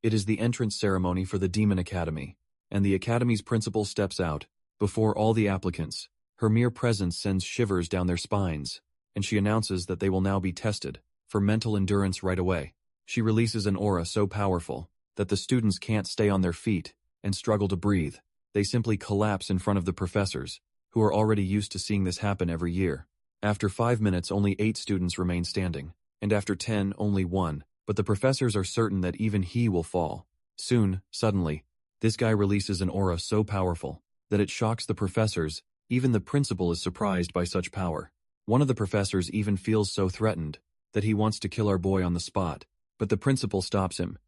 It is the entrance ceremony for the Demon Academy, and the Academy's principal steps out, before all the applicants. Her mere presence sends shivers down their spines, and she announces that they will now be tested for mental endurance right away. She releases an aura so powerful that the students can't stay on their feet and struggle to breathe. They simply collapse in front of the professors, who are already used to seeing this happen every year. After 5 minutes, only 8 students remain standing, and after 10, only 1, but the professors are certain that even he will fall. Soon, suddenly, this guy releases an aura so powerful that it shocks the professors. Even the principal is surprised by such power. One of the professors even feels so threatened that he wants to kill our boy on the spot, but the principal stops him,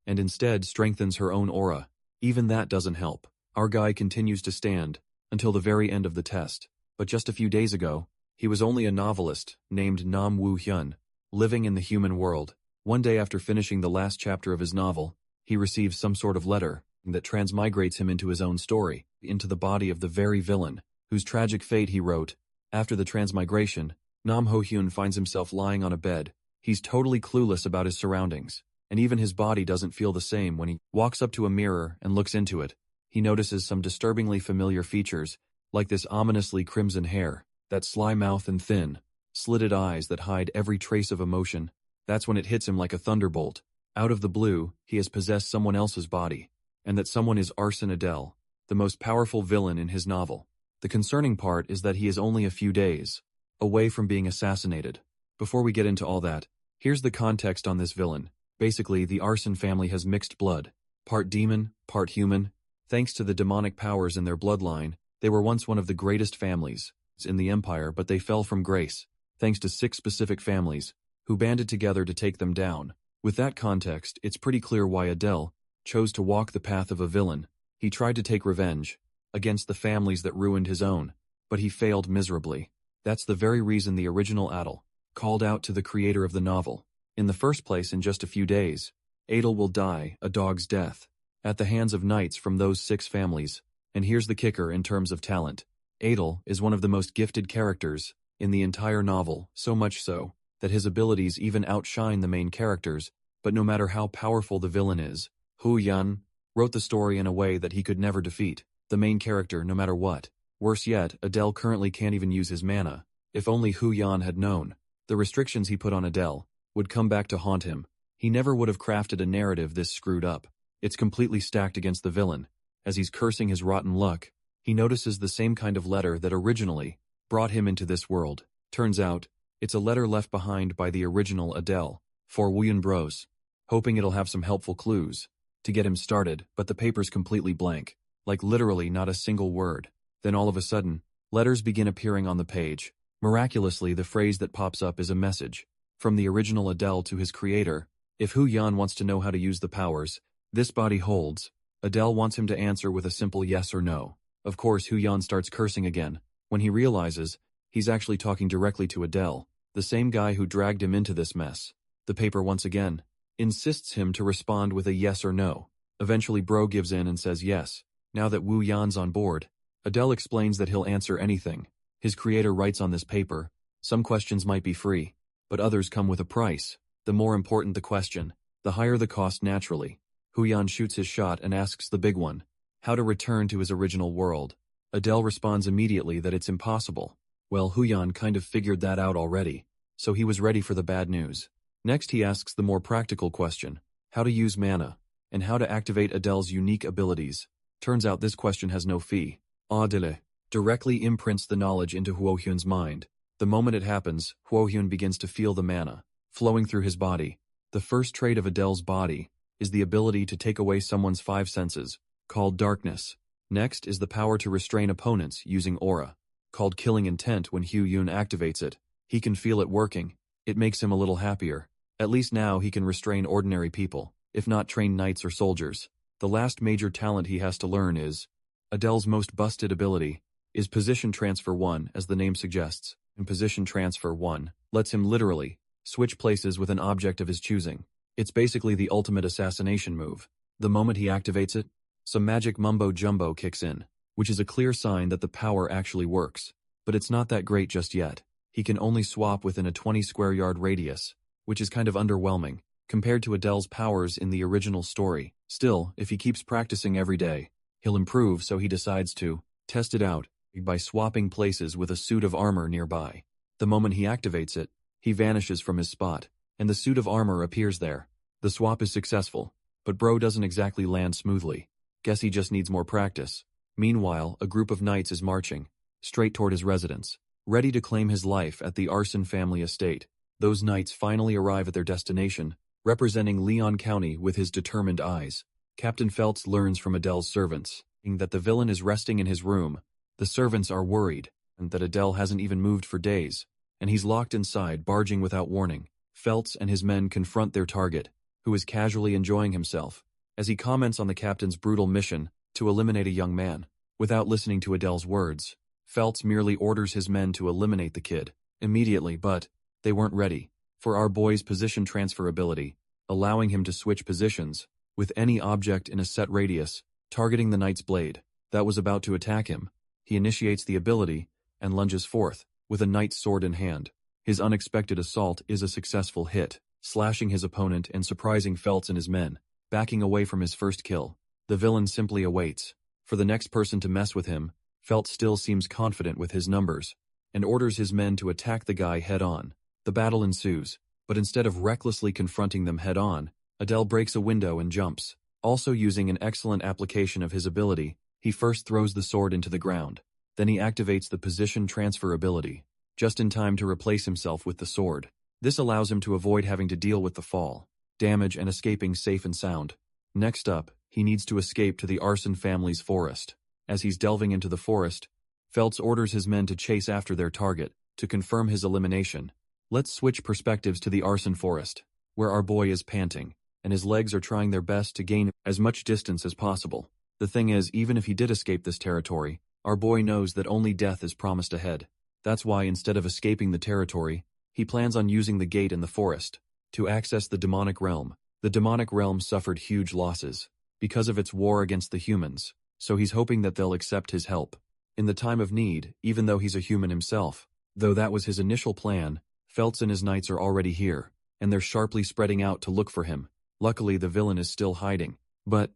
and instead strengthens her own aura. Even that doesn't help. Our guy continues to stand until the very end of the test, but just a few days ago, he was only a novelist named Nam Woo Hyun, living in the human world. One day after finishing the last chapter of his novel, he receives some sort of letter that transmigrates him into his own story, into the body of the very villain, whose tragic fate he wrote. After the transmigration, Nam Ho Hyun finds himself lying on a bed. He's totally clueless about his surroundings, and even his body doesn't feel the same. When he walks up to a mirror and looks into it, he notices some disturbingly familiar features, like this ominously crimson hair, that sly mouth and thin, slitted eyes that hide every trace of emotion. That's when it hits him like a thunderbolt. Out of the blue, he has possessed someone else's body, and that someone is Arsène Adel, the most powerful villain in his novel. The concerning part is that he is only a few days away from being assassinated. Before we get into all that, here's the context on this villain. Basically, the Arsène family has mixed blood, part demon, part human. Thanks to the demonic powers in their bloodline, they were once one of the greatest families in the empire, but they fell from grace, thanks to 6 specific families, who banded together to take them down. With that context, it's pretty clear why Adele chose to walk the path of a villain. He tried to take revenge against the families that ruined his own, but he failed miserably. That's the very reason the original Adel called out to the creator of the novel. In the first place, in just a few days, Adel will die a dog's death at the hands of knights from those 6 families. And here's the kicker in terms of talent. Adel is one of the most gifted characters in the entire novel, so much so that his abilities even outshine the main characters. But no matter how powerful the villain is, Hu Yan wrote the story in a way that he could never defeat the main character no matter what. Worse yet, Adele currently can't even use his mana. If only Hu Yan had known the restrictions he put on Adele would come back to haunt him. He never would have crafted a narrative this screwed up. It's completely stacked against the villain. As he's cursing his rotten luck, he notices the same kind of letter that originally brought him into this world. Turns out, it's a letter left behind by the original Adele for Wooyun Bros, hoping it'll have some helpful clues to get him started, but the paper's completely blank, like literally not a single word. Then all of a sudden, letters begin appearing on the page. Miraculously, the phrase that pops up is a message from the original Adele to his creator. If Hu Yan wants to know how to use the powers this body holds, Adele wants him to answer with a simple yes or no. Of course, Hu Yan starts cursing again when he realizes he's actually talking directly to Adele, the same guy who dragged him into this mess. The paper once again insists him to respond with a yes or no. Eventually, Bro gives in and says yes. Now that Wu Yan's on board, Adele explains that he'll answer anything his creator writes on this paper. Some questions might be free, but others come with a price. The more important the question, the higher the cost naturally. Hu Yan shoots his shot and asks the big one, how to return to his original world. Adele responds immediately that it's impossible. Well, Hu Yan kind of figured that out already, so he was ready for the bad news. Next he asks the more practical question, how to use mana, and how to activate Adele's unique abilities. Turns out this question has no fee. Adele directly imprints the knowledge into Huo Hyun's mind. The moment it happens, Huo Hyun begins to feel the mana flowing through his body. The first trait of Adele's body is the ability to take away someone's 5 senses, called darkness. Next is the power to restrain opponents using aura, called killing intent. When Hu Yun activates it, he can feel it working. It makes him a little happier. At least now he can restrain ordinary people, if not train knights or soldiers. The last major talent he has to learn is Adele's most busted ability is Position Transfer 1, as the name suggests. And Position Transfer 1 lets him literally switch places with an object of his choosing. It's basically the ultimate assassination move. The moment he activates it, some magic mumbo-jumbo kicks in, which is a clear sign that the power actually works. But it's not that great just yet. He can only swap within a 20 square yard radius, which is kind of underwhelming. compared to Adele's powers in the original story. Still, if he keeps practicing every day, he'll improve, so he decides to test it out by swapping places with a suit of armor nearby. The moment he activates it, he vanishes from his spot, and the suit of armor appears there. The swap is successful, but bro doesn't exactly land smoothly. Guess he just needs more practice. Meanwhile, a group of knights is marching straight toward his residence, ready to claim his life at the Arson family estate. Those knights finally arrive at their destination, representing Leon County with his determined eyes. Captain Feltz learns from Adele's servants that the villain is resting in his room. The servants are worried, and that Adele hasn't even moved for days, and he's locked inside, barging without warning. Feltz and his men confront their target, who is casually enjoying himself, as he comments on the captain's brutal mission to eliminate a young man. Without listening to Adele's words, Feltz merely orders his men to eliminate the kid immediately, but they weren't ready for our boy's position transfer ability, allowing him to switch positions with any object in a set radius, targeting the knight's blade that was about to attack him. He initiates the ability and lunges forth with a knight's sword in hand. His unexpected assault is a successful hit, slashing his opponent and surprising Feltz and his men. Backing away from his first kill, the villain simply awaits for the next person to mess with him. Feltz still seems confident with his numbers and orders his men to attack the guy head-on. The battle ensues, but instead of recklessly confronting them head-on, Adele breaks a window and jumps. Also using an excellent application of his ability, he first throws the sword into the ground. Then he activates the position transfer ability, just in time to replace himself with the sword. This allows him to avoid having to deal with the fall, damage, and escaping safe and sound. Next up, he needs to escape to the Arson family's forest. As he's delving into the forest, Feltz orders his men to chase after their target to confirm his elimination. Let's switch perspectives to the Arson forest, where our boy is panting, and his legs are trying their best to gain as much distance as possible. The thing is, even if he did escape this territory, our boy knows that only death is promised ahead. That's why instead of escaping the territory, he plans on using the gate in the forest to access the demonic realm. The demonic realm suffered huge losses because of its war against the humans, so he's hoping that they'll accept his help in the time of need, even though he's a human himself. Though that was his initial plan, Feltz and his knights are already here, and they're sharply spreading out to look for him. Luckily, the villain is still hiding, but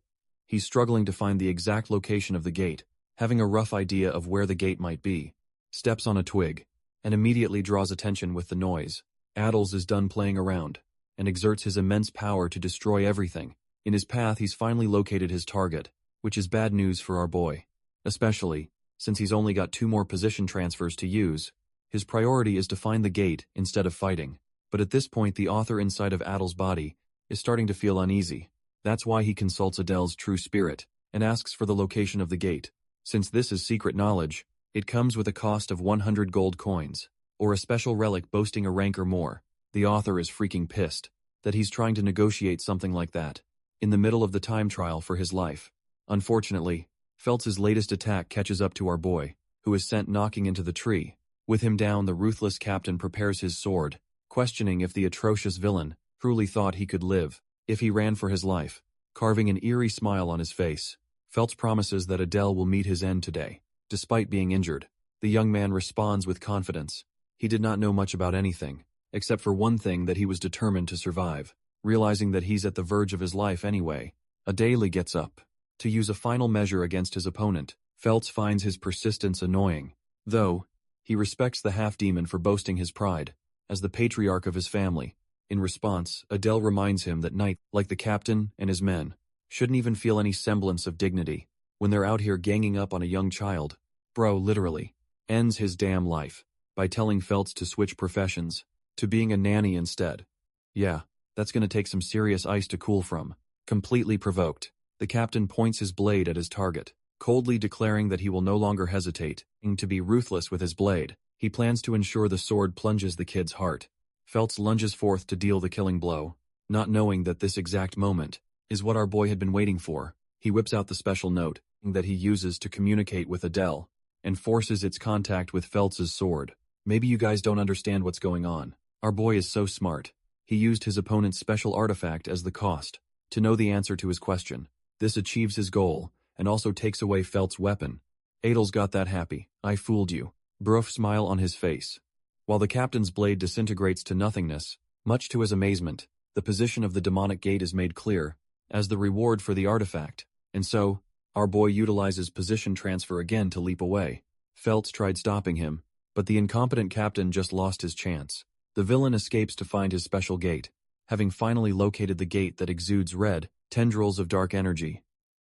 he's struggling to find the exact location of the gate. Having a rough idea of where the gate might be, steps on a twig, and immediately draws attention with the noise. Addles is done playing around, and exerts his immense power to destroy everything. In his path, he's finally located his target, which is bad news for our boy. Especially, since he's only got 2 more position transfers to use. His priority is to find the gate instead of fighting. But at this point, the author inside of Addle's body is starting to feel uneasy. That's why he consults Adele's true spirit, and asks for the location of the gate. Since this is secret knowledge, it comes with a cost of 100 gold coins, or a special relic boasting a rank or more. The author is freaking pissed that he's trying to negotiate something like that in the middle of the time trial for his life. Unfortunately, Feltz's latest attack catches up to our boy, who is sent knocking into the tree. With him down, the ruthless captain prepares his sword, questioning if the atrocious villain truly thought he could live if he ran for his life. Carving an eerie smile on his face, Feltz promises that Adele will meet his end today. Despite being injured, the young man responds with confidence. He did not know much about anything, except for one thing, that he was determined to survive. Realizing that he's at the verge of his life anyway, Adele gets up to use a final measure against his opponent. Feltz finds his persistence annoying, though he respects the half-demon for boasting his pride as the patriarch of his family. In response, Adele reminds him that knights, like the captain and his men, shouldn't even feel any semblance of dignity when they're out here ganging up on a young child. Bro literally ends his damn life by telling Feltz to switch professions to being a nanny instead. Yeah, that's gonna take some serious ice to cool from. Completely provoked, the captain points his blade at his target, coldly declaring that he will no longer hesitate to be ruthless with his blade. He plans to ensure the sword plunges the kid's heart. Feltz lunges forth to deal the killing blow, not knowing that this exact moment is what our boy had been waiting for. He whips out the special note that he uses to communicate with Adele and forces its contact with Feltz's sword. Maybe you guys don't understand what's going on. Our boy is so smart. He used his opponent's special artifact as the cost to know the answer to his question. This achieves his goal and also takes away Feltz's weapon. Adel's got that happy. I fooled you. Bruff smile on his face. While the captain's blade disintegrates to nothingness, much to his amazement, the position of the demonic gate is made clear, as the reward for the artifact, and so, our boy utilizes position transfer again to leap away. Feltz tried stopping him, but the incompetent captain just lost his chance. The villain escapes to find his special gate, having finally located the gate that exudes red tendrils of dark energy.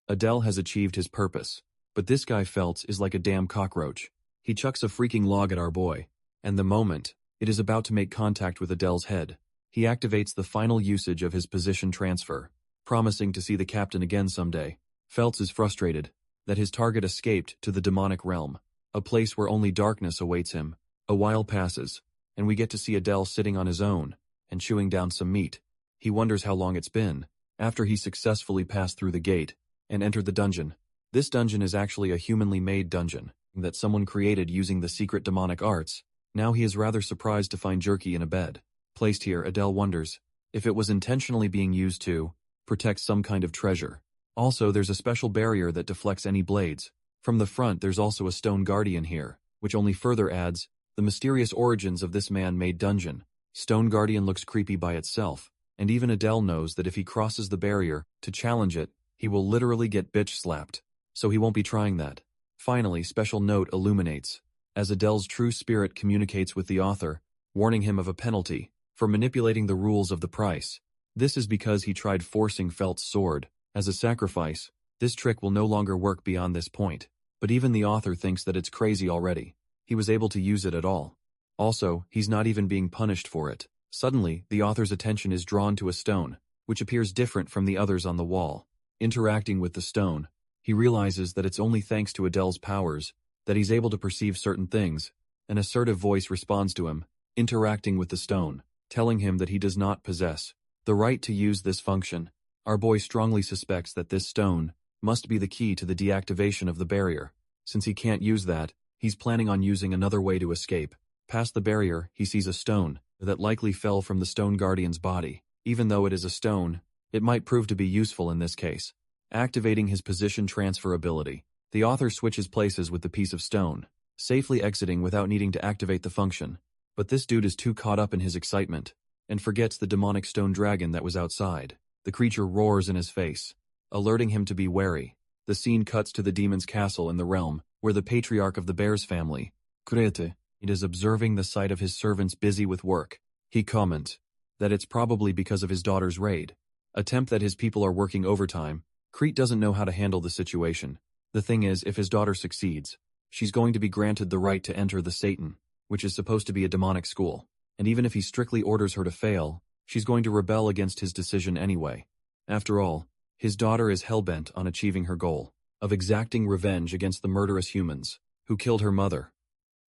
Adele has achieved his purpose, but this guy Feltz is like a damn cockroach. He chucks a freaking log at our boy, and the moment it is about to make contact with Adele's head, he activates the final usage of his position transfer, promising to see the captain again someday. Feltz is frustrated that his target escaped to the demonic realm, a place where only darkness awaits him. A while passes, and we get to see Adele sitting on his own and chewing down some meat. He wonders how long it's been, after he successfully passed through the gate and entered the dungeon. This dungeon is actually a humanly made dungeon that someone created using the secret demonic arts. Now he is rather surprised to find Jerky in a bed. Placed here, Adele wonders if it was intentionally being used to protect some kind of treasure. Also, there's a special barrier that deflects any blades. From the front, there's also a stone guardian here, which only further adds the mysterious origins of this man-made dungeon. Stone guardian looks creepy by itself, and even Adele knows that if he crosses the barrier to challenge it, he will literally get bitch slapped. So he won't be trying that. Finally, special note illuminates, as Adele's true spirit communicates with the author, warning him of a penalty for manipulating the rules of the price. This is because he tried forcing Felt's sword. As a sacrifice, this trick will no longer work beyond this point, but even the author thinks that it's crazy already. He was able to use it at all. Also, he's not even being punished for it. Suddenly, the author's attention is drawn to a stone, which appears different from the others on the wall. Interacting with the stone, he realizes that it's only thanks to Adele's powers that he's able to perceive certain things. An assertive voice responds to him, interacting with the stone, telling him that he does not possess the right to use this function. Our boy strongly suspects that this stone must be the key to the deactivation of the barrier. Since he can't use that, he's planning on using another way to escape. Past the barrier, he sees a stone that likely fell from the stone guardian's body. Even though it is a stone, it might prove to be useful in this case. Activating his position transfer ability, the author switches places with the piece of stone, safely exiting without needing to activate the function. But this dude is too caught up in his excitement, and forgets the demonic stone dragon that was outside. The creature roars in his face, alerting him to be wary. The scene cuts to the demon's castle in the realm, where the patriarch of the bear's family, Krete, is observing the sight of his servants busy with work. He comments that it's probably because of his daughter's raid attempt that his people are working overtime. Crete doesn't know how to handle the situation. The thing is, if his daughter succeeds, she's going to be granted the right to enter the Satan, which is supposed to be a demonic school. And even if he strictly orders her to fail, she's going to rebel against his decision anyway. After all, his daughter is hellbent on achieving her goal of exacting revenge against the murderous humans who killed her mother.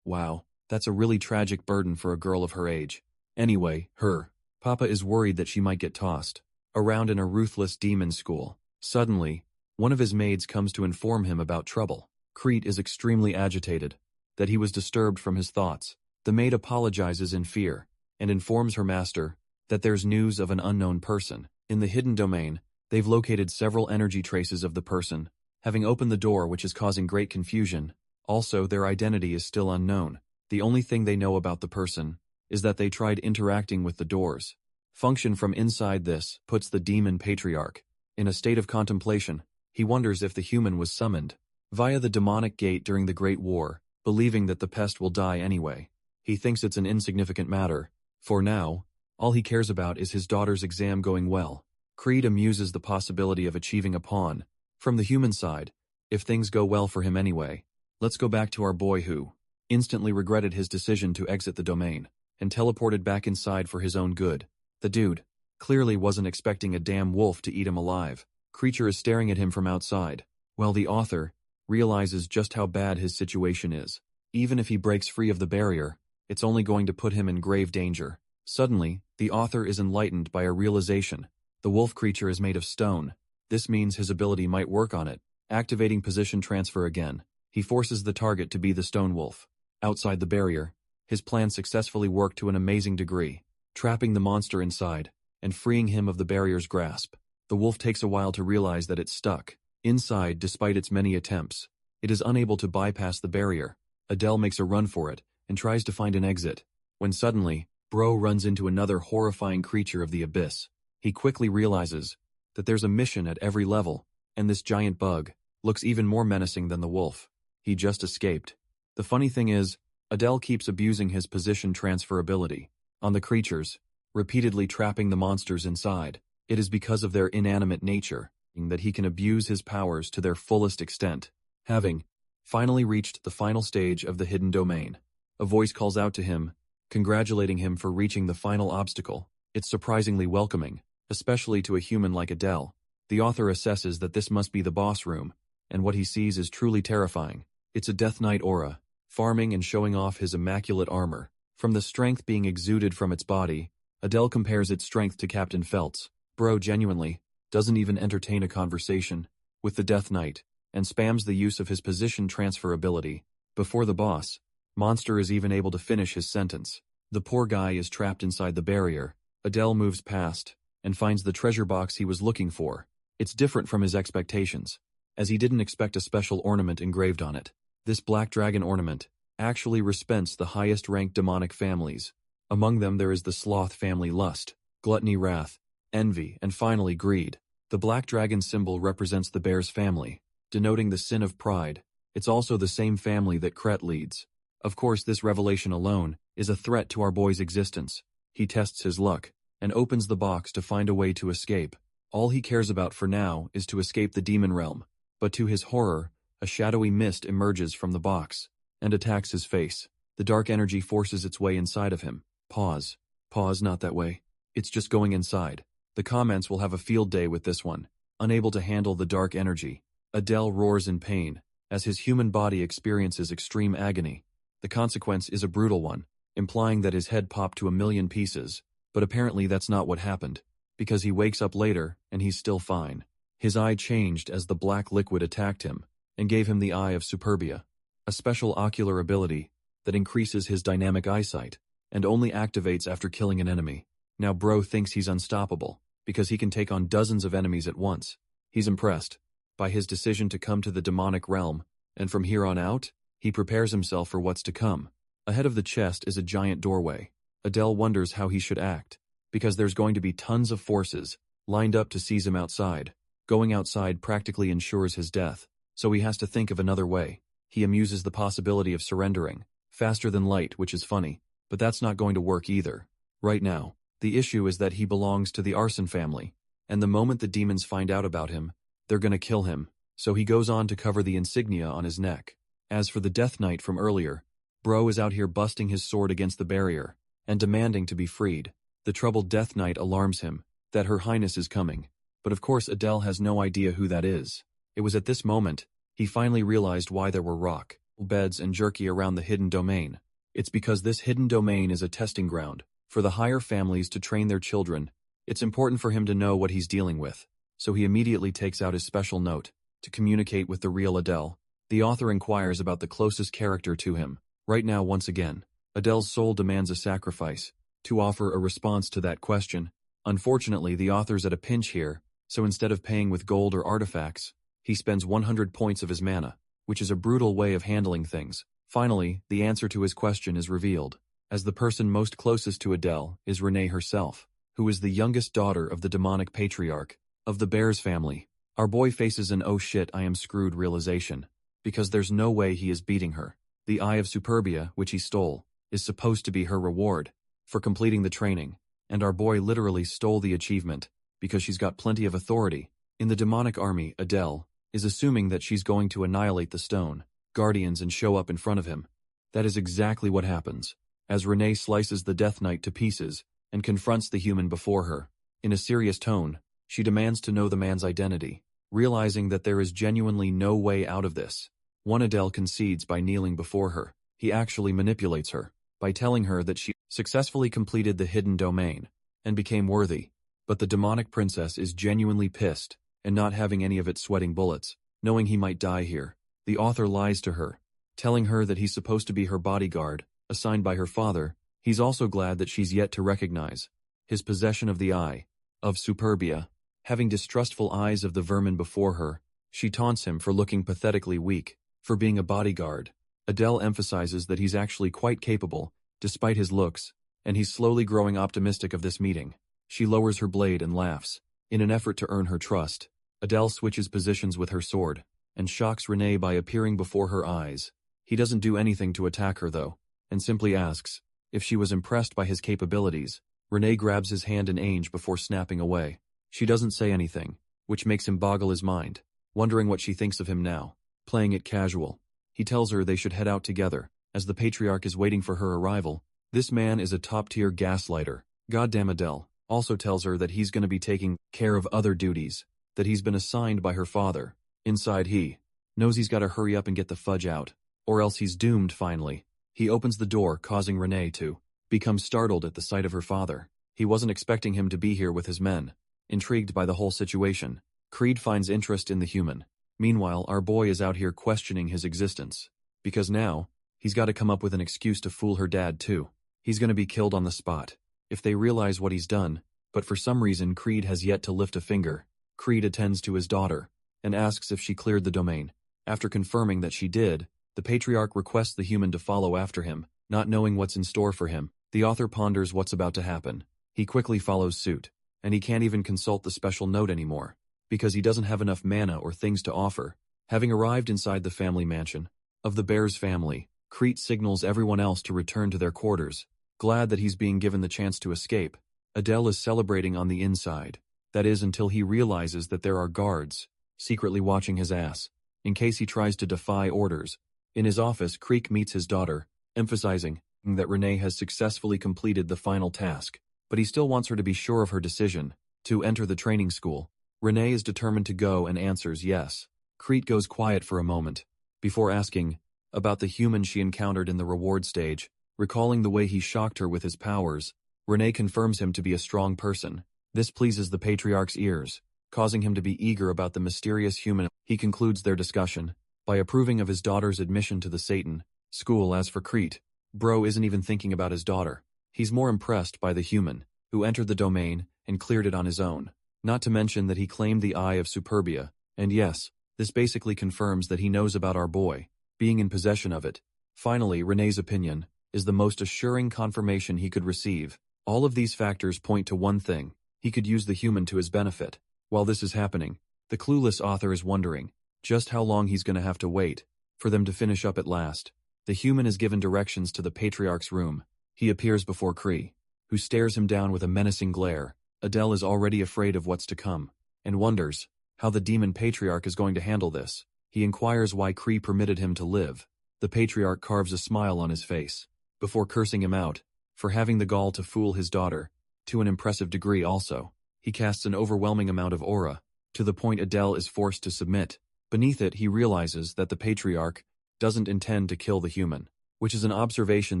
Wow, that's a really tragic burden for a girl of her age. Anyway, her papa is worried that she might get tossed around in a ruthless demon school. Suddenly, one of his maids comes to inform him about trouble. Crete is extremely agitated that he was disturbed from his thoughts. The maid apologizes in fear and informs her master that there's news of an unknown person. In the hidden domain, they've located several energy traces of the person, having opened the door, which is causing great confusion. Also, their identity is still unknown. The only thing they know about the person is that they tried interacting with the doors. Function from inside this puts the demon patriarch in a state of contemplation. He wonders if the human was summoned via the demonic gate during the Great War, believing that the pest will die anyway. He thinks it's an insignificant matter. For now, all he cares about is his daughter's exam going well. Creed amuses the possibility of achieving a pawn from the human side, if things go well for him anyway. Let's go back to our boy who instantly regretted his decision to exit the domain and teleported back inside for his own good. The dude clearly wasn't expecting a damn wolf to eat him alive. Creature is staring at him from outside, while the author realizes just how bad his situation is. Even if he breaks free of the barrier, it's only going to put him in grave danger. Suddenly, the author is enlightened by a realization. The wolf creature is made of stone. This means his ability might work on it. Activating position transfer again, he forces the target to be the stone wolf. Outside the barrier, his plan successfully worked to an amazing degree, trapping the monster inside and freeing him of the barrier's grasp. The wolf takes a while to realize that it's stuck inside despite its many attempts. It is unable to bypass the barrier. Adele makes a run for it and tries to find an exit, when suddenly, Bro runs into another horrifying creature of the abyss. He quickly realizes that there's a mission at every level, and this giant bug looks even more menacing than the wolf he just escaped. The funny thing is, Adele keeps abusing his position transferability on the creatures, repeatedly trapping the monsters inside. It is because of their inanimate nature that he can abuse his powers to their fullest extent. Having finally reached the final stage of the hidden domain, a voice calls out to him, congratulating him for reaching the final obstacle. It's surprisingly welcoming, especially to a human like Adele. The author assesses that this must be the boss room, and what he sees is truly terrifying. It's a Death Knight aura, farming and showing off his immaculate armor. From the strength being exuded from its body, Adele compares its strength to Captain Felt's. Bro genuinely doesn't even entertain a conversation with the Death Knight, and spams the use of his position transfer ability. Before the boss monster is even able to finish his sentence, the poor guy is trapped inside the barrier. Adele moves past and finds the treasure box he was looking for. It's different from his expectations, as he didn't expect a special ornament engraved on it. This black dragon ornament actually respects the highest-ranked demonic families. Among them there is the sloth family: lust, gluttony, wrath, envy, and finally greed. The black dragon symbol represents the bear's family, denoting the sin of pride. It's also the same family that Kret leads. Of course, this revelation alone is a threat to our boy's existence. He tests his luck and opens the box to find a way to escape. All he cares about for now is to escape the demon realm, but to his horror, a shadowy mist emerges from the box and attacks his face. The dark energy forces its way inside of him. Pause. Pause, not that way. It's just going inside. The comments will have a field day with this one. Unable to handle the dark energy, Adele roars in pain as his human body experiences extreme agony. The consequence is a brutal one, implying that his head popped to 1,000,000 pieces, but apparently that's not what happened, because he wakes up later and he's still fine. His eye changed as the black liquid attacked him and gave him the Eye of Superbia, a special ocular ability that increases his dynamic eyesight and only activates after killing an enemy. Now bro thinks he's unstoppable because he can take on dozens of enemies at once. He's impressed by his decision to come to the demonic realm, and from here on out, he prepares himself for what's to come. Ahead of the chest is a giant doorway. Adele wonders how he should act, because there's going to be tons of forces lined up to seize him outside. Going outside practically ensures his death, so he has to think of another way. He amuses the possibility of surrendering, faster than light, which is funny, but that's not going to work either. Right now, the issue is that he belongs to the arson family, and the moment the demons find out about him, they're gonna kill him, so he goes on to cover the insignia on his neck. As for the Death Knight from earlier, bro is out here busting his sword against the barrier and demanding to be freed. The troubled Death Knight alarms him that Her Highness is coming, but of course Adele has no idea who that is. It was at this moment he finally realized why there were rock beds and jerky around the hidden domain. It's because this hidden domain is a testing ground for the higher families to train their children. It's important for him to know what he's dealing with, so he immediately takes out his special note to communicate with the real Adele. The author inquires about the closest character to him. Right now, once again, Adele's soul demands a sacrifice to offer a response to that question. Unfortunately, the author's at a pinch here, so instead of paying with gold or artifacts, he spends 100 points of his mana, which is a brutal way of handling things. Finally, the answer to his question is revealed, as the person most closest to Adele is Renee herself, who is the youngest daughter of the demonic patriarch of the Bears family. Our boy faces an "oh shit, I am screwed" realization, because there's no way he is beating her. The Eye of Superbia, which he stole, is supposed to be her reward for completing the training, and our boy literally stole the achievement because she's got plenty of authority. In the demonic army, Adele is assuming that she's going to annihilate the stone guardians and show up in front of him. That is exactly what happens, as Renee slices the Death Knight to pieces and confronts the human before her. In a serious tone, she demands to know the man's identity, realizing that there is genuinely no way out of this. Adele concedes by kneeling before her. He actually manipulates her by telling her that she successfully completed the hidden domain and became worthy. But the demonic princess is genuinely pissed and not having any of it sweating bullets, knowing he might die here. The author lies to her, telling her that he's supposed to be her bodyguard, assigned by her father. He's also glad that she's yet to recognize his possession of the Eye of Superbia. Having distrustful eyes of the vermin before her, she taunts him for looking pathetically weak, for being a bodyguard. Adele emphasizes that he's actually quite capable, despite his looks, and he's slowly growing optimistic of this meeting. She lowers her blade and laughs. In an effort to earn her trust, Adele switches positions with her sword, and shocks Renee by appearing before her eyes. He doesn't do anything to attack her though, and simply asks if she was impressed by his capabilities. Renee grabs his hand in anger before snapping away. She doesn't say anything, which makes him boggle his mind, wondering what she thinks of him now. Playing it casual, he tells her they should head out together, as the patriarch is waiting for her arrival. This man is a top-tier gaslighter. Goddamn. Adele also tells her that he's gonna be taking care of other duties that he's been assigned by her father. Inside he knows he's gotta hurry up and get the fudge out, or else he's doomed finally. He opens the door, causing Renee to become startled at the sight of her father. He wasn't expecting him to be here with his men. Intrigued by the whole situation, Creed finds interest in the human. Meanwhile, our boy is out here questioning his existence, because now he's got to come up with an excuse to fool her dad too. He's gonna be killed on the spot if they realize what he's done, but for some reason Creed has yet to lift a finger. Creed attends to his daughter and asks if she cleared the domain. After confirming that she did, the patriarch requests the human to follow after him, not knowing what's in store for him. The author ponders what's about to happen. He quickly follows suit, and he can't even consult the special note anymore, because he doesn't have enough mana or things to offer. Having arrived inside the family mansion of the Bears family, Creed signals everyone else to return to their quarters. Glad that he's being given the chance to escape, Adele is celebrating on the inside. That is until he realizes that there are guards secretly watching his ass, in case he tries to defy orders. In his office, Creek meets his daughter, emphasizing that Renee has successfully completed the final task, but he still wants her to be sure of her decision to enter the training school. Renee is determined to go and answers yes. Creek goes quiet for a moment, before asking about the human she encountered in the reward stage. Recalling the way he shocked her with his powers, Renee confirms him to be a strong person. This pleases the patriarch's ears, causing him to be eager about the mysterious human. He concludes their discussion by approving of his daughter's admission to the Satan school. As for Crete, bro isn't even thinking about his daughter. He's more impressed by the human, who entered the domain and cleared it on his own. Not to mention that he claimed the Eye of Superbia, and yes, this basically confirms that he knows about our boy being in possession of it. Finally, Renee's opinion is the most assuring confirmation he could receive. All of these factors point to one thing: he could use the human to his benefit. While this is happening, the clueless author is wondering just how long he's going to have to wait for them to finish up at last. The human is given directions to the patriarch's room. He appears before Cree, who stares him down with a menacing glare. Adele is already afraid of what's to come, and wonders how the demon patriarch is going to handle this. He inquires why Cree permitted him to live. The patriarch carves a smile on his face, before cursing him out for having the gall to fool his daughter, to an impressive degree also. He casts an overwhelming amount of aura, to the point Adele is forced to submit. Beneath it, he realizes that the patriarch doesn't intend to kill the human, which is an observation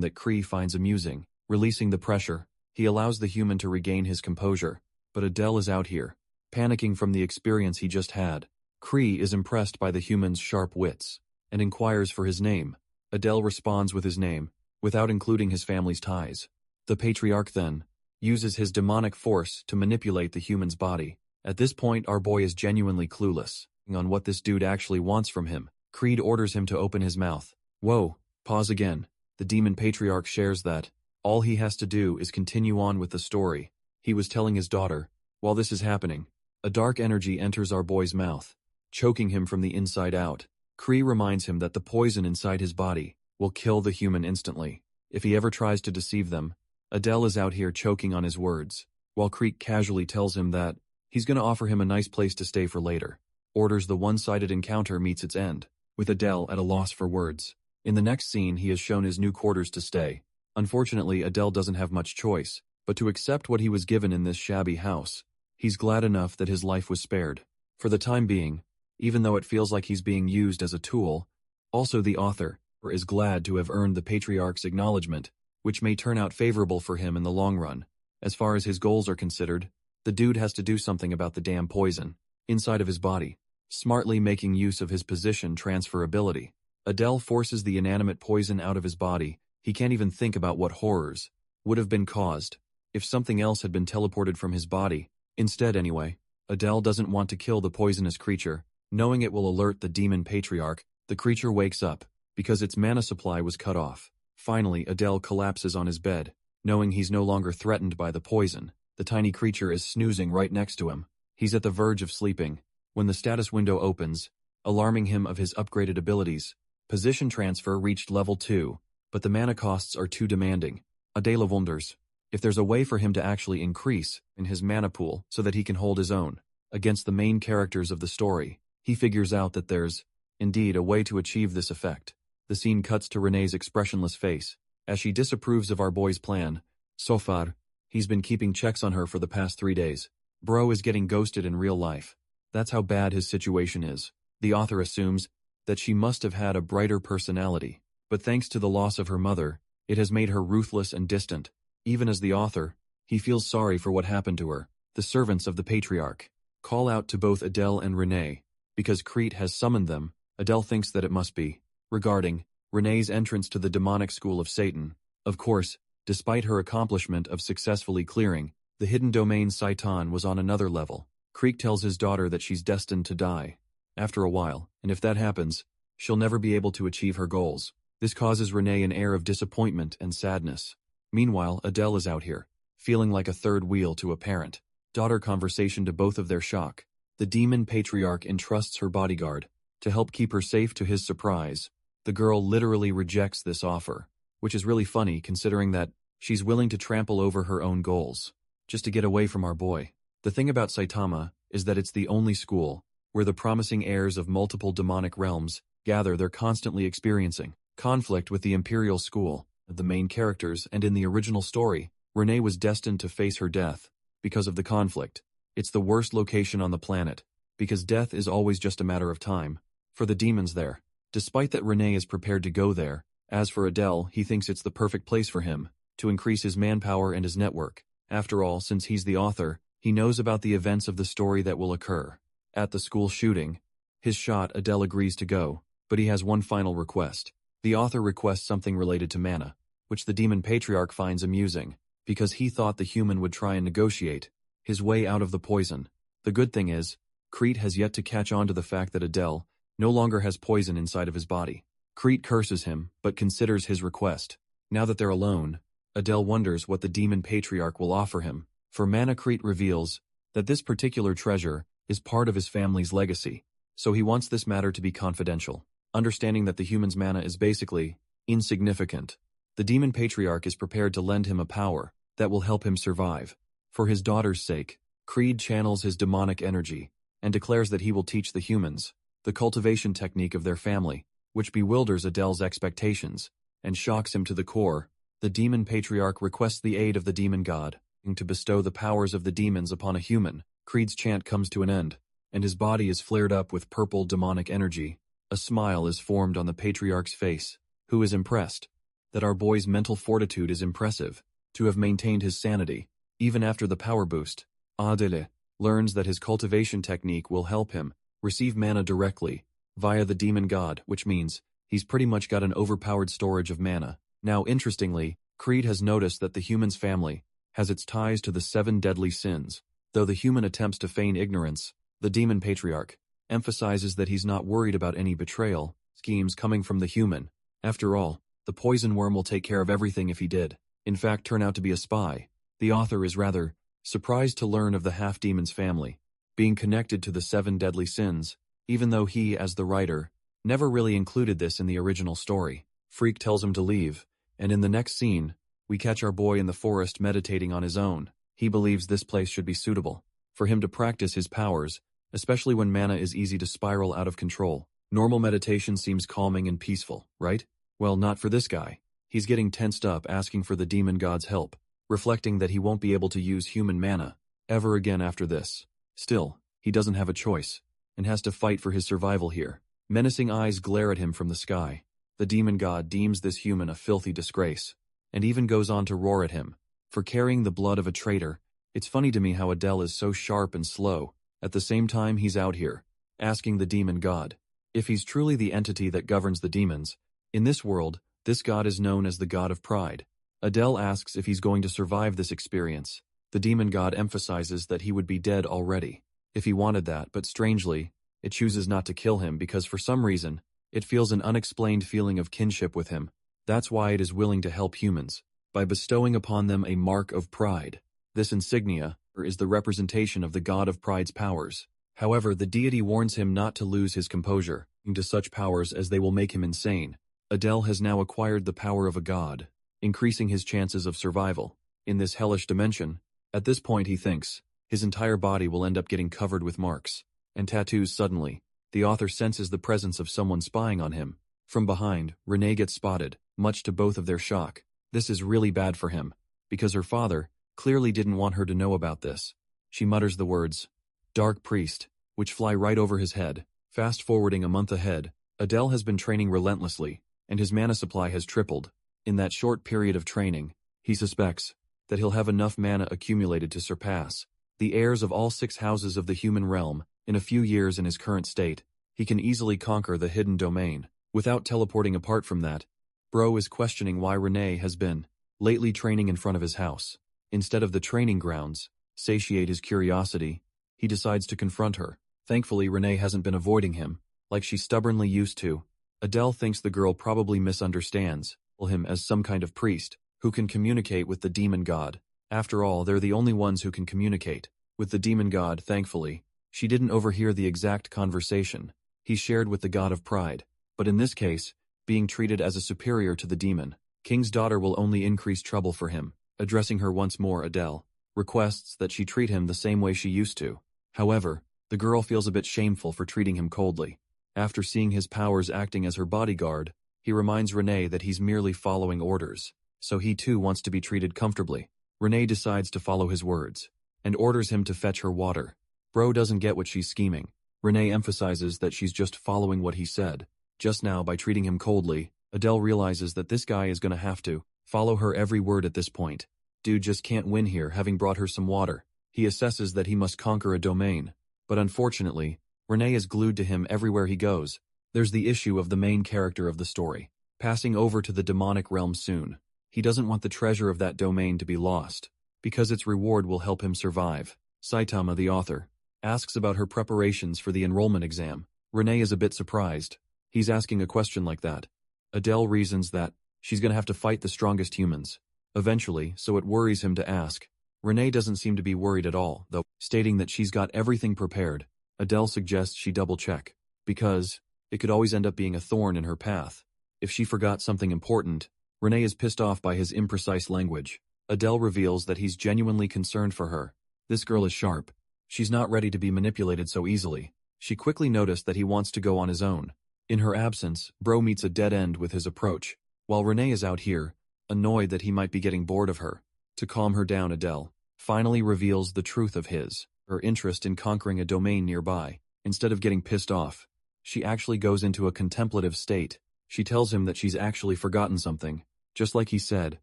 that Cree finds amusing. Releasing the pressure, he allows the human to regain his composure, but Adele is out here, panicking from the experience he just had. Cree is impressed by the human's sharp wits, and inquires for his name. Adele responds with his name, without including his family's ties. The patriarch then uses his demonic force to manipulate the human's body. At this point, our boy is genuinely clueless on what this dude actually wants from him. Creed orders him to open his mouth. Whoa, pause again. The demon patriarch shares that all he has to do is continue on with the story he was telling his daughter. While this is happening, a dark energy enters our boy's mouth, choking him from the inside out. Cree reminds him that the poison inside his body will kill the human instantly if he ever tries to deceive them. Adele is out here choking on his words, while Creek casually tells him that he's gonna offer him a nice place to stay for later. Orders the one-sided encounter meets its end, with Adele at a loss for words. In the next scene, he is shown his new quarters to stay. Unfortunately, Adele doesn't have much choice but to accept what he was given in this shabby house. He's glad enough that his life was spared, for the time being, even though it feels like he's being used as a tool. Also, the author is glad to have earned the patriarch's acknowledgement, which may turn out favorable for him in the long run. As far as his goals are considered, the dude has to do something about the damn poison inside of his body, smartly making use of his position transferability. Adele forces the inanimate poison out of his body. He can't even think about what horrors would have been caused if something else had been teleported from his body. Instead, anyway, Adele doesn't want to kill the poisonous creature, knowing it will alert the demon patriarch. The creature wakes up because its mana supply was cut off. Finally, Adele collapses on his bed, knowing he's no longer threatened by the poison. The tiny creature is snoozing right next to him. He's at the verge of sleeping, when the status window opens, alarming him of his upgraded abilities. Position transfer reached level 2, but the mana costs are too demanding. Adela wonders if there's a way for him to actually increase in his mana pool so that he can hold his own against the main characters of the story. He figures out that there's, indeed, a way to achieve this effect. The scene cuts to Renee's expressionless face, as she disapproves of our boy's plan. So far, he's been keeping checks on her for the past 3 days. Bro is getting ghosted in real life. That's how bad his situation is. The author assumes that she must have had a brighter personality, but thanks to the loss of her mother, it has made her ruthless and distant. Even as the author, he feels sorry for what happened to her. The servants of the patriarch call out to both Adele and Renee. Because Crete has summoned them, Adele thinks that it must be regarding Renee's entrance to the demonic school of Satan. Of course, despite her accomplishment of successfully clearing the hidden domain, Satan was on another level. Crete tells his daughter that she's destined to die after a while, and if that happens, she'll never be able to achieve her goals. This causes Renee an air of disappointment and sadness. Meanwhile, Adele is out here, feeling like a third wheel to a parent-daughter conversation. To both of their shock, the demon patriarch entrusts her bodyguard to help keep her safe. To his surprise, the girl literally rejects this offer, which is really funny considering that she's willing to trample over her own goals just to get away from our boy. The thing about Saitama is that it's the only school where the promising heirs of multiple demonic realms gather. They're constantly experiencing conflict with the Imperial School, the main characters, and in the original story, Renee was destined to face her death because of the conflict. It's the worst location on the planet, because death is always just a matter of time for the demons there. Despite that, Renee is prepared to go there. As for Adele, he thinks it's the perfect place for him to increase his manpower and his network. After all, since he's the author, he knows about the events of the story that will occur. At the school shooting, his shot, Adele agrees to go, but he has one final request. The author requests something related to mana, which the demon patriarch finds amusing, because he thought the human would try and negotiate his way out of the poison. The good thing is, Crete has yet to catch on to the fact that Adele no longer has poison inside of his body. Crete curses him, but considers his request. Now that they're alone, Adele wonders what the demon patriarch will offer him. For mana, Crete reveals that this particular treasure is part of his family's legacy, so he wants this matter to be confidential. Understanding that the human's mana is basically insignificant, the demon patriarch is prepared to lend him a power that will help him survive. For his daughter's sake, Creed channels his demonic energy and declares that he will teach the humans the cultivation technique of their family, which bewilders Adele's expectations and shocks him to the core. The demon patriarch requests the aid of the demon god to bestow the powers of the demons upon a human. Creed's chant comes to an end, and his body is flared up with purple demonic energy. A smile is formed on the patriarch's face, who is impressed that our boy's mental fortitude is impressive, to have maintained his sanity, even after the power boost. Adele learns that his cultivation technique will help him receive mana directly via the demon god, which means he's pretty much got an overpowered storage of mana. Now, interestingly, Creed has noticed that the human's family has its ties to the 7 deadly sins. Though the human attempts to feign ignorance, the demon patriarch emphasizes that he's not worried about any betrayal schemes coming from the human. After all, the poison worm will take care of everything if he did, in fact, turn out to be a spy. The author is rather surprised to learn of the half-demon's family being connected to the 7 deadly sins, even though he, as the writer, never really included this in the original story. Freak tells him to leave, and in the next scene, we catch our boy in the forest meditating on his own. He believes this place should be suitable for him to practice his powers, especially when mana is easy to spiral out of control. Normal meditation seems calming and peaceful, right? Well, not for this guy. He's getting tensed up asking for the demon god's help, reflecting that he won't be able to use human mana ever again after this. Still, he doesn't have a choice, and has to fight for his survival here. Menacing eyes glare at him from the sky. The demon god deems this human a filthy disgrace, and even goes on to roar at him for carrying the blood of a traitor. It's funny to me how Adele is so sharp and slow. At the same time, he's out here asking the demon god if he's truly the entity that governs the demons. In this world, this god is known as the god of pride. Adele asks if he's going to survive this experience. The demon god emphasizes that he would be dead already if he wanted that, but strangely, it chooses not to kill him because for some reason, it feels an unexplained feeling of kinship with him. That's why it is willing to help humans, by bestowing upon them a mark of pride. This insignia is the representation of the god of pride's powers. However, the deity warns him not to lose his composure into such powers as they will make him insane. Adele has now acquired the power of a god, increasing his chances of survival in this hellish dimension. At this point, he thinks his entire body will end up getting covered with marks and tattoos. Suddenly, the author senses the presence of someone spying on him. From behind, Renee gets spotted, much to both of their shock. This is really bad for him, because her father clearly didn't want her to know about this. She mutters the words, "Dark Priest," which fly right over his head. Fast forwarding a month ahead, Adele has been training relentlessly, and his mana supply has tripled. In that short period of training, he suspects that he'll have enough mana accumulated to surpass the heirs of all 6 houses of the human realm. In a few years in his current state, he can easily conquer the hidden domain without teleporting. Apart from that, Bro is questioning why Renee has been lately training in front of his house. Instead of the training grounds, satiate his curiosity, he decides to confront her. Thankfully, Renee hasn't been avoiding him, like she stubbornly used to. Adele thinks the girl probably misunderstands him as some kind of priest who can communicate with the demon god. After all, they're the only ones who can communicate with the demon god. Thankfully, she didn't overhear the exact conversation he shared with the god of pride, but in this case, being treated as a superior to the demon king's daughter will only increase trouble for him. Addressing her once more, Adele requests that she treat him the same way she used to. However, the girl feels a bit shameful for treating him coldly. After seeing his powers acting as her bodyguard, he reminds Renee that he's merely following orders, so he too wants to be treated comfortably. Renee decides to follow his words and orders him to fetch her water. Bro doesn't get what she's scheming. Renee emphasizes that she's just following what he said. Just now, by treating him coldly, Adele realizes that this guy is gonna have to follow her every word at this point. Dude just can't win here, having brought her some water. He assesses that he must conquer a domain, but unfortunately, Renee is glued to him everywhere he goes. There's the issue of the main character of the story passing over to the demonic realm soon. He doesn't want the treasure of that domain to be lost, because its reward will help him survive. Saitama, the author, asks about her preparations for the enrollment exam. Renee is a bit surprised. He's asking a question like that. Adele reasons that she's gonna have to fight the strongest humans eventually, so it worries him to ask. Renee doesn't seem to be worried at all, though, stating that she's got everything prepared. Adele suggests she double-check, because it could always end up being a thorn in her path if she forgot something important. Renee is pissed off by his imprecise language. Adele reveals that he's genuinely concerned for her. This girl is sharp. She's not ready to be manipulated so easily. She quickly noticed that he wants to go on his own. In her absence, Bro meets a dead end with his approach, while Renee is out here, annoyed that he might be getting bored of her. To calm her down, Adele finally reveals the truth of her interest in conquering a domain nearby. Instead of getting pissed off, she actually goes into a contemplative state. She tells him that she's actually forgotten something, just like he said.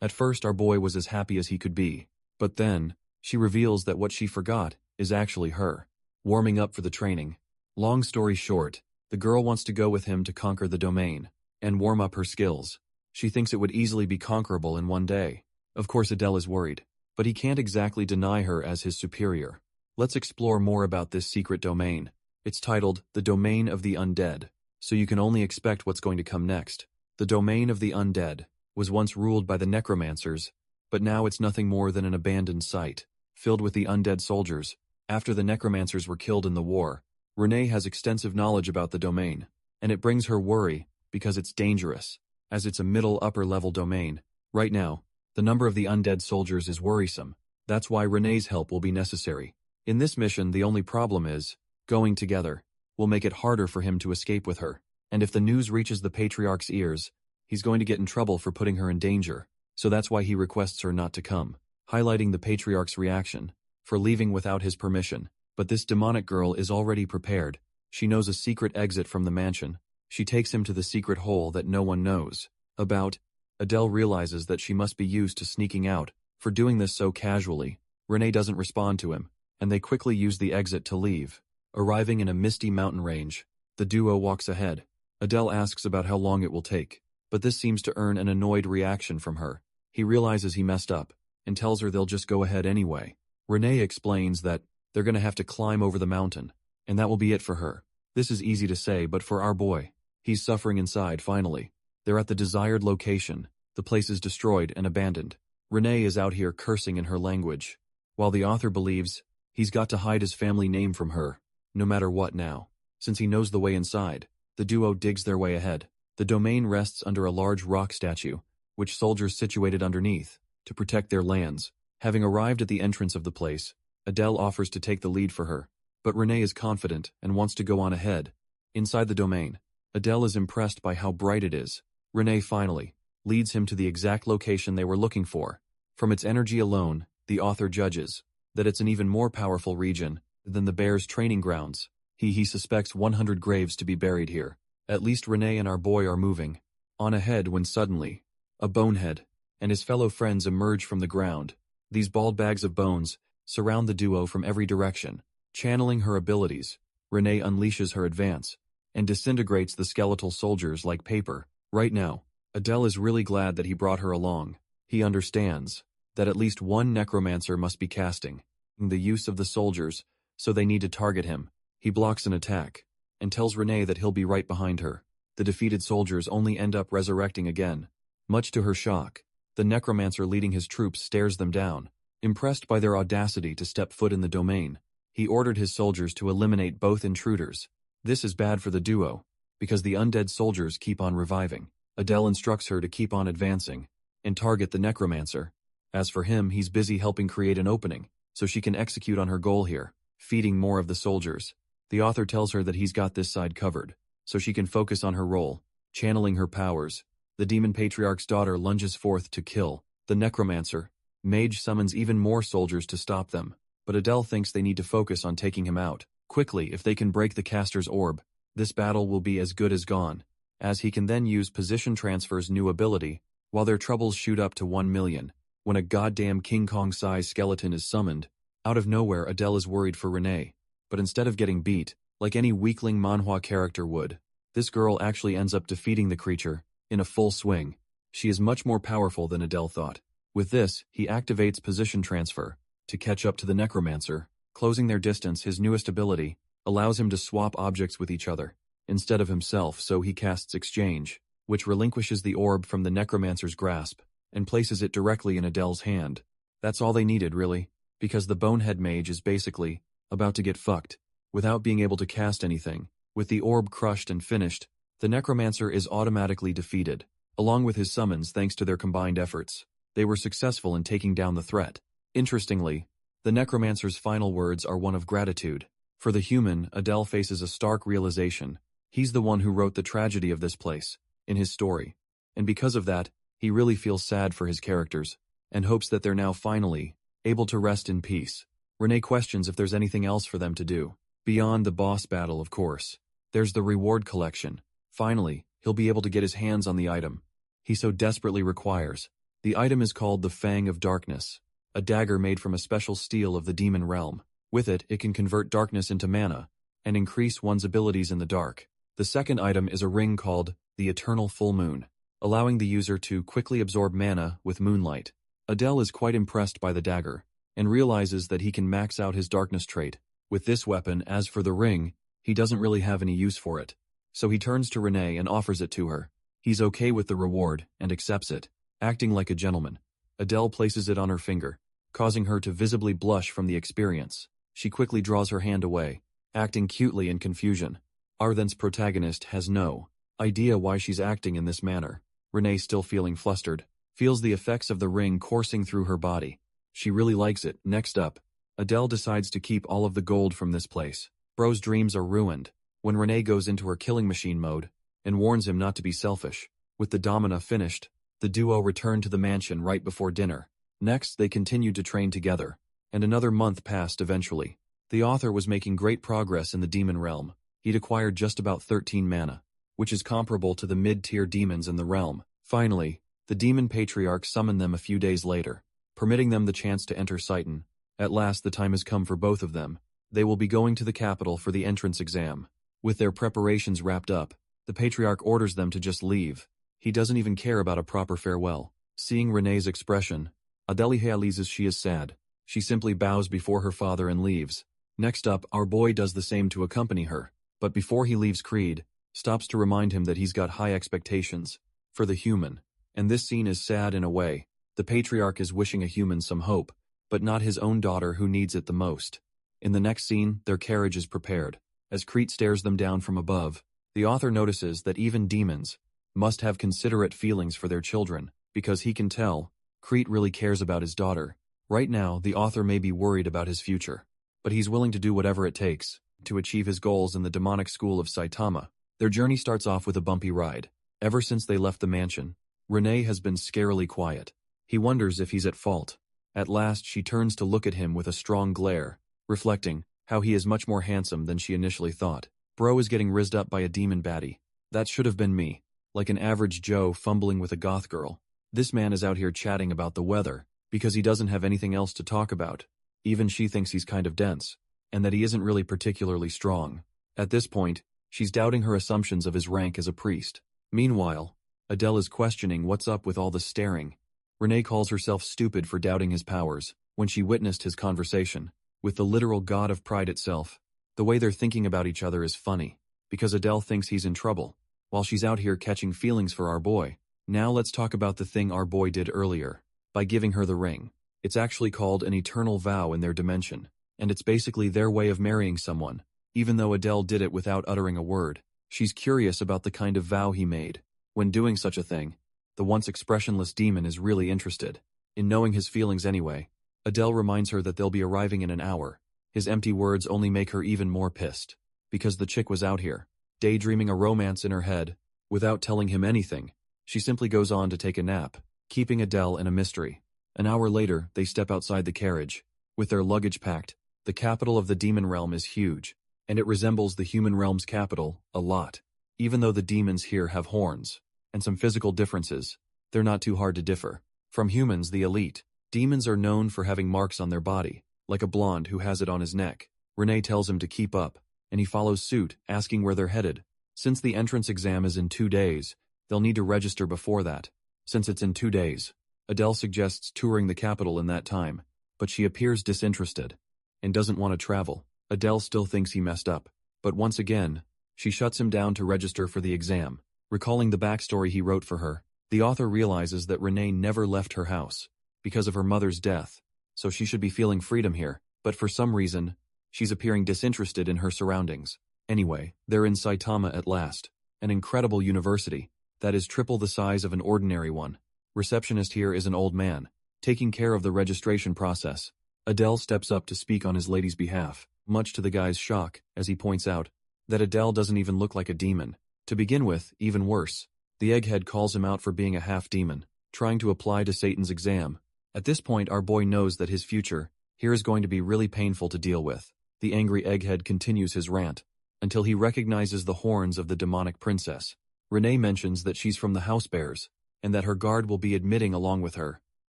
At first, our boy was as happy as he could be, but then, she reveals that what she forgot is actually her warming up for the training. Long story short, the girl wants to go with him to conquer the domain and warm up her skills. She thinks it would easily be conquerable in one day. Of course, Adele is worried, but he can't exactly deny her as his superior. Let's explore more about this secret domain. It's titled The Domain of the Undead, so you can only expect what's going to come next. The Domain of the Undead was once ruled by the necromancers, but now it's nothing more than an abandoned site, filled with the undead soldiers. After the necromancers were killed in the war, Renee has extensive knowledge about the domain, and it brings her worry because it's dangerous, as it's a middle-upper level domain. Right now, the number of the undead soldiers is worrisome. That's why Renee's help will be necessary. In this mission, the only problem is, going together will make it harder for him to escape with her, and if the news reaches the Patriarch's ears, he's going to get in trouble for putting her in danger, so that's why he requests her not to come, highlighting the Patriarch's reaction for leaving without his permission. But this demonic girl is already prepared. She knows a secret exit from the mansion. She takes him to the secret hole that no one knows about. Adele realizes that she must be used to sneaking out. For doing this so casually, Renee doesn't respond to him, and they quickly use the exit to leave. Arriving in a misty mountain range, the duo walks ahead. Adele asks about how long it will take, but this seems to earn an annoyed reaction from her. He realizes he messed up, and tells her they'll just go ahead anyway. Renee explains that they're gonna have to climb over the mountain, and that will be it for her. This is easy to say, but for our boy, he's suffering inside. Finally, they're at the desired location. The place is destroyed and abandoned. Renee is out here cursing in her language. while the author believes he's got to hide his family name from her, no matter what now. Since he knows the way inside, the duo digs their way ahead. The domain rests under a large rock statue, which soldiers situated underneath, to protect their lands. Having arrived at the entrance of the place, Adele offers to take the lead for her, but Renee is confident and wants to go on ahead. Inside the domain, Adele is impressed by how bright it is. Renee finally leads him to the exact location they were looking for. From its energy alone, the author judges that it's an even more powerful region than the bear's training grounds. He suspects 100 graves to be buried here. At least Renee and our boy are moving on ahead when suddenly, a bonehead and his fellow friends emerge from the ground. These bald bags of bones surround the duo from every direction. Channeling her abilities, Renee unleashes her advance and disintegrates the skeletal soldiers like paper. Right now, Adele is really glad that he brought her along. He understands that at least one necromancer must be casting the use of the soldiers, so they need to target him. He blocks an attack and tells Renee that he'll be right behind her. The defeated soldiers only end up resurrecting again. Much to her shock, the necromancer leading his troops stares them down. Impressed by their audacity to step foot in the domain, he ordered his soldiers to eliminate both intruders. This is bad for the duo, because the undead soldiers keep on reviving. Adele instructs her to keep on advancing and target the necromancer. As for him, he's busy helping create an opening, so she can execute on her goal here, feeding more of the soldiers. The author tells her that he's got this side covered, so she can focus on her role, channeling her powers. The demon patriarch's daughter lunges forth to kill the necromancer. Mage summons even more soldiers to stop them, but Adele thinks they need to focus on taking him out quickly. If they can break the caster's orb, this battle will be as good as gone, as he can then use position transfer's new ability, while their troubles shoot up to 1 million. When a goddamn King Kong-sized skeleton is summoned, out of nowhere Adele is worried for Renee, but instead of getting beat, like any weakling Manhwa character would, this girl actually ends up defeating the creature in a full swing. She is much more powerful than Adele thought. With this, he activates position transfer to catch up to the necromancer. Closing their distance, his newest ability, allows him to swap objects with each other instead of himself, so he casts exchange, which relinquishes the orb from the necromancer's grasp and places it directly in Adele's hand. That's all they needed, really, because the bonehead mage is basically about to get fucked without being able to cast anything. With the orb crushed and finished, the necromancer is automatically defeated, along with his summons. Thanks to their combined efforts, they were successful in taking down the threat. Interestingly, the necromancer's final words are one of gratitude. For the human, Adele faces a stark realization. He's the one who wrote the tragedy of this place in his story, and because of that, he really feels sad for his characters and hopes that they're now finally able to rest in peace. Renee questions if there's anything else for them to do. Beyond the boss battle, of course, there's the reward collection. Finally, he'll be able to get his hands on the item he so desperately requires. The item is called the Fang of Darkness, a dagger made from a special steel of the demon realm. With it, it can convert darkness into mana and increase one's abilities in the dark. The second item is a ring called the Eternal Full Moon, allowing the user to quickly absorb mana with moonlight. Adele is quite impressed by the dagger and realizes that he can max out his darkness trait with this weapon. As for the ring, he doesn't really have any use for it, so he turns to Renee and offers it to her. He's okay with the reward and accepts it. Acting like a gentleman, Adele places it on her finger, causing her to visibly blush from the experience. She quickly draws her hand away, acting cutely in confusion. Arthen's protagonist has no idea why she's acting in this manner. Renee, still feeling flustered, feels the effects of the ring coursing through her body. She really likes it. Next up, Adele decides to keep all of the gold from this place. Bro's dreams are ruined when Renee goes into her killing machine mode and warns him not to be selfish. With the domina finished, the duo return to the mansion right before dinner. Next, they continued to train together, and another month passed eventually. The author was making great progress in the demon realm. He'd acquired just about 13 mana, which is comparable to the mid-tier demons in the realm. Finally, the demon patriarch summoned them a few days later, permitting them the chance to enter Citan. At last the time has come for both of them. They will be going to the capital for the entrance exam. With their preparations wrapped up, the patriarch orders them to just leave. He doesn't even care about a proper farewell. Seeing Renee's expression, Adele realizes she is sad. She simply bows before her father and leaves. Next up, our boy does the same to accompany her, but before he leaves, Creed stops to remind him that he's got high expectations for the human. And this scene is sad in a way. The patriarch is wishing a human some hope, but not his own daughter who needs it the most. In the next scene, their carriage is prepared. As Crete stares them down from above, the author notices that even demons must have considerate feelings for their children, because he can tell Crete really cares about his daughter. Right now, the author may be worried about his future, but he's willing to do whatever it takes to achieve his goals in the demonic school of Saitama. Their journey starts off with a bumpy ride. Ever since they left the mansion, Renee has been scarily quiet. He wonders if he's at fault. At last, she turns to look at him with a strong glare, reflecting how he is much more handsome than she initially thought. Bro is getting rizzed up by a demon baddie. That should have been me. Like an average Joe fumbling with a goth girl. This man is out here chatting about the weather, because he doesn't have anything else to talk about. Even she thinks he's kind of dense, and that he isn't really particularly strong. At this point, she's doubting her assumptions of his rank as a priest. Meanwhile, Adele is questioning what's up with all the staring. Renee calls herself stupid for doubting his powers when she witnessed his conversation with the literal god of pride itself. The way they're thinking about each other is funny, because Adele thinks he's in trouble, while she's out here catching feelings for our boy. Now let's talk about the thing our boy did earlier, by giving her the ring. It's actually called an eternal vow in their dimension, and it's basically their way of marrying someone. Even though Adele did it without uttering a word, she's curious about the kind of vow he made. When doing such a thing, the once expressionless demon is really interested in knowing his feelings anyway. Adele reminds her that they'll be arriving in an hour. His empty words only make her even more pissed, because the chick was out here, daydreaming a romance in her head, without telling him anything. She simply goes on to take a nap, keeping Adele in a mystery. An hour later, they step outside the carriage, with their luggage packed. The capital of the demon realm is huge, and it resembles the human realm's capital a lot. Even though the demons here have horns, and some physical differences, they're not too hard to differ from humans, the elite. Demons are known for having marks on their body, like a blonde who has it on his neck. Renee tells him to keep up, and he follows suit, asking where they're headed. Since the entrance exam is in 2 days, they'll need to register before that. Since it's in 2 days, Adele suggests touring the capital in that time, but she appears disinterested and doesn't want to travel. Adele still thinks he messed up, but once again, she shuts him down to register for the exam. Recalling the backstory he wrote for her, the author realizes that Renee never left her house because of her mother's death, so she should be feeling freedom here, but for some reason, she's appearing disinterested in her surroundings. Anyway, they're in Saitama at last, an incredible university that is triple the size of an ordinary one. Receptionist here is an old man, taking care of the registration process. Adele steps up to speak on his lady's behalf, much to the guy's shock, as he points out that Adele doesn't even look like a demon. To begin with, even worse, the egghead calls him out for being a half-demon, trying to apply to Satan's exam. At this point, our boy knows that his future here is going to be really painful to deal with. The angry egghead continues his rant, until he recognizes the horns of the demonic princess. Renee mentions that she's from the House Bears, and that her guard will be admitting along with her.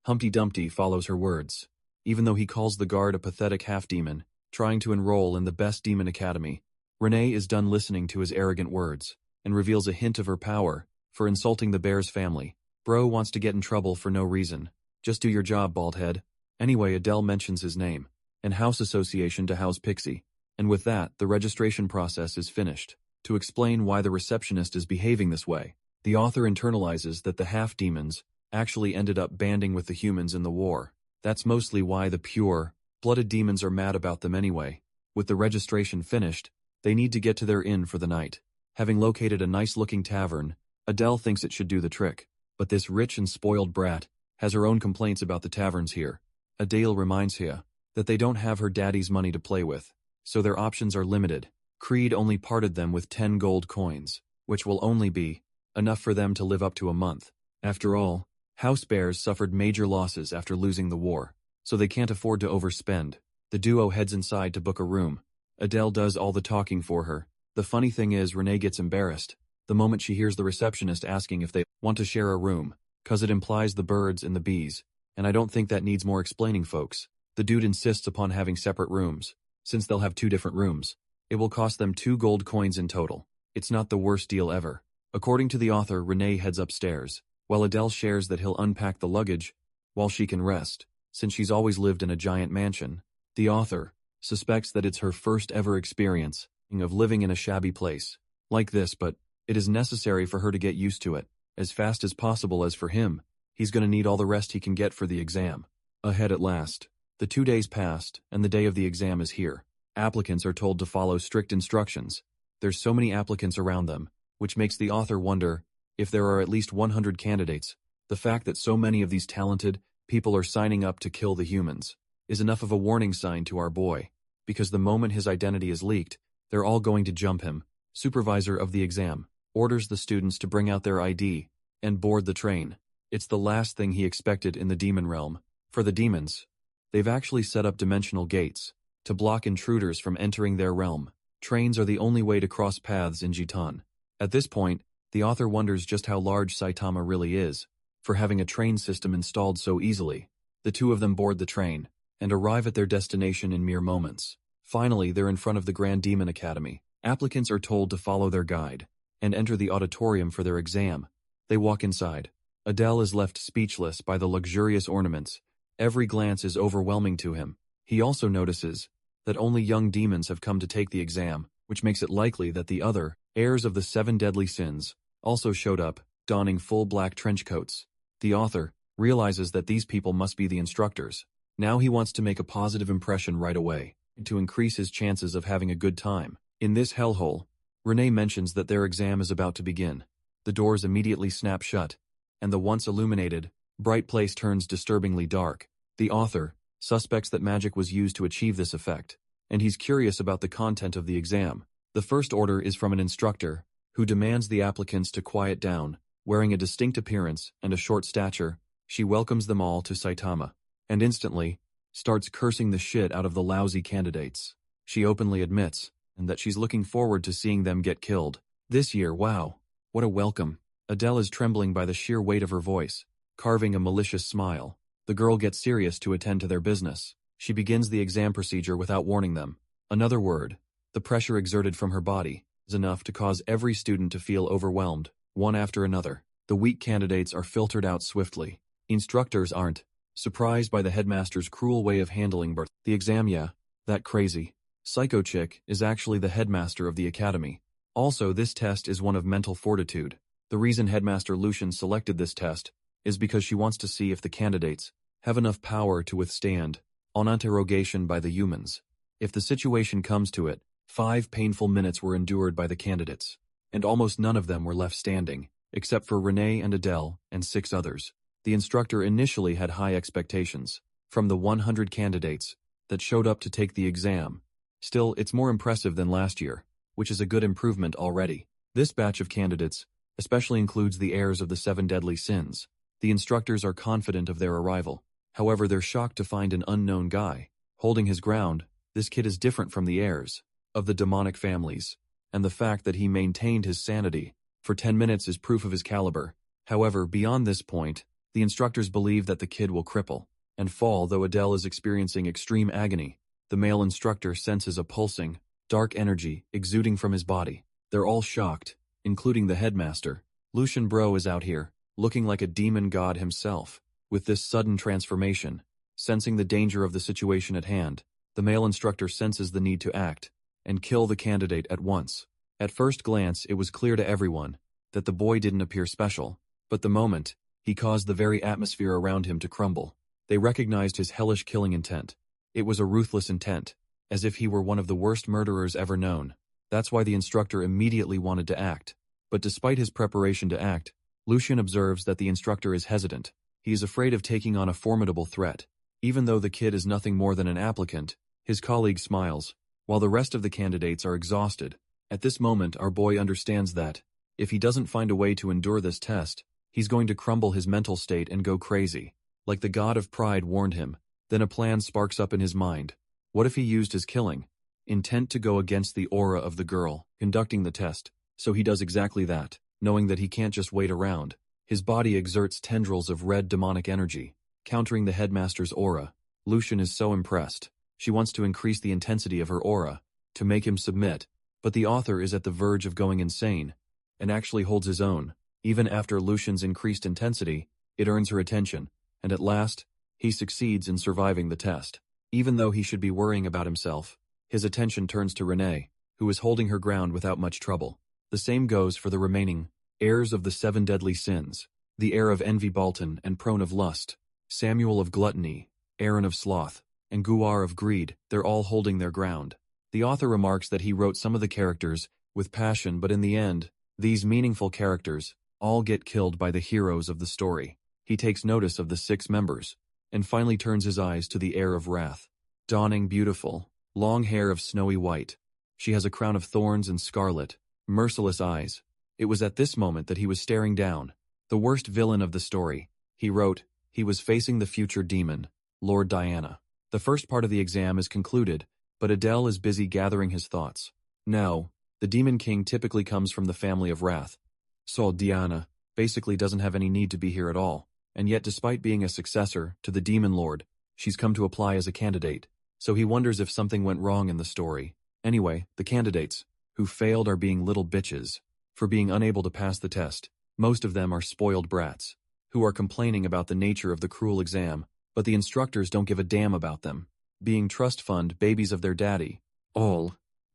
Humpty Dumpty follows her words. Even though he calls the guard a pathetic half-demon, trying to enroll in the best demon academy, Renee is done listening to his arrogant words, and reveals a hint of her power for insulting the Bears family. Bro wants to get in trouble for no reason. Just do your job, baldhead. Anyway, Adele mentions his name and house association to house Pixie, and with that, the registration process is finished. To explain why the receptionist is behaving this way, the author internalizes that the half-demons actually ended up banding with the humans in the war. That's mostly why the pure-blooded demons are mad about them anyway. With the registration finished, they need to get to their inn for the night. Having located a nice-looking tavern, Adele thinks it should do the trick, but this rich and spoiled brat has her own complaints about the taverns here. Adele reminds her that they don't have her daddy's money to play with, so their options are limited. Creed only parted them with 10 gold coins, which will only be enough for them to live up to a month. After all, House Bears suffered major losses after losing the war, so they can't afford to overspend. The duo heads inside to book a room. Adele does all the talking for her. The funny thing is, Renee gets embarrassed the moment she hears the receptionist asking if they want to share a room, cause it implies the birds and the bees, and I don't think that needs more explaining, folks. The dude insists upon having separate rooms, since they'll have 2 different rooms. It will cost them 2 gold coins in total. It's not the worst deal ever. According to the author, Renee heads upstairs, while Adele shares that he'll unpack the luggage while she can rest, since she's always lived in a giant mansion. The author suspects that it's her first ever experience of living in a shabby place like this, but it is necessary for her to get used to it as fast as possible. As for him, he's going to need all the rest he can get for the exam. Ahead at last, The 2 days passed, and the day of the exam is here. Applicants are told to follow strict instructions. There's so many applicants around them, which makes the author wonder if there are at least 100 candidates. The fact that so many of these talented people are signing up to kill the humans is enough of a warning sign to our boy, because the moment his identity is leaked, they're all going to jump him. Supervisor of the exam orders the students to bring out their ID and board the train. It's the last thing he expected in the demon realm. For the demons, they've actually set up dimensional gates to block intruders from entering their realm. Trains are the only way to cross paths in Jitan. At this point, the author wonders just how large Saitama really is for having a train system installed so easily. The two of them board the train and arrive at their destination in mere moments. Finally, they're in front of the Grand Demon Academy. Applicants are told to follow their guide and enter the auditorium for their exam. They walk inside. Adele is left speechless by the luxurious ornaments. Every glance is overwhelming to him. He also notices that only young demons have come to take the exam, which makes it likely that the other heirs of the 7 deadly sins also showed up, donning full black trench coats. The author realizes that these people must be the instructors. Now he wants to make a positive impression right away, to increase his chances of having a good time. In this hellhole, Renee mentions that their exam is about to begin. The doors immediately snap shut, and the once illuminated, bright place turns disturbingly dark. The author suspects that magic was used to achieve this effect, and he's curious about the content of the exam. The first order is from an instructor, who demands the applicants to quiet down. Wearing a distinct appearance and a short stature, she welcomes them all to Saitama, and instantly starts cursing the shit out of the lousy candidates. She openly admits that she's looking forward to seeing them get killed. This year, wow, what a welcome. Adele is trembling by the sheer weight of her voice, carving a malicious smile. The girl gets serious to attend to their business. She begins the exam procedure without warning them. Another word, the pressure exerted from her body, is enough to cause every student to feel overwhelmed, one after another. The weak candidates are filtered out swiftly. Instructors aren't surprised by the headmaster's cruel way of handling the exam. Yeah, that crazy psycho chick is actually the headmaster of the academy. Also, this test is one of mental fortitude. The reason Headmaster Lucian selected this test is because she wants to see if the candidates have enough power to withstand an interrogation by the humans. If the situation comes to it, 5 painful minutes were endured by the candidates, and almost none of them were left standing, except for Renee and Adele and 6 others. The instructor initially had high expectations from the 100 candidates that showed up to take the exam. Still, it's more impressive than last year, which is a good improvement already. This batch of candidates especially includes the heirs of the 7 deadly sins. The instructors are confident of their arrival. However, they're shocked to find an unknown guy holding his ground. This kid is different from the heirs of the demonic families, and the fact that he maintained his sanity for 10 minutes is proof of his caliber. However, beyond this point, the instructors believe that the kid will cripple and fall. Though Adele is experiencing extreme agony, the male instructor senses a pulsing, dark energy exuding from his body. They're all shocked, including the headmaster. Lucian Bro is out here, looking like a demon god himself. With this sudden transformation, sensing the danger of the situation at hand, the male instructor senses the need to act and kill the candidate at once. At first glance, it was clear to everyone that the boy didn't appear special, but the moment, he caused the very atmosphere around him to crumble. They recognized his hellish killing intent. It was a ruthless intent, as if he were one of the worst murderers ever known. That's why the instructor immediately wanted to act. But despite his preparation to act, Lucian observes that the instructor is hesitant. He is afraid of taking on a formidable threat. Even though the kid is nothing more than an applicant, his colleague smiles, while the rest of the candidates are exhausted. At this moment, our boy understands that, if he doesn't find a way to endure this test, he's going to crumble his mental state and go crazy. Like the god of pride warned him, then a plan sparks up in his mind. What if he used his killing intent to go against the aura of the girl conducting the test? So he does exactly that, knowing that he can't just wait around. His body exerts tendrils of red demonic energy, countering the headmaster's aura. Lucian is so impressed. She wants to increase the intensity of her aura, to make him submit, but the author is at the verge of going insane, and actually holds his own. Even after Lucian's increased intensity, it earns her attention, and at last, he succeeds in surviving the test. Even though he should be worrying about himself, his attention turns to Renee, who is holding her ground without much trouble. The same goes for the remaining heirs of the 7 deadly sins, the heir of envy Baltan and prone of lust, Samuel of gluttony, Aaron of sloth, and Guar of greed, they're all holding their ground. The author remarks that he wrote some of the characters with passion, but in the end, these meaningful characters all get killed by the heroes of the story. He takes notice of the 6 members, and finally turns his eyes to the heir of wrath. Dawning beautiful, long hair of snowy white. She has a crown of thorns and scarlet, merciless eyes. It was at this moment that he was staring down. The worst villain of the story. He wrote, he was facing the future demon, Lord Diana. The first part of the exam is concluded, but Adele is busy gathering his thoughts. Now, the Demon King typically comes from the family of Wrath. So Diana basically doesn't have any need to be here at all, and yet despite being a successor to the Demon Lord, she's come to apply as a candidate, so he wonders if something went wrong in the story. Anyway, the candidates who failed are being little bitches for being unable to pass the test. Most of them are spoiled brats who are complaining about the nature of the cruel exam, but the instructors don't give a damn about them. Being trust fund babies of their daddy.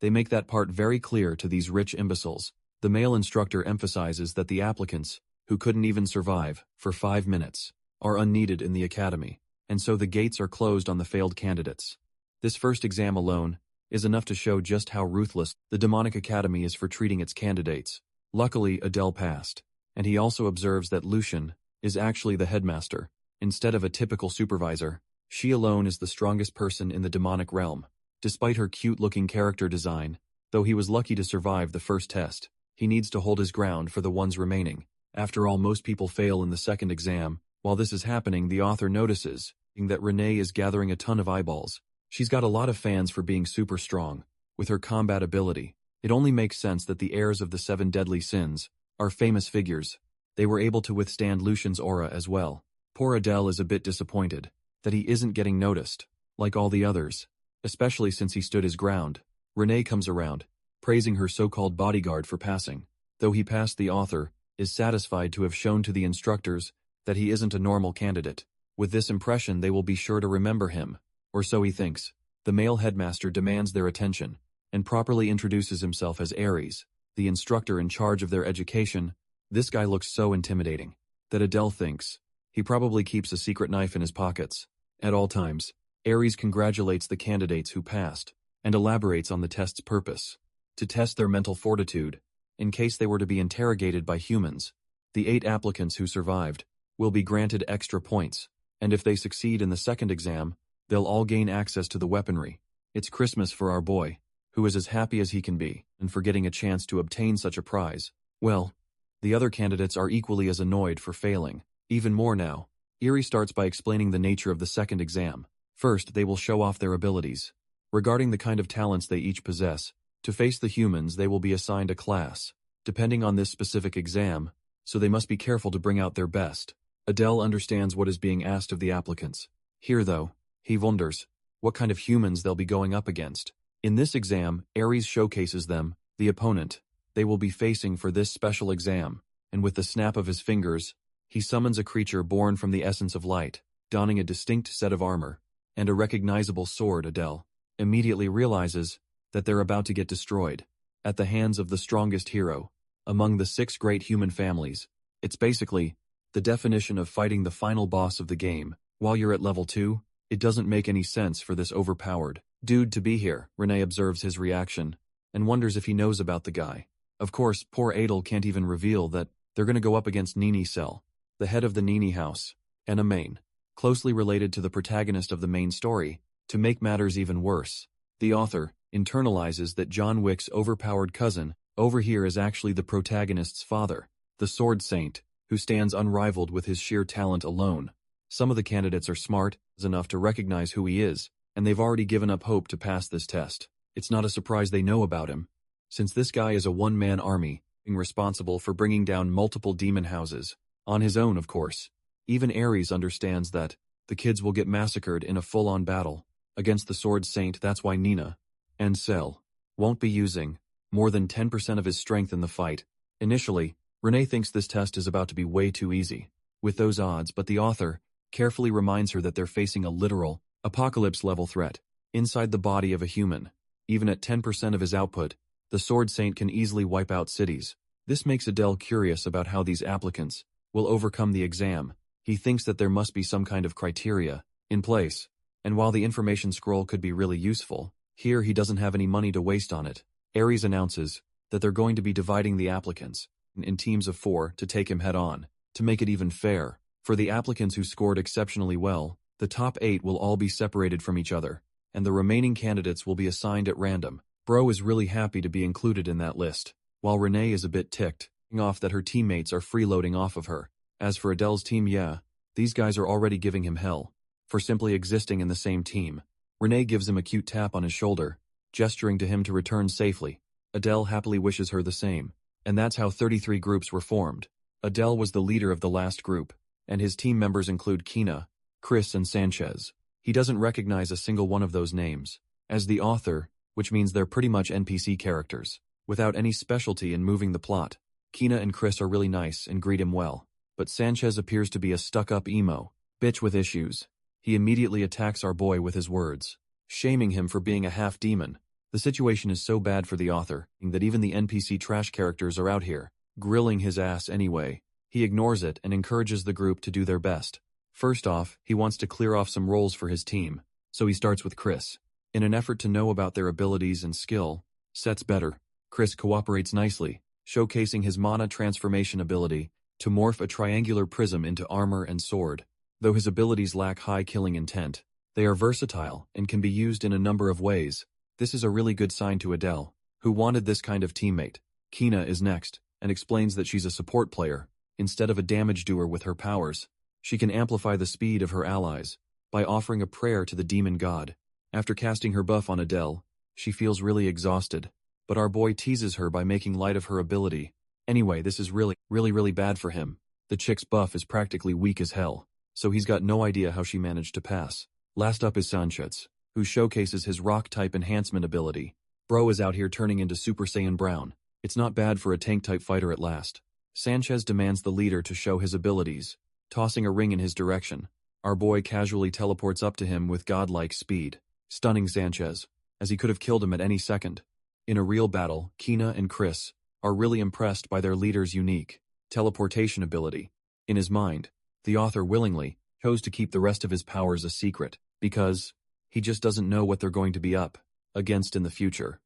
They make that part very clear to these rich imbeciles. The male instructor emphasizes that the applicants, who couldn't even survive for 5 minutes, are unneeded in the academy, and so the gates are closed on the failed candidates. This first exam alone is enough to show just how ruthless the demonic academy is for treating its candidates. Luckily, Adele passed, and he also observes that Lucian is actually the headmaster. Instead of a typical supervisor, she alone is the strongest person in the demonic realm. Despite her cute-looking character design, though he was lucky to survive the first test, he needs to hold his ground for the ones remaining. After all, most people fail in the second exam. While this is happening, the author notices that Renee is gathering a ton of eyeballs. She's got a lot of fans for being super strong. With her combat ability, it only makes sense that the heirs of the 7 deadly sins are famous figures. They were able to withstand Lucian's aura as well. Poor Adele is a bit disappointed that he isn't getting noticed, like all the others, especially since he stood his ground. Renee comes around, praising her so-called bodyguard for passing. Though he passed, the author is satisfied to have shown to the instructors that he isn't a normal candidate. With this impression, they will be sure to remember him, or so he thinks. The male headmaster demands their attention and properly introduces himself as Ares, the instructor in charge of their education. This guy looks so intimidating that Adele thinks he probably keeps a secret knife in his pockets at all times. Ares congratulates the candidates who passed and elaborates on the test's purpose: to test their mental fortitude in case they were to be interrogated by humans. The 8 applicants who survived will be granted extra points, and if they succeed in the second exam, they'll all gain access to the weaponry. It's Christmas for our boy, who is as happy as he can be, and for getting a chance to obtain such a prize. Well, the other candidates are equally as annoyed for failing. Even more now. Eerie starts by explaining the nature of the second exam. First, they will show off their abilities. Regarding the kind of talents they each possess, to face the humans they will be assigned a class, depending on this specific exam, so they must be careful to bring out their best. Adele understands what is being asked of the applicants. Here though, he wonders what kind of humans they'll be going up against. In this exam, Ares showcases them, the opponent they will be facing for this special exam, and with the snap of his fingers, he summons a creature born from the essence of light, donning a distinct set of armor and a recognizable sword. Adele immediately realizes that they're about to get destroyed at the hands of the strongest hero among the 6 great human families. It's basically the definition of fighting the final boss of the game. While you're at level 2, it doesn't make any sense for this overpowered dude to be here. Renee observes his reaction and wonders if he knows about the guy. Of course, poor Adel can't even reveal that they're going to go up against Nini Cell, the head of the Nini house, and a main, closely related to the protagonist of the main story. To make matters even worse, the author internalizes that John Wick's overpowered cousin over here is actually the protagonist's father, the Sword Saint, who stands unrivaled with his sheer talent alone. Some of the candidates are smart enough to recognize who he is, and they've already given up hope to pass this test. It's not a surprise they know about him, since this guy is a one-man army, being responsible for bringing down multiple demon houses. On his own, of course. Even Ares understands that the kids will get massacred in a full-on battle against the Sword Saint. That's why Nina and Cell won't be using more than 10% of his strength in the fight. Initially, Renee thinks this test is about to be way too easy with those odds, but the author carefully reminds her that they're facing a literal apocalypse-level threat inside the body of a human. Even at 10% of his output, the Sword Saint can easily wipe out cities. This makes Adele curious about how these applicants will overcome the exam. He thinks that there must be some kind of criteria in place. And while the information scroll could be really useful, here he doesn't have any money to waste on it. Ares announces that they're going to be dividing the applicants in teams of 4 to take him head-on. To make it even fair, for the applicants who scored exceptionally well, the top 8 will all be separated from each other, and the remaining candidates will be assigned at random. Bro is really happy to be included in that list, while Renee is a bit ticked off that her teammates are freeloading off of her. As for Adele's team, yeah, these guys are already giving him hell for simply existing in the same team. Renee gives him a cute tap on his shoulder, gesturing to him to return safely. Adele happily wishes her the same, and that's how 33 groups were formed. Adele was the leader of the last group, and his team members include Kina, Chris, and Sanchez. He doesn't recognize a single one of those names as the author, which means they're pretty much NPC characters, without any specialty in moving the plot. Kina and Chris are really nice and greet him well, but Sanchez appears to be a stuck-up emo bitch with issues. He immediately attacks our boy with his words, shaming him for being a half-demon. The situation is so bad for the author that even the NPC trash characters are out here, grilling his ass anyway. He ignores it and encourages the group to do their best. First off, he wants to clear off some roles for his team, so he starts with Chris. In an effort to know about their abilities and skill sets better, Chris cooperates nicely, showcasing his mana transformation ability to morph a triangular prism into armor and sword. Though his abilities lack high killing intent, they are versatile and can be used in a number of ways. This is a really good sign to Adele, who wanted this kind of teammate. Kina is next, and explains that she's a support player, instead of a damage doer with her powers. She can amplify the speed of her allies by offering a prayer to the demon god. After casting her buff on Adele, she feels really exhausted, but our boy teases her by making light of her ability. Anyway, this is really bad for him. The chick's buff is practically weak as hell, so he's got no idea how she managed to pass. Last up is Sanchez, who showcases his rock-type enhancement ability. Bro is out here turning into Super Saiyan Brown. It's not bad for a tank-type fighter at last. Sanchez demands the leader to show his abilities, tossing a ring in his direction. Our boy casually teleports up to him with godlike speed, stunning Sanchez, as he could have killed him at any second. In a real battle, Kina and Chris are really impressed by their leader's unique teleportation ability. In his mind, the author willingly chose to keep the rest of his powers a secret, because he just doesn't know what they're going to be up against in the future.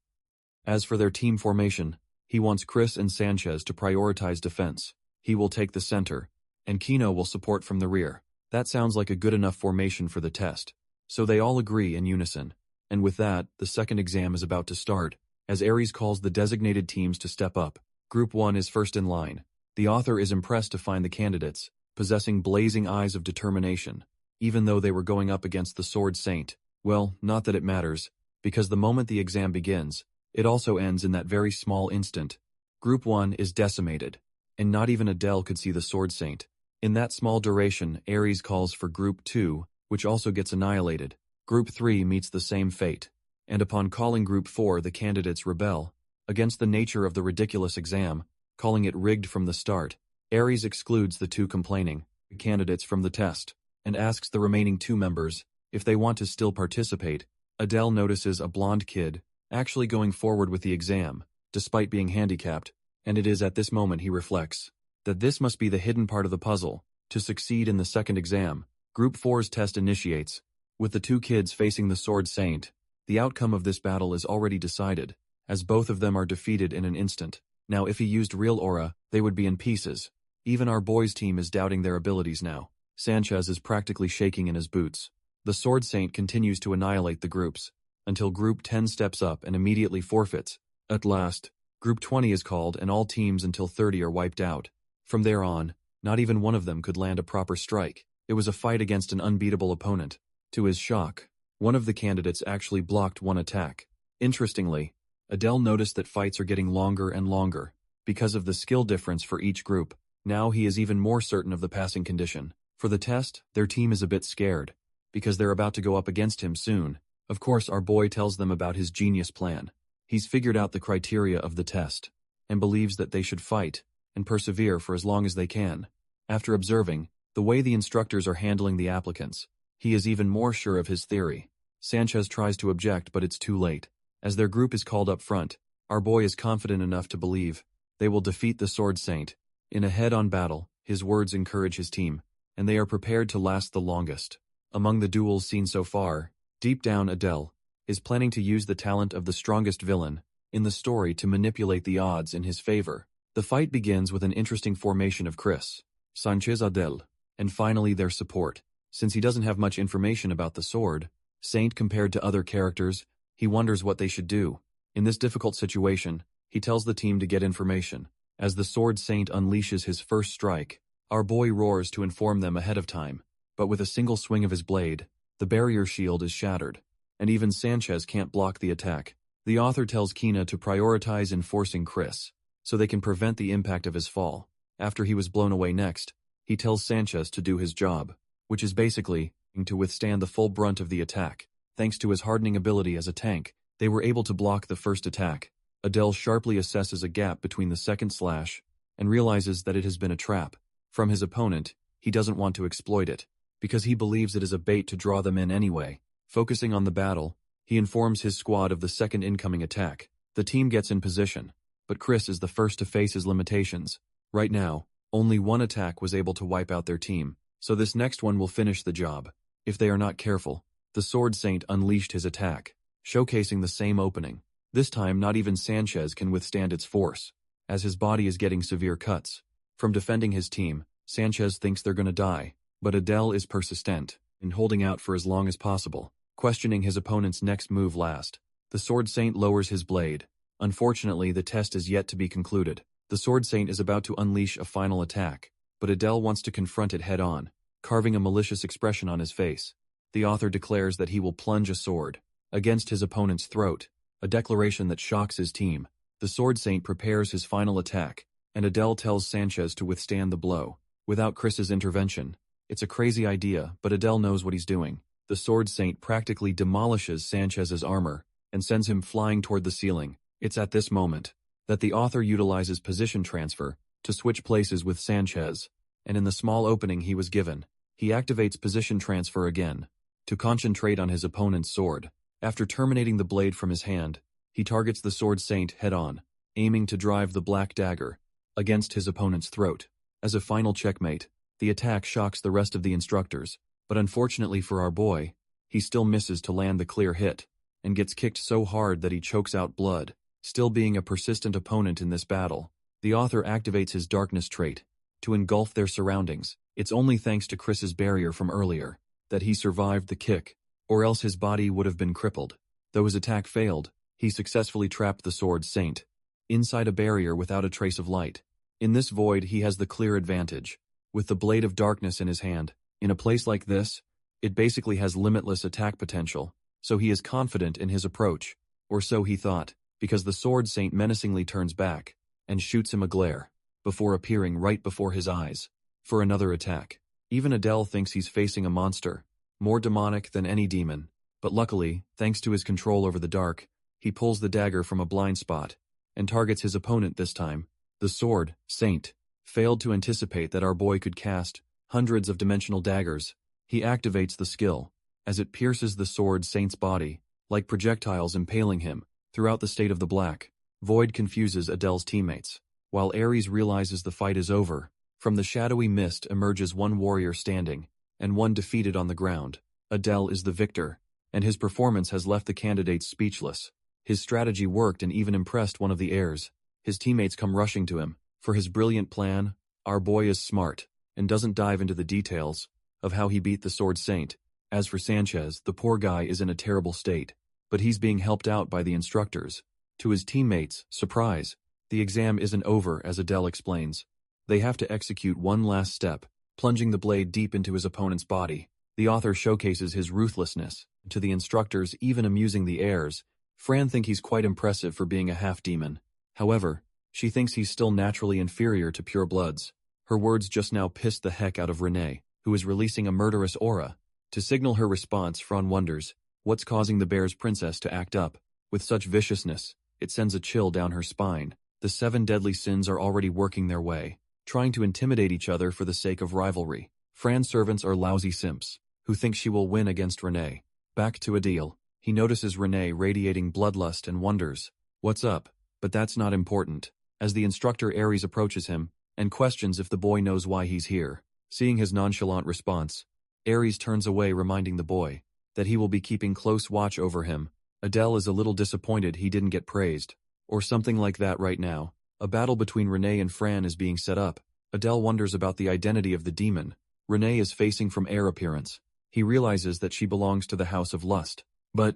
As for their team formation, he wants Chris and Sanchez to prioritize defense. He will take the center, and Kino will support from the rear. That sounds like a good enough formation for the test. So they all agree in unison. And with that, the second exam is about to start, as Ares calls the designated teams to step up. Group 1 is first in line. The author is impressed to find the candidates possessing blazing eyes of determination, even though they were going up against the Sword Saint. Well, not that it matters, because the moment the exam begins, it also ends in that very small instant. Group 1 is decimated, and not even Adele could see the Sword Saint. In that small duration, Ares calls for Group 2, which also gets annihilated. Group 3 meets the same fate, and upon calling Group 4, the candidates rebel against the nature of the ridiculous exam, calling it rigged from the start. Ares excludes the 2 complaining candidates from the test, and asks the remaining 2 members if they want to still participate. Adele notices a blonde kid actually going forward with the exam, despite being handicapped, and it is at this moment he reflects that this must be the hidden part of the puzzle to succeed in the second exam. Group 4's test initiates, with the 2 kids facing the Sword Saint. The outcome of this battle is already decided, as both of them are defeated in an instant. Now if he used real aura, they would be in pieces. Even our boys' team is doubting their abilities now. Sanchez is practically shaking in his boots. The Sword Saint continues to annihilate the groups, until Group 10 steps up and immediately forfeits. At last, Group 20 is called and all teams until 30 are wiped out. From there on, not even one of them could land a proper strike. It was a fight against an unbeatable opponent. To his shock, one of the candidates actually blocked one attack. Interestingly, Adele noticed that fights are getting longer and longer, because of the skill difference for each group. Now he is even more certain of the passing condition. For the test, their team is a bit scared, because they're about to go up against him soon. Of course, our boy tells them about his genius plan. He's figured out the criteria of the test, and believes that they should fight and persevere for as long as they can. After observing the way the instructors are handling the applicants, he is even more sure of his theory. Sanchez tries to object, but it's too late. As their group is called up front, our boy is confident enough to believe they will defeat the Sword Saint. In a head-on battle, his words encourage his team, and they are prepared to last the longest. Among the duels seen so far, deep down Adele is planning to use the talent of the strongest villain in the story to manipulate the odds in his favor. The fight begins with an interesting formation of Chris, Sanchez Adele, and finally their support. Since he doesn't have much information about the sword, Saint compared to other characters, he wonders what they should do. In this difficult situation, he tells the team to get information. As the sword Saint unleashes his first strike, our boy roars to inform them ahead of time, but with a single swing of his blade, the barrier shield is shattered, and even Sanchez can't block the attack. The author tells Kina to prioritize enforcing Chris, so they can prevent the impact of his fall. After he was blown away next, he tells Sanchez to do his job, which is basically to withstand the full brunt of the attack. Thanks to his hardening ability as a tank, they were able to block the first attack. Adele sharply assesses a gap between the second slash and realizes that it has been a trap. From his opponent, he doesn't want to exploit it, because he believes it is a bait to draw them in anyway. Focusing on the battle, he informs his squad of the second incoming attack. The team gets in position, but Chris is the first to face his limitations. Right now, only one attack was able to wipe out their team, so this next one will finish the job. If they are not careful, the Sword Saint unleashed his attack, showcasing the same opening. This time not even Sanchez can withstand its force, as his body is getting severe cuts. From defending his team, Sanchez thinks they're gonna die, but Adele is persistent in holding out for as long as possible, questioning his opponent's next move last. The Sword Saint lowers his blade. Unfortunately, the test is yet to be concluded. The Sword Saint is about to unleash a final attack, but Adele wants to confront it head-on, carving a malicious expression on his face. The author declares that he will plunge a sword against his opponent's throat, a declaration that shocks his team. The Sword Saint prepares his final attack, and Adele tells Sanchez to withstand the blow, without Chris's intervention. It's a crazy idea, but Adele knows what he's doing. The Sword Saint practically demolishes Sanchez's armor and sends him flying toward the ceiling. It's at this moment that the author utilizes position transfer to switch places with Sanchez, and in the small opening he was given, he activates position transfer again to concentrate on his opponent's sword. After terminating the blade from his hand, he targets the Sword Saint head-on, aiming to drive the black dagger against his opponent's throat. As a final checkmate, the attack shocks the rest of the instructors, but unfortunately for our boy, he still misses to land the clear hit, and gets kicked so hard that he chokes out blood. Still being a persistent opponent in this battle, the author activates his darkness trait to engulf their surroundings. It's only thanks to Chris's barrier from earlier that he survived the kick, or else his body would have been crippled. Though his attack failed, he successfully trapped the Sword Saint inside a barrier without a trace of light. In this void he has the clear advantage, with the blade of darkness in his hand. In a place like this, it basically has limitless attack potential, so he is confident in his approach, or so he thought, because the Sword Saint menacingly turns back and shoots him a glare, before appearing right before his eyes for another attack. Even Adele thinks he's facing a monster, more demonic than any demon, but luckily, thanks to his control over the dark, he pulls the dagger from a blind spot and targets his opponent this time. The Sword Saint failed to anticipate that our boy could cast hundreds of dimensional daggers. He activates the skill as it pierces the Sword Saint's body, like projectiles impaling him throughout the state of the black. Void confuses Adele's teammates. While Ares realizes the fight is over, from the shadowy mist emerges one warrior standing, and one defeated on the ground. Adele is the victor, and his performance has left the candidates speechless. His strategy worked and even impressed one of the heirs. His teammates come rushing to him for his brilliant plan. Our boy is smart, and doesn't dive into the details of how he beat the Sword Saint. As for Sanchez, the poor guy is in a terrible state, but he's being helped out by the instructors. To his teammates' surprise, the exam isn't over, as Adele explains. They have to execute one last step, plunging the blade deep into his opponent's body. The author showcases his ruthlessness to the instructors, even amusing the heirs. Fran think he's quite impressive for being a half-demon. However, she thinks he's still naturally inferior to purebloods. Her words just now pissed the heck out of Renee, who is releasing a murderous aura. To signal her response, Fran wonders what's causing the bear's princess to act up with such viciousness. It sends a chill down her spine. The 7 deadly sins are already working their way, trying to intimidate each other for the sake of rivalry. Fran's servants are lousy simps, who think she will win against Renee. Back to Adele. He notices Renee radiating bloodlust and wonders what's up, but that's not important, as the instructor Ares approaches him and questions if the boy knows why he's here. Seeing his nonchalant response, Aries turns away, reminding the boy that he will be keeping close watch over him. Adele is a little disappointed he didn't get praised, or something like that right now. A battle between Renee and Fran is being set up. Adele wonders about the identity of the demon. Renee is facing from air appearance. He realizes that she belongs to the House of Lust. But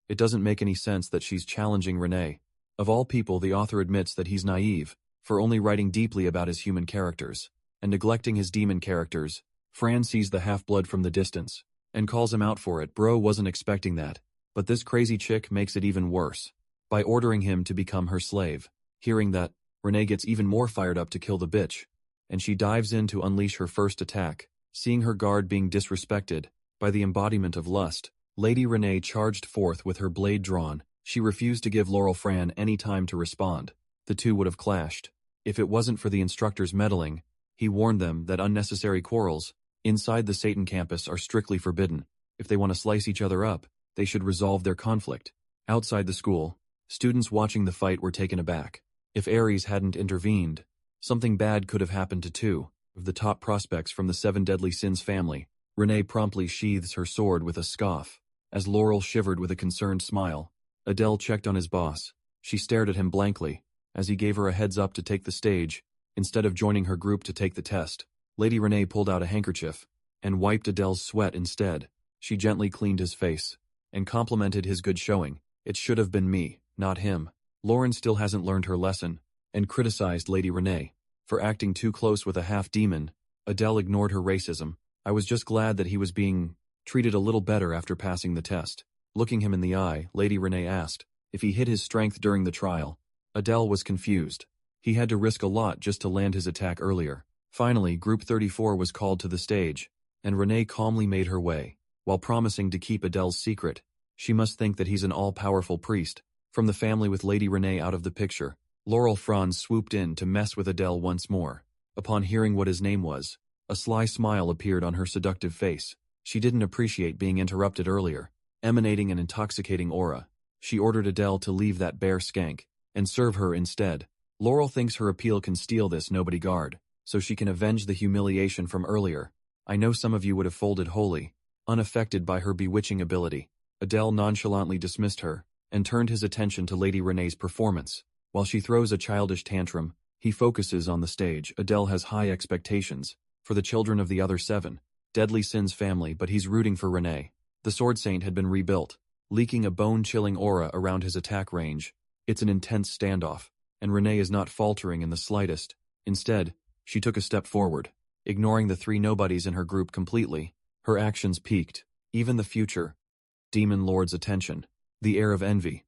it doesn't make any sense that she's challenging Renee. Of all people, the author admits that he's naive for only writing deeply about his human characters and neglecting his demon characters. Fran sees the half-blood from the distance and calls him out for it. Bro wasn't expecting that. But this crazy chick makes it even worse by ordering him to become her slave. Hearing that, Renee gets even more fired up to kill the bitch, and she dives in to unleash her first attack. Seeing her guard being disrespected by the embodiment of lust, Lady Renee charged forth with her blade drawn. She refused to give Laurel Fran any time to respond. The two would have clashed if it wasn't for the instructor's meddling. He warned them that unnecessary quarrels inside the Satan campus are strictly forbidden. If they want to slice each other up, they should resolve their conflict outside the school. Students watching the fight were taken aback. If Aries hadn't intervened, something bad could have happened to two of the top prospects from the 7 Deadly Sins family. Renee promptly sheathes her sword with a scoff, as Laurel shivered with a concerned smile. Adele checked on his boss. She stared at him blankly, as he gave her a heads up to take the stage, instead of joining her group to take the test. Lady Renee pulled out a handkerchief, and wiped Adele's sweat instead. She gently cleaned his face, and complimented his good showing. It should have been me, not him. Lauren still hasn't learned her lesson, and criticized Lady Renee for acting too close with a half-demon. Adele ignored her racism. I was just glad that he was being treated a little better after passing the test. Looking him in the eye, Lady Renee asked if he hid his strength during the trial. Adele was confused. He had to risk a lot just to land his attack earlier. Finally, Group 34 was called to the stage, and Renee calmly made her way, while promising to keep Adele's secret. She must think that he's an all-powerful priest. From the family with Lady Renee out of the picture, Laurel Franz swooped in to mess with Adele once more. Upon hearing what his name was, a sly smile appeared on her seductive face. She didn't appreciate being interrupted earlier. Emanating an intoxicating aura, she ordered Adele to leave that bare skank and serve her instead. Laurel thinks her appeal can steal this nobody guard, so she can avenge the humiliation from earlier. I know some of you would have folded wholly, unaffected by her bewitching ability. Adele nonchalantly dismissed her and turned his attention to Lady Renee's performance. While she throws a childish tantrum, he focuses on the stage. Adele has high expectations for the children of the other 7 Deadly Sins family, but he's rooting for Renee. The Sword Saint had been rebuilt, leaking a bone-chilling aura around his attack range. It's an intense standoff, and Renee is not faltering in the slightest. Instead, she took a step forward, ignoring the 3 nobodies in her group completely. Her actions piqued even the future Demon Lord's attention. The air of envy.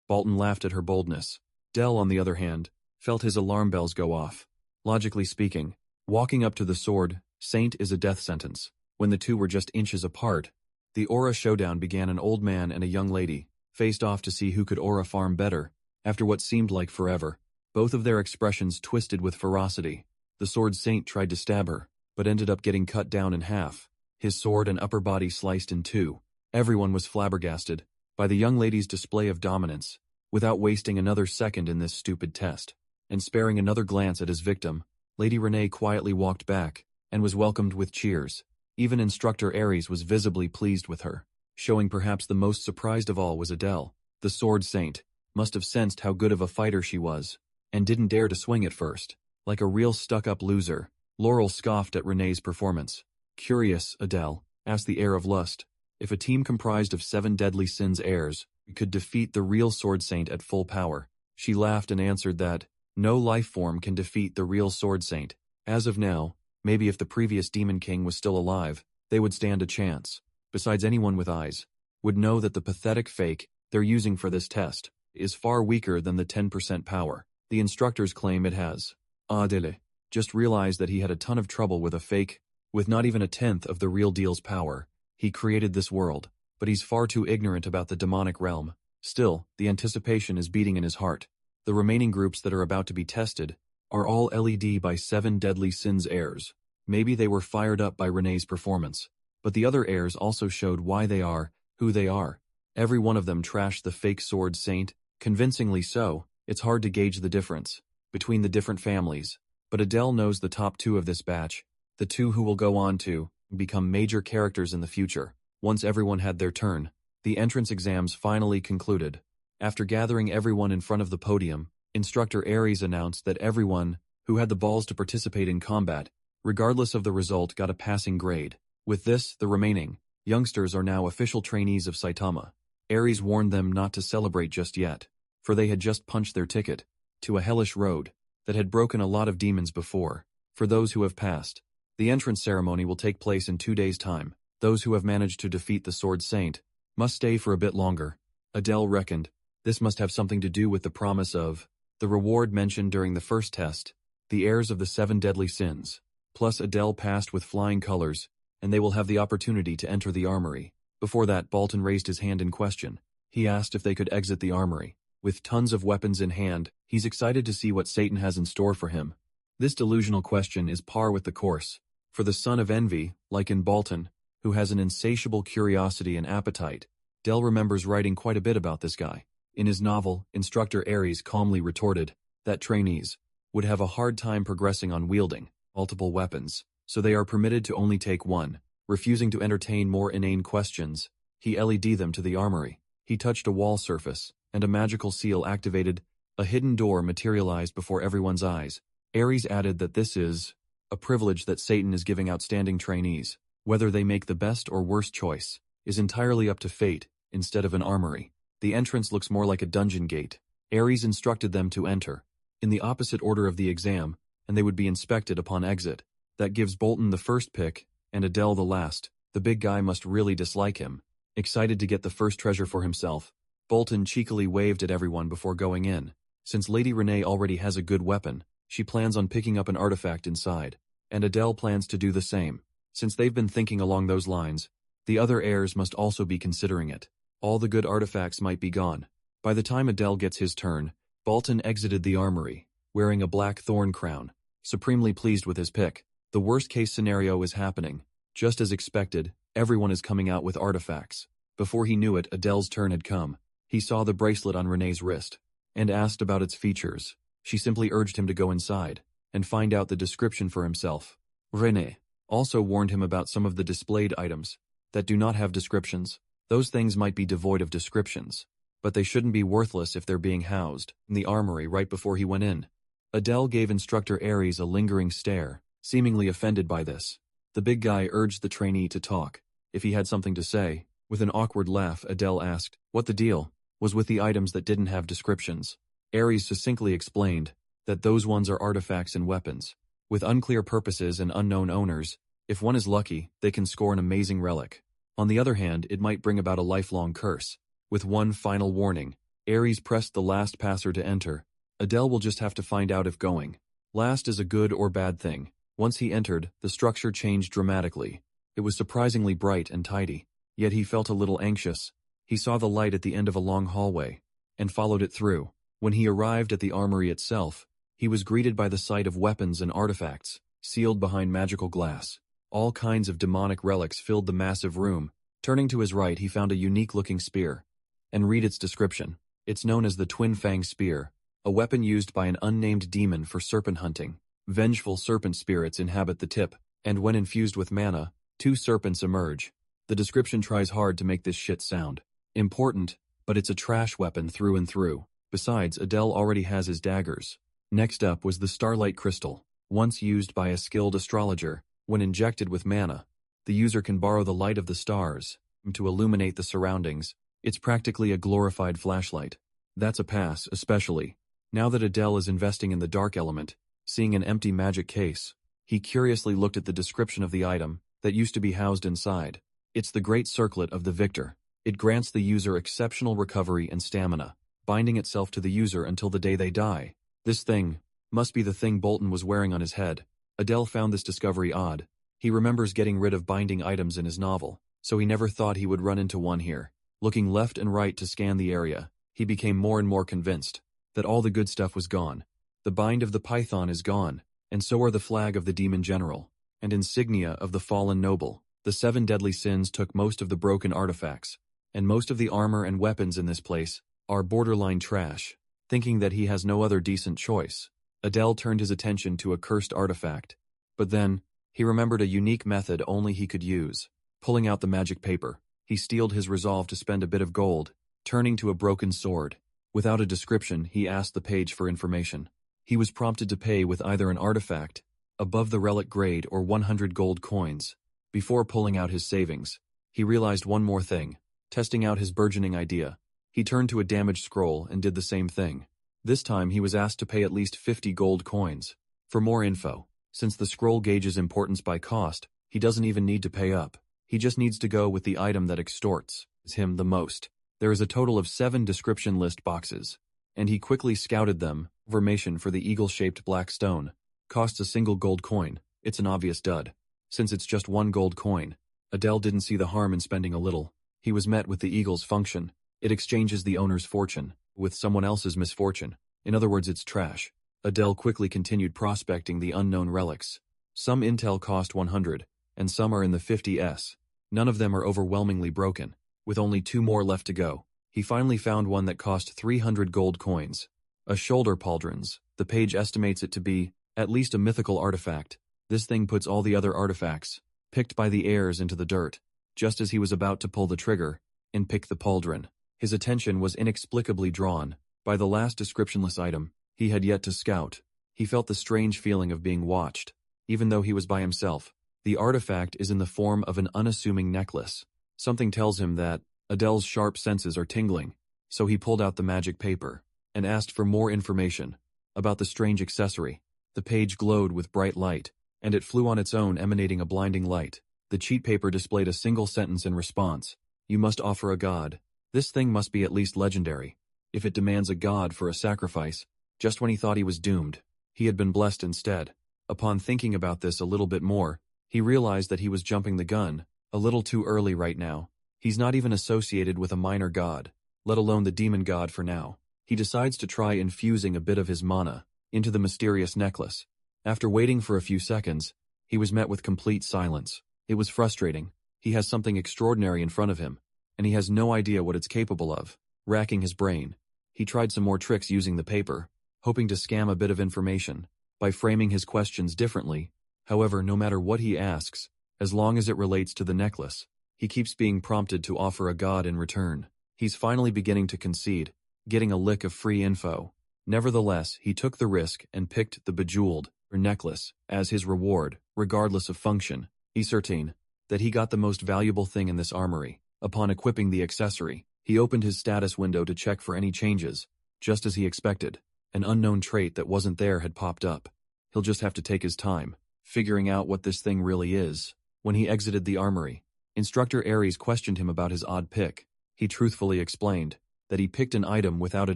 Bolton laughed at her boldness. Dell, on the other hand, felt his alarm bells go off. Logically speaking, walking up to the Sword Saint is a death sentence. When the two were just inches apart, the aura showdown began. An old man and a young lady faced off to see who could aura farm better. After what seemed like forever, both of their expressions twisted with ferocity. The Sword Saint tried to stab her, but ended up getting cut down in half, his sword and upper body sliced in 2. Everyone was flabbergasted by the young lady's display of dominance. Without wasting another second in this stupid test, and sparing another glance at his victim, Lady Renee quietly walked back, and was welcomed with cheers. Even Instructor Aries was visibly pleased with her. Showing perhaps the most surprised of all was Adele. The Sword Saint must have sensed how good of a fighter she was, and didn't dare to swing at first. Like a real stuck-up loser, Laurel scoffed at Renee's performance. Curious, Adele asked the heir of lust, if a team comprised of 7 Deadly Sins heirs could defeat the real Sword Saint at full power. She laughed and answered that no life form can defeat the real Sword Saint. As of now, maybe if the previous Demon King was still alive, they would stand a chance. Besides, anyone with eyes would know that the pathetic fake they're using for this test is far weaker than the 10% power the instructors claim it has. Adele just realized that he had a ton of trouble with a fake, with not even a tenth of the real deal's power. He created this world, but he's far too ignorant about the demonic realm. Still, the anticipation is beating in his heart. The remaining groups that are about to be tested are all led by 7 Deadly Sins heirs. Maybe they were fired up by Renee's performance, but the other heirs also showed why they are who they are. Every one of them trashed the fake Sword Saint, convincingly so. It's hard to gauge the difference between the different families, but Adele knows the top 2 of this batch, the 2 who will go on to become major characters in the future. Once everyone had their turn, the entrance exams finally concluded. After gathering everyone in front of the podium, Instructor Aries announced that everyone who had the balls to participate in combat, regardless of the result, got a passing grade. With this, the remaining youngsters are now official trainees of Saitama. Aries warned them not to celebrate just yet, for they had just punched their ticket to a hellish road that had broken a lot of demons before. For those who have passed, the entrance ceremony will take place in 2 days' time. Those who have managed to defeat the Sword Saint must stay for a bit longer. Adele reckoned this must have something to do with the promise of the reward mentioned during the first test, the heirs of the 7 deadly sins. Plus Adele passed with flying colors, and they will have the opportunity to enter the armory. Before that, Bolton raised his hand in question. He asked if they could exit the armory. With tons of weapons in hand, he's excited to see what Satan has in store for him. This delusional question is par with the course. For the son of envy, like in Bolton, who has an insatiable curiosity and appetite, Dell remembers writing quite a bit about this guy. In his novel, Instructor Aries calmly retorted that trainees would have a hard time progressing on wielding multiple weapons, so they are permitted to only take one. Refusing to entertain more inane questions, he LED them to the armory. He touched a wall surface, and a magical seal activated. A hidden door materialized before everyone's eyes. Aries added that this is a privilege that Satan is giving outstanding trainees. Whether they make the best or worst choice is entirely up to fate instead of an armory. The entrance looks more like a dungeon gate. Aries instructed them to enter in the opposite order of the exam, and they would be inspected upon exit. That gives Bolton the first pick, and Adele the last. The big guy must really dislike him. Excited to get the first treasure for himself, Bolton cheekily waved at everyone before going in. Since Lady Renee already has a good weapon, she plans on picking up an artifact inside, and Adele plans to do the same. Since they've been thinking along those lines, the other heirs must also be considering it. All the good artifacts might be gone. By the time Adele gets his turn, Bolton exited the armory, wearing a black thorn crown, supremely pleased with his pick. The worst-case scenario is happening. Just as expected, everyone is coming out with artifacts. Before he knew it, Adele's turn had come. He saw the bracelet on Renee's wrist, and asked about its features. She simply urged him to go inside and find out the description for himself. Renee also warned him about some of the displayed items that do not have descriptions. Those things might be devoid of descriptions, but they shouldn't be worthless if they're being housed in the armory right before he went in. Adele gave Instructor Aries a lingering stare, seemingly offended by this. The big guy urged the trainee to talk, if he had something to say. With an awkward laugh, Adele asked what the deal was with the items that didn't have descriptions. Aries succinctly explained that those ones are artifacts and weapons, with unclear purposes and unknown owners. If one is lucky, they can score an amazing relic. On the other hand, it might bring about a lifelong curse. With one final warning, Aries pressed the last passer to enter. Adele will just have to find out if going last is a good or bad thing. Once he entered, the structure changed dramatically. It was surprisingly bright and tidy, yet he felt a little anxious. He saw the light at the end of a long hallway, and followed it through. When he arrived at the armory itself, he was greeted by the sight of weapons and artifacts, sealed behind magical glass. All kinds of demonic relics filled the massive room. Turning to his right, he found a unique-looking spear, and read its description. It's known as the Twin Fang Spear, a weapon used by an unnamed demon for serpent hunting. Vengeful serpent spirits inhabit the tip, and when infused with mana, 2 serpents emerge. The description tries hard to make this shit sound important, but it's a trash weapon through and through. Besides, Adele already has his daggers. Next up was the Starlight Crystal, once used by a skilled astrologer. When injected with mana, the user can borrow the light of the stars to illuminate the surroundings. It's practically a glorified flashlight. That's a pass, especially now that Adele is investing in the dark element. Seeing an empty magic case, he curiously looked at the description of the item that used to be housed inside. It's the Great Circlet of the Victor. It grants the user exceptional recovery and stamina, binding itself to the user until the day they die. This thing must be the thing Bolton was wearing on his head. Adele found this discovery odd. He remembers getting rid of binding items in his novel, so he never thought he would run into one here. Looking left and right to scan the area, he became more and more convinced that all the good stuff was gone. The bind of the python is gone, and so are the flag of the demon general, and insignia of the fallen noble. The 7 deadly sins took most of the broken artifacts, and most of the armor and weapons in this place are borderline trash. Thinking that he has no other decent choice, Adele turned his attention to a cursed artifact. But then, He remembered a unique method only he could use. Pulling out the magic paper, he steeled his resolve to spend a bit of gold, turning to a broken sword. Without a description, he asked the page for information. He was prompted to pay with either an artifact, above the relic grade, or 100 gold coins. Before pulling out his savings, he realized one more thing. Testing out his burgeoning idea, he turned to a damaged scroll and did the same thing. This time he was asked to pay at least 50 gold coins. For more info, since the scroll gauges importance by cost, he doesn't even need to pay up. He just needs to go with the item that extorts him the most. There is a total of 7 description list boxes, and he quickly scouted them. Information for the eagle-shaped black stone. Costs a single gold coin. It's an obvious dud. Since it's just 1 gold coin, Adele didn't see the harm in spending a little. He was met with the eagle's function. It exchanges the owner's fortune with someone else's misfortune. In other words, it's trash. Adele quickly continued prospecting the unknown relics. Some intel cost 100, and some are in the 50s. None of them are overwhelmingly broken. With only 2 more left to go, he finally found one that cost 300 gold coins. A shoulder pauldrons. The page estimates it to be at least a mythical artifact. This thing puts all the other artifacts, picked by the heirs, into the dirt. Just as he was about to pull the trigger and pick the pauldron, his attention was inexplicably drawn by the last descriptionless item he had yet to scout. He felt the strange feeling of being watched, even though he was by himself. The artifact is in the form of an unassuming necklace. Something tells him that Adele's sharp senses are tingling, so he pulled out the magic paper and asked for more information about the strange accessory. The page glowed with bright light, and it flew on its own, emanating a blinding light. The cheat paper displayed a single sentence in response. You must offer a god. This thing must be at least legendary. If it demands a god for a sacrifice, just when he thought he was doomed, he had been blessed instead. Upon thinking about this a little bit more, he realized that he was jumping the gun a little too early right now. He's not even associated with a minor god, let alone the demon god for now. He decides to try infusing a bit of his mana into the mysterious necklace. After waiting for a few seconds, he was met with complete silence. It was frustrating. He has something extraordinary in front of him, and he has no idea what it's capable of. Racking his brain, he tried some more tricks using the paper, hoping to scam a bit of information by framing his questions differently. However, no matter what he asks, as long as it relates to the necklace, he keeps being prompted to offer a god in return. He's finally beginning to concede, getting a lick of free info. Nevertheless, he took the risk and picked the bejeweled necklace as his reward, regardless of function. He's certain that he got the most valuable thing in this armory. Upon equipping the accessory, he opened his status window to check for any changes. Just as he expected, an unknown trait that wasn't there had popped up. He'll just have to take his time, figuring out what this thing really is. When he exited the armory, Instructor Ares questioned him about his odd pick. He truthfully explained that he picked an item without a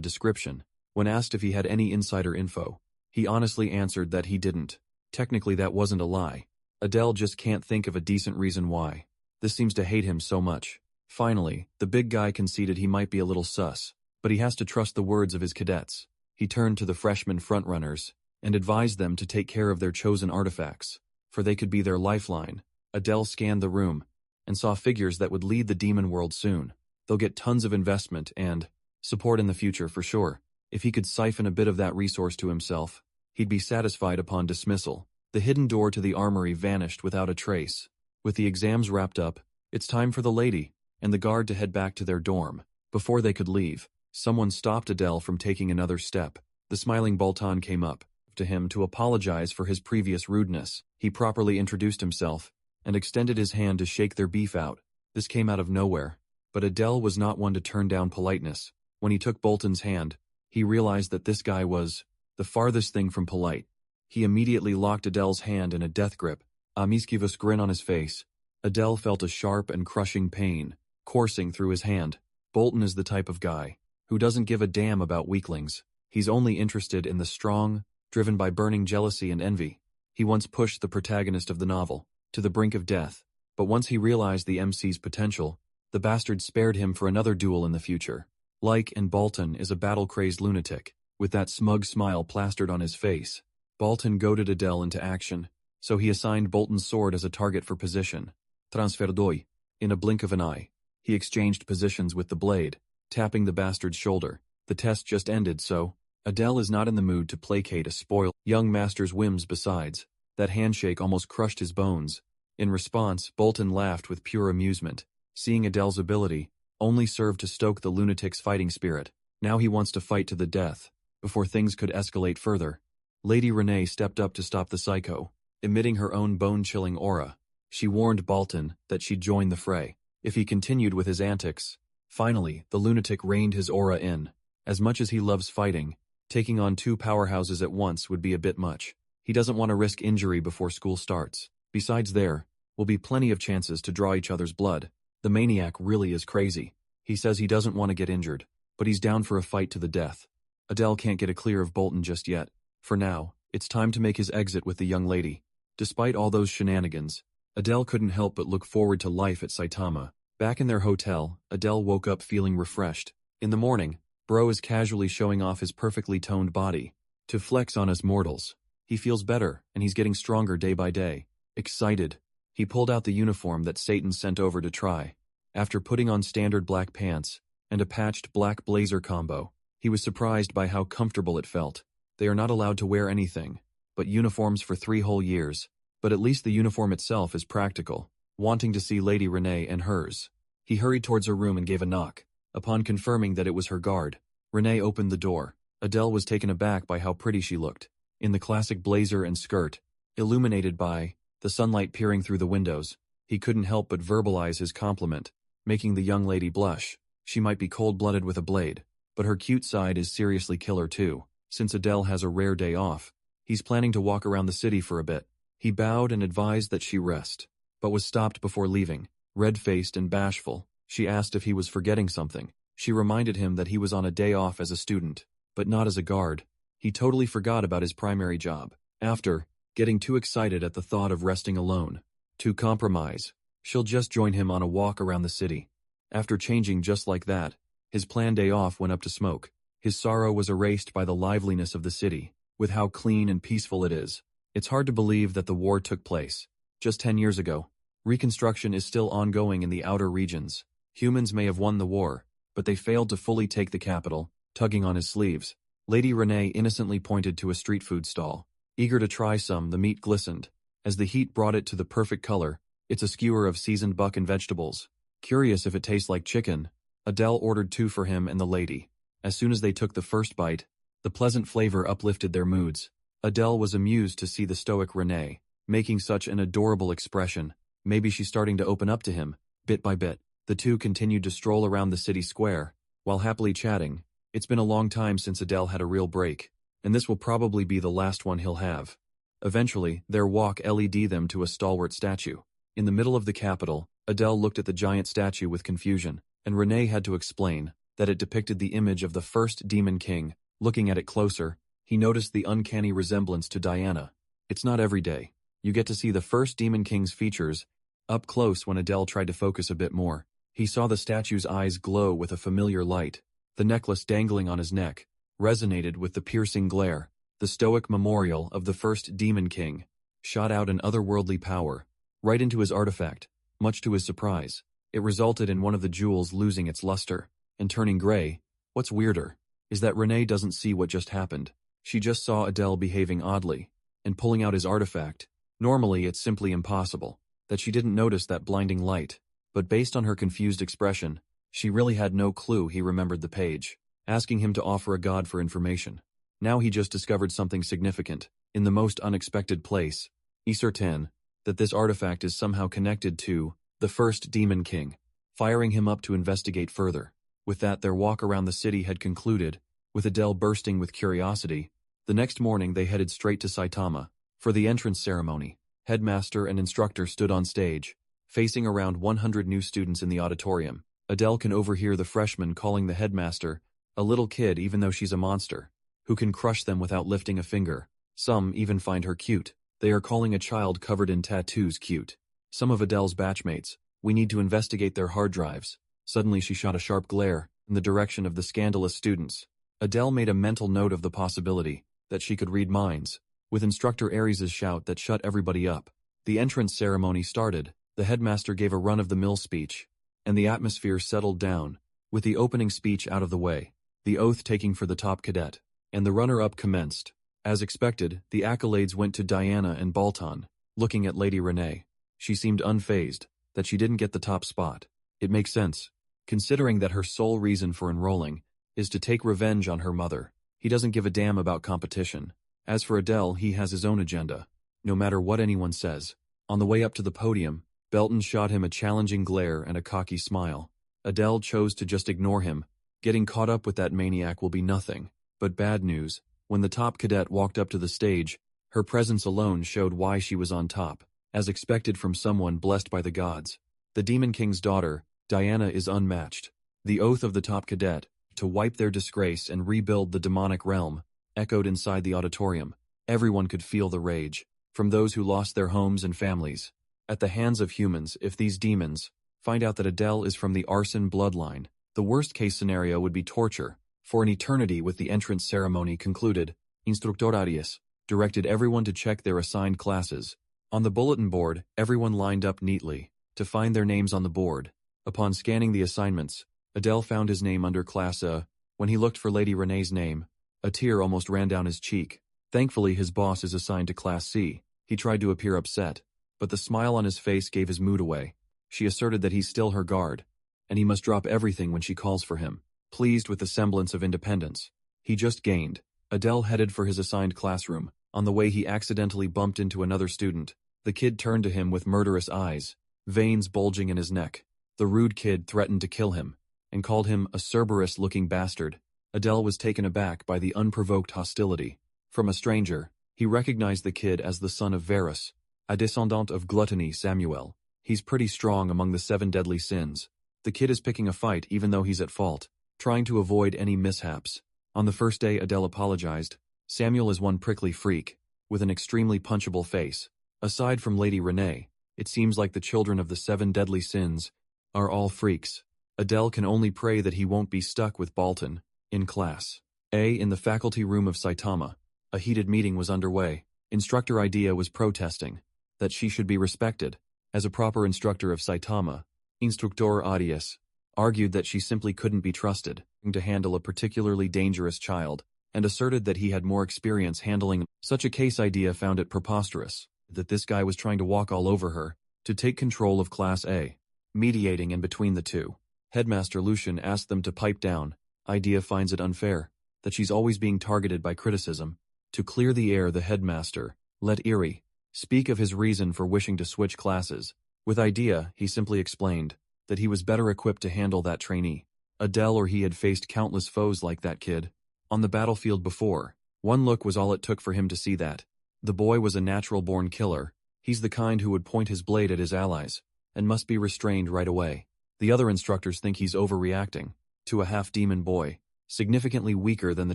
description. When asked if he had any insider info, he honestly answered that he didn't. Technically, that wasn't a lie. Adele just can't think of a decent reason why. This seems to hate him so much. Finally, the big guy conceded he might be a little sus, but he has to trust the words of his cadets. He turned to the freshman frontrunners and advised them to take care of their chosen artifacts, for they could be their lifeline. Adele scanned the room and saw figures that would lead the demon world soon. They'll get tons of investment and support in the future for sure. If he could siphon a bit of that resource to himself, he'd be satisfied upon dismissal. The hidden door to the armory vanished without a trace. With the exams wrapped up, it's time for the lady and the guard to head back to their dorm. Before they could leave, someone stopped Adele from taking another step. The smiling Bolton came up to him to apologize for his previous rudeness. He properly introduced himself and extended his hand to shake their beef out. This came out of nowhere, but Adele was not one to turn down politeness. When he took Bolton's hand, he realized that this guy was the farthest thing from polite. He immediately locked Adele's hand in a death grip, a mischievous grin on his face. Adele felt a sharp and crushing pain coursing through his hand. Bolton is the type of guy who doesn't give a damn about weaklings. He's only interested in the strong, driven by burning jealousy and envy. He once pushed the protagonist of the novel to the brink of death, but once he realized the MC's potential, the bastard spared him for another duel in the future. Like and Bolton is a battle-crazed lunatic, with that smug smile plastered on his face. Bolton goaded Adele into action, so he assigned Bolton's sword as a target for position. Transfer doi. In a blink of an eye, he exchanged positions with the blade, tapping the bastard's shoulder. The test just ended, so Adele is not in the mood to placate a spoiled young master's whims. Besides, That handshake almost crushed his bones. In response, Bolton laughed with pure amusement. Seeing Adele's ability only served to stoke the lunatic's fighting spirit. Now he wants to fight to the death, before things could escalate further. Lady Renee stepped up to stop the psycho, emitting her own bone-chilling aura. She warned Bolton that she'd join the fray if he continued with his antics. Finally, the lunatic reined his aura in. As much as he loves fighting, taking on two powerhouses at once would be a bit much. He doesn't want to risk injury before school starts. Besides, there will be plenty of chances to draw each other's blood. The maniac really is crazy. He says he doesn't want to get injured, but he's down for a fight to the death. Adele can't get a clear of Bolton just yet. For now, it's time to make his exit with the young lady. Despite all those shenanigans, Adele couldn't help but look forward to life at Saitama. Back in their hotel, Adele woke up feeling refreshed. In the morning, Bro is casually showing off his perfectly toned body to flex on us mortals. He feels better, and he's getting stronger day by day. Excited, he pulled out the uniform that Satan sent over to try. After putting on standard black pants and a patched black blazer combo, he was surprised by how comfortable it felt. They are not allowed to wear anything but uniforms for 3 whole years, but at least the uniform itself is practical. Wanting to see Lady Renee and hers, he hurried towards her room and gave a knock. Upon confirming that it was her guard, Renee opened the door. Adele was taken aback by how pretty she looked, in the classic blazer and skirt, illuminated by the sunlight peering through the windows. He couldn't help but verbalize his compliment, making the young lady blush. She might be cold-blooded with a blade, but her cute side is seriously killer too. Since Adele has a rare day off, he's planning to walk around the city for a bit. He bowed and advised that she rest, but was stopped before leaving. Red-faced and bashful, she asked if he was forgetting something. She reminded him that he was on a day off as a student, but not as a guard. He totally forgot about his primary job. After getting too excited at the thought of resting alone, to compromise, she'll just join him on a walk around the city. After changing just like that, his planned day off went up to smoke. His sorrow was erased by the liveliness of the city, with how clean and peaceful it is. It's hard to believe that the war took place just 10 years ago. Reconstruction is still ongoing in the outer regions. Humans may have won the war, but they failed to fully take the capital. Tugging on his sleeves, Lady Renee innocently pointed to a street food stall. Eager to try some, the meat glistened. As the heat brought it to the perfect color, it's a skewer of seasoned buck and vegetables. Curious if it tastes like chicken, Adele ordered 2 for him and the lady. As soon as they took the first bite, the pleasant flavor uplifted their moods. Adele was amused to see the stoic Renee making such an adorable expression. Maybe she's starting to open up to him. Bit by bit, the two continued to stroll around the city square, while happily chatting. It's been a long time since Adele had a real break, and this will probably be the last one he'll have. Eventually, their walk led them to a stalwart statue. In the middle of the capital, Adele looked at the giant statue with confusion, and Renee had to explain that it depicted the image of the first Demon King. Looking at it closer, he noticed the uncanny resemblance to Diana. It's not every day you get to see the first Demon King's features up close. When Adele tried to focus a bit more, he saw the statue's eyes glow with a familiar light. The necklace dangling on his neck resonated with the piercing glare. The stoic memorial of the first Demon King shot out an otherworldly power right into his artifact. Much to his surprise, it resulted in one of the jewels losing its luster and turning gray. What's weirder is that Renee doesn't see what just happened. She just saw Adele behaving oddly and pulling out his artifact. Normally, it's simply impossible that she didn't notice that blinding light, but based on her confused expression, she really had no clue he remembered the page, asking him to offer a god for information. Now he just discovered something significant, in the most unexpected place. He's certain that this artifact is somehow connected to the first Demon King, firing him up to investigate further. With that, their walk around the city had concluded, with Adele bursting with curiosity. The next morning they headed straight to Saitama for the entrance ceremony. Headmaster and instructor stood on stage, facing around 100 new students in the auditorium. Adele can overhear the freshmen calling the headmaster a little kid, even though she's a monster who can crush them without lifting a finger. Some even find her cute. They are calling a child covered in tattoos cute. Some of Adele's batchmates. We need to investigate their hard drives. Suddenly she shot a sharp glare in the direction of the scandalous students. Adele made a mental note of the possibility that she could read minds, with Instructor Aries' shout that shut everybody up. The entrance ceremony started. The headmaster gave a run-of-the-mill speech, and the atmosphere settled down. With the opening speech out of the way, the oath taking for the top cadet, and the runner-up commenced. As expected, the accolades went to Diana and Baltan. Looking at Lady Renee, she seemed unfazed that she didn't get the top spot. It makes sense, considering that her sole reason for enrolling is to take revenge on her mother. He doesn't give a damn about competition. As for Adele, he has his own agenda, no matter what anyone says. On the way up to the podium, Belton shot him a challenging glare and a cocky smile. Adele chose to just ignore him. Getting caught up with that maniac will be nothing. But bad news, when the top cadet walked up to the stage, her presence alone showed why she was on top, as expected from someone blessed by the gods. The Demon King's daughter, Diana, is unmatched. The oath of the top cadet, to wipe their disgrace and rebuild the demonic realm, echoed inside the auditorium. Everyone could feel the rage, from those who lost their homes and families, at the hands of humans. If these demons find out that Adele is from the arson bloodline, the worst-case scenario would be torture for an eternity. With the entrance ceremony concluded, Instructor Arias directed everyone to check their assigned classes. On the bulletin board, everyone lined up neatly to find their names on the board. Upon scanning the assignments, Adele found his name under Class A. When he looked for Lady Renee's name, a tear almost ran down his cheek. Thankfully, his boss is assigned to Class C. He tried to appear upset, but the smile on his face gave his mood away. She asserted that he's still her guard, and he must drop everything when she calls for him. Pleased with the semblance of independence he just gained, Adele headed for his assigned classroom. On the way, he accidentally bumped into another student. The kid turned to him with murderous eyes, veins bulging in his neck. The rude kid threatened to kill him, and called him a Cerberus-looking bastard. Adele was taken aback by the unprovoked hostility. From a stranger, he recognized the kid as the son of Varus, a descendant of gluttony Samuel. He's pretty strong among the 7 deadly sins. The kid is picking a fight even though he's at fault, trying to avoid any mishaps. On the first day, Adele apologized. Samuel is one prickly freak, with an extremely punchable face. Aside from Lady Renee, it seems like the children of the 7 deadly sins are all freaks. Adele can only pray that he won't be stuck with Baltan. In Class A, in the faculty room of Saitama, a heated meeting was underway. Instructor Idea was protesting that she should be respected. As a proper instructor of Saitama, Instructor Arias argued that she simply couldn't be trusted to handle a particularly dangerous child, and asserted that he had more experience handling such a case. Idea found it preposterous that this guy was trying to walk all over her to take control of Class A. Mediating in between the two, Headmaster Lucian asked them to pipe down. Idea finds it unfair that she's always being targeted by criticism. To clear the air, the headmaster let Erie speak of his reason for wishing to switch classes. With Idea, he simply explained that he was better equipped to handle that trainee. Adele or he had faced countless foes like that kid on the battlefield before. One look was all it took for him to see that the boy was a natural-born killer. He's the kind who would point his blade at his allies and must be restrained right away. The other instructors think he's overreacting to a half-demon boy, significantly weaker than the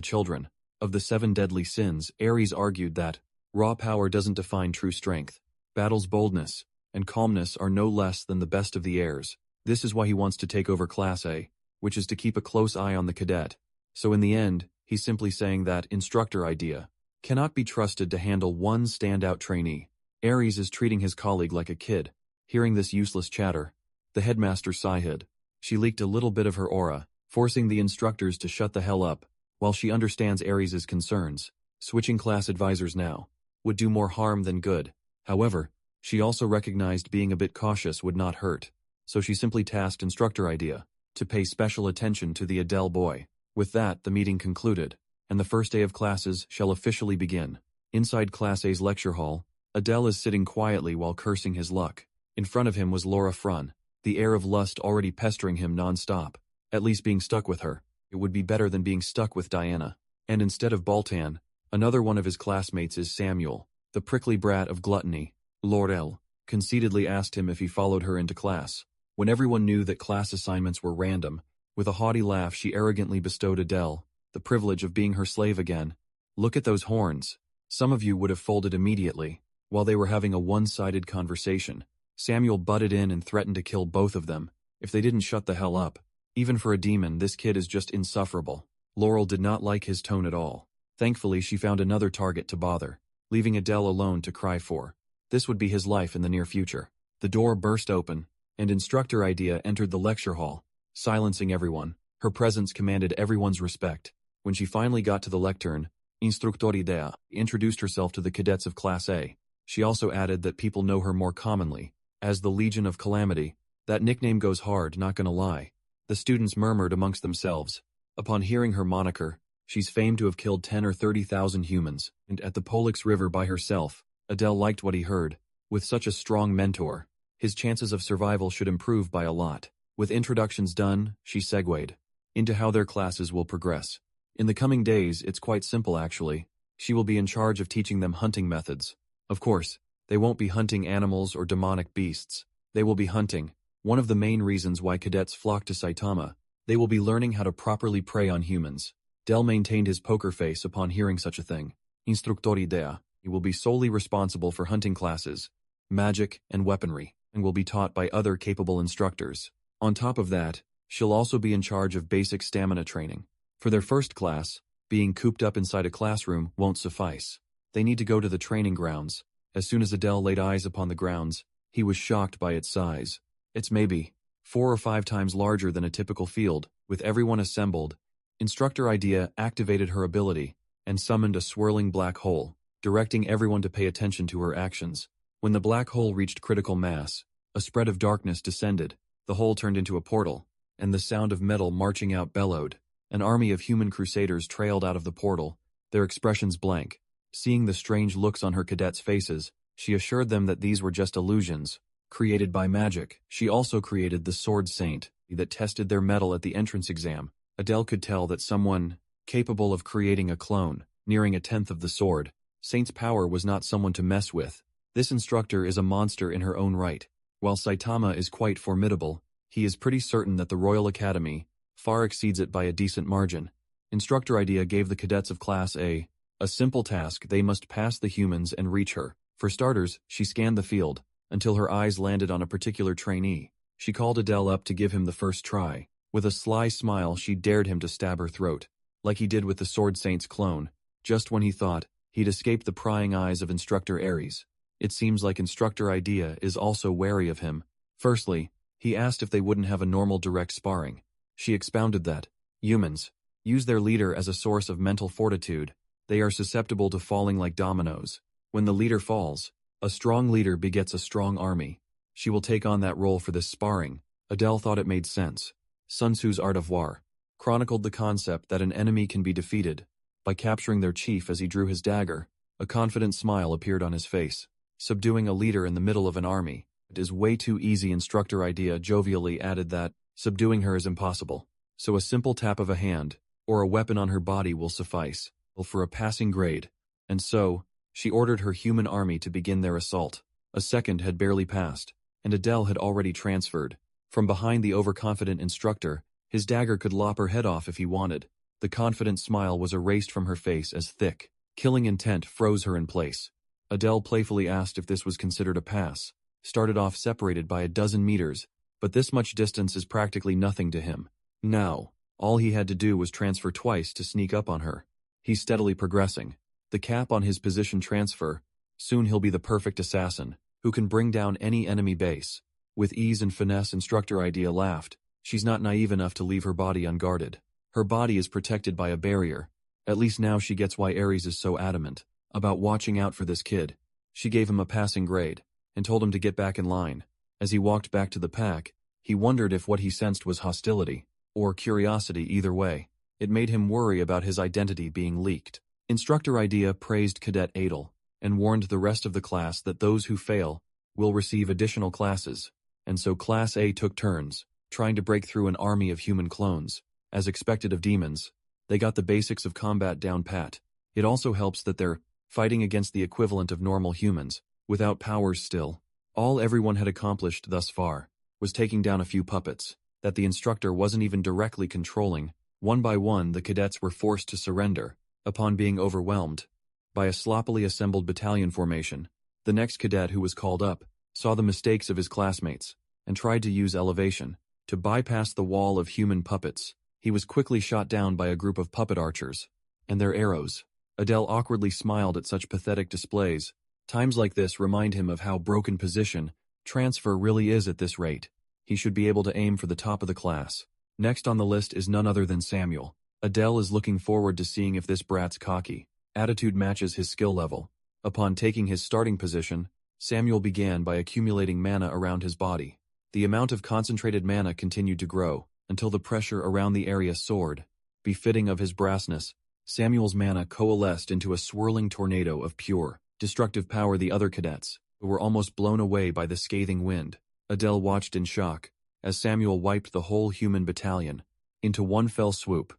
children of the 7 deadly sins. Ares argued that raw power doesn't define true strength. Battle's boldness and calmness are no less than the best of the heirs. This is why he wants to take over Class A, which is to keep a close eye on the cadet. So in the end, he's simply saying that Instructor Idea cannot be trusted to handle one standout trainee. Ares is treating his colleague like a kid. Hearing this useless chatter, the headmaster sighed. She leaked a little bit of her aura, forcing the instructors to shut the hell up. While she understands Ares' concerns, switching class advisors now would do more harm than good. However, she also recognized being a bit cautious would not hurt, so she simply tasked Instructor Idea to pay special attention to the Adele boy. With that, the meeting concluded, and the first day of classes shall officially begin. Inside Class A's lecture hall, Adele is sitting quietly while cursing his luck. In front of him was Laura Frun, the air of lust already pestering him non-stop. At least being stuck with her, it would be better than being stuck with Diana. And instead of Baltan, another one of his classmates is Samuel, the prickly brat of gluttony. Laurel conceitedly asked him if he followed her into class. When everyone knew that class assignments were random, with a haughty laugh she arrogantly bestowed Adele the privilege of being her slave again. Look at those horns. Some of you would have folded immediately. While they were having a one-sided conversation, Samuel butted in and threatened to kill both of them if they didn't shut the hell up. Even for a demon, this kid is just insufferable. Laurel did not like his tone at all. Thankfully, she found another target to bother, leaving Adele alone to cry for. This would be his life in the near future. The door burst open, and Instructor Idea entered the lecture hall, silencing everyone. Her presence commanded everyone's respect. When she finally got to the lectern, Instructoridea introduced herself to the cadets of Class A. She also added that people know her more commonly as the Legion of Calamity. That nickname goes hard, not gonna lie. The students murmured amongst themselves. Upon hearing her moniker, she's famed to have killed 10 or 30,000 humans, and at the Polix River by herself. Adele liked what he heard. With such a strong mentor, his chances of survival should improve by a lot. With introductions done, she segued into how their classes will progress. In the coming days, it's quite simple actually. She will be in charge of teaching them hunting methods. Of course, they won't be hunting animals or demonic beasts. They will be hunting. One of the main reasons why cadets flock to Saitama. They will be learning how to properly prey on humans. Dell maintained his poker face upon hearing such a thing. Instructoridea. He will be solely responsible for hunting classes, magic, and weaponry, and will be taught by other capable instructors. On top of that, she'll also be in charge of basic stamina training. For their first class, being cooped up inside a classroom won't suffice. They need to go to the training grounds. As soon as Adele laid eyes upon the grounds, he was shocked by its size. It's maybe 4 or 5 times larger than a typical field. With everyone assembled, Instructor Idea activated her ability and summoned a swirling black hole, directing everyone to pay attention to her actions. When the black hole reached critical mass, a spread of darkness descended. The hole turned into a portal, and the sound of metal marching out bellowed. An army of human crusaders trailed out of the portal, their expressions blank. Seeing the strange looks on her cadets' faces, she assured them that these were just illusions, created by magic. She also created the Sword Saint that tested their mettle at the entrance exam. Adele could tell that someone capable of creating a clone, nearing a tenth of the sword. Saint's power was not someone to mess with. This instructor is a monster in her own right. While Saitama is quite formidable, he is pretty certain that the Royal Academy far exceeds it by a decent margin. Instructor Idea gave the cadets of Class A a simple task. They must pass the humans and reach her. For starters, she scanned the field until her eyes landed on a particular trainee. She called Adele up to give him the first try. With a sly smile, she dared him to stab her throat, like he did with the Sword Saint's clone, just when he thought he'd escaped the prying eyes of Instructor Ares. It seems like Instructor Idea is also wary of him. Firstly, he asked if they wouldn't have a normal direct sparring. She expounded that humans use their leader as a source of mental fortitude. They are susceptible to falling like dominoes. When the leader falls, a strong leader begets a strong army. She will take on that role for this sparring. Adele thought it made sense. Sun Tzu's Art of War chronicled the concept that an enemy can be defeated by capturing their chief. As he drew his dagger, a confident smile appeared on his face. Subduing a leader in the middle of an army, it is way too easy. Instructor Idea jovially added that subduing her is impossible. So a simple tap of a hand or a weapon on her body will suffice for a passing grade. And so, she ordered her human army to begin their assault. A second had barely passed, and Adele had already transferred. From behind the overconfident instructor, his dagger could lop her head off if he wanted. The confident smile was erased from her face as thick, killing intent froze her in place. Adele playfully asked if this was considered a pass. Started off separated by a dozen meters, but this much distance is practically nothing to him. Now, all he had to do was transfer twice to sneak up on her. He's steadily progressing. The cap on his position transfer. Soon he'll be the perfect assassin, who can bring down any enemy base. With ease and finesse, Instructor Idea laughed. She's not naive enough to leave her body unguarded. Her body is protected by a barrier. At least now she gets why Ares is so adamant about watching out for this kid. She gave him a passing grade, and told him to get back in line. As he walked back to the pack, he wondered if what he sensed was hostility, or curiosity. Either way, it made him worry about his identity being leaked. Instructor Idea praised Cadet Adel, and warned the rest of the class that those who fail will receive additional classes. And so Class A took turns, trying to break through an army of human clones. As expected of demons, they got the basics of combat down pat. It also helps that they're fighting against the equivalent of normal humans, without powers still. All everyone had accomplished thus far was taking down a few puppets that the instructor wasn't even directly controlling. One by one, the cadets were forced to surrender upon being overwhelmed by a sloppily assembled battalion formation. The next cadet who was called up saw the mistakes of his classmates and tried to use elevation to bypass the wall of human puppets. He was quickly shot down by a group of puppet archers and their arrows. Adele awkwardly smiled at such pathetic displays. Times like this remind him of how broken position transfer really is at this rate. He should be able to aim for the top of the class. Next on the list is none other than Samuel. Adele is looking forward to seeing if this brat's cocky Attitude matches his skill level. Upon taking his starting position, Samuel began by accumulating mana around his body. The amount of concentrated mana continued to grow, until the pressure around the area soared. Befitting of his brassness, Samuel's mana coalesced into a swirling tornado of pure, destructive power. The other cadets, who were almost blown away by the scathing wind, Adele watched in shock, as Samuel wiped the whole human battalion into one fell swoop.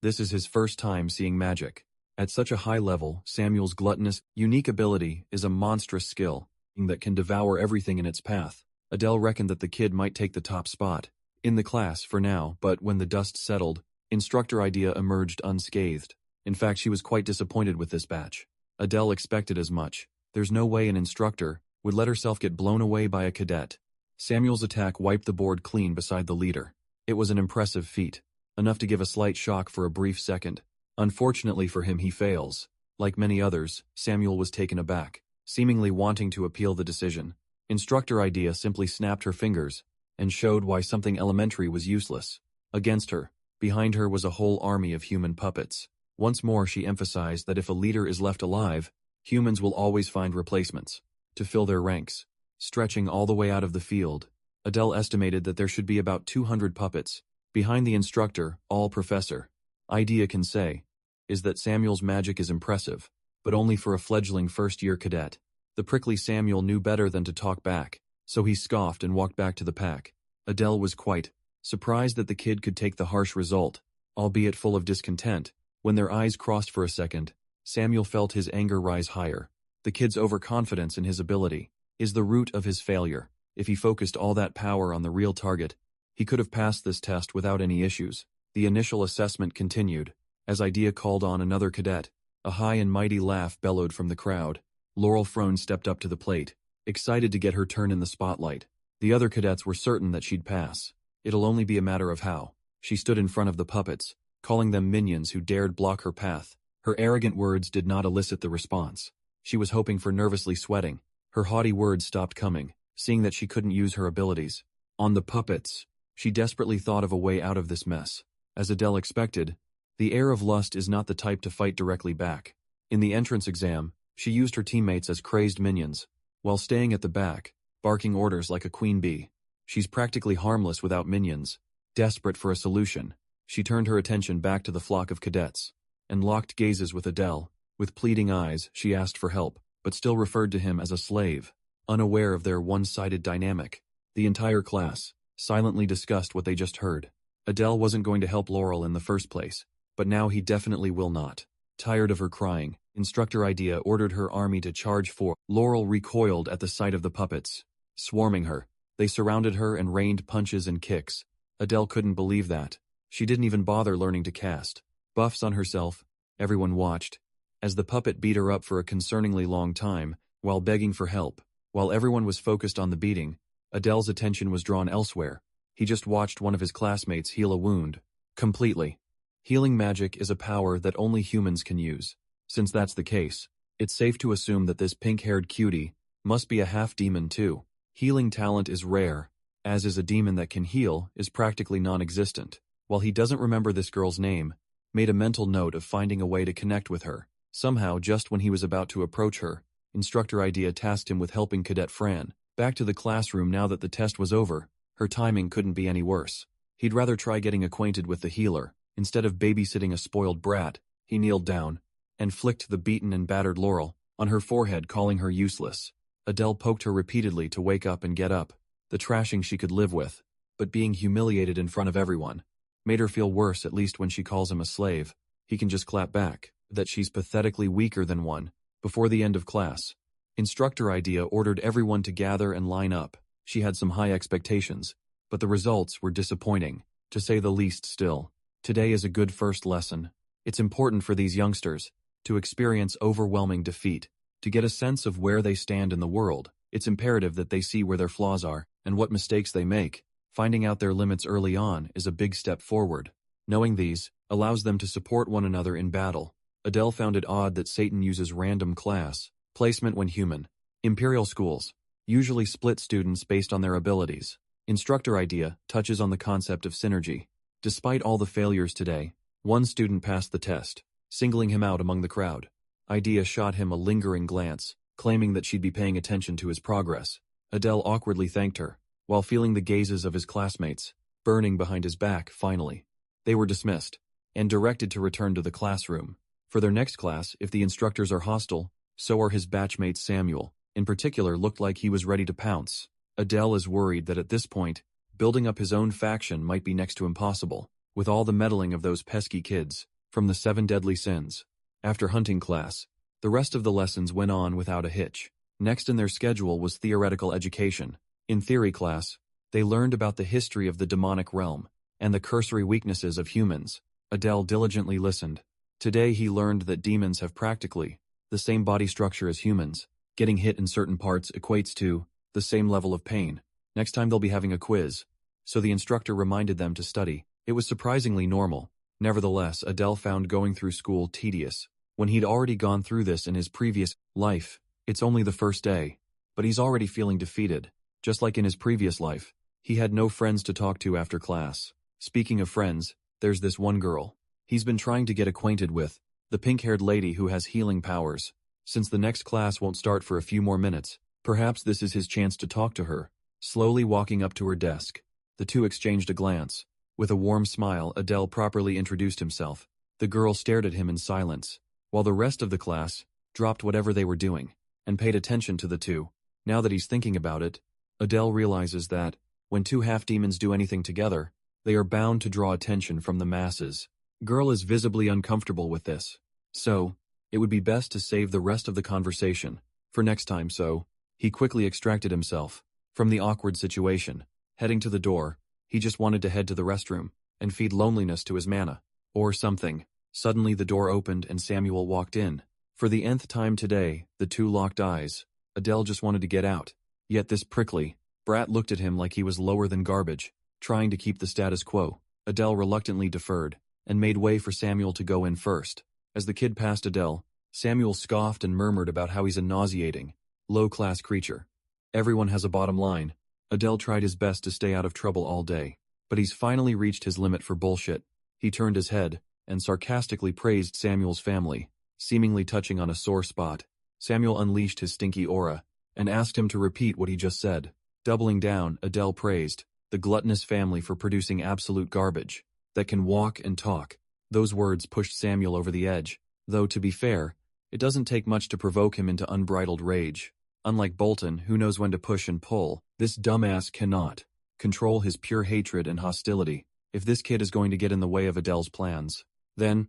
This is his first time seeing magic. At such a high level, Samuel's gluttonous, unique ability is a monstrous skill that can devour everything in its path. Adele reckoned that the kid might take the top spot in the class for now, but when the dust settled, Instructor Idea emerged unscathed. In fact, she was quite disappointed with this batch. Adele expected as much. There's no way an instructor would let herself get blown away by a cadet. Samuel's attack wiped the board clean beside the leader. It was an impressive feat, enough to give a slight shock for a brief second. Unfortunately for him, he fails. Like many others, Samuel was taken aback, seemingly wanting to appeal the decision. Instructor Idea simply snapped her fingers and showed why something elementary was useless. Against her, behind her was a whole army of human puppets. Once more she emphasized that if a leader is left alive, humans will always find replacements to fill their ranks. Stretching all the way out of the field, Adele estimated that there should be about 200 puppets. Behind the instructor, all Professor Idea can say is that Samuel's magic is impressive, but only for a fledgling first-year cadet. The prickly Samuel knew better than to talk back, so he scoffed and walked back to the pack. Adele was quite surprised that the kid could take the harsh result, albeit full of discontent. When their eyes crossed for a second, Samuel felt his anger rise higher. The kid's overconfidence in his ability is the root of his failure. If he focused all that power on the real target, he could have passed this test without any issues. The initial assessment continued. As Idea called on another cadet, a high and mighty laugh bellowed from the crowd. Laurel Frone stepped up to the plate, excited to get her turn in the spotlight. The other cadets were certain that she'd pass. It'll only be a matter of how. She stood in front of the puppets, calling them minions who dared block her path. Her arrogant words did not elicit the response. She was hoping for, nervously sweating. Her haughty words stopped coming, seeing that she couldn't use her abilities on the puppets. She desperately thought of a way out of this mess. As Adele expected, the heir of lust is not the type to fight directly back. In the entrance exam, she used her teammates as crazed minions, while staying at the back, barking orders like a queen bee. She's practically harmless without minions. Desperate for a solution, she turned her attention back to the flock of cadets, and locked gazes with Adele. With pleading eyes, she asked for help, but still referred to him as a slave. Unaware of their one-sided dynamic, the entire class silently discussed what they just heard. Adele wasn't going to help Laurel in the first place, but now he definitely will not. Tired of her crying, Instructor Idea ordered her army to charge for. Laurel recoiled at the sight of the puppets, swarming her. They surrounded her and rained punches and kicks. Adele couldn't believe that. She didn't even bother learning to cast buffs on herself. Everyone watched as the puppet beat her up for a concerningly long time, while begging for help. While everyone was focused on the beating, Adele's attention was drawn elsewhere. He just watched one of his classmates heal a wound completely. Healing magic is a power that only humans can use. Since that's the case, it's safe to assume that this pink-haired cutie must be a half-demon too. Healing talent is rare, as is a demon that can heal is practically non-existent. While he doesn't remember this girl's name, made a mental note of finding a way to connect with her. Somehow, just when he was about to approach her, Instructor Idea tasked him with helping Cadet Fran back to the classroom. Now that the test was over, her timing couldn't be any worse. He'd rather try getting acquainted with the healer. Instead of babysitting a spoiled brat, he kneeled down and flicked the beaten and battered Laurel on her forehead, calling her useless. Adele poked her repeatedly to wake up and get up. The trashing she could live with, but being humiliated in front of everyone made her feel worse. At least when she calls him a slave, he can just clap back that she's pathetically weaker than one. Before the end of class, Instructor Idea ordered everyone to gather and line up. She had some high expectations, but the results were disappointing, to say the least. Still, today is a good first lesson. It's important for these youngsters to experience overwhelming defeat, to get a sense of where they stand in the world. It's imperative that they see where their flaws are and what mistakes they make. Finding out their limits early on is a big step forward. Knowing these allows them to support one another in battle. Adele found it odd that Satan uses random class placement when human imperial schools usually split students based on their abilities. Instructor Idea touches on the concept of synergy. Despite all the failures today, one student passed the test, singling him out among the crowd. Idea shot him a lingering glance, claiming that she'd be paying attention to his progress. Adele awkwardly thanked her, while feeling the gazes of his classmates, burning behind his back. Finally, they were dismissed, and directed to return to the classroom. For their next class, if the instructors are hostile, so are his batchmates. Samuel, in particular, looked like he was ready to pounce. Adele is worried that at this point, building up his own faction might be next to impossible, with all the meddling of those pesky kids, from the 7 deadly sins. After hunting class, the rest of the lessons went on without a hitch. Next in their schedule was theoretical education. In theory class, they learned about the history of the demonic realm, and the cursory weaknesses of humans. Adele diligently listened. Today he learned that demons have practically the same body structure as humans. Getting hit in certain parts equates to the same level of pain. Next time they'll be having a quiz, so the instructor reminded them to study. It was surprisingly normal. Nevertheless, Adele found going through school tedious. When he'd already gone through this in his previous life, it's only the first day, but he's already feeling defeated. Just like in his previous life, he had no friends to talk to after class. Speaking of friends, there's this one girl he's been trying to get acquainted with, the pink-haired lady who has healing powers. Since the next class won't start for a few more minutes, perhaps this is his chance to talk to her. Slowly walking up to her desk, the two exchanged a glance. With a warm smile, Adele properly introduced himself. The girl stared at him in silence, while the rest of the class dropped whatever they were doing and paid attention to the two. Now that he's thinking about it, Adele realizes that, when two half-demons do anything together, they are bound to draw attention from the masses. Girl is visibly uncomfortable with this. So, it would be best to save the rest of the conversation for next time, so he quickly extracted himself from the awkward situation. Heading to the door, he just wanted to head to the restroom and feed loneliness to his mana, or something. Suddenly the door opened and Samuel walked in. For the nth time today, the two locked eyes. Adele just wanted to get out. Yet this prickly brat looked at him like he was lower than garbage, trying to keep the status quo. Adele reluctantly deferred and made way for Samuel to go in first. As the kid passed Adele, Samuel scoffed and murmured about how he's a nauseating, low-class creature. Everyone has a bottom line. Adele tried his best to stay out of trouble all day, but he's finally reached his limit for bullshit. He turned his head and sarcastically praised Samuel's family, seemingly touching on a sore spot. Samuel unleashed his stinky aura and asked him to repeat what he just said. Doubling down, Adele praised the gluttonous family for producing absolute garbage that can walk and talk. Those words pushed Samuel over the edge, though to be fair, it doesn't take much to provoke him into unbridled rage. Unlike Bolton, who knows when to push and pull, this dumbass cannot control his pure hatred and hostility. If this kid is going to get in the way of Adele's plans, then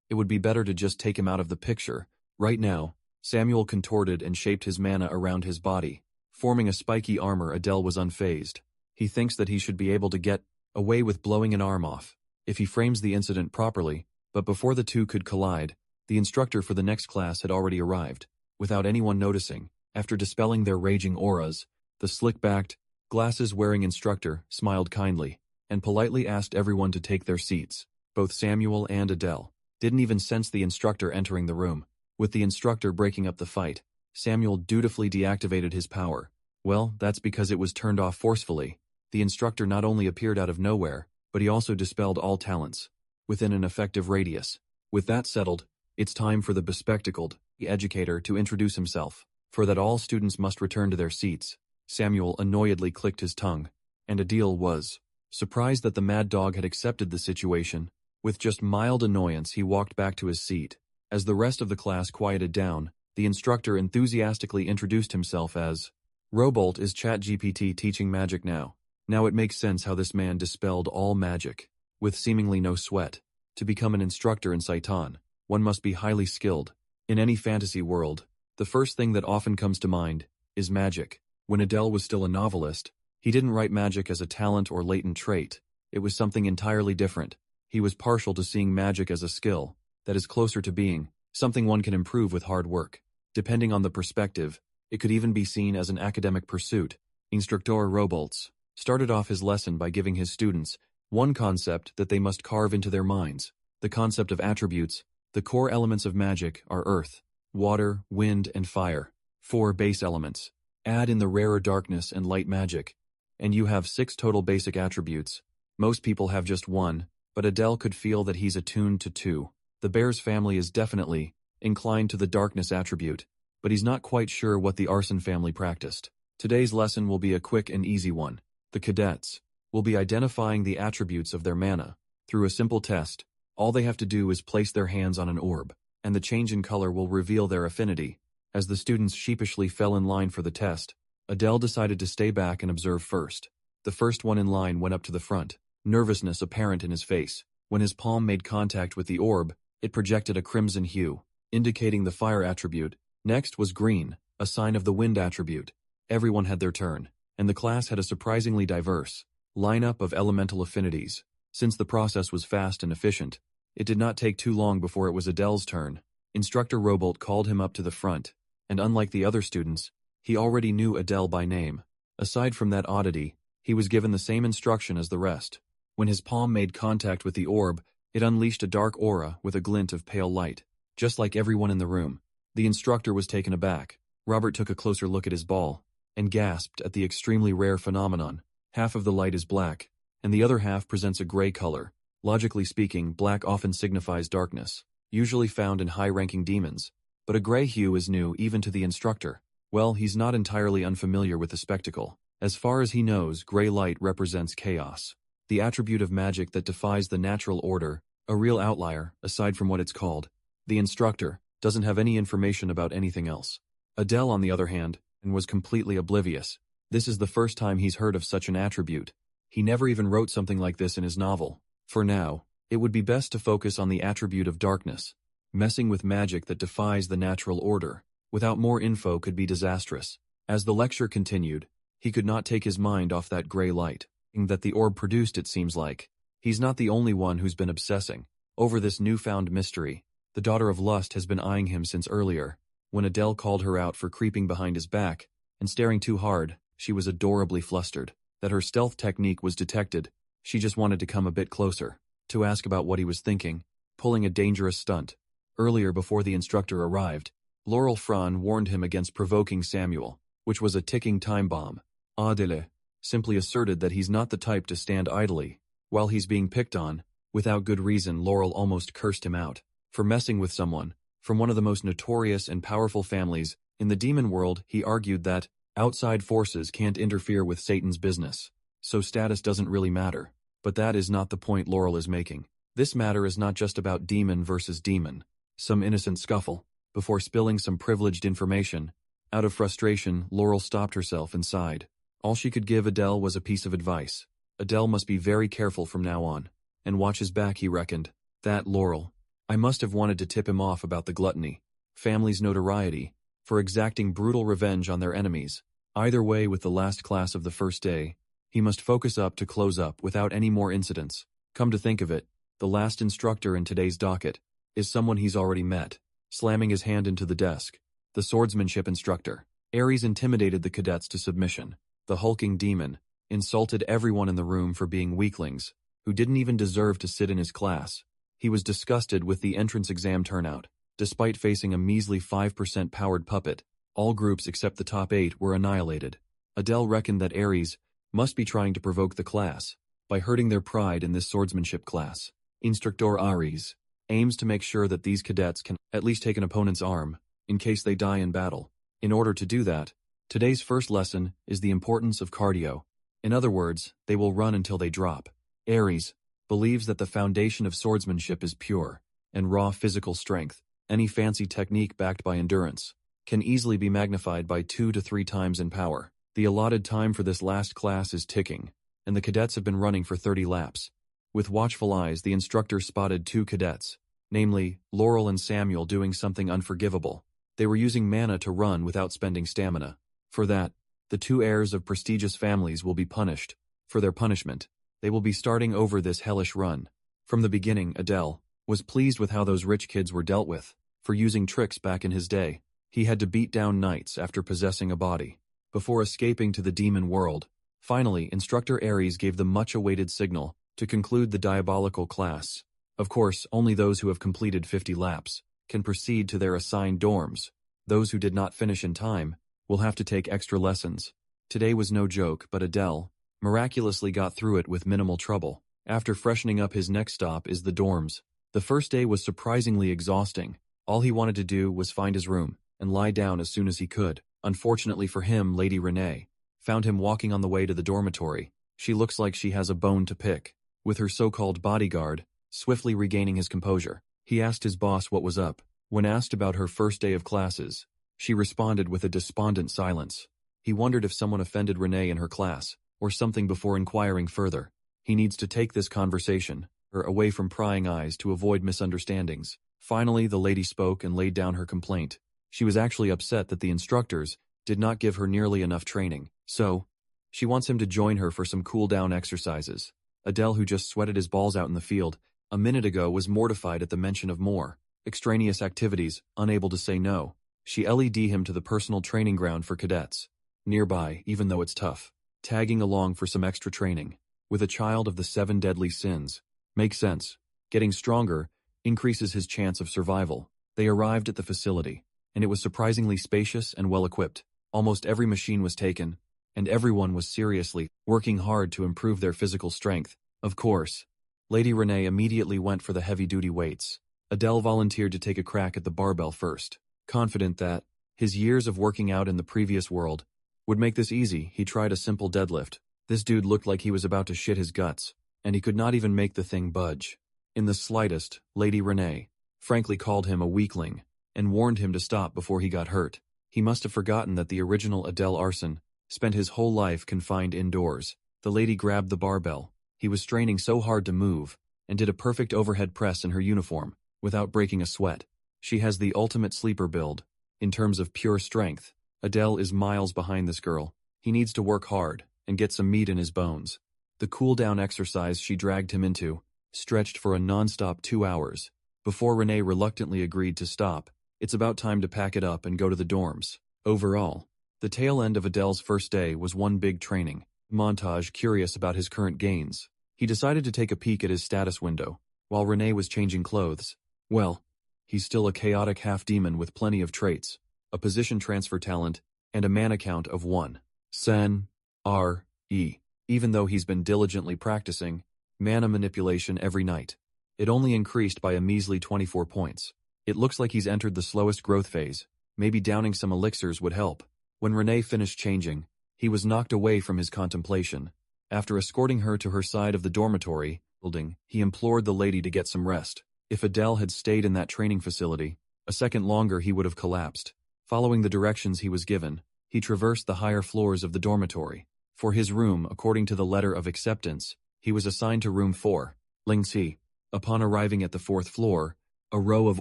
it would be better to just take him out of the picture. Right now, Samuel contorted and shaped his mana around his body, forming a spiky armor. Adele was unfazed. He thinks that he should be able to get away with blowing an arm off if he frames the incident properly, but before the two could collide, the instructor for the next class had already arrived, without anyone noticing. After dispelling their raging auras, the slick-backed, glasses-wearing instructor smiled kindly and politely asked everyone to take their seats. Both Samuel and Adele didn't even sense the instructor entering the room. With the instructor breaking up the fight, Samuel dutifully deactivated his power. Well, that's because it was turned off forcefully. The instructor not only appeared out of nowhere, but he also dispelled all talents within an effective radius. With that settled, it's time for the bespectacled educator to introduce himself. For that, all students must return to their seats. Samuel annoyedly clicked his tongue, and Adele was surprised that the mad dog had accepted the situation. With just mild annoyance, he walked back to his seat. As the rest of the class quieted down, the instructor enthusiastically introduced himself as Robolt is ChatGPT teaching magic now. Now it makes sense how this man dispelled all magic with seemingly no sweat. To become an instructor in Saitan, one must be highly skilled. In any fantasy world, the first thing that often comes to mind is magic. When Adele was still a novelist, he didn't write magic as a talent or latent trait. It was something entirely different. He was partial to seeing magic as a skill that is closer to being something one can improve with hard work. Depending on the perspective, it could even be seen as an academic pursuit. Instructor Robolts started off his lesson by giving his students one concept that they must carve into their minds: the concept of attributes. The core elements of magic are earth, water, wind, and fire. 4 base elements. Add in the rarer darkness and light magic, and you have 6 total basic attributes. Most people have just 1, but Adele could feel that he's attuned to 2. The bear's family is definitely inclined to the darkness attribute, but he's not quite sure what the arson family practiced. Today's lesson will be a quick and easy one. The cadets will be identifying the attributes of their mana. Through a simple test, all they have to do is place their hands on an orb, and the change in color will reveal their affinity. As the students sheepishly fell in line for the test, Adele decided to stay back and observe first. The first one in line went up to the front, nervousness apparent in his face. When his palm made contact with the orb, it projected a crimson hue, indicating the fire attribute. Next was green, a sign of the wind attribute. Everyone had their turn, and the class had a surprisingly diverse lineup of elemental affinities. Since the process was fast and efficient, it did not take too long before it was Adele's turn. Instructor Robolt called him up to the front, and unlike the other students, he already knew Adele by name. Aside from that oddity, he was given the same instruction as the rest. When his palm made contact with the orb, it unleashed a dark aura with a glint of pale light. Just like everyone in the room, the instructor was taken aback. Robert took a closer look at his ball, and gasped at the extremely rare phenomenon. Half of the light is black, and the other half presents a gray color. Logically speaking, black often signifies darkness, usually found in high-ranking demons, but a gray hue is new even to the instructor. Well, he's not entirely unfamiliar with the spectacle. As far as he knows, gray light represents chaos, the attribute of magic that defies the natural order, a real outlier, aside from what it's called. The instructor doesn't have any information about anything else. Adele, on the other hand, was completely oblivious. This is the first time he's heard of such an attribute. He never even wrote something like this in his novel. For now, it would be best to focus on the attribute of darkness. Messing with magic that defies the natural order without more info could be disastrous. As the lecture continued, he could not take his mind off that gray light that the orb produced. It seems like he's not the only one who's been obsessing over this newfound mystery. The daughter of Lust has been eyeing him since earlier. When Adele called her out for creeping behind his back and staring too hard, she was adorably flustered that her stealth technique was detected. She just wanted to come a bit closer to ask about what he was thinking, pulling a dangerous stunt. Earlier, before the instructor arrived, Laurel Fran warned him against provoking Samuel, which was a ticking time bomb. Adele simply asserted that he's not the type to stand idly while he's being picked on. Without good reason, Laurel almost cursed him out for messing with someone from one of the most notorious and powerful families in the demon world. He argued that outside forces can't interfere with Satan's business, so status doesn't really matter. But that is not the point Laurel is making. This matter is not just about demon versus demon, some innocent scuffle. Before spilling some privileged information, out of frustration, Laurel stopped herself and sighed. All she could give Adele was a piece of advice. Adele must be very careful from now on, and watch his back, he reckoned. That Laurel. I must have wanted to tip him off about the gluttony, family's notoriety, for exacting brutal revenge on their enemies. Either way, with the last class of the first day, he must focus up to close up without any more incidents. Come to think of it, the last instructor in today's docket is someone he's already met. Slamming his hand into the desk, the swordsmanship instructor, Ares, intimidated the cadets to submission. The hulking demon insulted everyone in the room for being weaklings, who didn't even deserve to sit in his class. He was disgusted with the entrance exam turnout. Despite facing a measly 5% powered puppet, all groups except the top 8 were annihilated. Adele reckoned that Ares must be trying to provoke the class by hurting their pride in this swordsmanship class. Instructor Ares aims to make sure that these cadets can at least take an opponent's arm in case they die in battle. In order to do that, today's first lesson is the importance of cardio. In other words, they will run until they drop. Ares believes that the foundation of swordsmanship is pure and raw physical strength. Any fancy technique backed by endurance can easily be magnified by 2 to 3 times in power. The allotted time for this last class is ticking, and the cadets have been running for 30 laps. With watchful eyes, the instructor spotted 2 cadets, namely Laurel and Samuel, doing something unforgivable. They were using mana to run without spending stamina. For that, the 2 heirs of prestigious families will be punished. For their punishment, they will be starting over this hellish run. From the beginning, Adele was pleased with how those rich kids were dealt with. For using tricks back in his day, he had to beat down knights after possessing a body before escaping to the demon world. Finally, Instructor Ares gave the much-awaited signal to conclude the diabolical class. Of course, only those who have completed 50 laps can proceed to their assigned dorms. Those who did not finish in time will have to take extra lessons. Today was no joke, but Adele miraculously got through it with minimal trouble. After freshening up, his next stop is the dorms. The first day was surprisingly exhausting. All he wanted to do was find his room and lie down as soon as he could. Unfortunately for him, Lady Renee found him walking on the way to the dormitory. She looks like she has a bone to pick. With her so-called bodyguard, swiftly regaining his composure, he asked his boss what was up. When asked about her first day of classes, she responded with a despondent silence. He wondered if someone offended Renee in her class, or something before inquiring further. He needs to take this conversation away from prying eyes to avoid misunderstandings. Finally, the lady spoke and laid down her complaint. She was actually upset that the instructors did not give her nearly enough training, so she wants him to join her for some cool-down exercises. Adele, who just sweated his balls out in the field a minute ago, was mortified at the mention of more extraneous activities, unable to say no. She led him to the personal training ground for cadets nearby, even though it's tough. Tagging along for some extra training with a child of the 7 deadly sins makes sense. Getting stronger increases his chance of survival. They arrived at the facility, and it was surprisingly spacious and well-equipped. Almost every machine was taken, and everyone was seriously working hard to improve their physical strength. Of course, Lady Renee immediately went for the heavy-duty weights. Adele volunteered to take a crack at the barbell first. Confident that his years of working out in the previous world would make this easy, he tried a simple deadlift. This dude looked like he was about to shit his guts, and he could not even make the thing budge. In the slightest, Lady Renee frankly called him a weakling and warned him to stop before he got hurt. He must have forgotten that the original Adele Arson spent his whole life confined indoors. The lady grabbed the barbell. He was straining so hard to move, and did a perfect overhead press in her uniform, without breaking a sweat. She has the ultimate sleeper build. In terms of pure strength, Adele is miles behind this girl. He needs to work hard and get some meat in his bones. The cool-down exercise she dragged him into stretched for a non-stop 2 hours. Before Renee reluctantly agreed to stop, it's about time to pack it up and go to the dorms. Overall, the tail end of Adele's first day was one big training montage. Curious about his current gains, he decided to take a peek at his status window while Renee was changing clothes. Well, he's still a chaotic half-demon with plenty of traits, a position transfer talent, and a mana count of 1. Sen. R.E. Even though he's been diligently practicing mana manipulation every night, it only increased by a measly 24 points. It looks like he's entered the slowest growth phase. Maybe downing some elixirs would help. When Renee finished changing, he was knocked away from his contemplation. After escorting her to her side of the dormitory building, he implored the lady to get some rest. If Adele had stayed in that training facility a second longer, he would have collapsed. Following the directions he was given, he traversed the higher floors of the dormitory. For his room, according to the letter of acceptance, he was assigned to room 4, Ling Si. Upon arriving at the 4th floor, a row of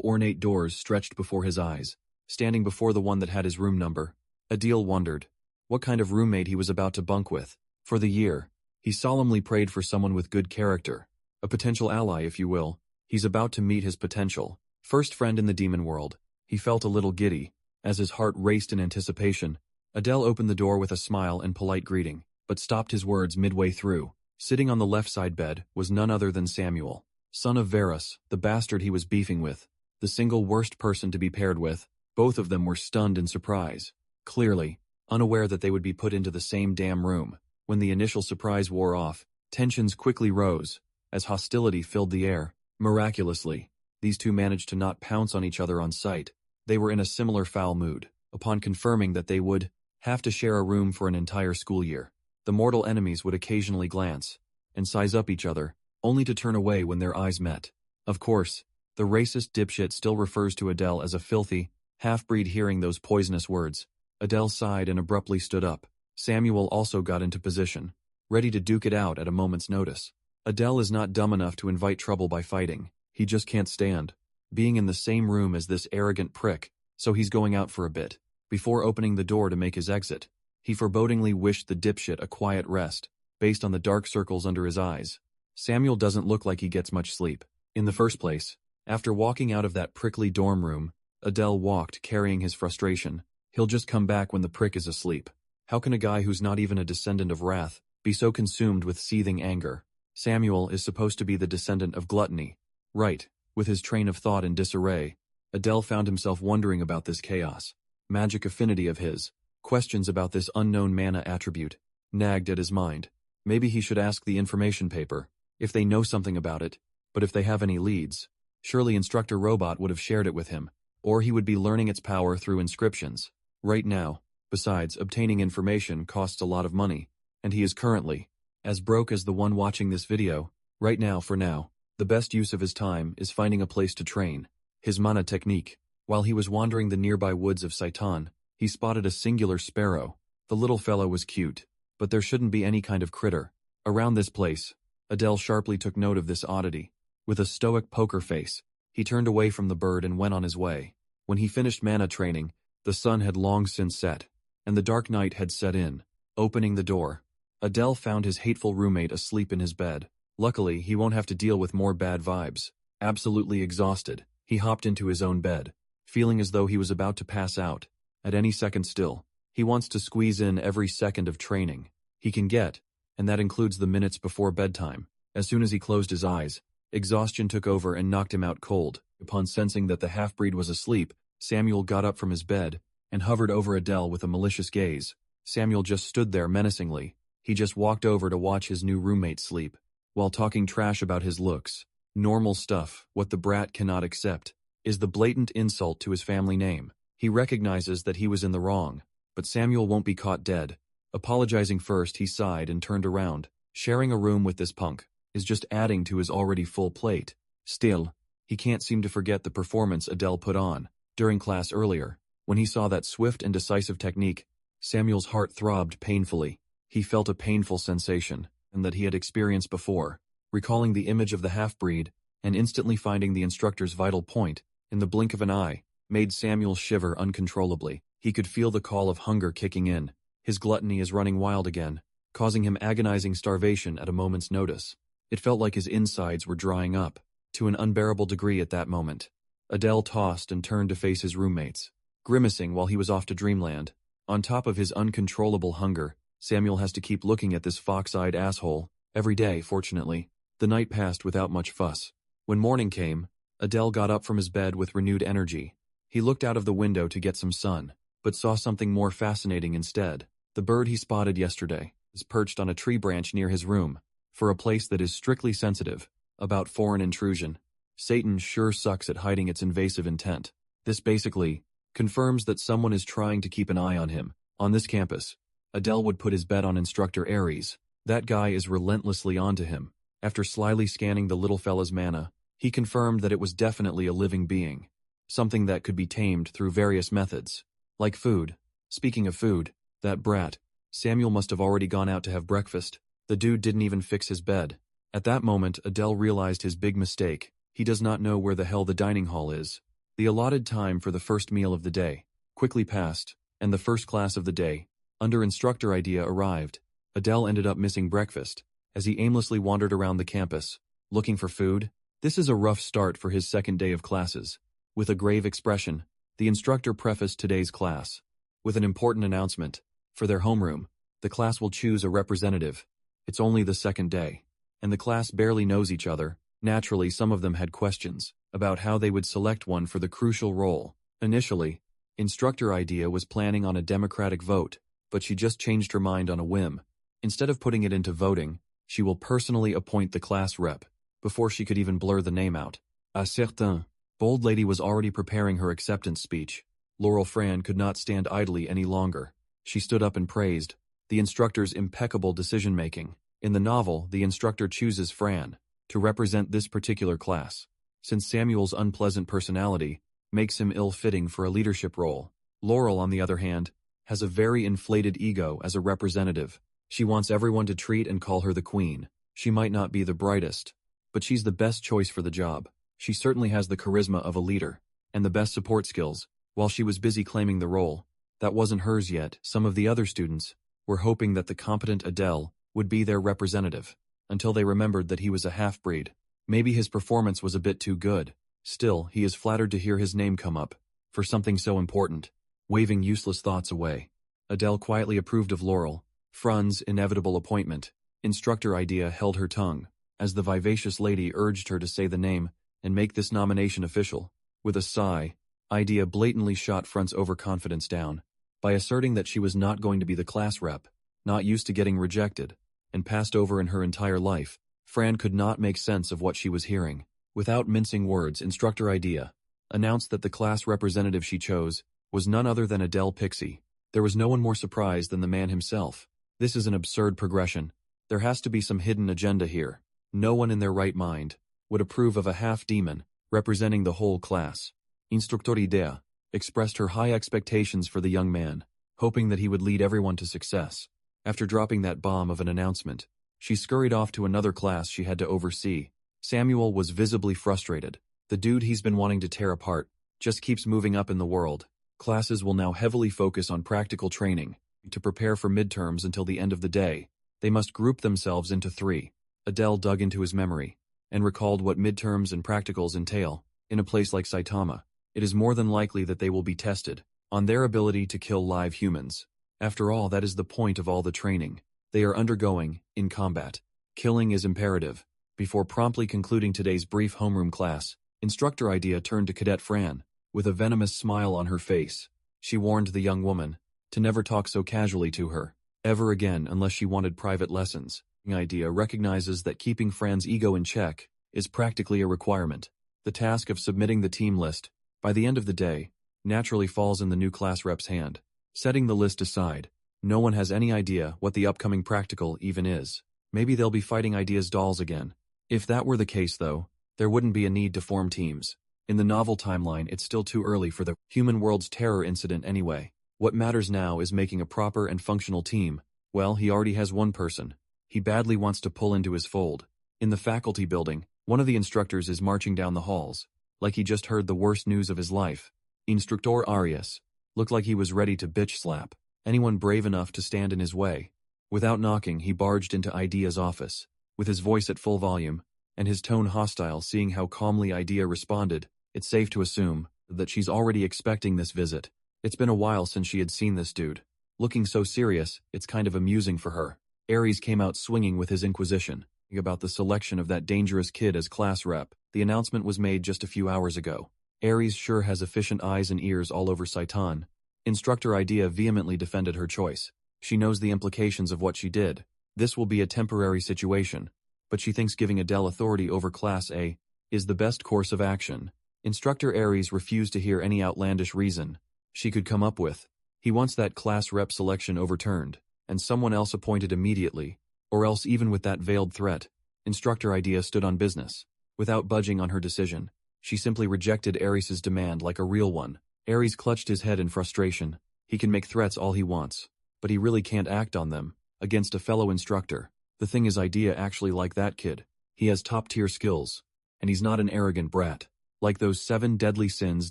ornate doors stretched before his eyes. Standing before the one that had his room number, Adele wondered what kind of roommate he was about to bunk with. For the year, he solemnly prayed for someone with good character, a potential ally, if you will. He's about to meet his potential first friend in the demon world. He felt a little giddy as his heart raced in anticipation. Adele opened the door with a smile and polite greeting, but stopped his words midway through. Sitting on the left side bed was none other than Samuel, son of Varus, the bastard he was beefing with, the single worst person to be paired with. Both of them were stunned in surprise, clearly unaware that they would be put into the same damn room. When the initial surprise wore off, tensions quickly rose as hostility filled the air. Miraculously, these two managed to not pounce on each other on sight. They were in a similar foul mood. Upon confirming that they would have to share a room for an entire school year, the mortal enemies would occasionally glance and size up each other, only to turn away when their eyes met. Of course, the racist dipshit still refers to Adele as a filthy half-breed. Hearing those poisonous words, Adele sighed and abruptly stood up. Samuel also got into position, ready to duke it out at a moment's notice. Adele is not dumb enough to invite trouble by fighting. He just can't stand being in the same room as this arrogant prick, so he's going out for a bit. Before opening the door to make his exit, he forebodingly wished the dipshit a quiet rest, based on the dark circles under his eyes. Samuel doesn't look like he gets much sleep. In the first place, after walking out of that prickly dorm room, Adele walked carrying his frustration. He'll just come back when the prick is asleep. How can a guy who's not even a descendant of wrath be so consumed with seething anger? Samuel is supposed to be the descendant of gluttony. Right, with his train of thought in disarray, Adele found himself wondering about this chaos. Magic affinity of his, questions about this unknown mana attribute, nagged at his mind. Maybe he should ask the information paper, if they know something about it, but if they have any leads, surely Instructor Robot would have shared it with him. or he would be learning its power through inscriptions. Right now, besides, obtaining information costs a lot of money, and he is currently as broke as the one watching this video. Right now, for now, the best use of his time is finding a place to train his mana technique. While he was wandering the nearby woods of Saitan, he spotted a singular sparrow. The little fellow was cute, but there shouldn't be any kind of critter around this place. Adele sharply took note of this oddity. With a stoic poker face, he turned away from the bird and went on his way. When he finished mana training, the sun had long since set, and the dark night had set in. Opening the door, Adele found his hateful roommate asleep in his bed. Luckily, he won't have to deal with more bad vibes. Absolutely exhausted, he hopped into his own bed, feeling as though he was about to pass out. At any second still, he wants to squeeze in every second of training he can get, and that includes the minutes before bedtime. As soon as he closed his eyes, exhaustion took over and knocked him out cold. Upon sensing that the half-breed was asleep, Samuel got up from his bed and hovered over Adele with a malicious gaze. Samuel just stood there menacingly. He just walked over to watch his new roommate sleep, while talking trash about his looks. Normal stuff. What the brat cannot accept is the blatant insult to his family name. He recognizes that he was in the wrong, but Samuel won't be caught dead. Apologizing first, he sighed and turned around. Sharing a room with this punk is just adding to his already full plate. Still, he can't seem to forget the performance Adele put on during class earlier. When he saw that swift and decisive technique, Samuel's heart throbbed painfully. He felt a painful sensation, and that he had experienced before, recalling the image of the half-breed, and instantly finding the instructor's vital point, in the blink of an eye, made Samuel shiver uncontrollably. He could feel the call of hunger kicking in. His gluttony is running wild again, causing him agonizing starvation at a moment's notice. It felt like his insides were drying up, to an unbearable degree at that moment. Adele tossed and turned to face his roommates, grimacing while he was off to dreamland. On top of his uncontrollable hunger, Samuel has to keep looking at this fox-eyed asshole every day. Fortunately, the night passed without much fuss. When morning came, Adele got up from his bed with renewed energy. He looked out of the window to get some sun, but saw something more fascinating instead. The bird he spotted yesterday is perched on a tree branch near his room, for a place that is strictly sensitive about foreign intrusion. Satan sure sucks at hiding its invasive intent. This basically confirms that someone is trying to keep an eye on him. On this campus, Adele would put his bet on Instructor Aries. That guy is relentlessly onto him. After slyly scanning the little fella's mana, he confirmed that it was definitely a living being, something that could be tamed through various methods, like food. Speaking of food, that brat, Samuel must have already gone out to have breakfast. The dude didn't even fix his bed. At that moment, Adele realized his big mistake. He does not know where the hell the dining hall is. The allotted time for the first meal of the day quickly passed, and the first class of the day, under instructor idea, arrived. Adele ended up missing breakfast, as he aimlessly wandered around the campus, looking for food. This is a rough start for his second day of classes. With a grave expression, the instructor prefaced today's class with an important announcement. For their homeroom, the class will choose a representative. It's only the second day, and the class barely knows each other. Naturally, some of them had questions about how they would select one for the crucial role. Initially, Instructor Idea was planning on a democratic vote, but she just changed her mind on a whim. Instead of putting it into voting, she will personally appoint the class rep, before she could even blur the name out. A certain bold lady was already preparing her acceptance speech. Laurel Fran could not stand idly any longer. She stood up and praised the instructor's impeccable decision-making. In the novel, the instructor chooses Fran to represent this particular class, since Samuel's unpleasant personality makes him ill-fitting for a leadership role. Laurel, on the other hand, has a very inflated ego as a representative. She wants everyone to treat and call her the queen. She might not be the brightest, but she's the best choice for the job. She certainly has the charisma of a leader, and the best support skills. While she was busy claiming the role that wasn't hers yet, some of the other students were hoping that the competent Adele would be their representative, until they remembered that he was a half-breed. Maybe his performance was a bit too good. Still, he is flattered to hear his name come up for something so important. Waving useless thoughts away, Adele quietly approved of Laurel Fran's inevitable appointment. Instructor Idea held her tongue, as the vivacious lady urged her to say the name and make this nomination official. With a sigh, Idea blatantly shot Fran's overconfidence down by asserting that she was not going to be the class rep, not used to getting rejected, and passed over in her entire life. Fran could not make sense of what she was hearing. Without mincing words, Instructor Idea announced that the class representative she chose was none other than Adele Pixie. There was no one more surprised than the man himself. This is an absurd progression. There has to be some hidden agenda here. No one in their right mind would approve of a half-demon representing the whole class. Instructor Idea expressed her high expectations for the young man, hoping that he would lead everyone to success. After dropping that bomb of an announcement, she scurried off to another class she had to oversee. Samuel was visibly frustrated. The dude he's been wanting to tear apart just keeps moving up in the world. Classes will now heavily focus on practical training. To prepare for midterms until the end of the day, they must group themselves into 3. Adele dug into his memory and recalled what midterms and practicals entail. In a place like Saitama, it is more than likely that they will be tested on their ability to kill live humans. After all, that is the point of all the training they are undergoing in combat. Killing is imperative. Before promptly concluding today's brief homeroom class, Instructor Idea turned to Cadet Fran. With a venomous smile on her face, she warned the young woman to never talk so casually to her ever again unless she wanted private lessons. Idea recognizes that keeping Fran's ego in check is practically a requirement. The task of submitting the team list by the end of the day naturally falls in the new class rep's hand. Setting the list aside, no one has any idea what the upcoming practical even is. Maybe they'll be fighting Idea's dolls again. If that were the case though, there wouldn't be a need to form teams. In the novel timeline, it's still too early for the human world's terror incident anyway. What matters now is making a proper and functional team. Well, he already has one person he badly wants to pull into his fold. In the faculty building, one of the instructors is marching down the halls, like he just heard the worst news of his life. Instructor Arias looked like he was ready to bitch slap anyone brave enough to stand in his way. Without knocking, he barged into Idea's office, with his voice at full volume, and his tone hostile. Seeing how calmly Idea responded, it's safe to assume that she's already expecting this visit. It's been a while since she had seen this dude. Looking so serious, it's kind of amusing for her. Aries came out swinging with his inquisition about the selection of that dangerous kid as class rep. The announcement was made just a few hours ago. Aries sure has efficient eyes and ears all over Saitan. Instructor Idea vehemently defended her choice. She knows the implications of what she did. This will be a temporary situation, but she thinks giving Adele authority over Class A is the best course of action. Instructor Aries refused to hear any outlandish reason she could come up with. He wants that class rep selection overturned, and someone else appointed immediately, or else even with that veiled threat. Instructor Idea stood on business. Without budging on her decision, she simply rejected Aries' demand like a real one. Aries clutched his head in frustration. He can make threats all he wants, but he really can't act on them against a fellow instructor. The thing is, Idea actually like that kid. He has top-tier skills, and he's not an arrogant brat, like those 7 deadly sins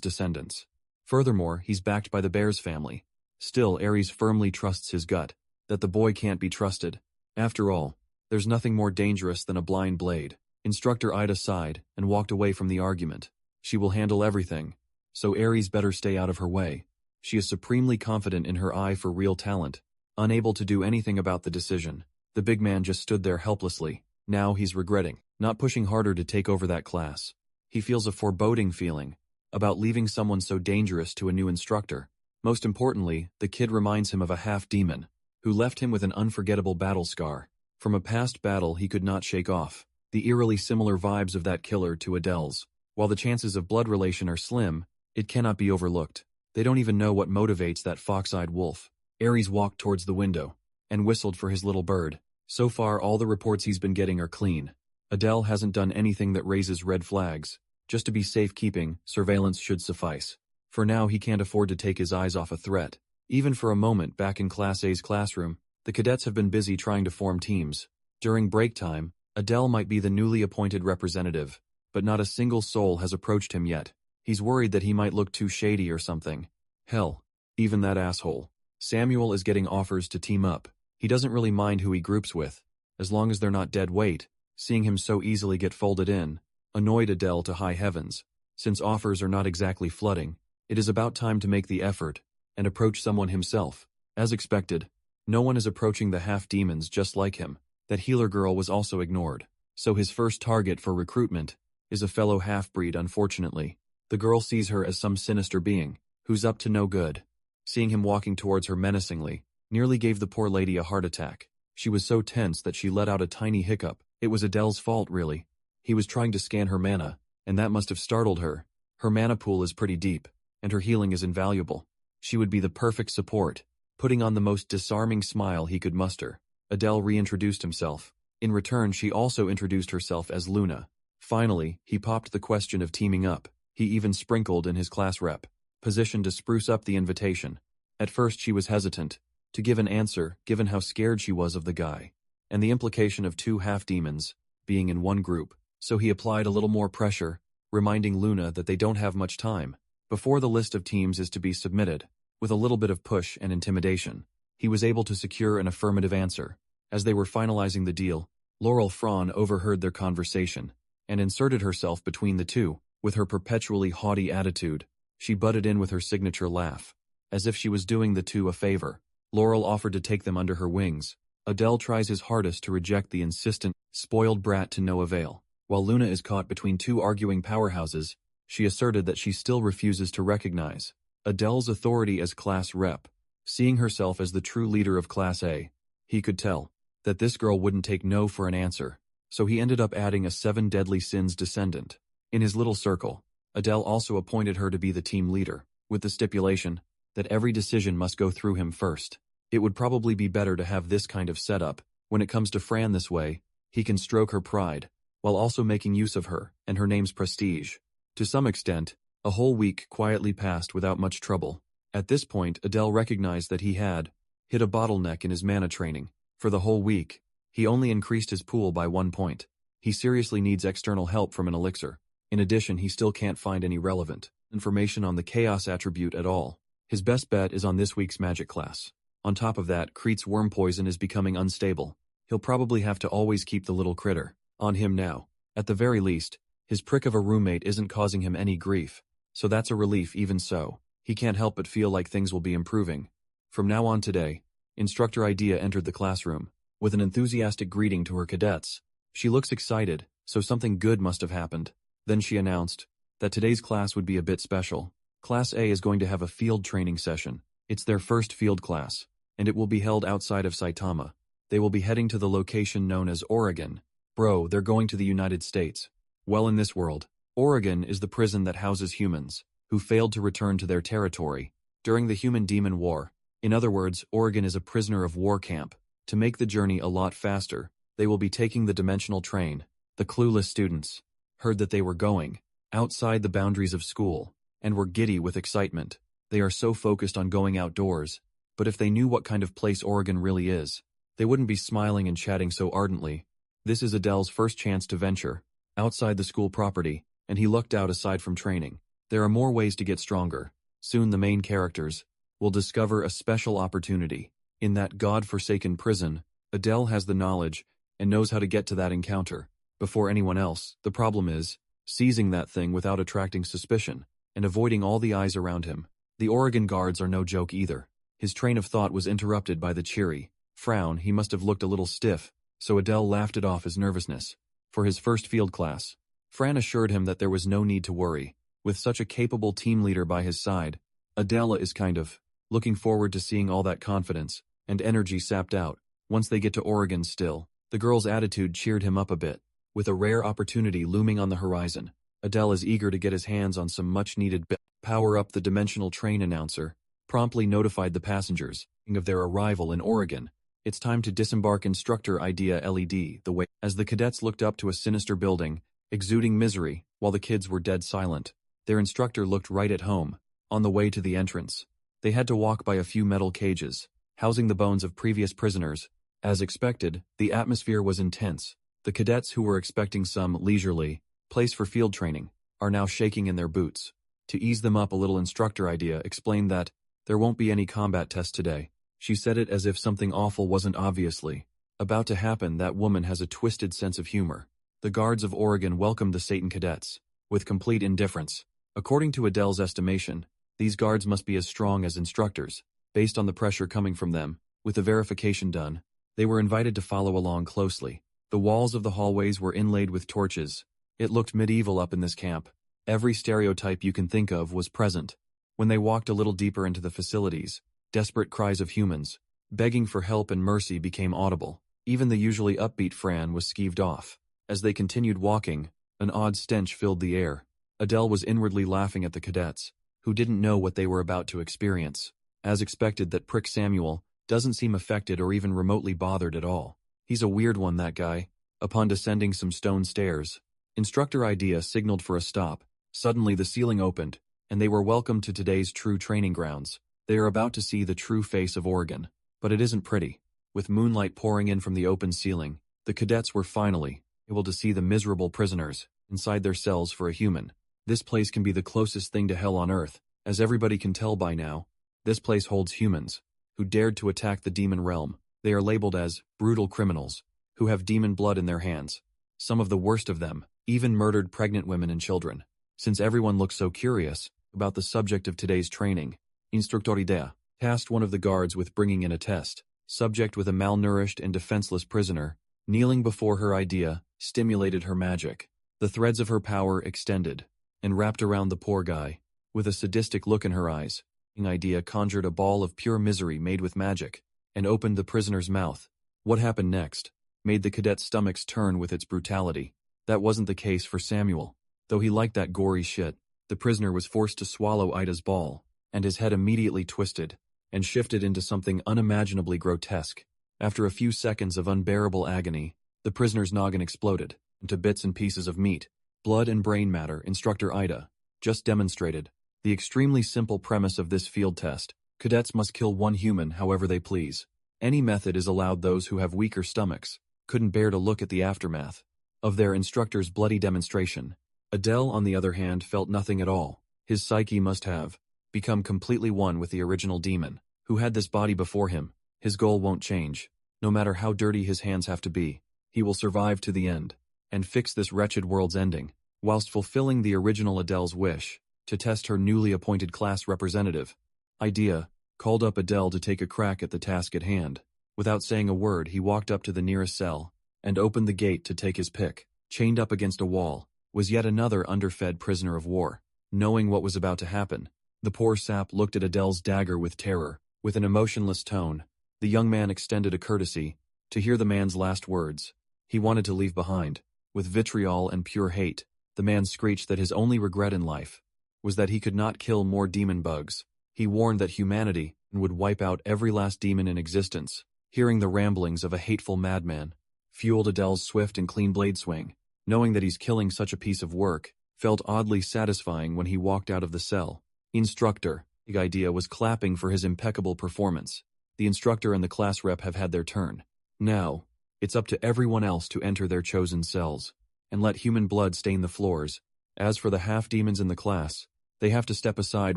descendants. Furthermore, he's backed by the Bears family. Still, Aries firmly trusts his gut, that the boy can't be trusted. After all, there's nothing more dangerous than a blind blade. Instructor Ida sighed and walked away from the argument. She will handle everything, so Aries better stay out of her way. She is supremely confident in her eye for real talent. Unable to do anything about the decision, the big man just stood there helplessly. Now he's regretting not pushing harder to take over that class. He feels a foreboding feeling about leaving someone so dangerous to a new instructor. Most importantly, the kid reminds him of a half-demon who left him with an unforgettable battle scar from a past battle he could not shake off. The eerily similar vibes of that killer to Adele's. While the chances of blood relation are slim, it cannot be overlooked. They don't even know what motivates that fox-eyed wolf. Aries walked towards the window and whistled for his little bird. So far, all the reports he's been getting are clean. Adele hasn't done anything that raises red flags. Just to be safekeeping, surveillance should suffice. For now, he can't afford to take his eyes off a threat. Even for a moment back in Class A's classroom, the cadets have been busy trying to form teams. During break time, Adele might be the newly appointed representative, but not a single soul has approached him yet. He's worried that he might look too shady or something. Hell, even that asshole Samuel is getting offers to team up. He doesn't really mind who he groups with, as long as they're not dead weight. Seeing him so easily get folded in annoyed Adele to high heavens. Since offers are not exactly flooding, it is about time to make the effort and approach someone himself. As expected, no one is approaching the half-demons just like him. That healer girl was also ignored, so his first target for recruitment is a fellow half-breed. Unfortunately, the girl sees her as some sinister being who's up to no good. Seeing him walking towards her menacingly nearly gave the poor lady a heart attack. She was so tense that she let out a tiny hiccup. It was Adele's fault, really. He was trying to scan her mana, and that must have startled her. Her mana pool is pretty deep, and her healing is invaluable. She would be the perfect support. Putting on the most disarming smile he could muster, Adele reintroduced himself. In return, she also introduced herself as Luna. Finally, he popped the question of teaming up. He even sprinkled in his class rep position to spruce up the invitation. At first she was hesitant to give an answer, given how scared she was of the guy, and the implication of two half-demons being in one group, so he applied a little more pressure, reminding Luna that they don't have much time before the list of teams is to be submitted. With a little bit of push and intimidation, he was able to secure an affirmative answer. As they were finalizing the deal, Laurel Fran overheard their conversation and inserted herself between the two. With her perpetually haughty attitude, she butted in with her signature laugh, as if she was doing the two a favor. Laurel offered to take them under her wings. Adele tries his hardest to reject the insistent, spoiled brat to no avail. While Luna is caught between two arguing powerhouses, she asserted that she still refuses to recognize Adele's authority as class rep. Seeing herself as the true leader of Class A, he could tell that this girl wouldn't take no for an answer, so he ended up adding a 7 deadly sins descendant. In his little circle, Adele also appointed her to be the team leader, with the stipulation that every decision must go through him first. It would probably be better to have this kind of setup. When it comes to Fran this way, he can stroke her pride, while also making use of her and her name's prestige. To some extent, a whole week quietly passed without much trouble. At this point, Adele recognized that he had hit a bottleneck in his mana training. For the whole week, he only increased his pool by 1 point. He seriously needs external help from an elixir. In addition, he still can't find any relevant information on the Chaos attribute at all. His best bet is on this week's Magic class. On top of that, Kreet's worm poison is becoming unstable. He'll probably have to always keep the little critter on him now. At the very least, his prick of a roommate isn't causing him any grief, so that's a relief. Even so, he can't help but feel like things will be improving. From now on today, Instructor Idea entered the classroom with an enthusiastic greeting to her cadets. She looks excited, so something good must have happened. Then she announced that today's class would be a bit special. Class A is going to have a field training session. It's their first field class, and it will be held outside of Saitama. They will be heading to the location known as Oregon. Bro, they're going to the United States. Well, in this world, Oregon is the prison that houses humans who failed to return to their territory during the Human-Demon War. In other words, Oregon is a prisoner of war camp. To make the journey a lot faster, they will be taking the dimensional train. The clueless students heard that they were going outside the boundaries of school and were giddy with excitement. They are so focused on going outdoors, but if they knew what kind of place Oregon really is, they wouldn't be smiling and chatting so ardently. This is Adele's first chance to venture outside the school property, and he lucked out. Aside from training, there are more ways to get stronger. Soon the main characters will discover a special opportunity. In that god-forsaken prison, Adele has the knowledge and knows how to get to that encounter before anyone else. The problem is seizing that thing without attracting suspicion and avoiding all the eyes around him. The Oregon guards are no joke either. His train of thought was interrupted by the cheery frown. He must have looked a little stiff, so Adele laughed it off his nervousness. For his first field class, Fran assured him that there was no need to worry. With such a capable team leader by his side, Adele is kind of looking forward to seeing all that confidence and energy sapped out. Once they get to Oregon still, the girl's attitude cheered him up a bit. With a rare opportunity looming on the horizon, Adele is eager to get his hands on some much-needed power up. The dimensional train announcer promptly notified the passengers of their arrival in Oregon. It's time to disembark. Instructor Idea LED the way. As the cadets looked up to a sinister building, exuding misery, while the kids were dead silent, their instructor looked right at home. On the way to the entrance, they had to walk by a few metal cages, housing the bones of previous prisoners. As expected, the atmosphere was intense. The cadets who were expecting some leisurely place for field training are now shaking in their boots. To ease them up a little, Instructor Idea explained that there won't be any combat tests today. She said it as if something awful wasn't obviously about to happen. That woman has a twisted sense of humor. The guards of Oregon welcomed the Satan cadets with complete indifference. According to Adele's estimation, these guards must be as strong as instructors, based on the pressure coming from them. With the verification done, they were invited to follow along closely. The walls of the hallways were inlaid with torches. It looked medieval up in this camp. Every stereotype you can think of was present. When they walked a little deeper into the facilities, desperate cries of humans begging for help and mercy became audible. Even the usually upbeat Fran was skeeved off. As they continued walking, an odd stench filled the air. Adele was inwardly laughing at the cadets, who didn't know what they were about to experience. As expected, that prick Samuel doesn't seem affected or even remotely bothered at all. He's a weird one, that guy. Upon descending some stone stairs, Instructor Idea signaled for a stop. Suddenly the ceiling opened, and they were welcomed to today's true training grounds. They are about to see the true face of Oregon. But it isn't pretty. With moonlight pouring in from the open ceiling, the cadets were finally able to see the miserable prisoners inside their cells for a human. This place can be the closest thing to hell on earth. As everybody can tell by now, this place holds humans who dared to attack the demon realm. They are labeled as brutal criminals who have demon blood in their hands. Some of the worst of them even murdered pregnant women and children. Since everyone looks so curious about the subject of today's training, Instructor Idea tasked one of the guards with bringing in a test subject with a malnourished and defenseless prisoner. Kneeling before her, Idea stimulated her magic. The threads of her power extended and wrapped around the poor guy. With a sadistic look in her eyes, Idea conjured a ball of pure misery made with magic and opened the prisoner's mouth. What happened next made the cadet's stomachs turn with its brutality. That wasn't the case for Samuel. Though he liked that gory shit, the prisoner was forced to swallow Ida's ball, and his head immediately twisted and shifted into something unimaginably grotesque. After a few seconds of unbearable agony, the prisoner's noggin exploded into bits and pieces of meat, blood and brain matter. Instructor Ida just demonstrated the extremely simple premise of this field test. Cadets must kill one human however they please. Any method is allowed. Those who have weaker stomachs couldn't bear to look at the aftermath of their instructor's bloody demonstration. Adele, on the other hand, felt nothing at all. His psyche must have become completely one with the original demon, who had this body before him. His goal won't change. No matter how dirty his hands have to be, he will survive to the end and fix this wretched world's ending, whilst fulfilling the original Adele's wish to test her newly appointed class representative. Idea called up Adele to take a crack at the task at hand. Without saying a word, he walked up to the nearest cell and opened the gate to take his pick. Chained up against a wall was yet another underfed prisoner of war. Knowing what was about to happen, the poor sap looked at Adele's dagger with terror. With an emotionless tone, the young man extended a courtesy to hear the man's last words. He wanted to leave behind. With vitriol and pure hate, the man screeched that his only regret in life was that he could not kill more demon bugs. He warned that humanity would wipe out every last demon in existence. Hearing the ramblings of a hateful madman fueled Adele's swift and clean blade swing. Knowing that he's killing such a piece of work felt oddly satisfying when he walked out of the cell. Instructor Idea was clapping for his impeccable performance. The instructor and the class rep have had their turn. Now, it's up to everyone else to enter their chosen cells and let human blood stain the floors. As for the half-demons in the class, they have to step aside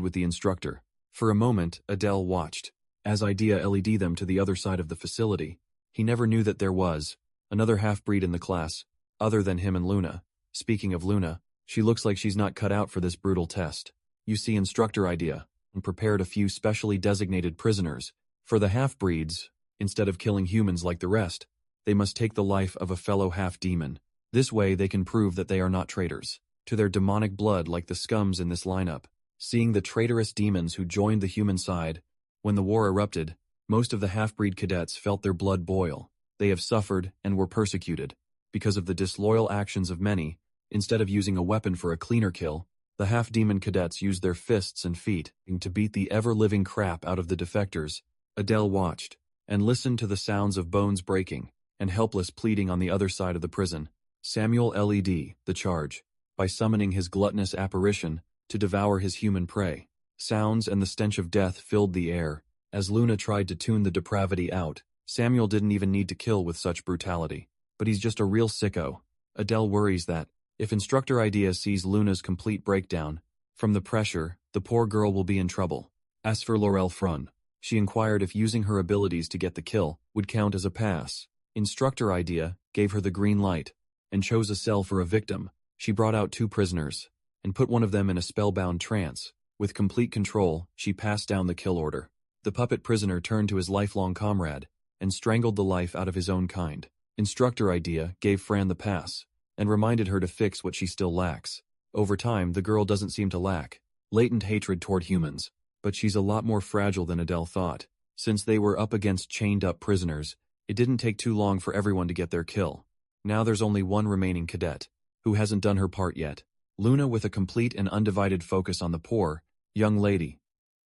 with the instructor. For a moment, Adele watched as Idea led them to the other side of the facility. He never knew that there was another half-breed in the class, other than him and Luna. Speaking of Luna, she looks like she's not cut out for this brutal test. You see, Instructor Idea prepared a few specially designated prisoners. For the half-breeds, instead of killing humans like the rest, they must take the life of a fellow half-demon. This way they can prove that they are not traitors to their demonic blood like the scums in this lineup. Seeing the traitorous demons who joined the human side when the war erupted, most of the half-breed cadets felt their blood boil. They have suffered and were persecuted because of the disloyal actions of many. Instead of using a weapon for a cleaner kill, the half-demon cadets used their fists and feet to beat the ever-living crap out of the defectors. Adele watched and listened to the sounds of bones breaking and helpless pleading on the other side of the prison. Samuel led the charge by summoning his gluttonous apparition to devour his human prey. Sounds and the stench of death filled the air. As Luna tried to tune the depravity out, Samuel didn't even need to kill with such brutality. But he's just a real sicko. Adele worries that if Instructor Idea sees Luna's complete breakdown from the pressure, the poor girl will be in trouble. As for Laurel Frun, she inquired if using her abilities to get the kill would count as a pass. Instructor Idea gave her the green light and chose a cell for a victim. She brought out 2 prisoners and put one of them in a spellbound trance. With complete control, she passed down the kill order. The puppet prisoner turned to his lifelong comrade and strangled the life out of his own kind. Instructor Idea gave Fran the pass and reminded her to fix what she still lacks. Over time, the girl doesn't seem to lack latent hatred toward humans, but she's a lot more fragile than Adele thought. Since they were up against chained-up prisoners, it didn't take too long for everyone to get their kill. Now there's only one remaining cadet, who hasn't done her part yet. Luna with a complete and undivided focus on the poor, young lady.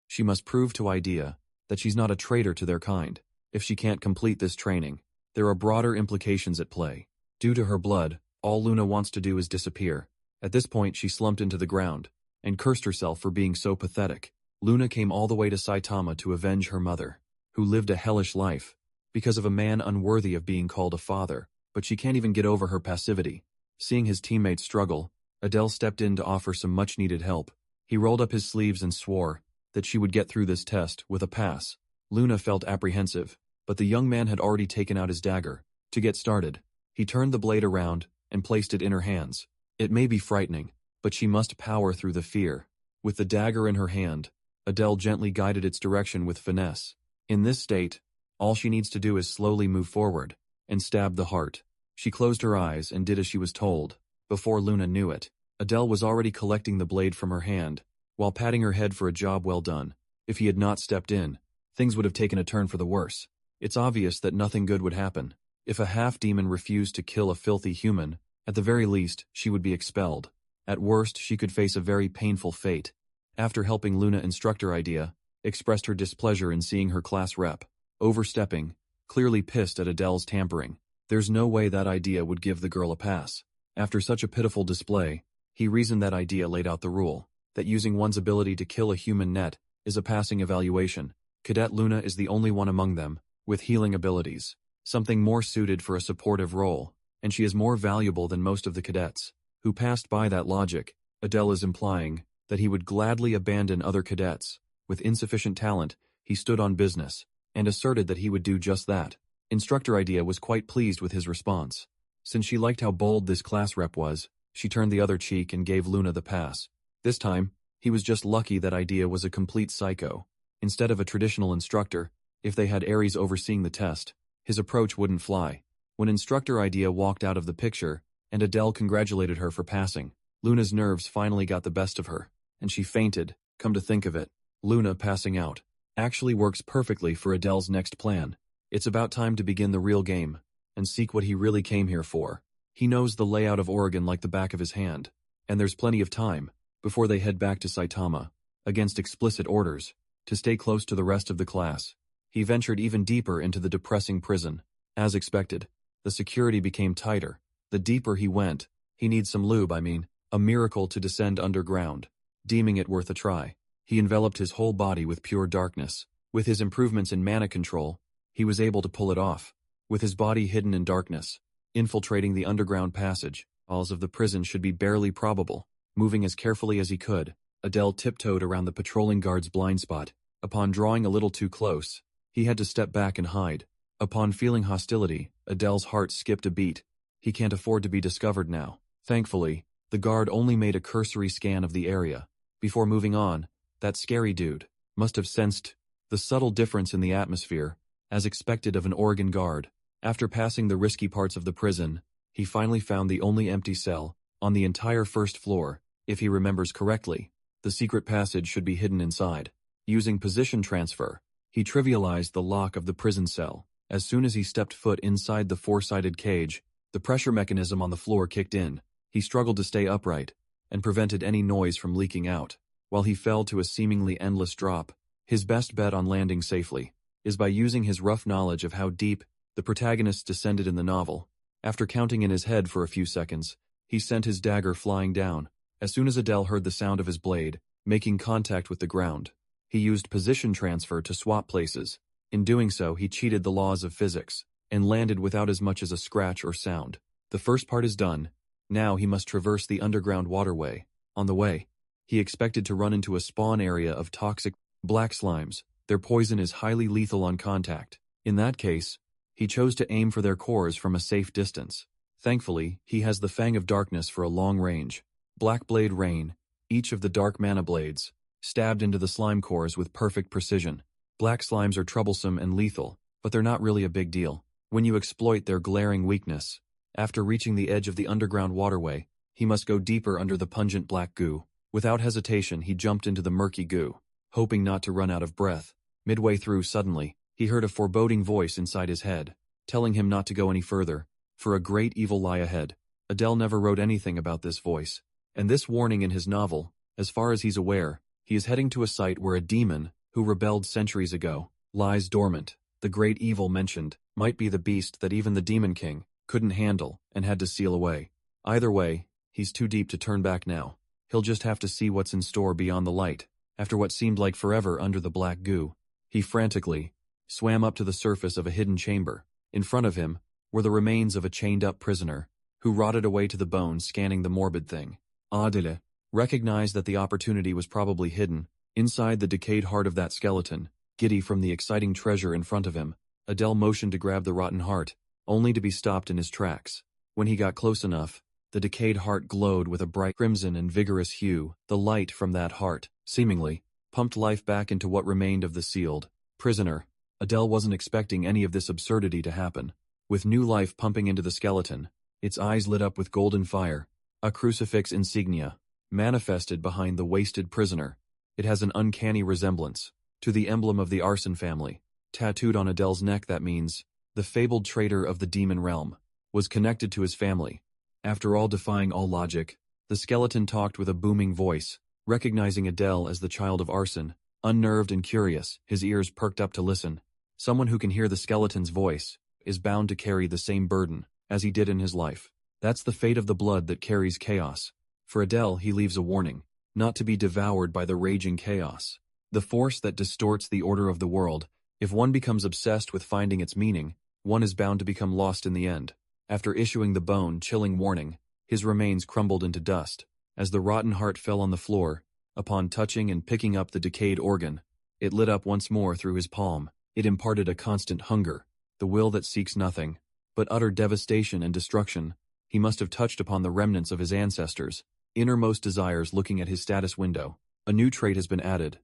She must prove to Idea that she's not a traitor to their kind. If she can't complete this training, there are broader implications at play. Due to her blood, all Luna wants to do is disappear. At this point she slumped into the ground, and cursed herself for being so pathetic. Luna came all the way to Saitama to avenge her mother, who lived a hellish life, because of a man unworthy of being called a father, but she can't even get over her passivity. Seeing his teammates struggle, Adele stepped in to offer some much-needed help. He rolled up his sleeves and swore that she would get through this test with a pass. Luna felt apprehensive, but the young man had already taken out his dagger. To get started, he turned the blade around and placed it in her hands. It may be frightening, but she must power through the fear. With the dagger in her hand, Adele gently guided its direction with finesse. In this state, all she needs to do is slowly move forward and stab the heart. She closed her eyes and did as she was told. Before Luna knew it, Adele was already collecting the blade from her hand, while patting her head for a job well done. If he had not stepped in, things would have taken a turn for the worse. It's obvious that nothing good would happen. If a half-demon refused to kill a filthy human, at the very least, she would be expelled. At worst, she could face a very painful fate. After helping Luna, instructor Idea expressed her displeasure in seeing her class rep overstepping, clearly pissed at Adele's tampering. There's no way that Idea would give the girl a pass. After such a pitiful display, he reasoned that Idea laid out the rule that using one's ability to kill a human net is a passing evaluation. Cadet Luna is the only one among them with healing abilities, something more suited for a supportive role, and she is more valuable than most of the cadets who passed by that logic. Adele is implying that he would gladly abandon other cadets. With insufficient talent, he stood on business and asserted that he would do just that. Instructor Idea was quite pleased with his response. Since she liked how bold this class rep was, she turned the other cheek and gave Luna the pass. This time, he was just lucky that Idea was a complete psycho. Instead of a traditional instructor, if they had Ares overseeing the test, his approach wouldn't fly. When Instructor Idea walked out of the picture, and Adele congratulated her for passing, Luna's nerves finally got the best of her, and she fainted. Come to think of it, Luna passing out actually works perfectly for Adele's next plan. It's about time to begin the real game, and seek what he really came here for. He knows the layout of Oregon like the back of his hand, and there's plenty of time before they head back to Saitama, against explicit orders, to stay close to the rest of the class. He ventured even deeper into the depressing prison. As expected, the security became tighter. The deeper he went, he needs some lube, a miracle to descend underground. Deeming it worth a try, he enveloped his whole body with pure darkness. With his improvements in mana control, he was able to pull it off. With his body hidden in darkness, infiltrating the underground passage, walls of the prison should be barely probable. Moving as carefully as he could, Adele tiptoed around the patrolling guard's blind spot. Upon drawing a little too close, he had to step back and hide. Upon feeling hostility, Adele's heart skipped a beat. He can't afford to be discovered now. Thankfully, the guard only made a cursory scan of the area. Before moving on, that scary dude must have sensed the subtle difference in the atmosphere, as expected of an Oregon guard. After passing the risky parts of the prison, he finally found the only empty cell on the entire first floor. If he remembers correctly, the secret passage should be hidden inside. Using position transfer, he trivialized the lock of the prison cell. As soon as he stepped foot inside the four-sided cage, the pressure mechanism on the floor kicked in. He struggled to stay upright and prevented any noise from leaking out, while he fell to a seemingly endless drop. His best bet on landing safely is by using his rough knowledge of how deep the protagonists descended in the novel. After counting in his head for a few seconds, he sent his dagger flying down. As soon as Adele heard the sound of his blade making contact with the ground, he used position transfer to swap places. In doing so, he cheated the laws of physics and landed without as much as a scratch or sound. The first part is done. Now he must traverse the underground waterway. On the way, he expected to run into a spawn area of toxic black slimes. Their poison is highly lethal on contact. In that case, he chose to aim for their cores from a safe distance. Thankfully, he has the Fang of Darkness for a long range. Black Blade Rain, each of the dark mana blades, stabbed into the slime cores with perfect precision. Black slimes are troublesome and lethal, but they're not really a big deal when you exploit their glaring weakness. After reaching the edge of the underground waterway, he must go deeper under the pungent black goo. Without hesitation, he jumped into the murky goo, hoping not to run out of breath. Midway through, suddenly, he heard a foreboding voice inside his head, telling him not to go any further, for a great evil lie ahead. Adele never wrote anything about this voice. And this warning in his novel, as far as he's aware, he is heading to a site where a demon, who rebelled centuries ago, lies dormant. The great evil mentioned might be the beast that even the Demon King couldn't handle and had to seal away. Either way, he's too deep to turn back now. He'll just have to see what's in store beyond the light. After what seemed like forever under the black goo, he frantically swam up to the surface of a hidden chamber. In front of him were the remains of a chained-up prisoner, who rotted away to the bone, scanning the morbid thing. Adele recognized that the opportunity was probably hidden inside the decayed heart of that skeleton. Giddy from the exciting treasure in front of him, Adele motioned to grab the rotten heart, only to be stopped in his tracks. When he got close enough, the decayed heart glowed with a bright crimson and vigorous hue. The light from that heart, seemingly, pumped life back into what remained of the sealed prisoner. Adele wasn't expecting any of this absurdity to happen. With new life pumping into the skeleton, its eyes lit up with golden fire. A crucifix insignia manifested behind the wasted prisoner. It has an uncanny resemblance to the emblem of the Arson family, tattooed on Adele's neck. That means the fabled traitor of the demon realm was connected to his family. After all, defying all logic, the skeleton talked with a booming voice, recognizing Adele as the child of Arson. Unnerved and curious, his ears perked up to listen. Someone who can hear the skeleton's voice is bound to carry the same burden as he did in his life. That's the fate of the blood that carries chaos. For Adele, he leaves a warning, not to be devoured by the raging chaos, the force that distorts the order of the world. If one becomes obsessed with finding its meaning, one is bound to become lost in the end. After issuing the bone-chilling warning, his remains crumbled into dust. As the rotten heart fell on the floor, upon touching and picking up the decayed organ, it lit up once more through his palm. It imparted a constant hunger, the will that seeks nothing but utter devastation and destruction. He must have touched upon the remnants of his ancestors' innermost desires. Looking at his status window, a new trait has been added: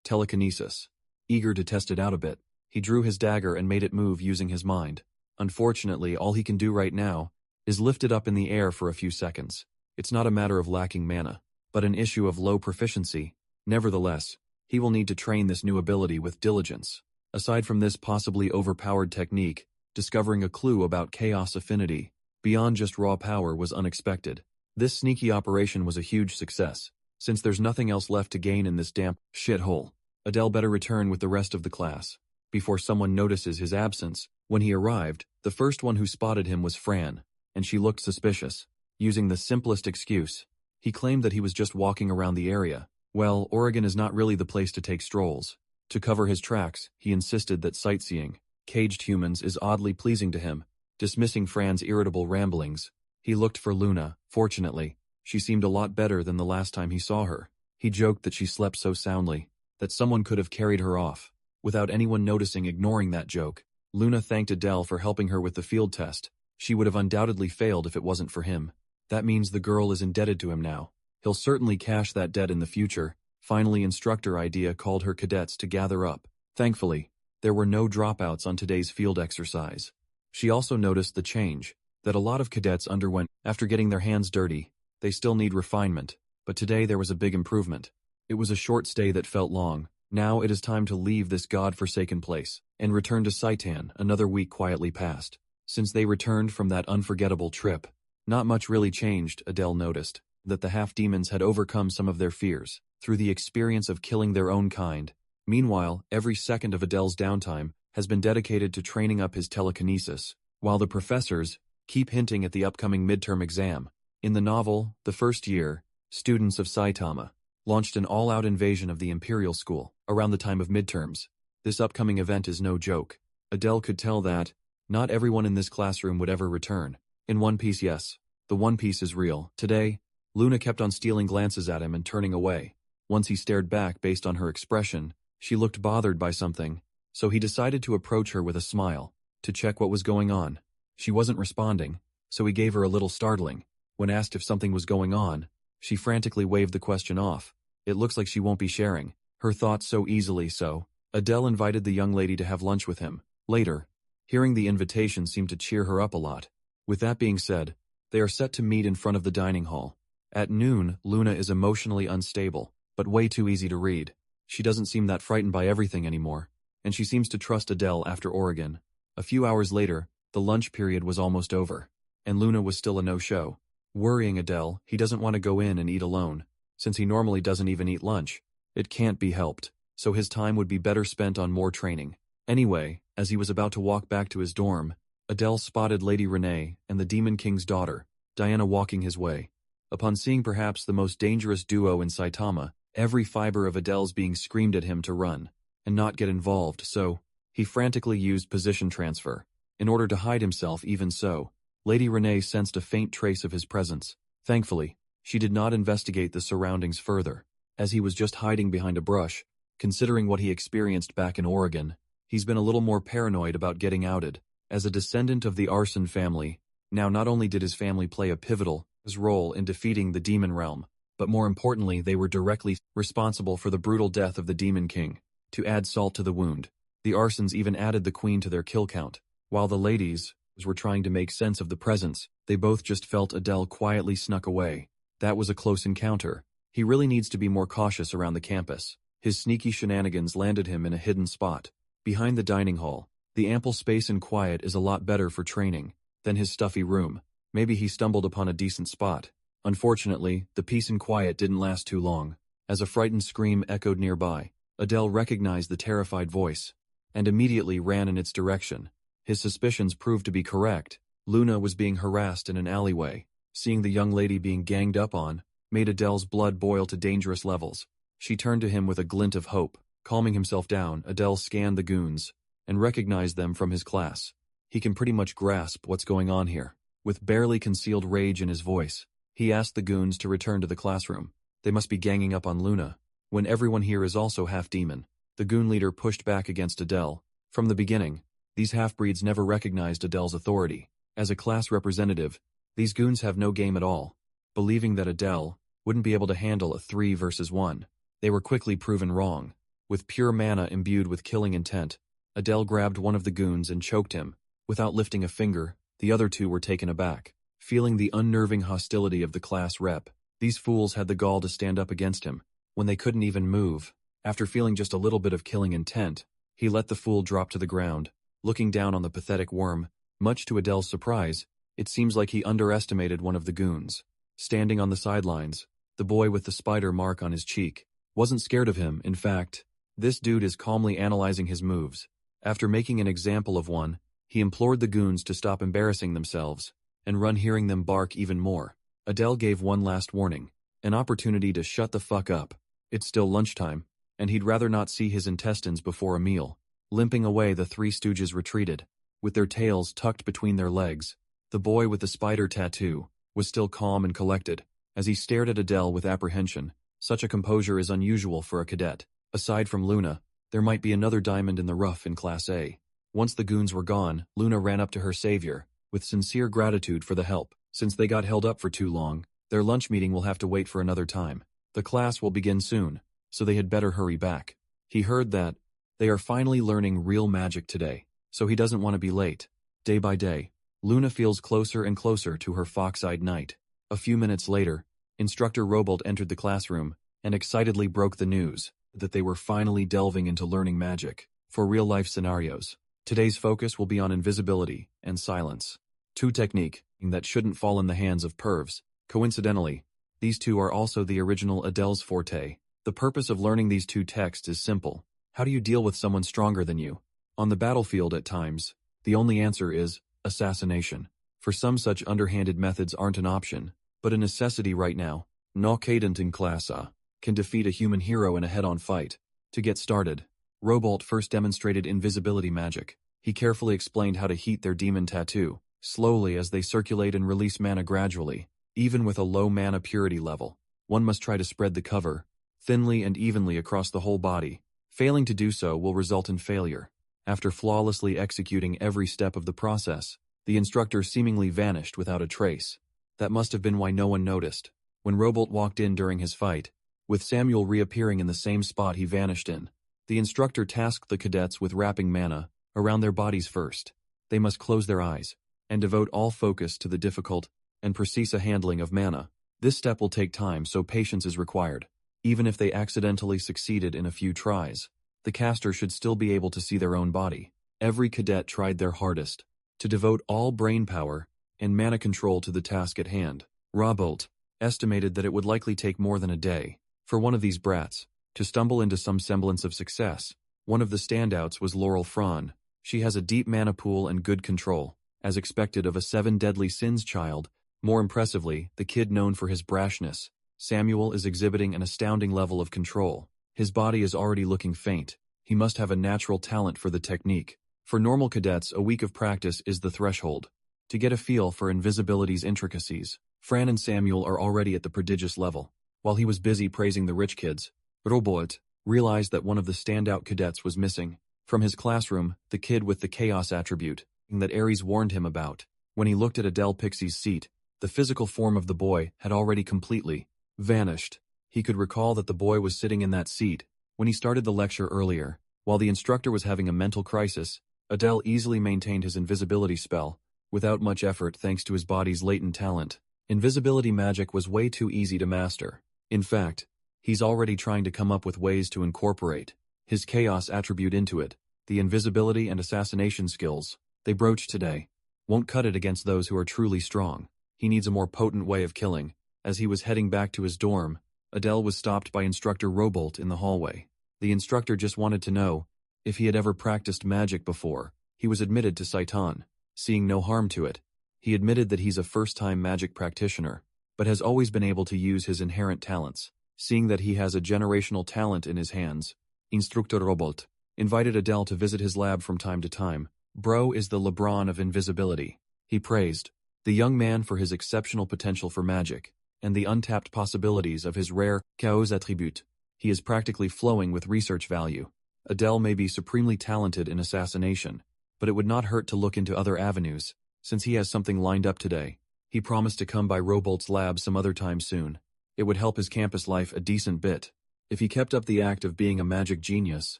telekinesis. Eager to test it out a bit, he drew his dagger and made it move using his mind. Unfortunately, all he can do right now is lift it up in the air for a few seconds. It's not a matter of lacking mana, but an issue of low proficiency. Nevertheless, he will need to train this new ability with diligence. Aside from this possibly overpowered technique, discovering a clue about chaos affinity beyond just raw power was unexpected. This sneaky operation was a huge success. Since there's nothing else left to gain in this damp shithole, Adele better return with the rest of the class before someone notices his absence. When he arrived, the first one who spotted him was Fran, and she looked suspicious. Using the simplest excuse, he claimed that he was just walking around the area. Well, Oregon is not really the place to take strolls. To cover his tracks, he insisted that sightseeing caged humans is oddly pleasing to him. Dismissing Fran's irritable ramblings, he looked for Luna. Fortunately, she seemed a lot better than the last time he saw her. He joked that she slept so soundly that someone could have carried her off without anyone noticing. Ignoring that joke, Luna thanked Adele for helping her with the field test. She would have undoubtedly failed if it wasn't for him. That means the girl is indebted to him now. He'll certainly cash that debt in the future. Finally, Instructor Idea called her cadets to gather up. Thankfully, there were no dropouts on today's field exercise. She also noticed the change that a lot of cadets underwent after getting their hands dirty. They still need refinement, but today there was a big improvement. It was a short stay that felt long. Now it is time to leave this god-forsaken place and return to Saitan. Another week quietly passed. Since they returned from that unforgettable trip, not much really changed. Adele noticed that the half-demons had overcome some of their fears through the experience of killing their own kind. Meanwhile, every second of Adele's downtime has been dedicated to training up his telekinesis, while the professors keep hinting at the upcoming midterm exam. In the novel, The First Year, students of Saitama launched an all-out invasion of the Imperial School around the time of midterms. This upcoming event is no joke. Adele could tell that not everyone in this classroom would ever return. In One Piece, yes, the One Piece is real. Today, Luna kept on stealing glances at him and turning away. Once he stared back. Based on her expression, she looked bothered by something, so he decided to approach her with a smile to check what was going on. She wasn't responding, so he gave her a little startling. When asked if something was going on, she frantically waved the question off. It looks like she won't be sharing her thoughts so easily, so Adele invited the young lady to have lunch with him. Later, hearing the invitation seemed to cheer her up a lot. With that being said, they are set to meet in front of the dining hall. At noon, Luna is emotionally unstable, but way too easy to read. She doesn't seem that frightened by everything anymore, and she seems to trust Adele after Oregon. A few hours later, the lunch period was almost over, and Luna was still a no-show. worrying Adele. He doesn't want to go in and eat alone, since he normally doesn't even eat lunch. It can't be helped, so his time would be better spent on more training. Anyway, as he was about to walk back to his dorm, Adele spotted Lady Renee and the Demon King's daughter, Diana, walking his way. Upon seeing perhaps the most dangerous duo in Saitama, every fiber of Adele's being screamed at him to run and not get involved, so he frantically used position transfer in order to hide himself. Even so, Lady Renee sensed a faint trace of his presence. Thankfully, she did not investigate the surroundings further, as he was just hiding behind a brush. Considering what he experienced back in Oregon, he's been a little more paranoid about getting outed. As a descendant of the Arson family, now not only did his family play a pivotal role in defeating the demon realm, but more importantly they were directly responsible for the brutal death of the Demon King. To add salt to the wound, the Arsons even added the queen to their kill count. While the ladies were trying to make sense of the presence, they both just felt Adele quietly snuck away. That was a close encounter. He really needs to be more cautious around the campus. His sneaky shenanigans landed him in a hidden spot, behind the dining hall. The ample space and quiet is a lot better for training than his stuffy room. Maybe he stumbled upon a decent spot. Unfortunately, the peace and quiet didn't last too long. As a frightened scream echoed nearby, Adele recognized the terrified voice and immediately ran in its direction. His suspicions proved to be correct. Luna was being harassed in an alleyway. Seeing the young lady being ganged up on made Adele's blood boil to dangerous levels. She turned to him with a glint of hope. Calming himself down, Adele scanned the goons and recognized them from his class. He can pretty much grasp what's going on here. With barely concealed rage in his voice, he asked the goons to return to the classroom. They must be ganging up on Luna, when everyone here is also half-demon. The goon leader pushed back against Adele. From the beginning, these half-breeds never recognized Adele's authority. As a class representative, these goons have no game at all. Believing that Adele wouldn't be able to handle a 3 versus 1, they were quickly proven wrong. With pure mana imbued with killing intent, Adele grabbed one of the goons and choked him. Without lifting a finger, the other two were taken aback. Feeling the unnerving hostility of the class rep, these fools had the gall to stand up against him when they couldn't even move. After feeling just a little bit of killing intent, he let the fool drop to the ground. Looking down on the pathetic worm, much to Adele's surprise, it seems like he underestimated one of the goons. Standing on the sidelines, the boy with the spider mark on his cheek wasn't scared of him. In fact, this dude is calmly analyzing his moves. After making an example of one, he implored the goons to stop embarrassing themselves and run, hearing them bark even more. Adele gave one last warning, an opportunity to shut the fuck up. It's still lunchtime, and he'd rather not see his intestines before a meal. Limping away, the three stooges retreated, with their tails tucked between their legs. The boy with the spider tattoo was still calm and collected. As he stared at Adele with apprehension, such a composure is unusual for a cadet. Aside from Luna, there might be another diamond in the rough in Class A. Once the goons were gone, Luna ran up to her savior, with sincere gratitude for the help. Since they got held up for too long, their lunch meeting will have to wait for another time. The class will begin soon, so they had better hurry back. He heard that they are finally learning real magic today, so he doesn't want to be late. Day by day, Luna feels closer and closer to her fox-eyed knight. A few minutes later, Instructor Robolt entered the classroom and excitedly broke the news that they were finally delving into learning magic for real-life scenarios. Today's focus will be on invisibility and silence, two techniques that shouldn't fall in the hands of pervs. Coincidentally, these two are also the original Adele's forte. The purpose of learning these two texts is simple. How do you deal with someone stronger than you? On the battlefield at times, the only answer is assassination. For some, such underhanded methods aren't an option, but a necessity right now. No cadent in Class A can defeat a human hero in a head-on fight. To get started, Robolt first demonstrated invisibility magic. He carefully explained how to heat their demon tattoo, slowly as they circulate and release mana gradually. Even with a low mana purity level, one must try to spread the cover thinly and evenly across the whole body. Failing to do so will result in failure. After flawlessly executing every step of the process, the instructor seemingly vanished without a trace. That must have been why no one noticed when Robolt walked in during his fight, with Samuel reappearing in the same spot he vanished in. The instructor tasked the cadets with wrapping mana around their bodies first. They must close their eyes and devote all focus to the difficult and precise handling of mana. This step will take time, so patience is required. Even if they accidentally succeeded in a few tries, the caster should still be able to see their own body. Every cadet tried their hardest to devote all brain power and mana control to the task at hand. Rabolt estimated that it would likely take more than a day for one of these brats to stumble into some semblance of success. One of the standouts was Laurel Fran. She has a deep mana pool and good control, as expected of a 7 deadly sins child. More impressively, the kid known for his brashness, Samuel, is exhibiting an astounding level of control. His body is already looking faint. He must have a natural talent for the technique. For normal cadets, a week of practice is the threshold. To get a feel for invisibility's intricacies, Fran and Samuel are already at the prodigious level. While he was busy praising the rich kids, Robot realized that one of the standout cadets was missing. From his classroom, the kid with the chaos attribute that Ares warned him about. When he looked at Adele Pixie's seat, the physical form of the boy had already completely vanished. He could recall that the boy was sitting in that seat when he started the lecture earlier. While the instructor was having a mental crisis, Adele easily maintained his invisibility spell, without much effort thanks to his body's latent talent. Invisibility magic was way too easy to master. In fact, he's already trying to come up with ways to incorporate his chaos attribute into it. The invisibility and assassination skills they broached today won't cut it against those who are truly strong. He needs a more potent way of killing. As he was heading back to his dorm, Adele was stopped by Instructor Robolt in the hallway. The instructor just wanted to know if he had ever practiced magic before. He was admitted to Saitan, seeing no harm to it. He admitted that he's a first-time magic practitioner, but has always been able to use his inherent talents. Seeing that he has a generational talent in his hands, Instructor Robolt invited Adele to visit his lab from time to time. Bro is the LeBron of invisibility. He praised the young man for his exceptional potential for magic, and the untapped possibilities of his rare chaos attribute. He is practically flowing with research value. Adele may be supremely talented in assassination, but it would not hurt to look into other avenues, since he has something lined up today. He promised to come by Robolt's lab some other time soon. It would help his campus life a decent bit. If he kept up the act of being a magic genius,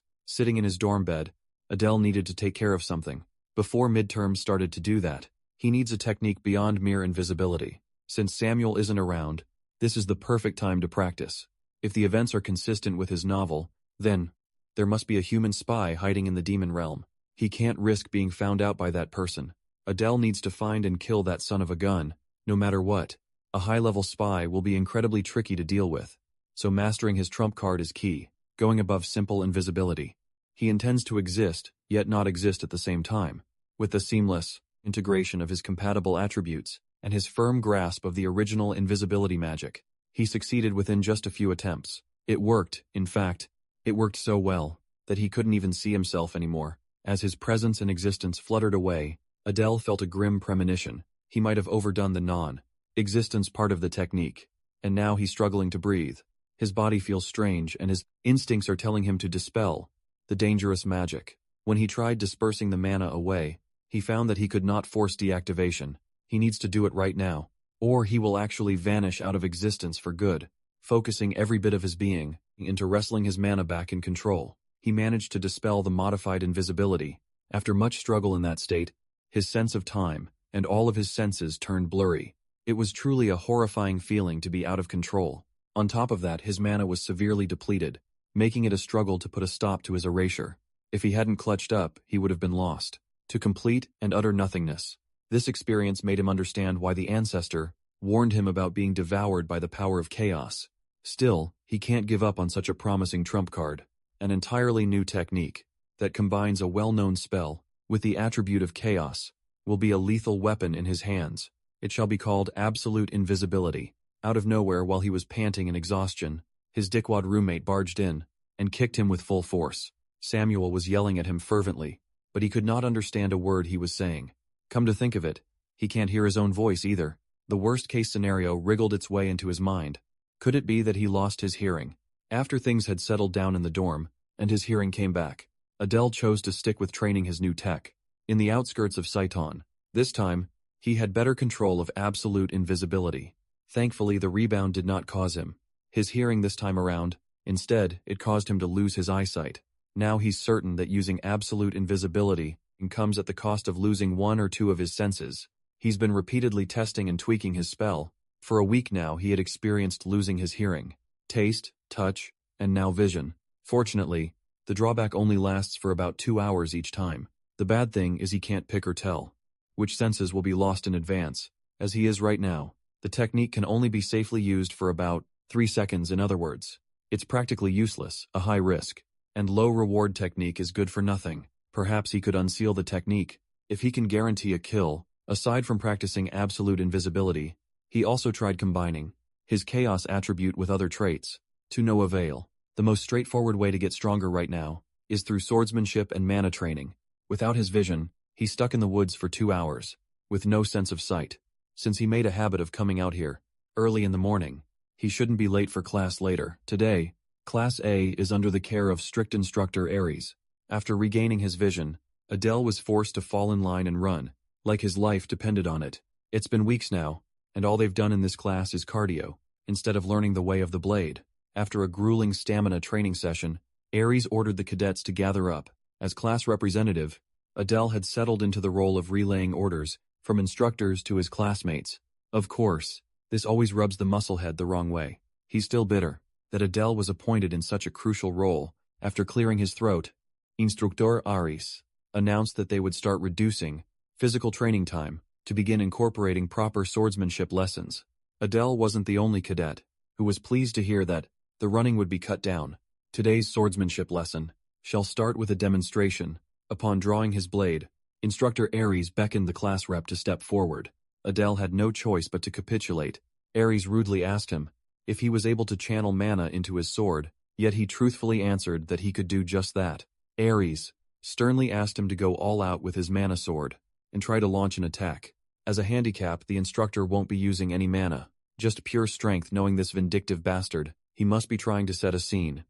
sitting in his dorm bed, Adele needed to take care of something. Before midterms started to do that, he needs a technique beyond mere invisibility. Since Samuel isn't around, this is the perfect time to practice. If the events are consistent with his novel, then there must be a human spy hiding in the demon realm. He can't risk being found out by that person. Adele needs to find and kill that son of a gun, no matter what. A high-level spy will be incredibly tricky to deal with, so mastering his trump card is key, going above simple invisibility. He intends to exist, yet not exist at the same time. With the seamless integration of his compatible attributes and his firm grasp of the original invisibility magic, he succeeded within just a few attempts. It worked, in fact, it worked so well that he couldn't even see himself anymore. As his presence and existence fluttered away, Adele felt a grim premonition. He might have overdone the non-existence part of the technique, and now he's struggling to breathe. His body feels strange, and his instincts are telling him to dispel the dangerous magic. When he tried dispersing the mana away, he found that he could not force deactivation. He needs to do it right now, or he will actually vanish out of existence for good. Focusing every bit of his being into wrestling his mana back in control, he managed to dispel the modified invisibility. After much struggle in that state, his sense of time and all of his senses turned blurry. It was truly a horrifying feeling to be out of control. On top of that, his mana was severely depleted, making it a struggle to put a stop to his erasure. If he hadn't clutched up, he would have been lost to complete and utter nothingness. This experience made him understand why the ancestor warned him about being devoured by the power of chaos. Still, he can't give up on such a promising trump card. An entirely new technique that combines a well-known spell with the attribute of chaos will be a lethal weapon in his hands. It shall be called absolute invisibility. Out of nowhere, while he was panting in exhaustion, his dickwad roommate barged in and kicked him with full force. Samuel was yelling at him fervently, but he could not understand a word he was saying. Come to think of it, he can't hear his own voice either. The worst-case scenario wriggled its way into his mind. Could it be that he lost his hearing? After things had settled down in the dorm, and his hearing came back, Adele chose to stick with training his new tech. In the outskirts of Saiton, this time, he had better control of absolute invisibility. Thankfully, the rebound did not cause him his hearing this time around. Instead, it caused him to lose his eyesight. Now he's certain that using absolute invisibility comes at the cost of losing one or two of his senses. He's been repeatedly testing and tweaking his spell. For a week now, he had experienced losing his hearing, taste, touch, and now vision. Fortunately, the drawback only lasts for about 2 hours each time. The bad thing is he can't pick or tell which senses will be lost in advance, as he is right now. The technique can only be safely used for about 3 seconds. In other words, it's practically useless, a high risk, and low reward technique is good for nothing. Perhaps he could unseal the technique. If he can guarantee a kill, aside from practicing absolute invisibility, he also tried combining his chaos attribute with other traits, to no avail. The most straightforward way to get stronger right now is through swordsmanship and mana training. Without his vision, he's stuck in the woods for 2 hours, with no sense of sight. Since he made a habit of coming out here early in the morning, he shouldn't be late for class later. Today, Class A is under the care of strict instructor Ares. After regaining his vision, Adele was forced to fall in line and run, like his life depended on it. It's been weeks now, and all they've done in this class is cardio, instead of learning the way of the blade. After a grueling stamina training session, Ares ordered the cadets to gather up. As class representative, Adele had settled into the role of relaying orders from instructors to his classmates. Of course, this always rubs the musclehead the wrong way. He's still bitter that Adele was appointed in such a crucial role. After clearing his throat, Instructor Ares announced that they would start reducing physical training time to begin incorporating proper swordsmanship lessons. Adele wasn't the only cadet who was pleased to hear that the running would be cut down. Today's swordsmanship lesson shall start with a demonstration. Upon drawing his blade, Instructor Ares beckoned the class rep to step forward. Adele had no choice but to capitulate. Ares rudely asked him if he was able to channel mana into his sword, yet he truthfully answered that he could do just that. Ares sternly asked him to go all out with his mana sword and try to launch an attack. As a handicap, the instructor won't be using any mana, just pure strength. Knowing this vindictive bastard, he must be trying to set a scene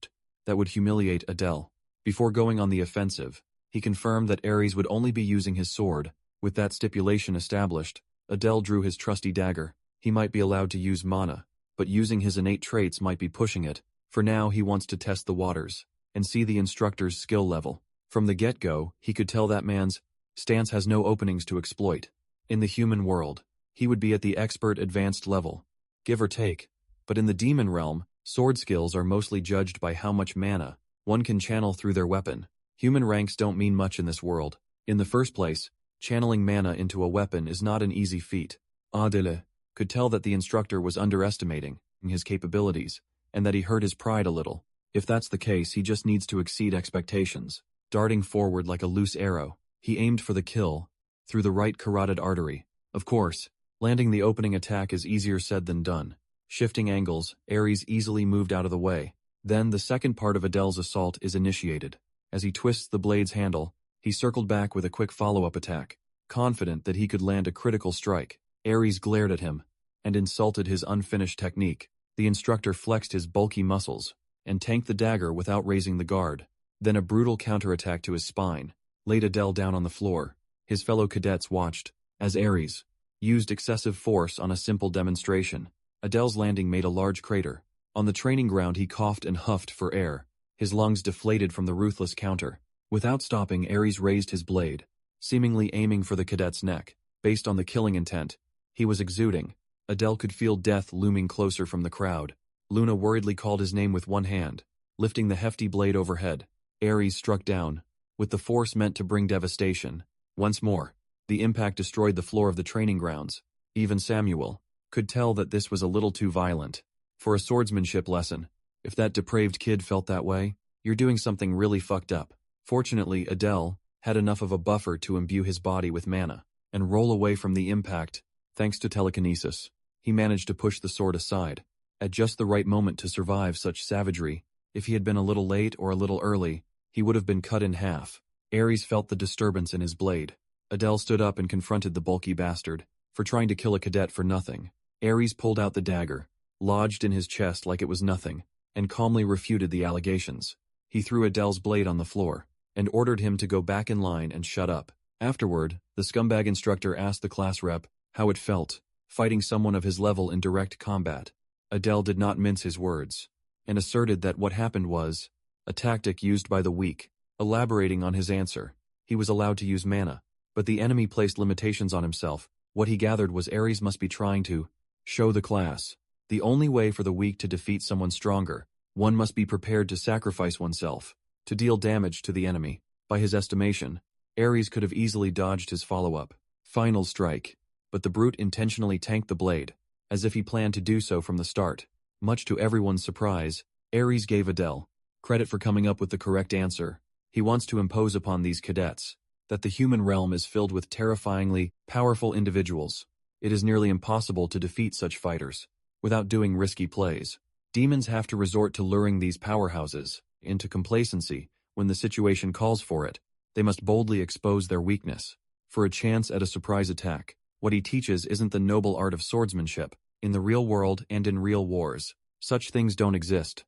that would humiliate Adele. Before going on the offensive, he confirmed that Ares would only be using his sword. With that stipulation established, Adele drew his trusty dagger. He might be allowed to use mana, but using his innate traits might be pushing it. For now, he wants to test the waters and see the instructor's skill level. From the get-go, he could tell that man's stance has no openings to exploit. In the human world, he would be at the expert advanced level, give or take. But in the demon realm, sword skills are mostly judged by how much mana one can channel through their weapon. Human ranks don't mean much in this world. In the first place, channeling mana into a weapon is not an easy feat. Adele could tell that the instructor was underestimating his capabilities, and that he hurt his pride a little. If that's the case, he just needs to exceed expectations. Darting forward like a loose arrow, he aimed for the kill through the right carotid artery. Of course, landing the opening attack is easier said than done. Shifting angles, Ares easily moved out of the way. Then the second part of Adele's assault is initiated. As he twists the blade's handle, he circled back with a quick follow-up attack. Confident that he could land a critical strike, Ares glared at him and insulted his unfinished technique. The instructor flexed his bulky muscles and tanked the dagger without raising the guard. Then a brutal counterattack to his spine laid Adele down on the floor. His fellow cadets watched as Ares used excessive force on a simple demonstration. Adele's landing made a large crater. On the training ground, he coughed and huffed for air. His lungs deflated from the ruthless counter. Without stopping, Ares raised his blade, seemingly aiming for the cadet's neck. Based on the killing intent he was exuding, Adele could feel death looming closer from the crowd. Luna worriedly called his name with one hand, lifting the hefty blade overhead. Ares struck down, with the force meant to bring devastation. Once more, the impact destroyed the floor of the training grounds. Even Samuel could tell that this was a little too violent for a swordsmanship lesson. If that depraved kid felt that way, you're doing something really fucked up. Fortunately, Adele had enough of a buffer to imbue his body with mana and roll away from the impact. Thanks to telekinesis, he managed to push the sword aside at just the right moment to survive such savagery. If he had been a little late or a little early, he would have been cut in half. Ares felt the disturbance in his blade. Adele stood up and confronted the bulky bastard for trying to kill a cadet for nothing. Ares pulled out the dagger, lodged in his chest like it was nothing, and calmly refuted the allegations. He threw Adele's blade on the floor and ordered him to go back in line and shut up. Afterward, the scumbag instructor asked the class rep how it felt fighting someone of his level in direct combat. Adele did not mince his words and asserted that what happened was a tactic used by the weak. Elaborating on his answer, he was allowed to use mana, but the enemy placed limitations on himself. What he gathered was Ares must be trying to show the class the only way for the weak to defeat someone stronger. One must be prepared to sacrifice oneself to deal damage to the enemy. By his estimation, Ares could have easily dodged his follow-up final strike, but the brute intentionally tanked the blade as if he planned to do so from the start. Much to everyone's surprise, Ares gave Adele credit for coming up with the correct answer. He wants to impose upon these cadets that the human realm is filled with terrifyingly powerful individuals. It is nearly impossible to defeat such fighters without doing risky plays. Demons have to resort to luring these powerhouses into complacency when the situation calls for it. They must boldly expose their weakness for a chance at a surprise attack. What he teaches isn't the noble art of swordsmanship. In the real world and in real wars, such things don't exist.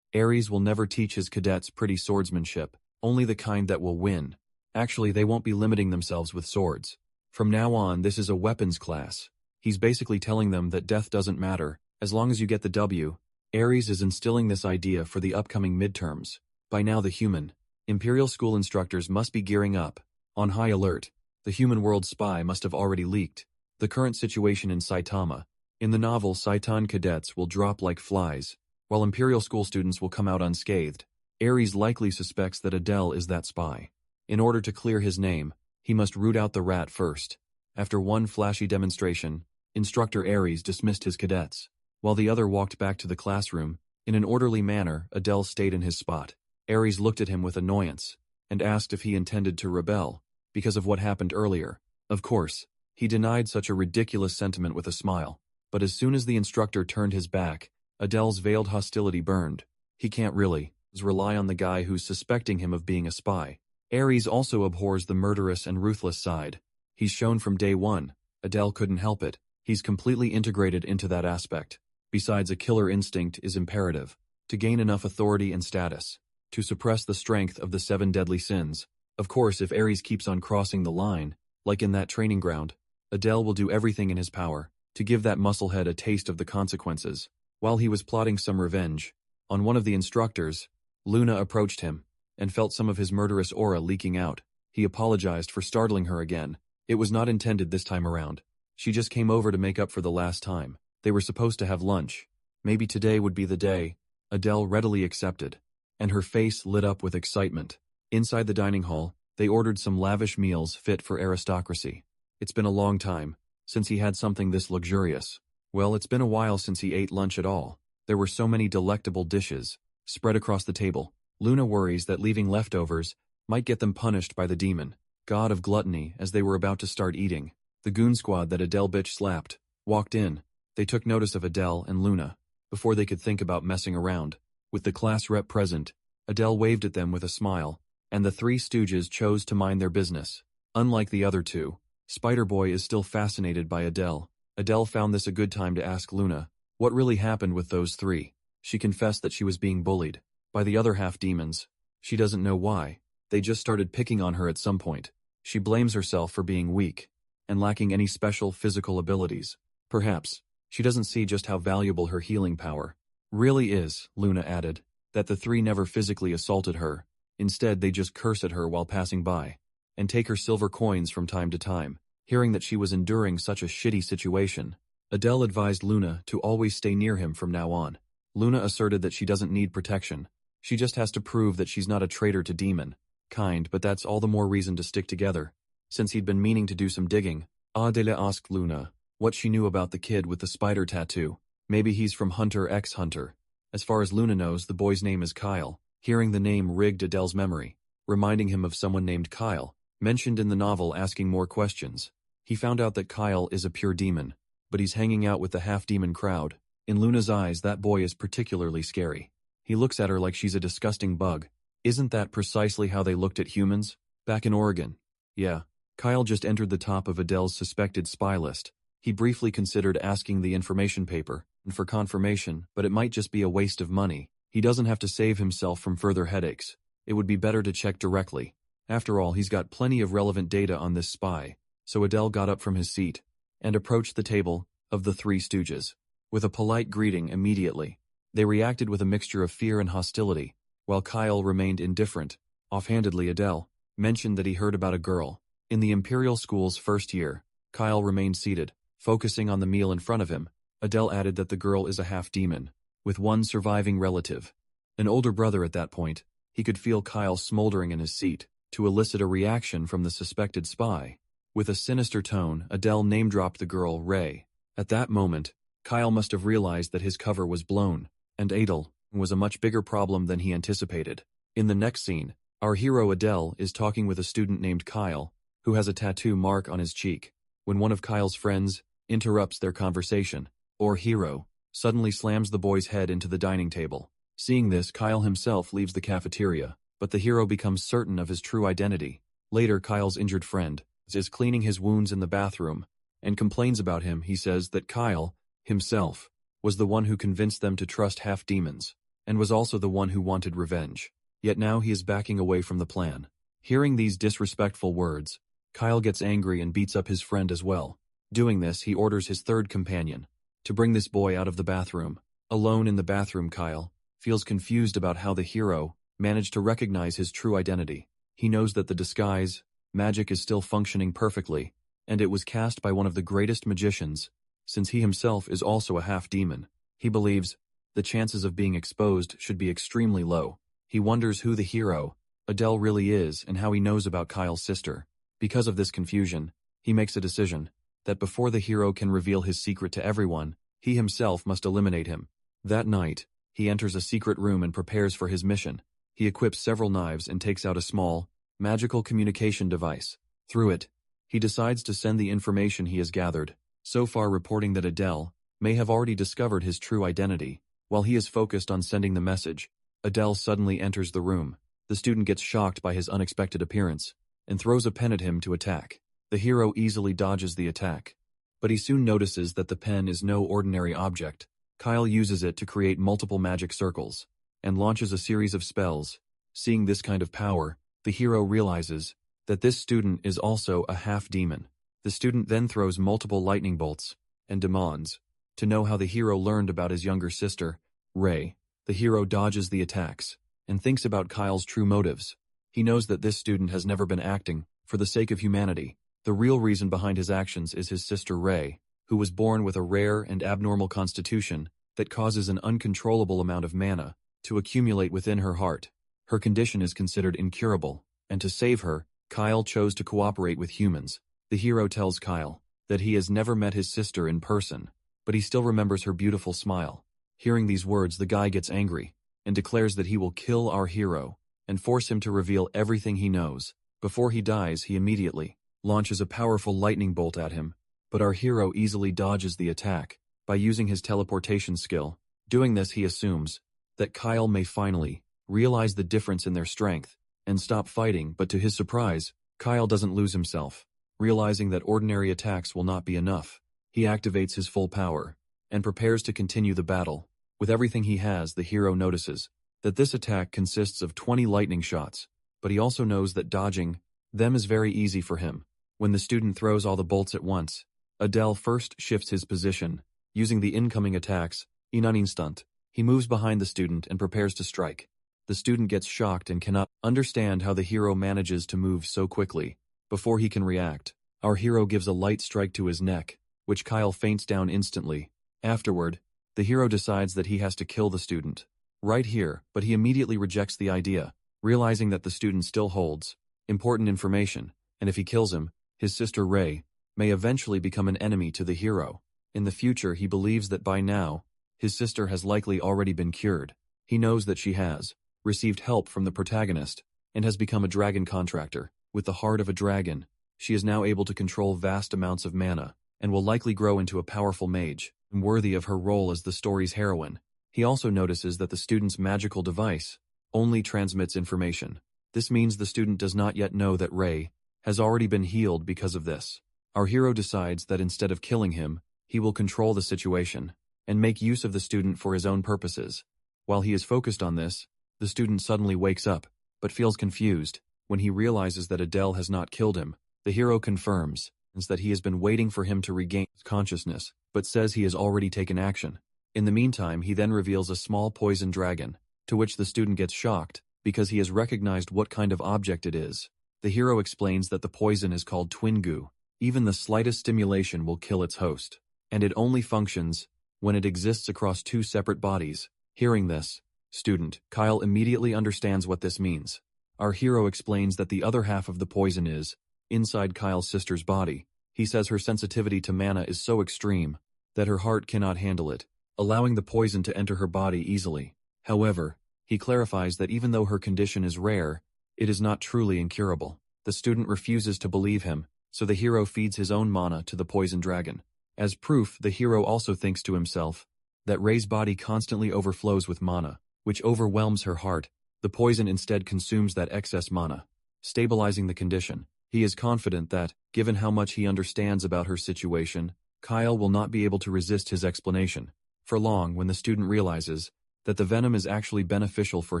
Ares will never teach his cadets pretty swordsmanship, only the kind that will win. Actually, they won't be limiting themselves with swords. From now on, this is a weapons class. He's basically telling them that death doesn't matter, as long as you get the W. Ares is instilling this idea for the upcoming midterms. By now the human Imperial School instructors must be gearing up, on high alert. The human world spy must have already leaked the current situation in Saitama. In the novel, Saitan cadets will drop like flies, while Imperial School students will come out unscathed. Ares likely suspects that Adele is that spy. In order to clear his name, he must root out the rat first. After one flashy demonstration, Instructor Ares dismissed his cadets. While the other walked back to the classroom, in an orderly manner, Adele stayed in his spot. Ares looked at him with annoyance and asked if he intended to rebel because of what happened earlier. Of course, he denied such a ridiculous sentiment with a smile. But as soon as the instructor turned his back, Adele's veiled hostility burned. He can't really rely on the guy who's suspecting him of being a spy. Ares also abhors the murderous and ruthless side. He's shown from day one. Adele couldn't help it. He's completely integrated into that aspect. Besides, a killer instinct is imperative to gain enough authority and status to suppress the strength of the 7 deadly sins. Of course, if Ares keeps on crossing the line, like in that training ground, Adele will do everything in his power to give that musclehead a taste of the consequences. While he was plotting some revenge on one of the instructors, Luna approached him and felt some of his murderous aura leaking out. He apologized for startling her again. It was not intended this time around. She just came over to make up for the last time. They were supposed to have lunch. Maybe today would be the day. Adele readily accepted, and her face lit up with excitement. Inside the dining hall, they ordered some lavish meals fit for aristocracy. It's been a long time since he had something this luxurious. Well, it's been a while since he ate lunch at all. There were so many delectable dishes spread across the table. Luna worries that leaving leftovers might get them punished by the demon, god of gluttony, as they were about to start eating. The goon squad that Adele bitch slapped walked in. They took notice of Adele and Luna before they could think about messing around. With the class rep present, Adele waved at them with a smile, and the 3 stooges chose to mind their business. Unlike the other 2, Spider-Boy is still fascinated by Adele. Adele found this a good time to ask Luna what really happened with those 3. She confessed that she was being bullied by the other half-demons. She doesn't know why. They just started picking on her at some point. She blames herself for being weak and lacking any special physical abilities. Perhaps she doesn't see just how valuable her healing power really is. Luna added that the 3 never physically assaulted her. Instead, they just curse at her while passing by and take her silver coins from time to time. Hearing that she was enduring such a shitty situation, Adele advised Luna to always stay near him from now on. Luna asserted that she doesn't need protection. She just has to prove that she's not a traitor to demon kind, but that's all the more reason to stick together. Since he'd been meaning to do some digging, Adele asked Luna what she knew about the kid with the spider tattoo. Maybe he's from Hunter x Hunter. As far as Luna knows, the boy's name is Kyle. Hearing the name rigged Adele's memory, reminding him of someone named Kyle, mentioned in the novel, asking more questions. He found out that Kyle is a pure demon, but he's hanging out with the half-demon crowd. In Luna's eyes, that boy is particularly scary. He looks at her like she's a disgusting bug. Isn't that precisely how they looked at humans back in Oregon? Yeah, Kyle just entered the top of Adele's suspected spy list. He briefly considered asking the information paper for confirmation, but it might just be a waste of money. He doesn't have to save himself from further headaches. It would be better to check directly. After all, he's got plenty of relevant data on this spy. So Adele got up from his seat and approached the table of the 3 stooges with a polite greeting immediately. They reacted with a mixture of fear and hostility, while Kyle remained indifferent. Offhandedly, Adele mentioned that he heard about a girl in the Imperial School's first year. Kyle remained seated, focusing on the meal in front of him. Adele added that the girl is a half-demon, with one surviving relative, an older brother. At that point, he could feel Kyle smoldering in his seat to elicit a reaction from the suspected spy. With a sinister tone, Adele name-dropped the girl, Ray. At that moment, Kyle must have realized that his cover was blown, and Adel was a much bigger problem than he anticipated. In the next scene, our hero Adele is talking with a student named Kyle, who has a tattoo mark on his cheek, when one of Kyle's friends interrupts their conversation. Our hero suddenly slams the boy's head into the dining table. Seeing this, Kyle himself leaves the cafeteria, but the hero becomes certain of his true identity. Later, Kyle's injured friend is cleaning his wounds in the bathroom and complains about him. He says that Kyle himself was the one who convinced them to trust half-demons, and was also the one who wanted revenge. Yet now he is backing away from the plan. Hearing these disrespectful words, Kyle gets angry and beats up his friend as well. Doing this, he orders his third companion to bring this boy out of the bathroom. Alone in the bathroom, Kyle feels confused about how the hero managed to recognize his true identity. He knows that the disguise magic is still functioning perfectly, and it was cast by one of the greatest magicians, since he himself is also a half-demon. He believes the chances of being exposed should be extremely low. He wonders who the hero, Adele, really is and how he knows about Kyle's sister. Because of this confusion, he makes a decision that before the hero can reveal his secret to everyone, he himself must eliminate him. That night, he enters a secret room and prepares for his mission. He equips several knives and takes out a small, magical communication device. Through it, he decides to send the information he has gathered, so far reporting that Adele may have already discovered his true identity. While he is focused on sending the message, Adele suddenly enters the room. The student gets shocked by his unexpected appearance and throws a pen at him to attack. The hero easily dodges the attack, but he soon notices that the pen is no ordinary object. Kyle uses it to create multiple magic circles and launches a series of spells. Seeing this kind of power, the hero realizes that this student is also a half-demon. The student then throws multiple lightning bolts and demands to know how the hero learned about his younger sister, Ray. The hero dodges the attacks and thinks about Kyle's true motives. He knows that this student has never been acting for the sake of humanity. The real reason behind his actions is his sister Ray, who was born with a rare and abnormal constitution that causes an uncontrollable amount of mana to accumulate within her heart. Her condition is considered incurable, and to save her, Kyle chose to cooperate with humans. The hero tells Kyle that he has never met his sister in person, but he still remembers her beautiful smile. Hearing these words, the guy gets angry and declares that he will kill our hero and force him to reveal everything he knows. Before he dies, he immediately launches a powerful lightning bolt at him, but our hero easily dodges the attack by using his teleportation skill. Doing this, he assumes that Kyle may finally realize the difference in their strength and stop fighting, but to his surprise, Kyle doesn't lose himself. Realizing that ordinary attacks will not be enough, he activates his full power and prepares to continue the battle. With everything he has, the hero notices that this attack consists of 20 lightning shots, but he also knows that dodging them is very easy for him. When the student throws all the bolts at once, Adele first shifts his position, using the incoming attacks. In an instant, he moves behind the student and prepares to strike. The student gets shocked and cannot understand how the hero manages to move so quickly. Before he can react, our hero gives a light strike to his neck, which Kyle faints down instantly. Afterward, the hero decides that he has to kill the student right here, but he immediately rejects the idea, realizing that the student still holds important information, and if he kills him, his sister Ray may eventually become an enemy to the hero. In the future, he believes that by now, his sister has likely already been cured. He knows that she has received help from the protagonist and has become a dragon contractor. With the heart of a dragon, she is now able to control vast amounts of mana and will likely grow into a powerful mage, worthy of her role as the story's heroine. He also notices that the student's magical device only transmits information. This means the student does not yet know that Ray has already been healed because of this. Our hero decides that instead of killing him, he will control the situation and make use of the student for his own purposes. While he is focused on this, the student suddenly wakes up, but feels confused. When he realizes that Adele has not killed him, the hero confirms that he has been waiting for him to regain consciousness, but says he has already taken action. In the meantime, he then reveals a small poison dragon, to which the student gets shocked because he has recognized what kind of object it is. The hero explains that the poison is called twin goo. Even the slightest stimulation will kill its host, and it only functions when it exists across two separate bodies. Hearing this, student Kyle immediately understands what this means. Our hero explains that the other half of the poison is inside Kyle's sister's body. He says her sensitivity to mana is so extreme that her heart cannot handle it, allowing the poison to enter her body easily. However, he clarifies that even though her condition is rare, it is not truly incurable. The student refuses to believe him, so the hero feeds his own mana to the poison dragon. As proof, the hero also thinks to himself that Rei's body constantly overflows with mana, which overwhelms her heart. The poison instead consumes that excess mana, stabilizing the condition. He is confident that, given how much he understands about her situation, Kyle will not be able to resist his explanation. For long, when the student realizes that the venom is actually beneficial for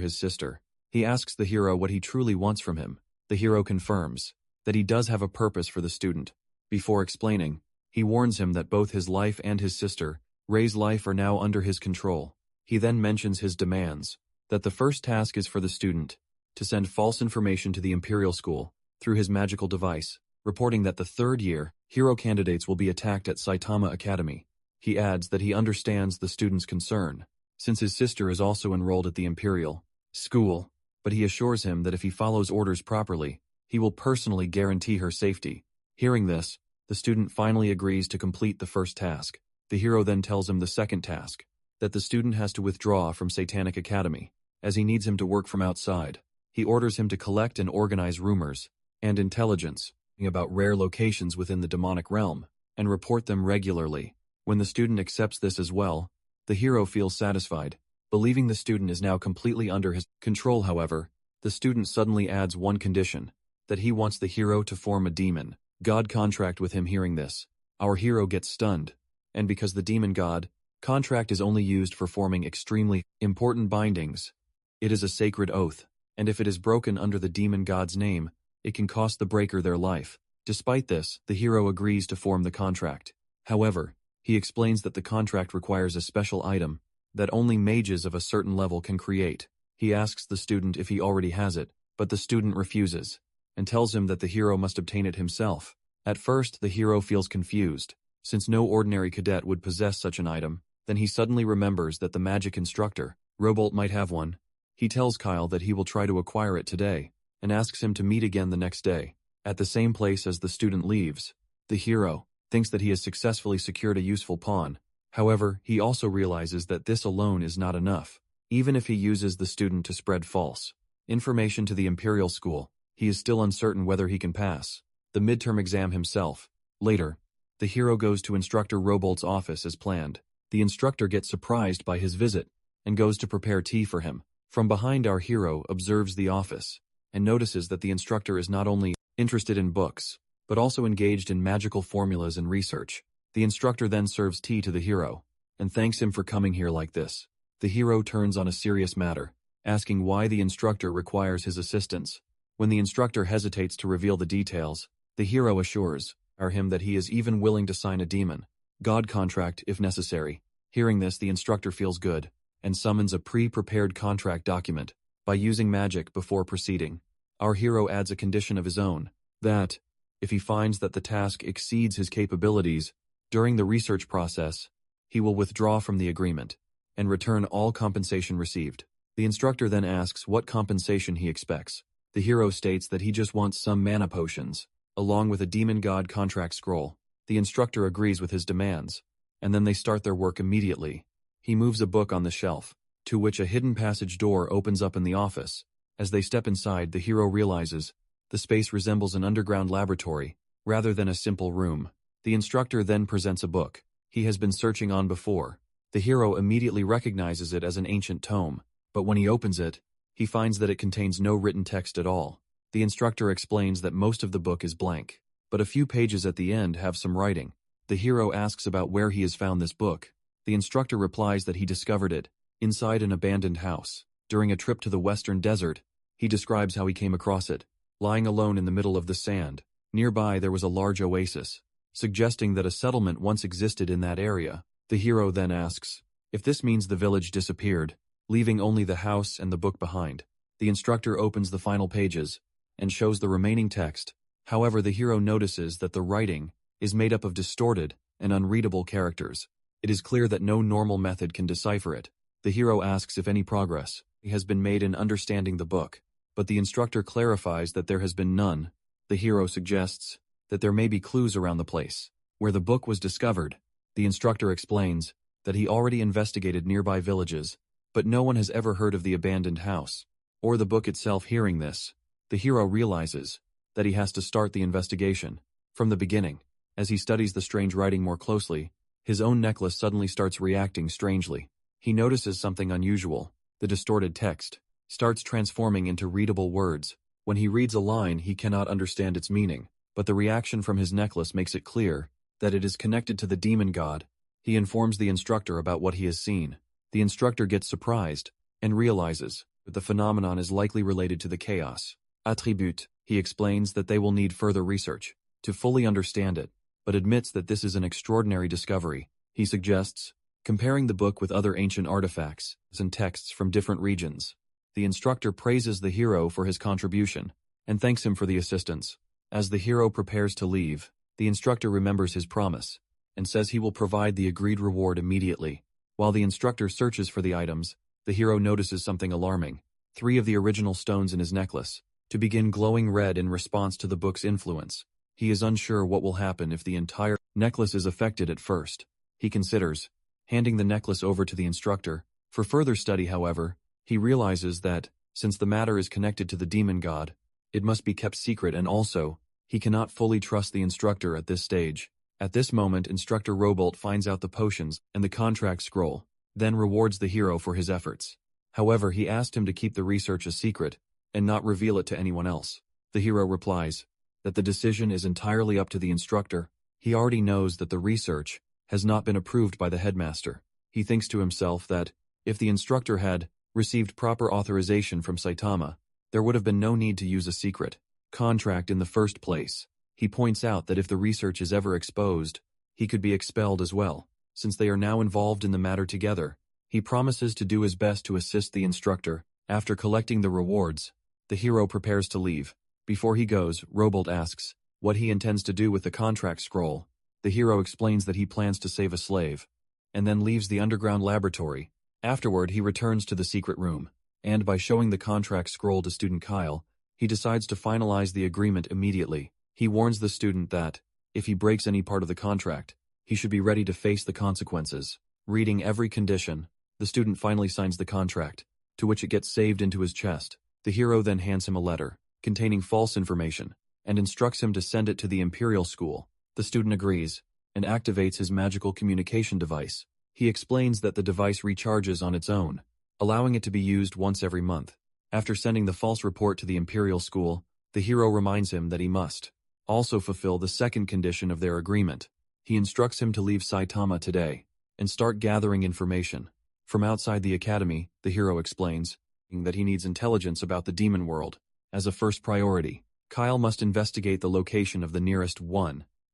his sister, he asks the hero what he truly wants from him. The hero confirms that he does have a purpose for the student. Before explaining, he warns him that both his life and his sister, Rei's life, are now under his control. He then mentions his demands, that the first task is for the student to send false information to the Imperial School through his magical device, reporting that the third-year hero candidates will be attacked at Saitama Academy. He adds that he understands the student's concern, since his sister is also enrolled at the Imperial School, but he assures him that if he follows orders properly, he will personally guarantee her safety. Hearing this, the student finally agrees to complete the first task. The hero then tells him the second task, that the student has to withdraw from Satanic Academy, as he needs him to work from outside. He orders him to collect and organize rumors and intelligence about rare locations within the demonic realm, and report them regularly. When the student accepts this as well, the hero feels satisfied, believing the student is now completely under his control. However, the student suddenly adds one condition, that he wants the hero to form a demon god contract with him. Hearing this, our hero gets stunned, and because the demon god contract is only used for forming extremely important bindings, it is a sacred oath, and if it is broken under the demon god's name, it can cost the breaker their life. Despite this, the hero agrees to form the contract. However, he explains that the contract requires a special item that only mages of a certain level can create. He asks the student if he already has it, but the student refuses, and tells him that the hero must obtain it himself. At first, the hero feels confused, since no ordinary cadet would possess such an item. Then he suddenly remembers that the magic instructor, Robolt, might have one. He tells Kyle that he will try to acquire it today, and asks him to meet again the next day, at the same place as the student leaves. The hero thinks that he has successfully secured a useful pawn. However, he also realizes that this alone is not enough. Even if he uses the student to spread false information to the Imperial School, he is still uncertain whether he can pass the midterm exam himself. Later, the hero goes to Instructor Robolt's office as planned. The instructor gets surprised by his visit and goes to prepare tea for him. From behind, our hero observes the office and notices that the instructor is not only interested in books, but also engaged in magical formulas and research. The instructor then serves tea to the hero and thanks him for coming here like this. The hero turns on a serious matter, asking why the instructor requires his assistance. When the instructor hesitates to reveal the details, the hero assures him that he is even willing to sign a demon god contract if necessary. Hearing this, the instructor feels good and summons a pre-prepared contract document. By using magic before proceeding, our hero adds a condition of his own, that, if he finds that the task exceeds his capabilities during the research process, he will withdraw from the agreement and return all compensation received. The instructor then asks what compensation he expects. The hero states that he just wants some mana potions, along with a demon god contract scroll. The instructor agrees with his demands, and then they start their work immediately. He moves a book on the shelf, to which a hidden passage door opens up in the office. As they step inside, the hero realizes the space resembles an underground laboratory, rather than a simple room. The instructor then presents a book he has been searching on before. The hero immediately recognizes it as an ancient tome, but when he opens it, he finds that it contains no written text at all. The instructor explains that most of the book is blank, but a few pages at the end have some writing. The hero asks about where he has found this book. The instructor replies that he discovered it inside an abandoned house during a trip to the western desert. He describes how he came across it, lying alone in the middle of the sand. Nearby there was a large oasis, suggesting that a settlement once existed in that area. The hero then asks if this means the village disappeared, leaving only the house and the book behind. The instructor opens the final pages and shows the remaining text. However, the hero notices that the writing is made up of distorted and unreadable characters. It is clear that no normal method can decipher it. The hero asks if any progress has been made in understanding the book, but the instructor clarifies that there has been none. The hero suggests that there may be clues around the place where the book was discovered, The instructor explains that he already investigated nearby villages, but no one has ever heard of the abandoned house, or the book itself. Hearing this, the hero realizes that he has to start the investigation from the beginning. As he studies the strange writing more closely, his own necklace suddenly starts reacting strangely. He notices something unusual. The distorted text starts transforming into readable words. When he reads a line, he cannot understand its meaning, but the reaction from his necklace makes it clear that it is connected to the demon god. He informs the instructor about what he has seen. The instructor gets surprised and realizes that the phenomenon is likely related to the chaos attribute. He explains that they will need further research to fully understand it, but admits that this is an extraordinary discovery. He suggests comparing the book with other ancient artifacts and texts from different regions. The instructor praises the hero for his contribution and thanks him for the assistance. As the hero prepares to leave, the instructor remembers his promise and says he will provide the agreed reward immediately. While the instructor searches for the items, the hero notices something alarming. 3 of the original stones in his necklace to begin glowing red in response to the book's influence. He is unsure what will happen if the entire necklace is affected at first. He considers handing the necklace over to the instructor for further study. However, he realizes that, since the matter is connected to the demon god, it must be kept secret, and also, he cannot fully trust the instructor at this stage. At this moment, Instructor Robolt finds out the potions and the contract scroll, then rewards the hero for his efforts. However, he asked him to keep the research a secret and not reveal it to anyone else. The hero replies that the decision is entirely up to the instructor. He already knows that the research has not been approved by the headmaster. He thinks to himself that, if the instructor had received proper authorization from Saitama, there would have been no need to use a secret contract in the first place. He points out that if the research is ever exposed, he could be expelled as well. Since they are now involved in the matter together, he promises to do his best to assist the instructor. After collecting the rewards, the hero prepares to leave. Before he goes, Robolt asks what he intends to do with the contract scroll. The hero explains that he plans to save a slave, and then leaves the underground laboratory. Afterward, he returns to the secret room, and by showing the contract scroll to student Kyle, he decides to finalize the agreement immediately. He warns the student that, if he breaks any part of the contract, he should be ready to face the consequences. Reading every condition, the student finally signs the contract, to which it gets saved into his chest. The hero then hands him a letter, containing false information, and instructs him to send it to the Imperial School. The student agrees, and activates his magical communication device. He explains that the device recharges on its own, allowing it to be used once every month. After sending the false report to the Imperial School, the hero reminds him that he must also fulfill the second condition of their agreement. He instructs him to leave Saitama today and start gathering information. From outside the academy, the hero explains that he needs intelligence about the demon world. As a first priority, Kyle must investigate the location of the nearest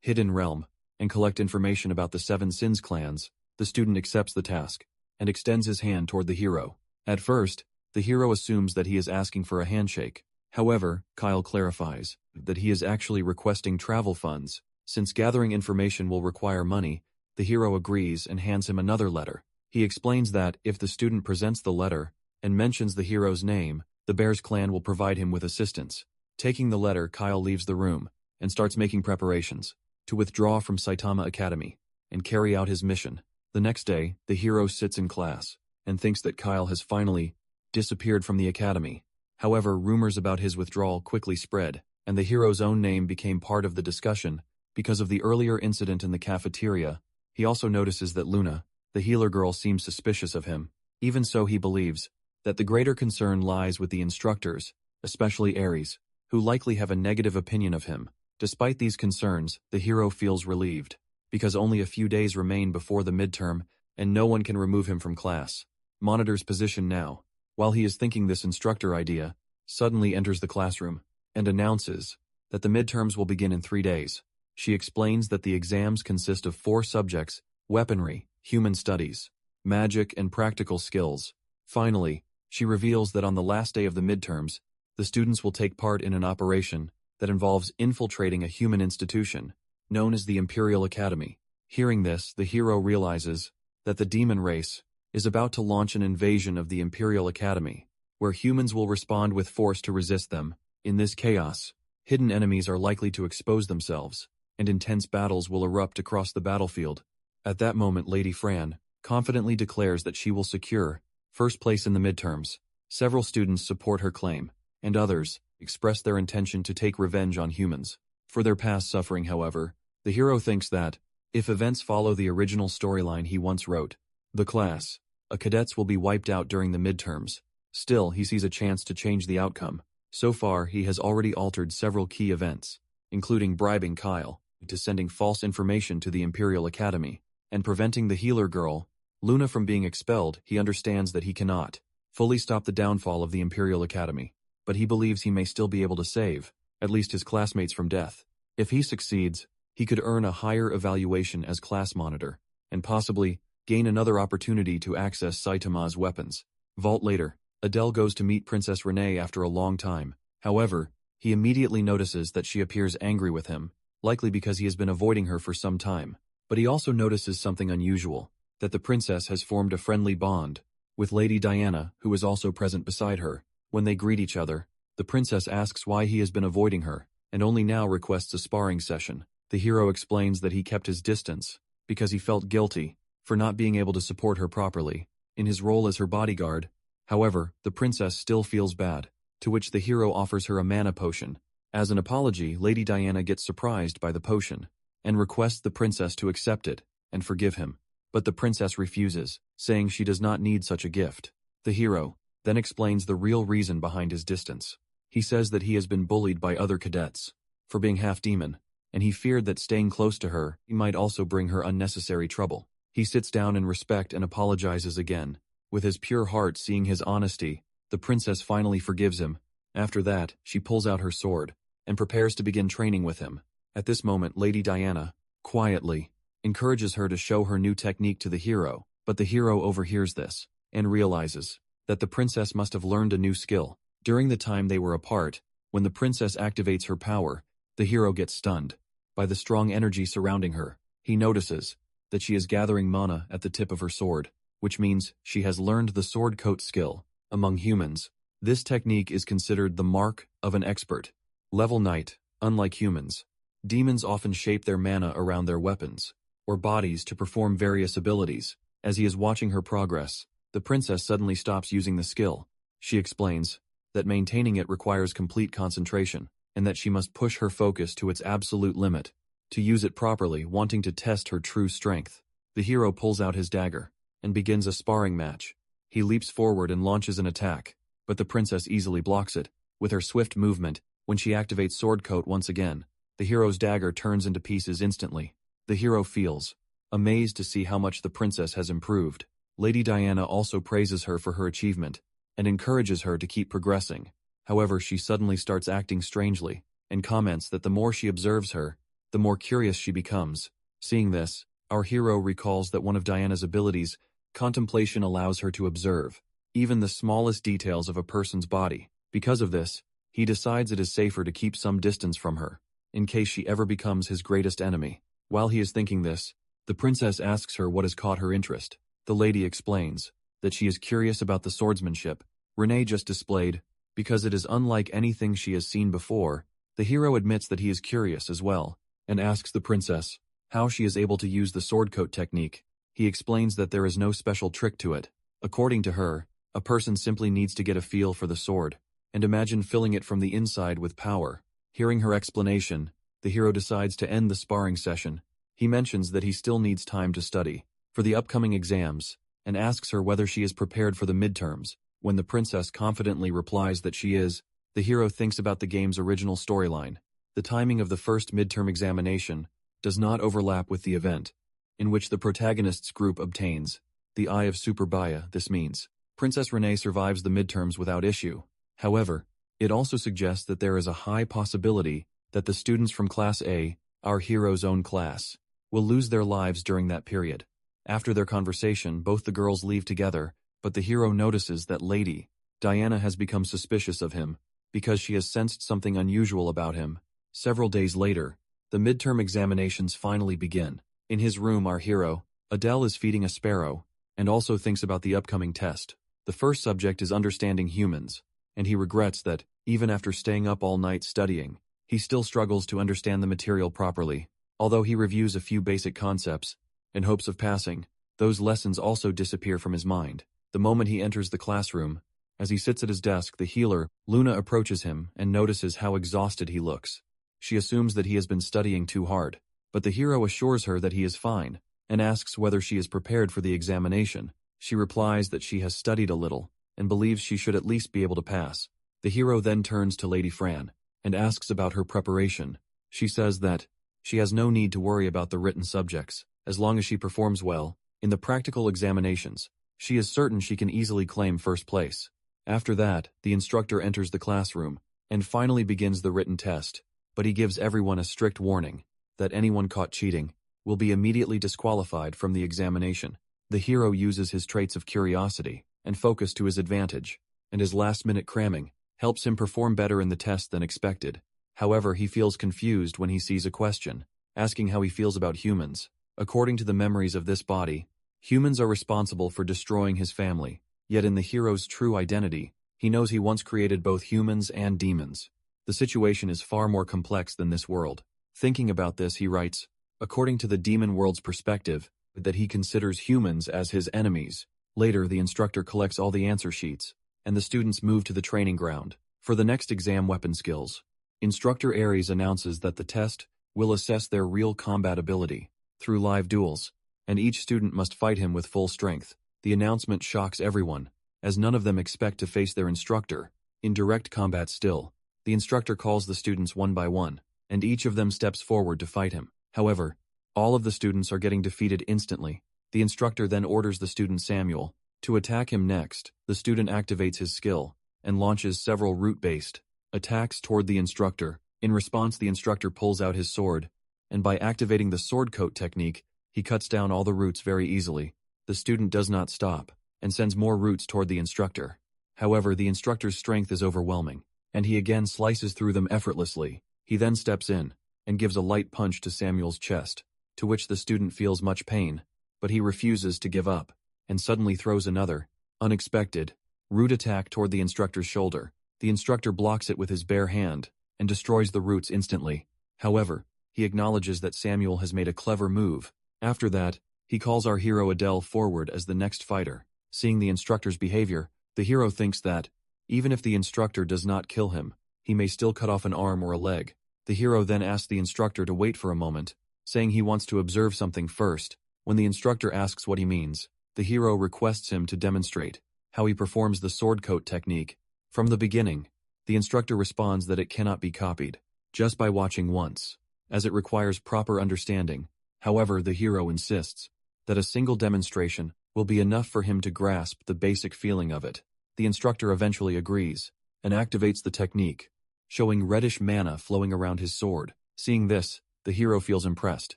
hidden realm and collect information about the 7 Sins clans. The student accepts the task and extends his hand toward the hero. At first, the hero assumes that he is asking for a handshake. However, Kyle clarifies that he is actually requesting travel funds. Since gathering information will require money, the hero agrees and hands him another letter. He explains that, if the student presents the letter and mentions the hero's name, the Bears clan will provide him with assistance. Taking the letter, Kyle leaves the room and starts making preparations to withdraw from Saitama Academy and carry out his mission. The next day, the hero sits in class and thinks that Kyle has finally disappeared from the academy. However, rumors about his withdrawal quickly spread, and the hero's own name became part of the discussion because of the earlier incident in the cafeteria. He also notices that Luna, the healer girl, seems suspicious of him. Even so, he believes that the greater concern lies with the instructors, especially Ares, who likely have a negative opinion of him. Despite these concerns, the hero feels relieved, because only a few days remain before the midterm and no one can remove him from class. Monitor's position now. While he is thinking this, instructor idea suddenly enters the classroom and announces that the midterms will begin in 3 days. She explains that the exams consist of 4 subjects: weaponry, human studies, magic, and practical skills. Finally, she reveals that on the last day of the midterms, the students will take part in an operation that involves infiltrating a human institution known as the Imperial Academy. Hearing this, the hero realizes that the demon race is about to launch an invasion of the Imperial Academy, where humans will respond with force to resist them. In this chaos, hidden enemies are likely to expose themselves, and intense battles will erupt across the battlefield. At that moment Lady Fran confidently declares that she will secure first place in the midterms. Several students support her claim, and others express their intention to take revenge on humans for their past suffering. However, the hero thinks that, if events follow the original storyline he once wrote, the class, cadets will be wiped out during the midterms. Still, he sees a chance to change the outcome. So far, he has already altered several key events, including bribing Kyle into sending false information to the Imperial Academy, and preventing the healer girl, Luna, from being expelled. He understands that he cannot fully stop the downfall of the Imperial Academy, but he believes he may still be able to save, at least his classmates, from death. If he succeeds, he could earn a higher evaluation as class monitor, and possibly gain another opportunity to access Saitama's weapons. Vault. Later, Adele goes to meet Princess Renee after a long time. However, he immediately notices that she appears angry with him, likely because he has been avoiding her for some time. But he also notices something unusual, that the princess has formed a friendly bond with Lady Diana, who is also present beside her. When they greet each other, the princess asks why he has been avoiding her, and only now requests a sparring session. The hero explains that he kept his distance because he felt guilty for not being able to support her properly in his role as her bodyguard. However, the princess still feels bad, to which the hero offers her a mana potion. As an apology, Lady Diana gets surprised by the potion and requests the princess to accept it and forgive him. But the princess refuses, saying she does not need such a gift. The hero then explains the real reason behind his distance. He says that he has been bullied by other cadets for being half-demon, and he feared that staying close to her might also bring her unnecessary trouble. He sits down in respect and apologizes again. With his pure heart seeing his honesty, the princess finally forgives him. After that, she pulls out her sword and prepares to begin training with him. At this moment, Lady Diana, quietly, encourages her to show her new technique to the hero, but the hero overhears this and realizes that the princess must have learned a new skill. During the time they were apart, when the princess activates her power, the hero gets stunned by the strong energy surrounding her. He notices that she is gathering mana at the tip of her sword, which means she has learned the sword coat skill. Among humans, this technique is considered the mark of an expert. Level Knight. Unlike humans, demons often shape their mana around their weapons or bodies to perform various abilities. As he is watching her progress, the princess suddenly stops using the skill. She explains that maintaining it requires complete concentration, and that she must push her focus to its absolute limit to use it properly, wanting to test her true strength. The hero pulls out his dagger and begins a sparring match. He leaps forward and launches an attack, but the princess easily blocks it with her swift movement. When she activates sword coat once again, the hero's dagger turns into pieces instantly. The hero feels amazed to see how much the princess has improved. Lady Diana also praises her for her achievement and encourages her to keep progressing. However, she suddenly starts acting strangely and comments that the more she observes her, the more curious she becomes. Seeing this, our hero recalls that one of Diana's abilities, contemplation, allows her to observe even the smallest details of a person's body. Because of this, he decides it is safer to keep some distance from her, in case she ever becomes his greatest enemy. While he is thinking this, the princess asks her what has caught her interest. The lady explains that she is curious about the swordsmanship Renee just displayed, because it is unlike anything she has seen before. The hero admits that he is curious as well, and asks the princess how she is able to use the sword coat technique. He explains that there is no special trick to it. According to her, a person simply needs to get a feel for the sword and imagine filling it from the inside with power. Hearing her explanation, the hero decides to end the sparring session. He mentions that he still needs time to study for the upcoming exams and asks her whether she is prepared for the midterms. When the princess confidently replies that she is, the hero thinks about the game's original storyline. The timing of the first midterm examination does not overlap with the event in which the protagonist's group obtains the Eye of Superbia. This means Princess Renee survives the midterms without issue. However, it also suggests that there is a high possibility that the students from Class A, our hero's own class, will lose their lives during that period. After their conversation, both the girls leave together, but the hero notices that Lady Diana has become suspicious of him because she has sensed something unusual about him. Several days later, the midterm examinations finally begin. In his room, our hero, Adele, is feeding a sparrow and also thinks about the upcoming test. The first subject is understanding humans, and he regrets that, even after staying up all night studying, he still struggles to understand the material properly. Although he reviews a few basic concepts, in hopes of passing. Those lessons also disappear from his mind. The moment he enters the classroom, as he sits at his desk, the healer, Luna, approaches him and notices how exhausted he looks. She assumes that he has been studying too hard, but the hero assures her that he is fine, and asks whether she is prepared for the examination. She replies that she has studied a little, and believes she should at least be able to pass. The hero then turns to Lady Fran, and asks about her preparation. She says that she has no need to worry about the written subjects, as long as she performs well. In the practical examinations, she is certain she can easily claim first place. After that, the instructor enters the classroom, and finally begins the written test, but he gives everyone a strict warning that anyone caught cheating will be immediately disqualified from the examination. The hero uses his traits of curiosity and focus to his advantage, and his last-minute cramming helps him perform better in the test than expected. However, he feels confused when he sees a question, asking how he feels about humans. According to the memories of this body, humans are responsible for destroying his family, yet in the hero's true identity, he knows he once created both humans and demons. The situation is far more complex than this world. Thinking about this, he writes, according to the demon world's perspective, that he considers humans as his enemies. Later, the instructor collects all the answer sheets, and the students move to the training ground for the next exam, weapon skills. Instructor Ares announces that the test will assess their real combat ability through live duels, and each student must fight him with full strength. The announcement shocks everyone, as none of them expect to face their instructor in direct combat still. The instructor calls the students one by one, and each of them steps forward to fight him. However, all of the students are getting defeated instantly. The instructor then orders the student Samuel to attack him next. The student activates his skill and launches several root-based attacks toward the instructor. In response, the instructor pulls out his sword, and by activating the sword coat technique, he cuts down all the roots very easily. The student does not stop, and sends more roots toward the instructor. However, the instructor's strength is overwhelming, and he again slices through them effortlessly. He then steps in, and gives a light punch to Samuel's chest, to which the student feels much pain, but he refuses to give up, and suddenly throws another, unexpected, root attack toward the instructor's shoulder. The instructor blocks it with his bare hand, and destroys the roots instantly. However, he acknowledges that Samuel has made a clever move. After that, he calls our hero Adele forward as the next fighter. Seeing the instructor's behavior, the hero thinks that, even if the instructor does not kill him, he may still cut off an arm or a leg. The hero then asks the instructor to wait for a moment, saying he wants to observe something first. When the instructor asks what he means, the hero requests him to demonstrate how he performs the sword coat technique. From the beginning, the instructor responds that it cannot be copied just by watching once, as it requires proper understanding. However, the hero insists that a single demonstration will be enough for him to grasp the basic feeling of it. The instructor eventually agrees and activates the technique, showing reddish mana flowing around his sword. Seeing this, the hero feels impressed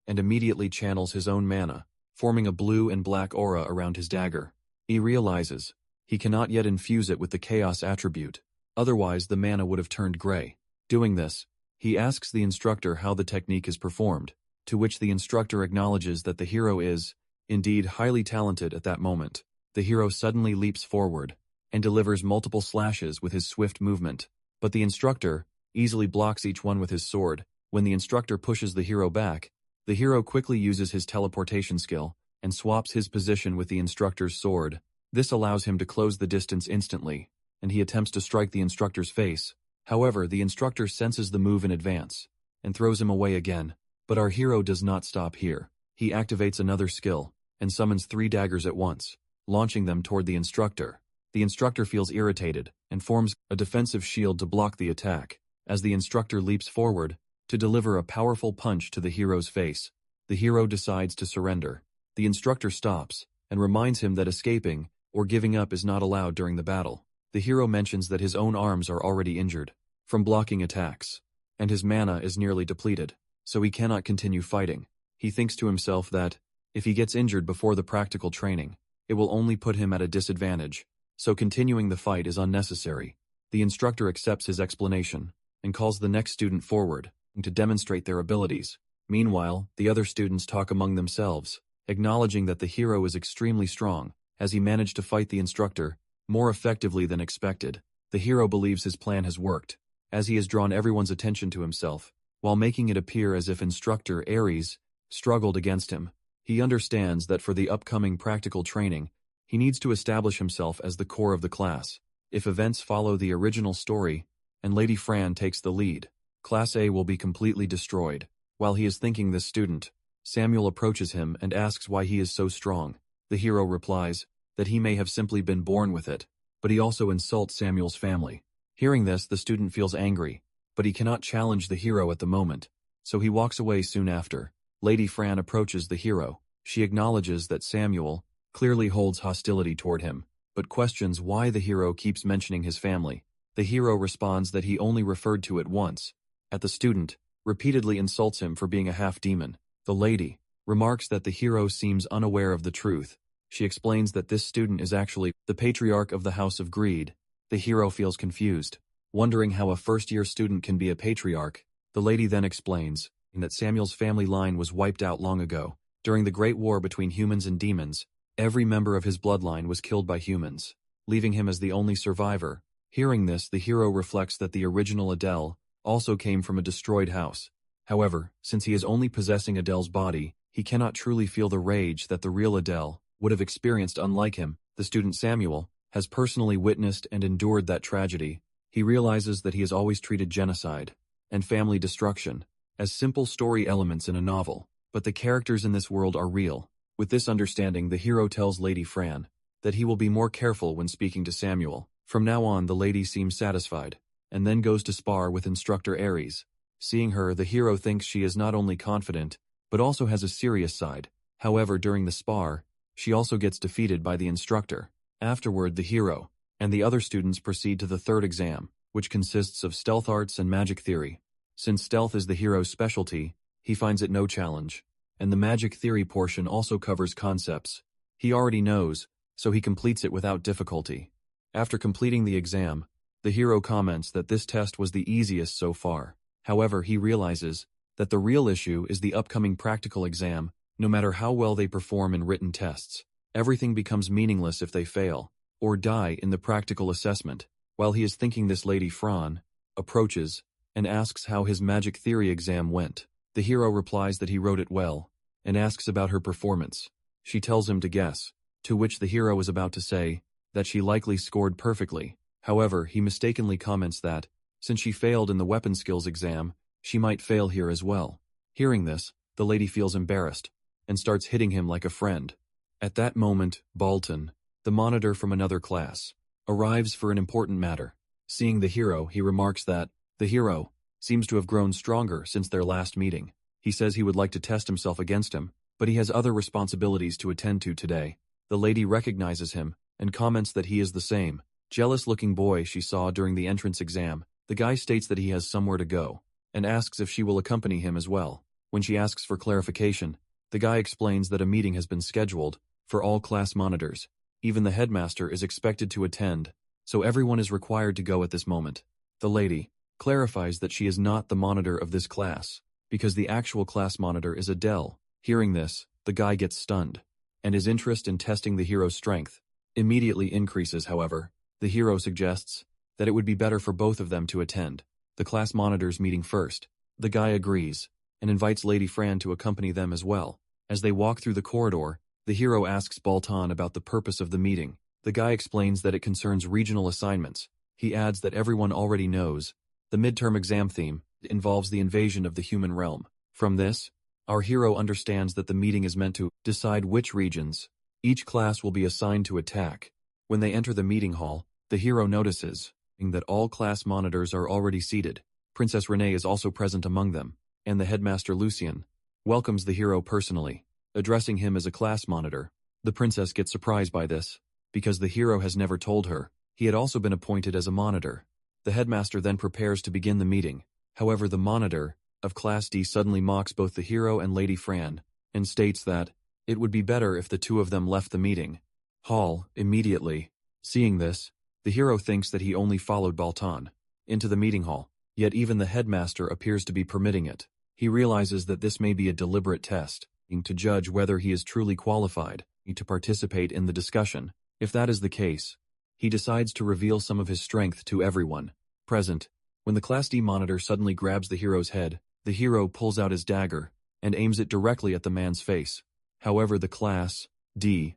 and immediately channels his own mana, forming a blue and black aura around his dagger. He realizes he cannot yet infuse it with the chaos attribute, otherwise the mana would have turned gray. Doing this, he asks the instructor how the technique is performed, to which the instructor acknowledges that the hero is, indeed, highly talented. At that moment, the hero suddenly leaps forward and delivers multiple slashes with his swift movement, but the instructor easily blocks each one with his sword. When the instructor pushes the hero back, the hero quickly uses his teleportation skill and swaps his position with the instructor's sword. This allows him to close the distance instantly, and he attempts to strike the instructor's face. However, the instructor senses the move in advance and throws him away again. But our hero does not stop here. He activates another skill and summons 3 daggers at once, launching them toward the instructor. The instructor feels irritated and forms a defensive shield to block the attack. As the instructor leaps forward to deliver a powerful punch to the hero's face, the hero decides to surrender. The instructor stops and reminds him that escaping or giving up is not allowed during the battle. The hero mentions that his own arms are already injured from blocking attacks, and his mana is nearly depleted, so he cannot continue fighting. He thinks to himself that, if he gets injured before the practical training, it will only put him at a disadvantage, so continuing the fight is unnecessary. The instructor accepts his explanation and calls the next student forward to demonstrate their abilities. Meanwhile, the other students talk among themselves, acknowledging that the hero is extremely strong, as he managed to fight the instructor more effectively than expected. The hero believes his plan has worked, as he has drawn everyone's attention to himself, while making it appear as if instructor Ares struggled against him. He understands that for the upcoming practical training, he needs to establish himself as the core of the class. If events follow the original story, and Lady Fran takes the lead, Class A will be completely destroyed. While he is thinking this student, Samuel approaches him and asks why he is so strong. The hero replies that he may have simply been born with it, but he also insults Samuel's family. Hearing this, the student feels angry, but he cannot challenge the hero at the moment, so he walks away soon after. Lady Fran approaches the hero. She acknowledges that Samuel clearly holds hostility toward him, but questions why the hero keeps mentioning his family. The hero responds that he only referred to it once. The student repeatedly insults him for being a half-demon. The lady remarks that the hero seems unaware of the truth. She explains that this student is actually the patriarch of the House of Greed. The hero feels confused, wondering how a first-year student can be a patriarch. The lady then explains that Samuel's family line was wiped out long ago. During the Great War between humans and demons, every member of his bloodline was killed by humans, leaving him as the only survivor. Hearing this, the hero reflects that the original Adele also came from a destroyed house. However, since he is only possessing Adele's body, he cannot truly feel the rage that the real Adele would have experienced. Unlike him, the student Samuel has personally witnessed and endured that tragedy. He realizes that he has always treated genocide and family destruction as simple story elements in a novel, but the characters in this world are real. With this understanding, the hero tells Lady Fran that he will be more careful when speaking to Samuel. From now on, the lady seems satisfied, and then goes to spar with instructor Ares. Seeing her, the hero thinks she is not only confident, but also has a serious side. However, during the spar, she also gets defeated by the instructor. Afterward, the hero and the other students proceed to the third exam, which consists of stealth arts and magic theory. Since stealth is the hero's specialty, he finds it no challenge, and the magic theory portion also covers concepts he already knows, so he completes it without difficulty. After completing the exam, the hero comments that this test was the easiest so far. However, he realizes that the real issue is the upcoming practical exam. No matter how well they perform in written tests, everything becomes meaningless if they fail or die in the practical assessment. While he is thinking, this Lady Fran approaches and asks how his magic theory exam went. The hero replies that he wrote it well and asks about her performance. She tells him to guess, to which the hero is about to say that she likely scored perfectly. However, he mistakenly comments that, since she failed in the weapon skills exam, she might fail here as well. Hearing this, the lady feels embarrassed and starts hitting him like a friend. At that moment, Balton, the monitor from another class, arrives for an important matter. Seeing the hero, he remarks that the hero seems to have grown stronger since their last meeting. He says he would like to test himself against him, but he has other responsibilities to attend to today. The lady recognizes him and comments that he is the same jealous-looking boy she saw during the entrance exam. The guy states that he has somewhere to go and asks if she will accompany him as well. When she asks for clarification, the guy explains that a meeting has been scheduled for all class monitors. Even the headmaster is expected to attend, so everyone is required to go at this moment. The lady clarifies that she is not the monitor of this class, because the actual class monitor is Adele. Hearing this, the guy gets stunned, and his interest in testing the hero's strength immediately increases. However, the hero suggests that it would be better for both of them to attend the class monitors meeting first. The guy agrees and invites Lady Fran to accompany them as well. As they walk through the corridor, the hero asks Balton about the purpose of the meeting. The guy explains that it concerns regional assignments. He adds that everyone already knows the midterm exam theme involves the invasion of the human realm. From this, our hero understands that the meeting is meant to decide which regions each class will be assigned to attack. When they enter the meeting hall, the hero notices that all class monitors are already seated. Princess Renee is also present among them, and the headmaster Lucien welcomes the hero personally, addressing him as a class monitor. The princess gets surprised by this, because the hero has never told her he had also been appointed as a monitor. The headmaster then prepares to begin the meeting. However, the monitor of Class D suddenly mocks both the hero and Lady Fran, and states that it would be better if the two of them left the meeting hall immediately. Seeing this, the hero thinks that he only followed Balton into the meeting hall, yet even the headmaster appears to be permitting it. He realizes that this may be a deliberate test to judge whether he is truly qualified to participate in the discussion. If that is the case, he decides to reveal some of his strength to everyone present. When the Class D monitor suddenly grabs the hero's head, the hero pulls out his dagger and aims it directly at the man's face. However, the Class D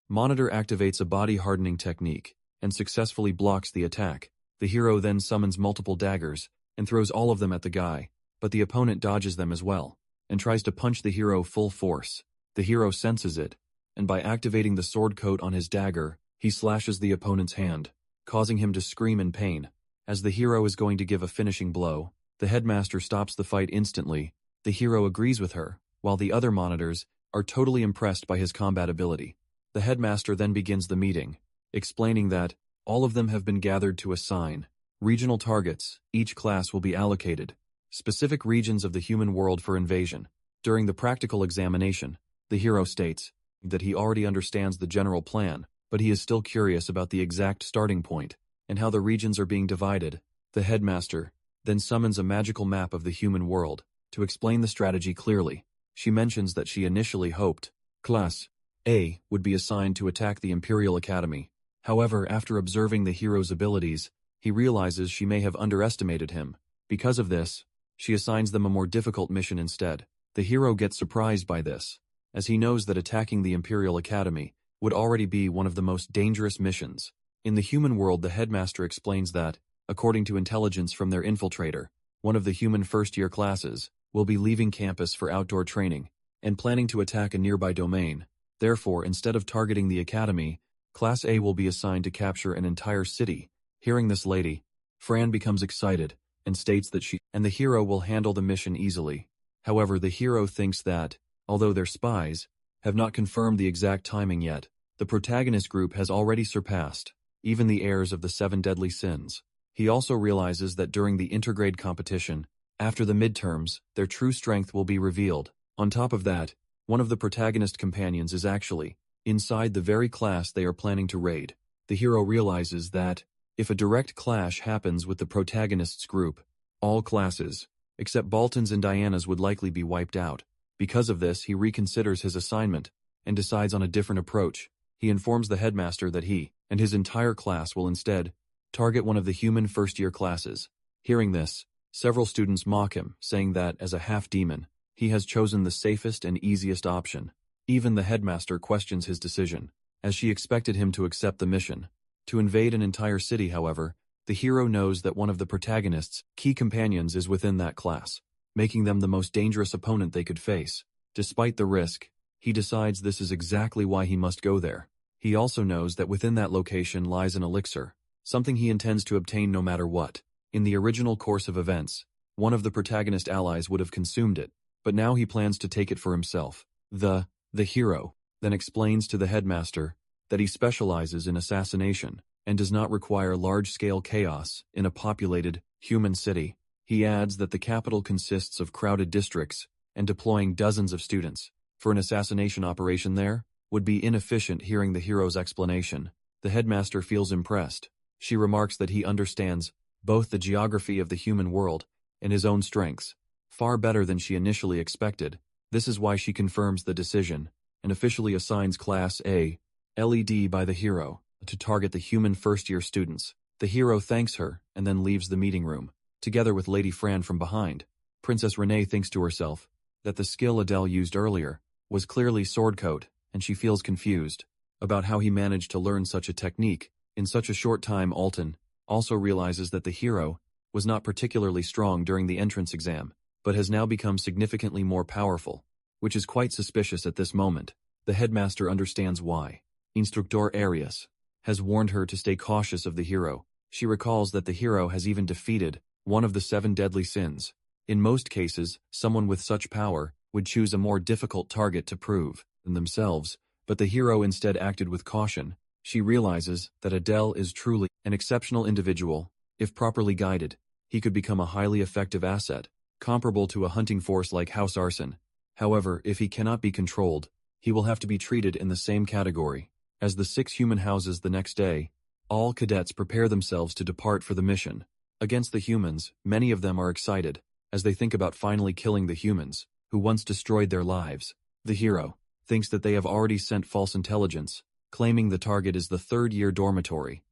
monitor activates a body-hardening technique and successfully blocks the attack. The hero then summons multiple daggers and throws all of them at the guy, but the opponent dodges them as well and tries to punch the hero full force. The hero senses it, and by activating the sword coat on his dagger, he slashes the opponent's hand, causing him to scream in pain. As the hero is going to give a finishing blow, the headmaster stops the fight instantly. The hero agrees with her, while the other monitors are totally impressed by his combat ability. The headmaster then begins the meeting, explaining that all of them have been gathered to assign regional targets. Each class will be allocated specific regions of the human world for invasion. During the practical examination, the hero states that he already understands the general plan, but he is still curious about the exact starting point and how the regions are being divided. The headmaster then summons a magical map of the human world to explain the strategy clearly. She mentions that she initially hoped Class A would be assigned to attack the Imperial Academy. However, after observing the hero's abilities, he realizes she may have underestimated him. Because of this, she assigns them a more difficult mission instead. The hero gets surprised by this, as he knows that attacking the Imperial Academy would already be one of the most dangerous missions. In the human world, the headmaster explains that, according to intelligence from their infiltrator, one of the human first-year classes will be leaving campus for outdoor training and planning to attack a nearby domain. Therefore, instead of targeting the academy, Class A will be assigned to capture an entire city. Hearing this, Lady Fran becomes excited and states that she and the hero will handle the mission easily. However, the hero thinks that, although their spies have not confirmed the exact timing yet, the protagonist group has already surpassed even the heirs of the 7 deadly sins. He also realizes that during the intergrade competition, after the midterms, their true strength will be revealed. On top of that, one of the protagonist companions is actually inside the very class they are planning to raid. The hero realizes that if a direct clash happens with the protagonist's group, all classes, except Balton's and Diana's, would likely be wiped out. Because of this, he reconsiders his assignment and decides on a different approach. He informs the headmaster that he and his entire class will instead target one of the human first-year classes. Hearing this, several students mock him, saying that, as a half-demon, he has chosen the safest and easiest option. Even the headmaster questions his decision, as she expected him to accept the mission to invade an entire city. However, the hero knows that one of the protagonist's key companions is within that class, making them the most dangerous opponent they could face. Despite the risk, he decides this is exactly why he must go there. He also knows that within that location lies an elixir, something he intends to obtain no matter what. In the original course of events, one of the protagonist allies would have consumed it, but now he plans to take it for himself. The hero then explains to the headmaster that he specializes in assassination and does not require large-scale chaos in a populated, human city. He adds that the capital consists of crowded districts, and deploying dozens of students for an assassination operation there would be inefficient. Hearing the hero's explanation, the headmaster feels impressed. She remarks that he understands both the geography of the human world and his own strengths far better than she initially expected. This is why she confirms the decision and officially assigns Class A LED by the hero to target the human first-year students. The hero thanks her and then leaves the meeting room, together with Lady Fran from behind. Princess Renee thinks to herself that the skill Adele used earlier was clearly sword coat, and she feels confused about how he managed to learn such a technique in such a short time. Alton also realizes that the hero was not particularly strong during the entrance exam, but has now become significantly more powerful, which is quite suspicious at this moment. The headmaster understands why. Instructor Arias has warned her to stay cautious of the hero. She recalls that the hero has even defeated one of the 7 deadly sins. In most cases, someone with such power would choose a more difficult target to prove than themselves, but the hero instead acted with caution. She realizes that Adele is truly an exceptional individual. If properly guided, he could become a highly effective asset, comparable to a hunting force like House Arson. However, if he cannot be controlled, he will have to be treated in the same category as the 6 human houses. The next day, all cadets prepare themselves to depart for the mission. Against the humans, many of them are excited, as they think about finally killing the humans who once destroyed their lives. The hero thinks that they have already sent false intelligence, claiming the target is the 3rd-year dormitory.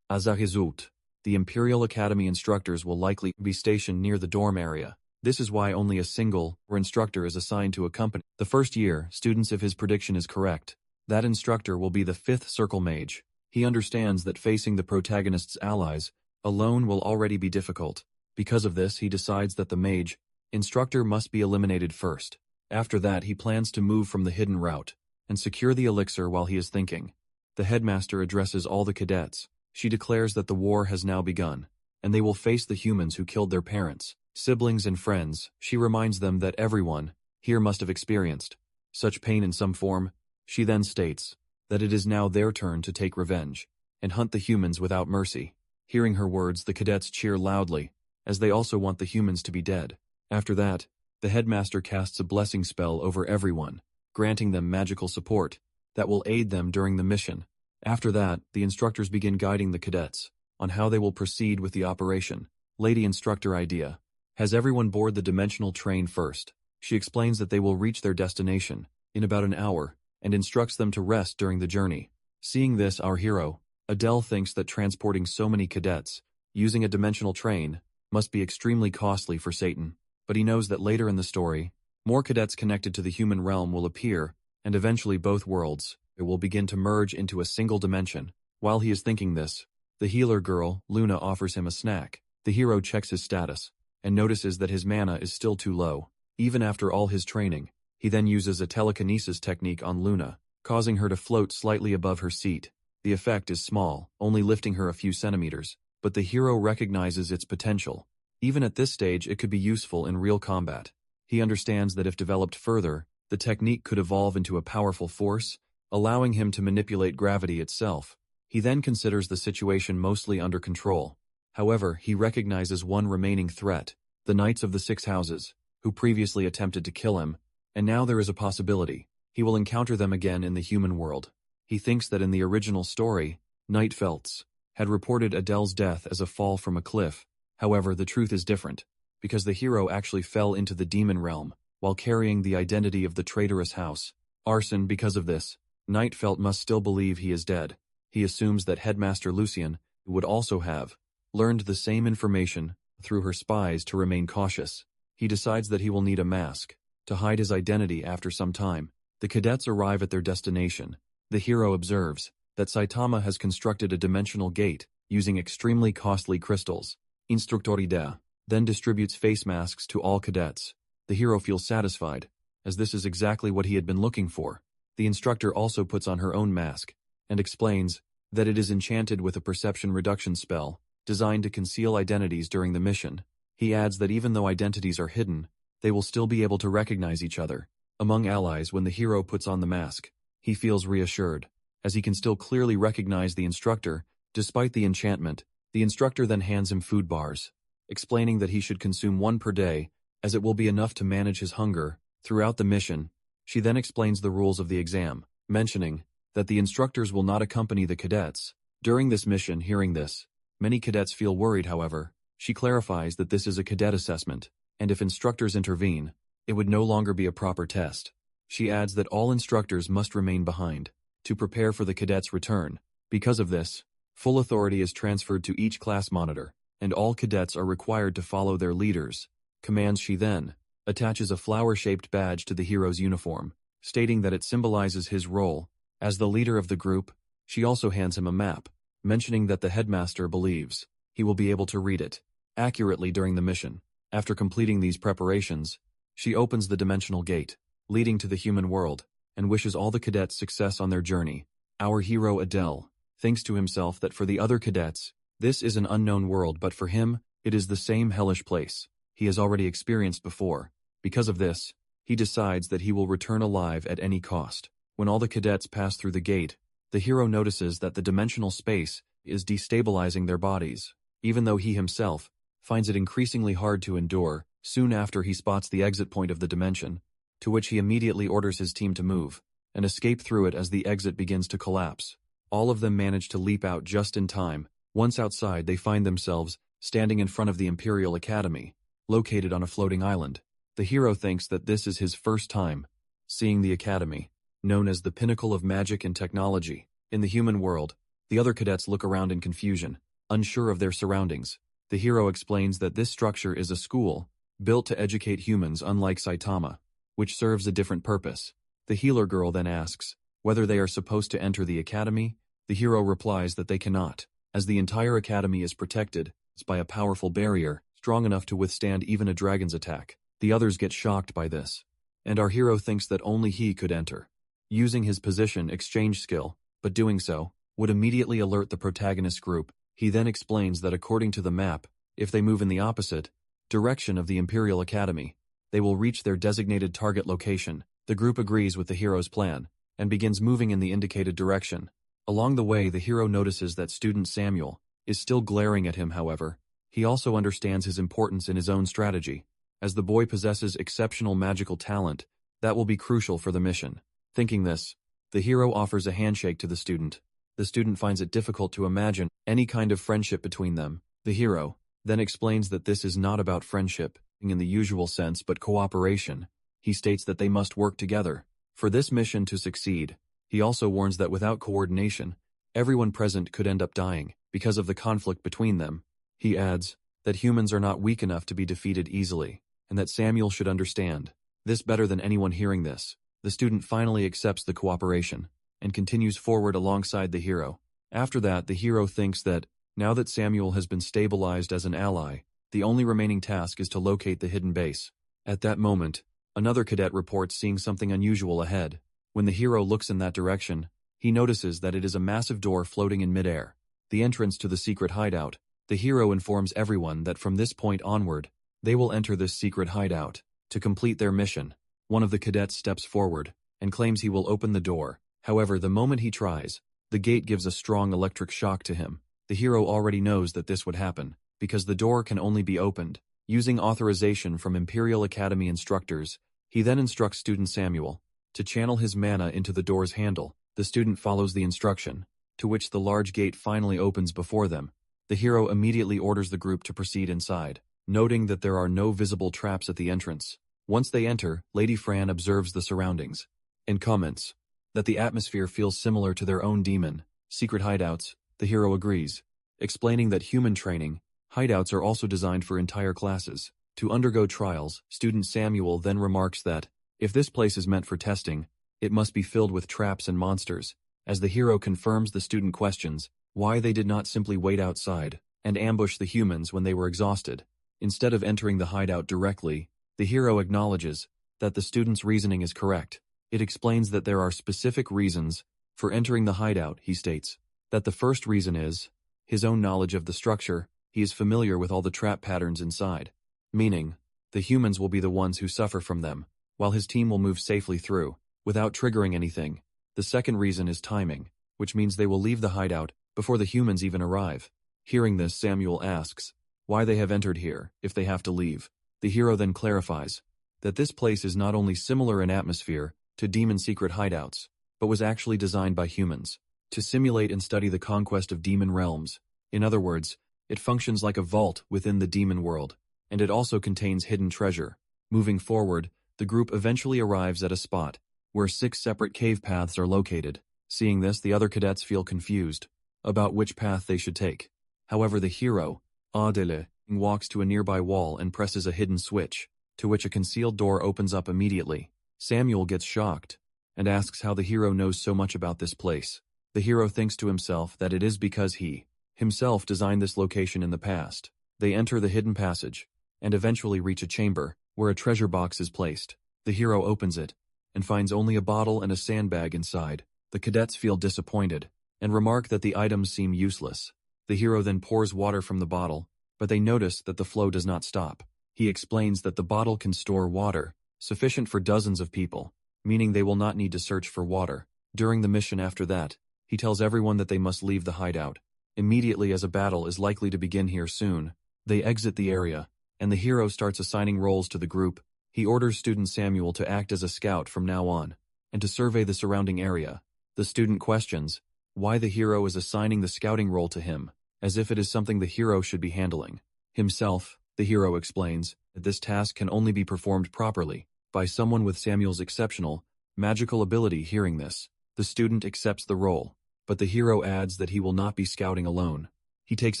As a result, the Imperial Academy instructors will likely be stationed near the dorm area. This is why only a single or instructor is assigned to accompany. The first year, students, if his prediction is correct, that instructor will be the 5th circle mage. He understands that facing the protagonist's allies alone will already be difficult. Because of this, he decides that the mage instructor must be eliminated first. After that, he plans to move from the hidden route and secure the elixir while he is thinking. The headmaster addresses all the cadets. She declares that the war has now begun, and they will face the humans who killed their parents, siblings and friends. She reminds them that everyone here must have experienced such pain in some form. She then states that it is now their turn to take revenge and hunt the humans without mercy. Hearing her words, the cadets cheer loudly, as they also want the humans to be dead. After that, the headmaster casts a blessing spell over everyone, granting them magical support that will aid them during the mission. After that, the instructors begin guiding the cadets on how they will proceed with the operation. Lady Instructor idea. Has everyone board the dimensional train first. She explains that they will reach their destination in about an hour and instructs them to rest during the journey. Seeing this, our hero, Adele, thinks that transporting so many cadets using a dimensional train must be extremely costly for Satan, but he knows that later in the story, more cadets connected to the human realm will appear, and eventually both worlds will begin to merge into a single dimension. While he is thinking this, the healer girl, Luna, offers him a snack. The hero checks his status and notices that his mana is still too low. Even after all his training, he then uses a telekinesis technique on Luna, causing her to float slightly above her seat. The effect is small, only lifting her a few centimeters, but the hero recognizes its potential. Even at this stage, it could be useful in real combat. He understands that if developed further, the technique could evolve into a powerful force, allowing him to manipulate gravity itself. He then considers the situation mostly under control. However, he recognizes one remaining threat, the Knights of the Six Houses, who previously attempted to kill him, and now there is a possibility he will encounter them again in the human world. He thinks that in the original story, Knight Feltz had reported Adele's death as a fall from a cliff. However, the truth is different, because the hero actually fell into the demon realm while carrying the identity of the traitorous house. Arson. Because of this, Knight Felt must still believe he is dead. He assumes that Headmaster Lucien would also have learned the same information through her spies to remain cautious. He decides that he will need a mask to hide his identity. After some time, the cadets arrive at their destination. The hero observes that Saitama has constructed a dimensional gate using extremely costly crystals. Instructorida then distributes face masks to all cadets. The hero feels satisfied, as this is exactly what he had been looking for. The instructor also puts on her own mask and explains that it is enchanted with a perception reduction spell designed to conceal identities during the mission. He adds that even though identities are hidden, they will still be able to recognize each other among allies. When the hero puts on the mask, he feels reassured, as he can still clearly recognize the instructor. Despite the enchantment, the instructor then hands him food bars, explaining that he should consume one per day, as it will be enough to manage his hunger throughout the mission. She then explains the rules of the exam, mentioning that the instructors will not accompany the cadets during this mission. Hearing this, many cadets feel worried. However, she clarifies that this is a cadet assessment, and if instructors intervene, it would no longer be a proper test. She adds that all instructors must remain behind to prepare for the cadets' return. Because of this, full authority is transferred to each class monitor, and all cadets are required to follow their leaders' commands. She then attaches a flower-shaped badge to the hero's uniform, stating that it symbolizes his role as the leader of the group. She also hands him a map, mentioning that the headmaster believes he will be able to read it accurately during the mission. After completing these preparations, she opens the dimensional gate, leading to the human world, and wishes all the cadets success on their journey. Our hero Adele thinks to himself that for the other cadets, this is an unknown world, but for him, it is the same hellish place he has already experienced before. Because of this, he decides that he will return alive at any cost. When all the cadets pass through the gate, the hero notices that the dimensional space is destabilizing their bodies, even though he himself finds it increasingly hard to endure. Soon after, he spots the exit point of the dimension, to which he immediately orders his team to move and escape through it. As the exit begins to collapse, all of them manage to leap out just in time. Once outside, they find themselves standing in front of the Imperial Academy, located on a floating island. The hero thinks that this is his first time seeing the academy, known as the pinnacle of magic and technology in the human world. The other cadets look around in confusion, unsure of their surroundings. The hero explains that this structure is a school built to educate humans unlike Saitama, which serves a different purpose. The healer girl then asks whether they are supposed to enter the academy. The hero replies that they cannot, as the entire academy is protected by a powerful barrier, strong enough to withstand even a dragon's attack. The others get shocked by this, and our hero thinks that only he could enter. Using his position exchange skill, but doing so would immediately alert the protagonist group. He then explains that according to the map, if they move in the opposite direction of the Imperial Academy, they will reach their designated target location. The group agrees with the hero's plan, and begins moving in the indicated direction. Along the way, the hero notices that student Samuel is still glaring at him. However, he also understands his importance in his own strategy, as the boy possesses exceptional magical talent that will be crucial for the mission. Thinking this, the hero offers a handshake to the student. The student finds it difficult to imagine any kind of friendship between them. The hero then explains that this is not about friendship in the usual sense but cooperation. He states that they must work together for this mission to succeed. He also warns that without coordination, everyone present could end up dying because of the conflict between them. He adds that humans are not weak enough to be defeated easily, and that Samuel should understand this better than anyone. Hearing this, the student finally accepts the cooperation and continues forward alongside the hero. After that, the hero thinks that, now that Samuel has been stabilized as an ally, the only remaining task is to locate the hidden base. At that moment, another cadet reports seeing something unusual ahead. When the hero looks in that direction, he notices that it is a massive door floating in midair, the entrance to the secret hideout. The hero informs everyone that from this point onward, they will enter this secret hideout to complete their mission. One of the cadets steps forward and claims he will open the door. However, the moment he tries, the gate gives a strong electric shock to him. The hero already knows that this would happen, because the door can only be opened using authorization from Imperial Academy instructors. He then instructs student Samuel to channel his mana into the door's handle. The student follows the instruction, to which the large gate finally opens before them. The hero immediately orders the group to proceed inside, noting that there are no visible traps at the entrance. Once they enter, Lady Fran observes the surroundings and comments that the atmosphere feels similar to their own demon secret hideouts. The hero agrees, explaining that human training hideouts are also designed for entire classes to undergo trials. Student Samuel then remarks that, if this place is meant for testing, it must be filled with traps and monsters. As the hero confirms, the student questions why they did not simply wait outside and ambush the humans when they were exhausted. Instead of entering the hideout directly, the hero acknowledges that the student's reasoning is correct. It explains that there are specific reasons for entering the hideout. He states that the first reason is his own knowledge of the structure. He is familiar with all the trap patterns inside, meaning the humans will be the ones who suffer from them, while his team will move safely through without triggering anything. The second reason is timing, which means they will leave the hideout before the humans even arrive. Hearing this, Samuel asks why they have entered here if they have to leave. The hero then clarifies that this place is not only similar in atmosphere to demon secret hideouts, but was actually designed by humans to simulate and study the conquest of demon realms. In other words, it functions like a vault within the demon world, and it also contains hidden treasure. Moving forward, the group eventually arrives at a spot where 6 separate cave paths are located. Seeing this, the other cadets feel confused about which path they should take. However, the hero, Adele, walks to a nearby wall and presses a hidden switch, to which a concealed door opens up immediately. Samuel gets shocked and asks how the hero knows so much about this place. The hero thinks to himself that it is because he himself designed this location in the past. They enter the hidden passage and eventually reach a chamber where a treasure box is placed. The hero opens it and finds only a bottle and a sandbag inside. The cadets feel disappointed and remark that the items seem useless. The hero then pours water from the bottle, but they notice that the flow does not stop. He explains that the bottle can store water sufficient for dozens of people, meaning they will not need to search for water. During the mission after that, he tells everyone that they must leave the hideout immediately, as a battle is likely to begin here soon. They exit the area, and the hero starts assigning roles to the group. He orders student Samuel to act as a scout from now on, and to survey the surrounding area. The student questions why the hero is assigning the scouting role to him, as if it is something the hero should be handling himself. The hero explains that this task can only be performed properly by someone with Samuel's exceptional magical ability. Hearing this, the student accepts the role, but the hero adds that he will not be scouting alone. He takes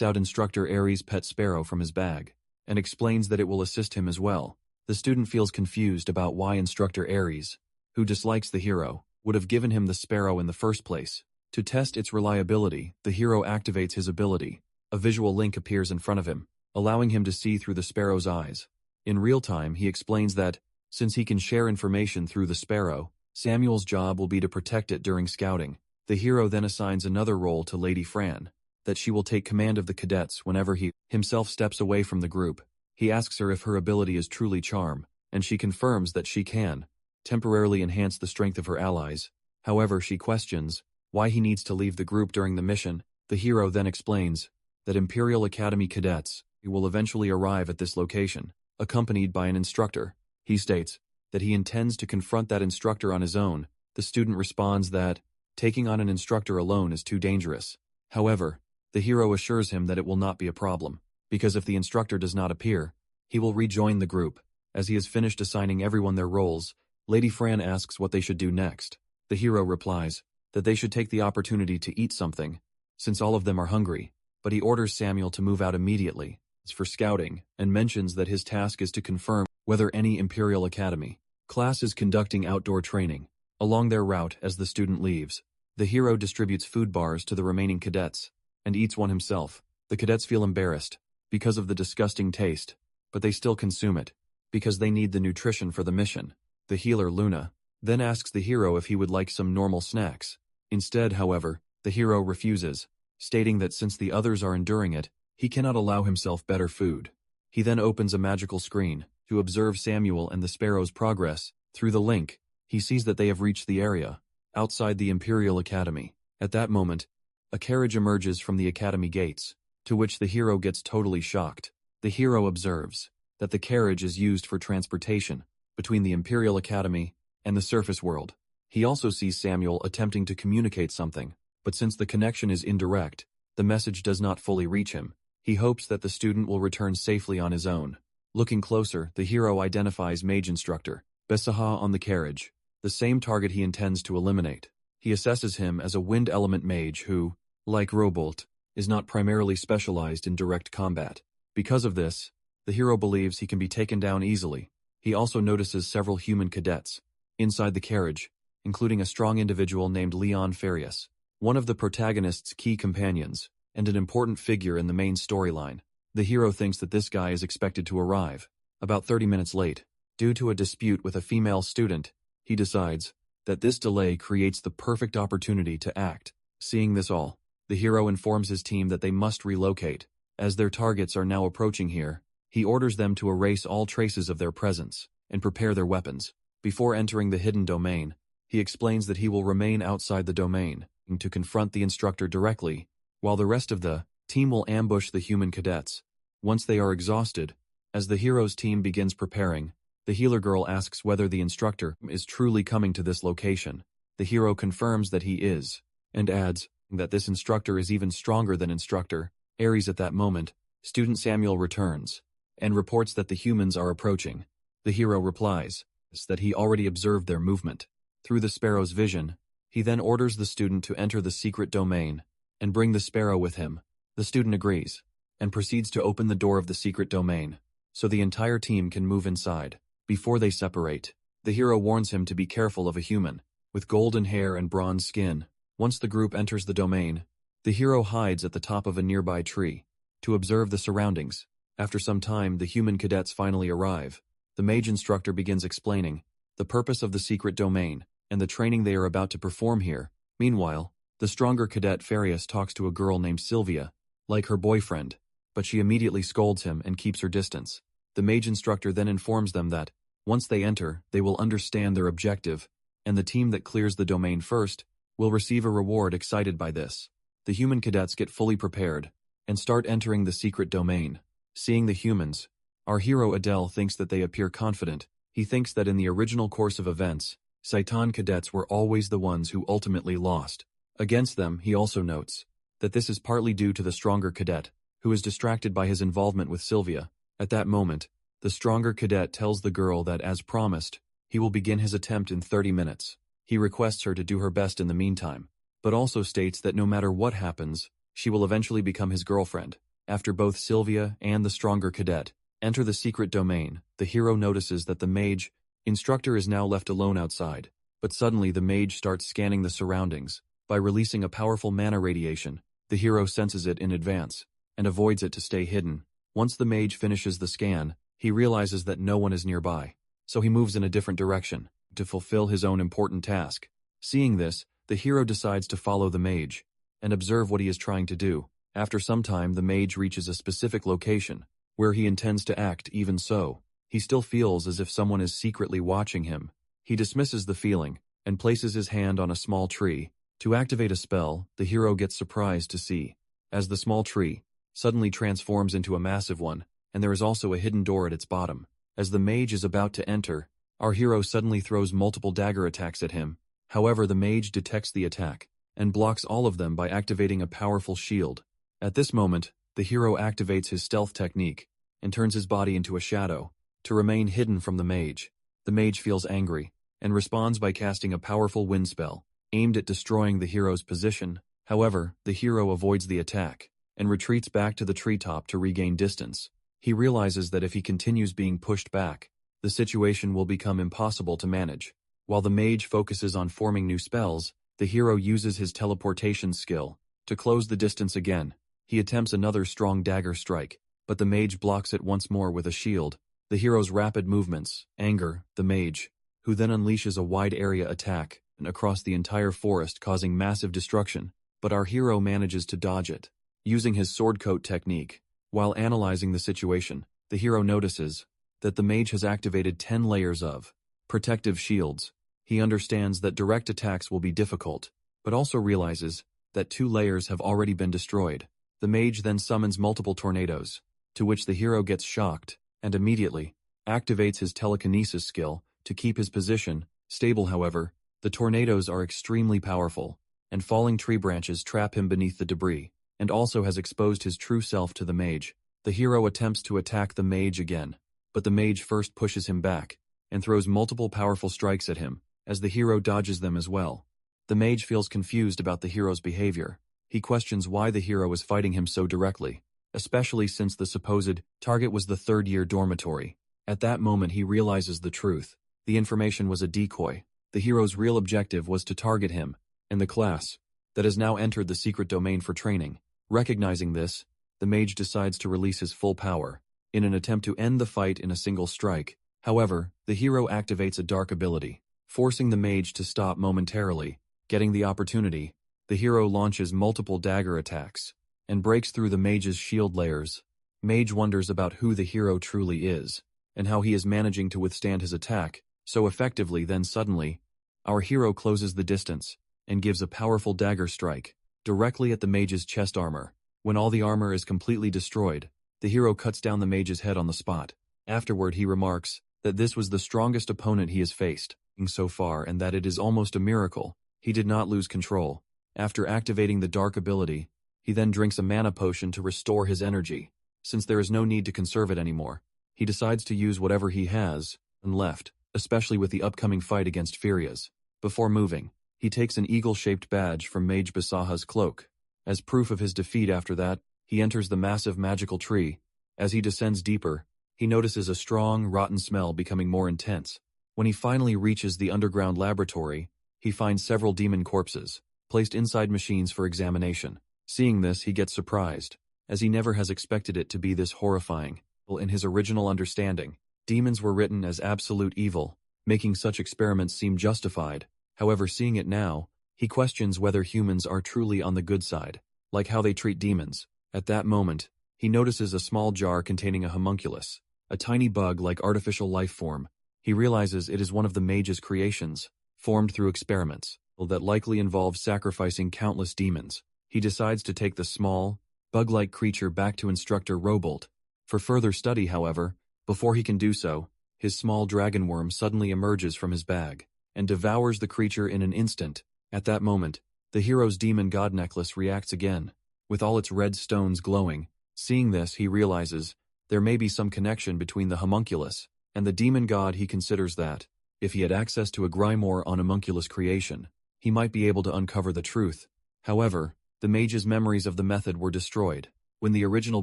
out instructor Aries' pet sparrow from his bag and explains that it will assist him as well. The student feels confused about why instructor Aries, who dislikes the hero, would have given him the sparrow in the first place. To test its reliability, the hero activates his ability. A visual link appears in front of him, allowing him to see through the sparrow's eyes. In real time, he explains that, since he can share information through the sparrow, Samuel's job will be to protect it during scouting. The hero then assigns another role to Lady Fran, that she will take command of the cadets whenever he himself steps away from the group. He asks her if her ability is truly charm, and she confirms that she can temporarily enhance the strength of her allies. However, she questions why he needs to leave the group during the mission. The hero then explains that Imperial Academy cadets will eventually arrive at this location, accompanied by an instructor. He states that he intends to confront that instructor on his own. The student responds that taking on an instructor alone is too dangerous. However, the hero assures him that it will not be a problem, because if the instructor does not appear, he will rejoin the group. As he has finished assigning everyone their roles, Lady Fran asks what they should do next. The hero replies that they should take the opportunity to eat something, since all of them are hungry, but he orders Samuel to move out immediately for scouting and mentions that his task is to confirm whether any Imperial Academy class is conducting outdoor training. Along their route, as the student leaves, the hero distributes food bars to the remaining cadets and eats one himself. The cadets feel embarrassed because of the disgusting taste, but they still consume it because they need the nutrition for the mission. The healer, Luna, then asks the hero if he would like some normal snacks. Instead, however, the hero refuses, stating that since the others are enduring it, he cannot allow himself better food. He then opens a magical screen to observe Samuel and the sparrow's progress. Through the link, he sees that they have reached the area outside the Imperial Academy. At that moment, a carriage emerges from the academy gates, to which the hero gets totally shocked. The hero observes that the carriage is used for transportation between the Imperial Academy and the surface world. He also sees Samuel attempting to communicate something, but since the connection is indirect, the message does not fully reach him. He hopes that the student will return safely on his own. Looking closer, the hero identifies Mage Instructor Besaha on the carriage, the same target he intends to eliminate. He assesses him as a wind element mage who, like Robolt, is not primarily specialized in direct combat. Because of this, the hero believes he can be taken down easily. He also notices several human cadets inside the carriage, including a strong individual named Leon Farius, one of the protagonist's key companions, and an important figure in the main storyline. The hero thinks that this guy is expected to arrive about 30 minutes late. Due to a dispute with a female student, he decides that this delay creates the perfect opportunity to act. Seeing this all, the hero informs his team that they must relocate. As their targets are now approaching here, he orders them to erase all traces of their presence and prepare their weapons. Before entering the hidden domain, he explains that he will remain outside the domain to confront the instructor directly, while the rest of the team will ambush the human cadets. Once they are exhausted, as the hero's team begins preparing, the healer girl asks whether the instructor is truly coming to this location. The hero confirms that he is, and adds that this instructor is even stronger than instructor Aries. At that moment, student Samuel returns and reports that the humans are approaching. The hero replies that he already observed their movement through the sparrow's vision. He then orders the student to enter the secret domain and bring the sparrow with him. The student agrees and proceeds to open the door of the secret domain so the entire team can move inside. Before they separate, the hero warns him to be careful of a human with golden hair and bronze skin. Once the group enters the domain, the hero hides at the top of a nearby tree to observe the surroundings. After some time, the human cadets finally arrive. The mage instructor begins explaining the purpose of the secret domain and the training they are about to perform here. Meanwhile, the stronger cadet Farius talks to a girl named Sylvia, like her boyfriend, but she immediately scolds him and keeps her distance. The mage instructor then informs them that, once they enter, they will understand their objective, and the team that clears the domain first will receive a reward. Excited by this, the human cadets get fully prepared and start entering the secret domain. Seeing the humans, our hero Adele thinks that they appear confident. He thinks that in the original course of events, Saitan cadets were always the ones who ultimately lost against them. He also notes that this is partly due to the stronger cadet, who is distracted by his involvement with Sylvia. At that moment, the stronger cadet tells the girl that, as promised, he will begin his attempt in 30 minutes. He requests her to do her best in the meantime, but also states that no matter what happens, she will eventually become his girlfriend. After both Sylvia and the stronger cadet Enter the secret domain. The hero notices that the mage instructor is now left alone outside, but suddenly the mage starts scanning the surroundings. By releasing a powerful mana radiation, the hero senses it in advance and avoids it to stay hidden. Once the mage finishes the scan, he realizes that no one is nearby, so he moves in a different direction to fulfill his own important task. Seeing this, the hero decides to follow the mage and observe what he is trying to do. After some time, the mage reaches a specific location where he intends to act. Even so, he still feels as if someone is secretly watching him. He dismisses the feeling and places his hand on a small tree. To activate a spell, the hero gets surprised to see as the small tree suddenly transforms into a massive one, and there is also a hidden door at its bottom. As the mage is about to enter, our hero suddenly throws multiple dagger attacks at him. However, the mage detects the attack and blocks all of them by activating a powerful shield. At this moment, the hero activates his stealth technique and turns his body into a shadow to remain hidden from the mage. The mage feels angry and responds by casting a powerful wind spell aimed at destroying the hero's position. However, the hero avoids the attack and retreats back to the treetop to regain distance. He realizes that if he continues being pushed back, the situation will become impossible to manage. While the mage focuses on forming new spells, the hero uses his teleportation skill to close the distance again. He attempts another strong dagger strike, but the mage blocks it once more with a shield. The hero's rapid movements anger the mage, who then unleashes a wide area attack across the entire forest, causing massive destruction, but our hero manages to dodge it using his sword coat technique. While analyzing the situation, the hero notices that the mage has activated 10 layers of protective shields. He understands that direct attacks will be difficult, but also realizes that 2 layers have already been destroyed. The mage then summons multiple tornadoes, to which the hero gets shocked and immediately activates his telekinesis skill to keep his position stable. However, the tornadoes are extremely powerful, and falling tree branches trap him beneath the debris, and also has exposed his true self to the mage. The hero attempts to attack the mage again, but the mage first pushes him back and throws multiple powerful strikes at him, as the hero dodges them as well. The mage feels confused about the hero's behavior. He questions why the hero is fighting him so directly, especially since the supposed target was the third-year dormitory. At that moment he realizes the truth. The information was a decoy. The hero's real objective was to target him and the class that has now entered the secret domain for training. Recognizing this, the mage decides to release his full power in an attempt to end the fight in a single strike. However, the hero activates a dark ability, forcing the mage to stop momentarily. Getting the opportunity, the hero launches multiple dagger attacks and breaks through the mage's shield layers. Mage wonders about who the hero truly is and how he is managing to withstand his attack so effectively. Then suddenly, our hero closes the distance and gives a powerful dagger strike directly at the mage's chest armor. When all the armor is completely destroyed, the hero cuts down the mage's head on the spot. Afterward, he remarks that this was the strongest opponent he has faced so far and that it is almost a miracle he did not lose control. After activating the dark ability, he then drinks a mana potion to restore his energy. Since there is no need to conserve it anymore, he decides to use whatever he has and left, especially with the upcoming fight against Furias. Before moving, he takes an eagle-shaped badge from Mage Basaha's cloak. As proof of his defeat. After that, he enters the massive magical tree. As he descends deeper, he notices a strong, rotten smell becoming more intense. When he finally reaches the underground laboratory, he finds several demon corpses placed inside machines for examination. Seeing this, he gets surprised, as he never has expected it to be this horrifying. In his original understanding, demons were written as absolute evil, making such experiments seem justified. However, seeing it now, he questions whether humans are truly on the good side, like how they treat demons. At that moment, he notices a small jar containing a homunculus, a tiny bug-like artificial life form. He realizes it is one of the mage's creations, formed through experiments that likely involve sacrificing countless demons. He decides to take the small, bug-like creature back to Instructor Robolt for further study. However, before he can do so, his small dragon worm suddenly emerges from his bag and devours the creature in an instant. At that moment, the hero's demon god necklace reacts again, with all its red stones glowing. Seeing this, he realizes there may be some connection between the homunculus and the demon god. He considers that, if he had access to a grimoire on homunculus creation, he might be able to uncover the truth. However, the mage's memories of the method were destroyed when the original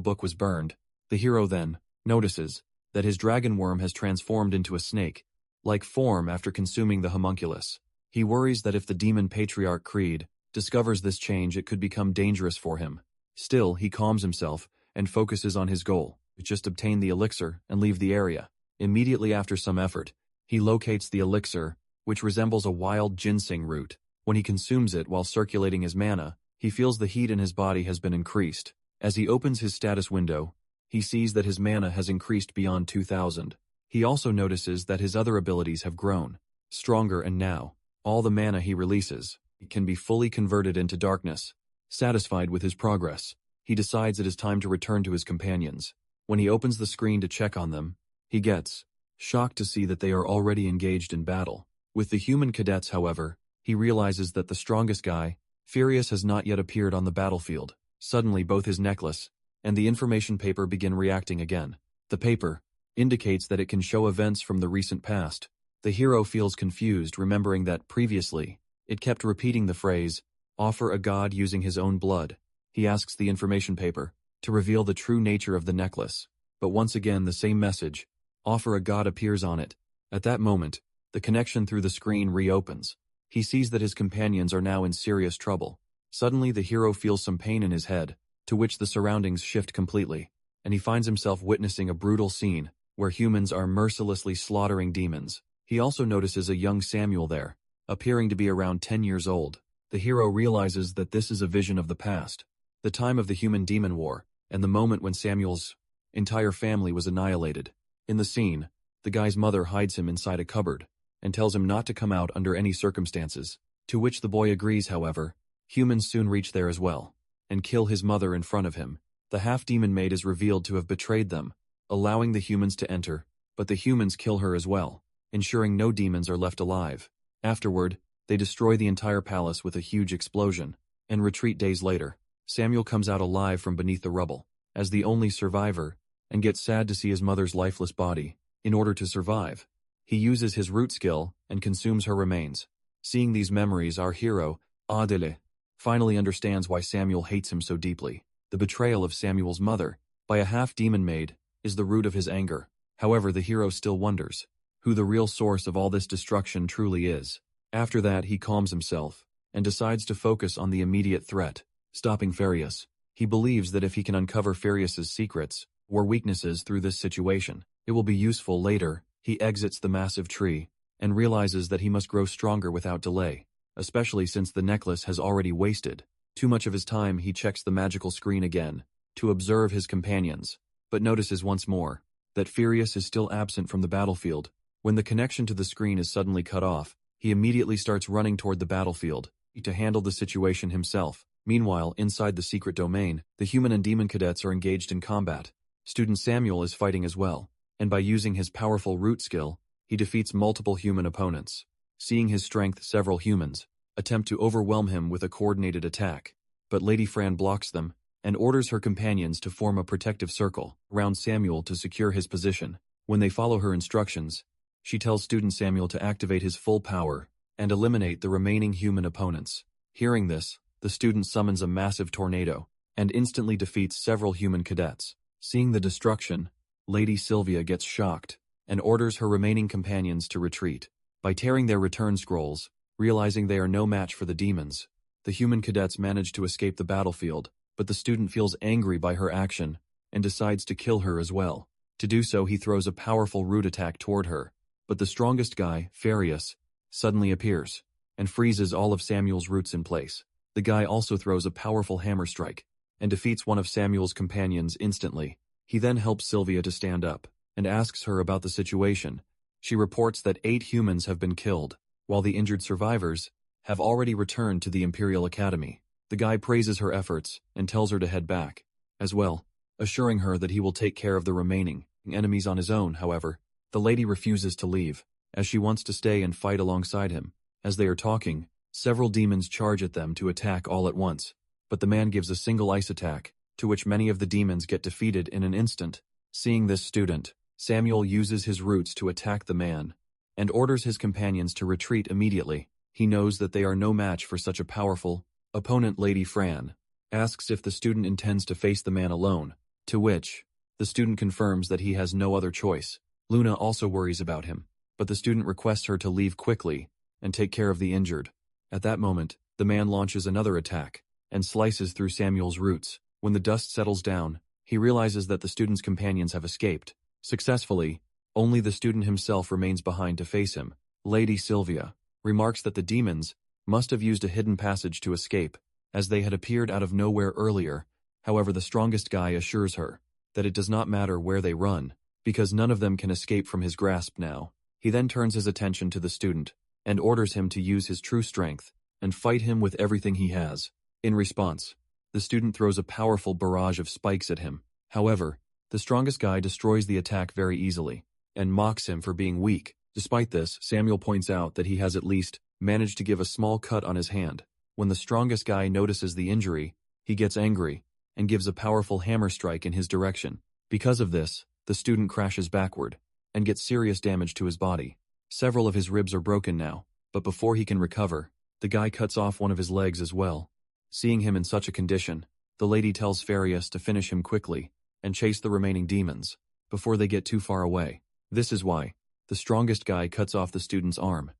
book was burned. The hero then notices that his dragon worm has transformed into a snake-like form after consuming the homunculus. He worries that if the demon patriarch Creed discovers this change, it could become dangerous for him. Still, he calms himself and focuses on his goal, just obtain the elixir and leave the area. Immediately after some effort, he locates the elixir, which resembles a wild ginseng root. When he consumes it while circulating his mana, he feels the heat in his body has been increased. As he opens his status window, he sees that his mana has increased beyond 2,000. He also notices that his other abilities have grown stronger, and now, all the mana he releases can be fully converted into darkness. Satisfied with his progress, he decides it is time to return to his companions. When he opens the screen to check on them, he gets shocked to see that they are already engaged in battle. With the human cadets, however, he realizes that the strongest guy, Furious, has not yet appeared on the battlefield. Suddenly, both his necklace and the information paper begin reacting again. The paper indicates that it can show events from the recent past. The hero feels confused, remembering that previously, it kept repeating the phrase, "Offer a god using his own blood." He asks the information paper to reveal the true nature of the necklace, but once again the same message, "Offer a god," appears on it. At that moment, the connection through the screen reopens. He sees that his companions are now in serious trouble. Suddenly the hero feels some pain in his head, to which the surroundings shift completely, and he finds himself witnessing a brutal scene where humans are mercilessly slaughtering demons. He also notices a young Samuel there, appearing to be around 10 years old. The hero realizes that this is a vision of the past, the time of the human-demon war, and the moment when Samuel's entire family was annihilated. In the scene, the guy's mother hides him inside a cupboard and tells him not to come out under any circumstances, to which the boy agrees. However, humans soon reach there as well, and kill his mother in front of him. The half-demon maid is revealed to have betrayed them, allowing the humans to enter, but the humans kill her as well, ensuring no demons are left alive. Afterward, they destroy the entire palace with a huge explosion, and retreat. Days later, Samuel comes out alive from beneath the rubble, as the only survivor, and gets sad to see his mother's lifeless body. In order to survive, he uses his root skill and consumes her remains. Seeing these memories, our hero, Adele, finally understands why Samuel hates him so deeply. The betrayal of Samuel's mother by a half-demon maid is the root of his anger. However, the hero still wonders who the real source of all this destruction truly is. After that, he calms himself and decides to focus on the immediate threat, stopping Furious. He believes that if he can uncover Furious's secrets or weaknesses through this situation, it will be useful later. He exits the massive tree and realizes that he must grow stronger without delay, especially since the necklace has already wasted too much of his time. He checks the magical screen again to observe his companions, but notices once more that Furious is still absent from the battlefield. When the connection to the screen is suddenly cut off, he immediately starts running toward the battlefield to handle the situation himself. Meanwhile, inside the secret domain, the human and demon cadets are engaged in combat. Student Samuel is fighting as well, and by using his powerful root skill, he defeats multiple human opponents. Seeing his strength, several humans attempt to overwhelm him with a coordinated attack, but Lady Fran blocks them and orders her companions to form a protective circle around Samuel to secure his position. When they follow her instructions, she tells Student Samuel to activate his full power and eliminate the remaining human opponents. Hearing this, the student summons a massive tornado and instantly defeats several human cadets. Seeing the destruction, Lady Sylvia gets shocked and orders her remaining companions to retreat. By tearing their return scrolls, realizing they are no match for the demons, the human cadets manage to escape the battlefield, but the student feels angry by her action and decides to kill her as well. To do so, he throws a powerful root attack toward her, but the strongest guy, Furious, suddenly appears and freezes all of Samuel's roots in place. The guy also throws a powerful hammer strike and defeats one of Samuel's companions instantly. He then helps Sylvia to stand up and asks her about the situation. She reports that 8 humans have been killed, while the injured survivors have already returned to the Imperial Academy. The guy praises her efforts and tells her to head back as well, assuring her that he will take care of the remaining enemies on his own. However, the lady refuses to leave, as she wants to stay and fight alongside him. As they are talking, several demons charge at them to attack all at once, but the man gives a single ice attack, to which many of the demons get defeated in an instant. Seeing this, student Samuel uses his roots to attack the man and orders his companions to retreat immediately. He knows that they are no match for such a powerful opponent. Lady Fran asks if the student intends to face the man alone, to which The student confirms that he has no other choice. Luna also worries about him, but the student requests her to leave quickly and take care of the injured. At that moment, the man launches another attack and slices through Samuel's roots. When the dust settles down, he realizes that the student's companions have escaped. Successfully, only the student himself remains behind to face him. Lady Sylvia remarks that the demons must have used a hidden passage to escape, as they had appeared out of nowhere earlier. However, the strongest guy assures her that it does not matter where they run, because none of them can escape from his grasp now. He then turns his attention to the student and orders him to use his true strength and fight him with everything he has. In response, the student throws a powerful barrage of spikes at him. However, the strongest guy destroys the attack very easily and mocks him for being weak. Despite this, Samuel points out that he has at least managed to give a small cut on his hand. When the strongest guy notices the injury, he gets angry and gives a powerful hammer strike in his direction. Because of this, the student crashes backward and gets serious damage to his body. Several of his ribs are broken now, but before he can recover, the guy cuts off one of his legs as well. Seeing him in such a condition, the lady tells Farius to finish him quickly and chase the remaining demons before they get too far away. This is why the strongest guy cuts off the student's arm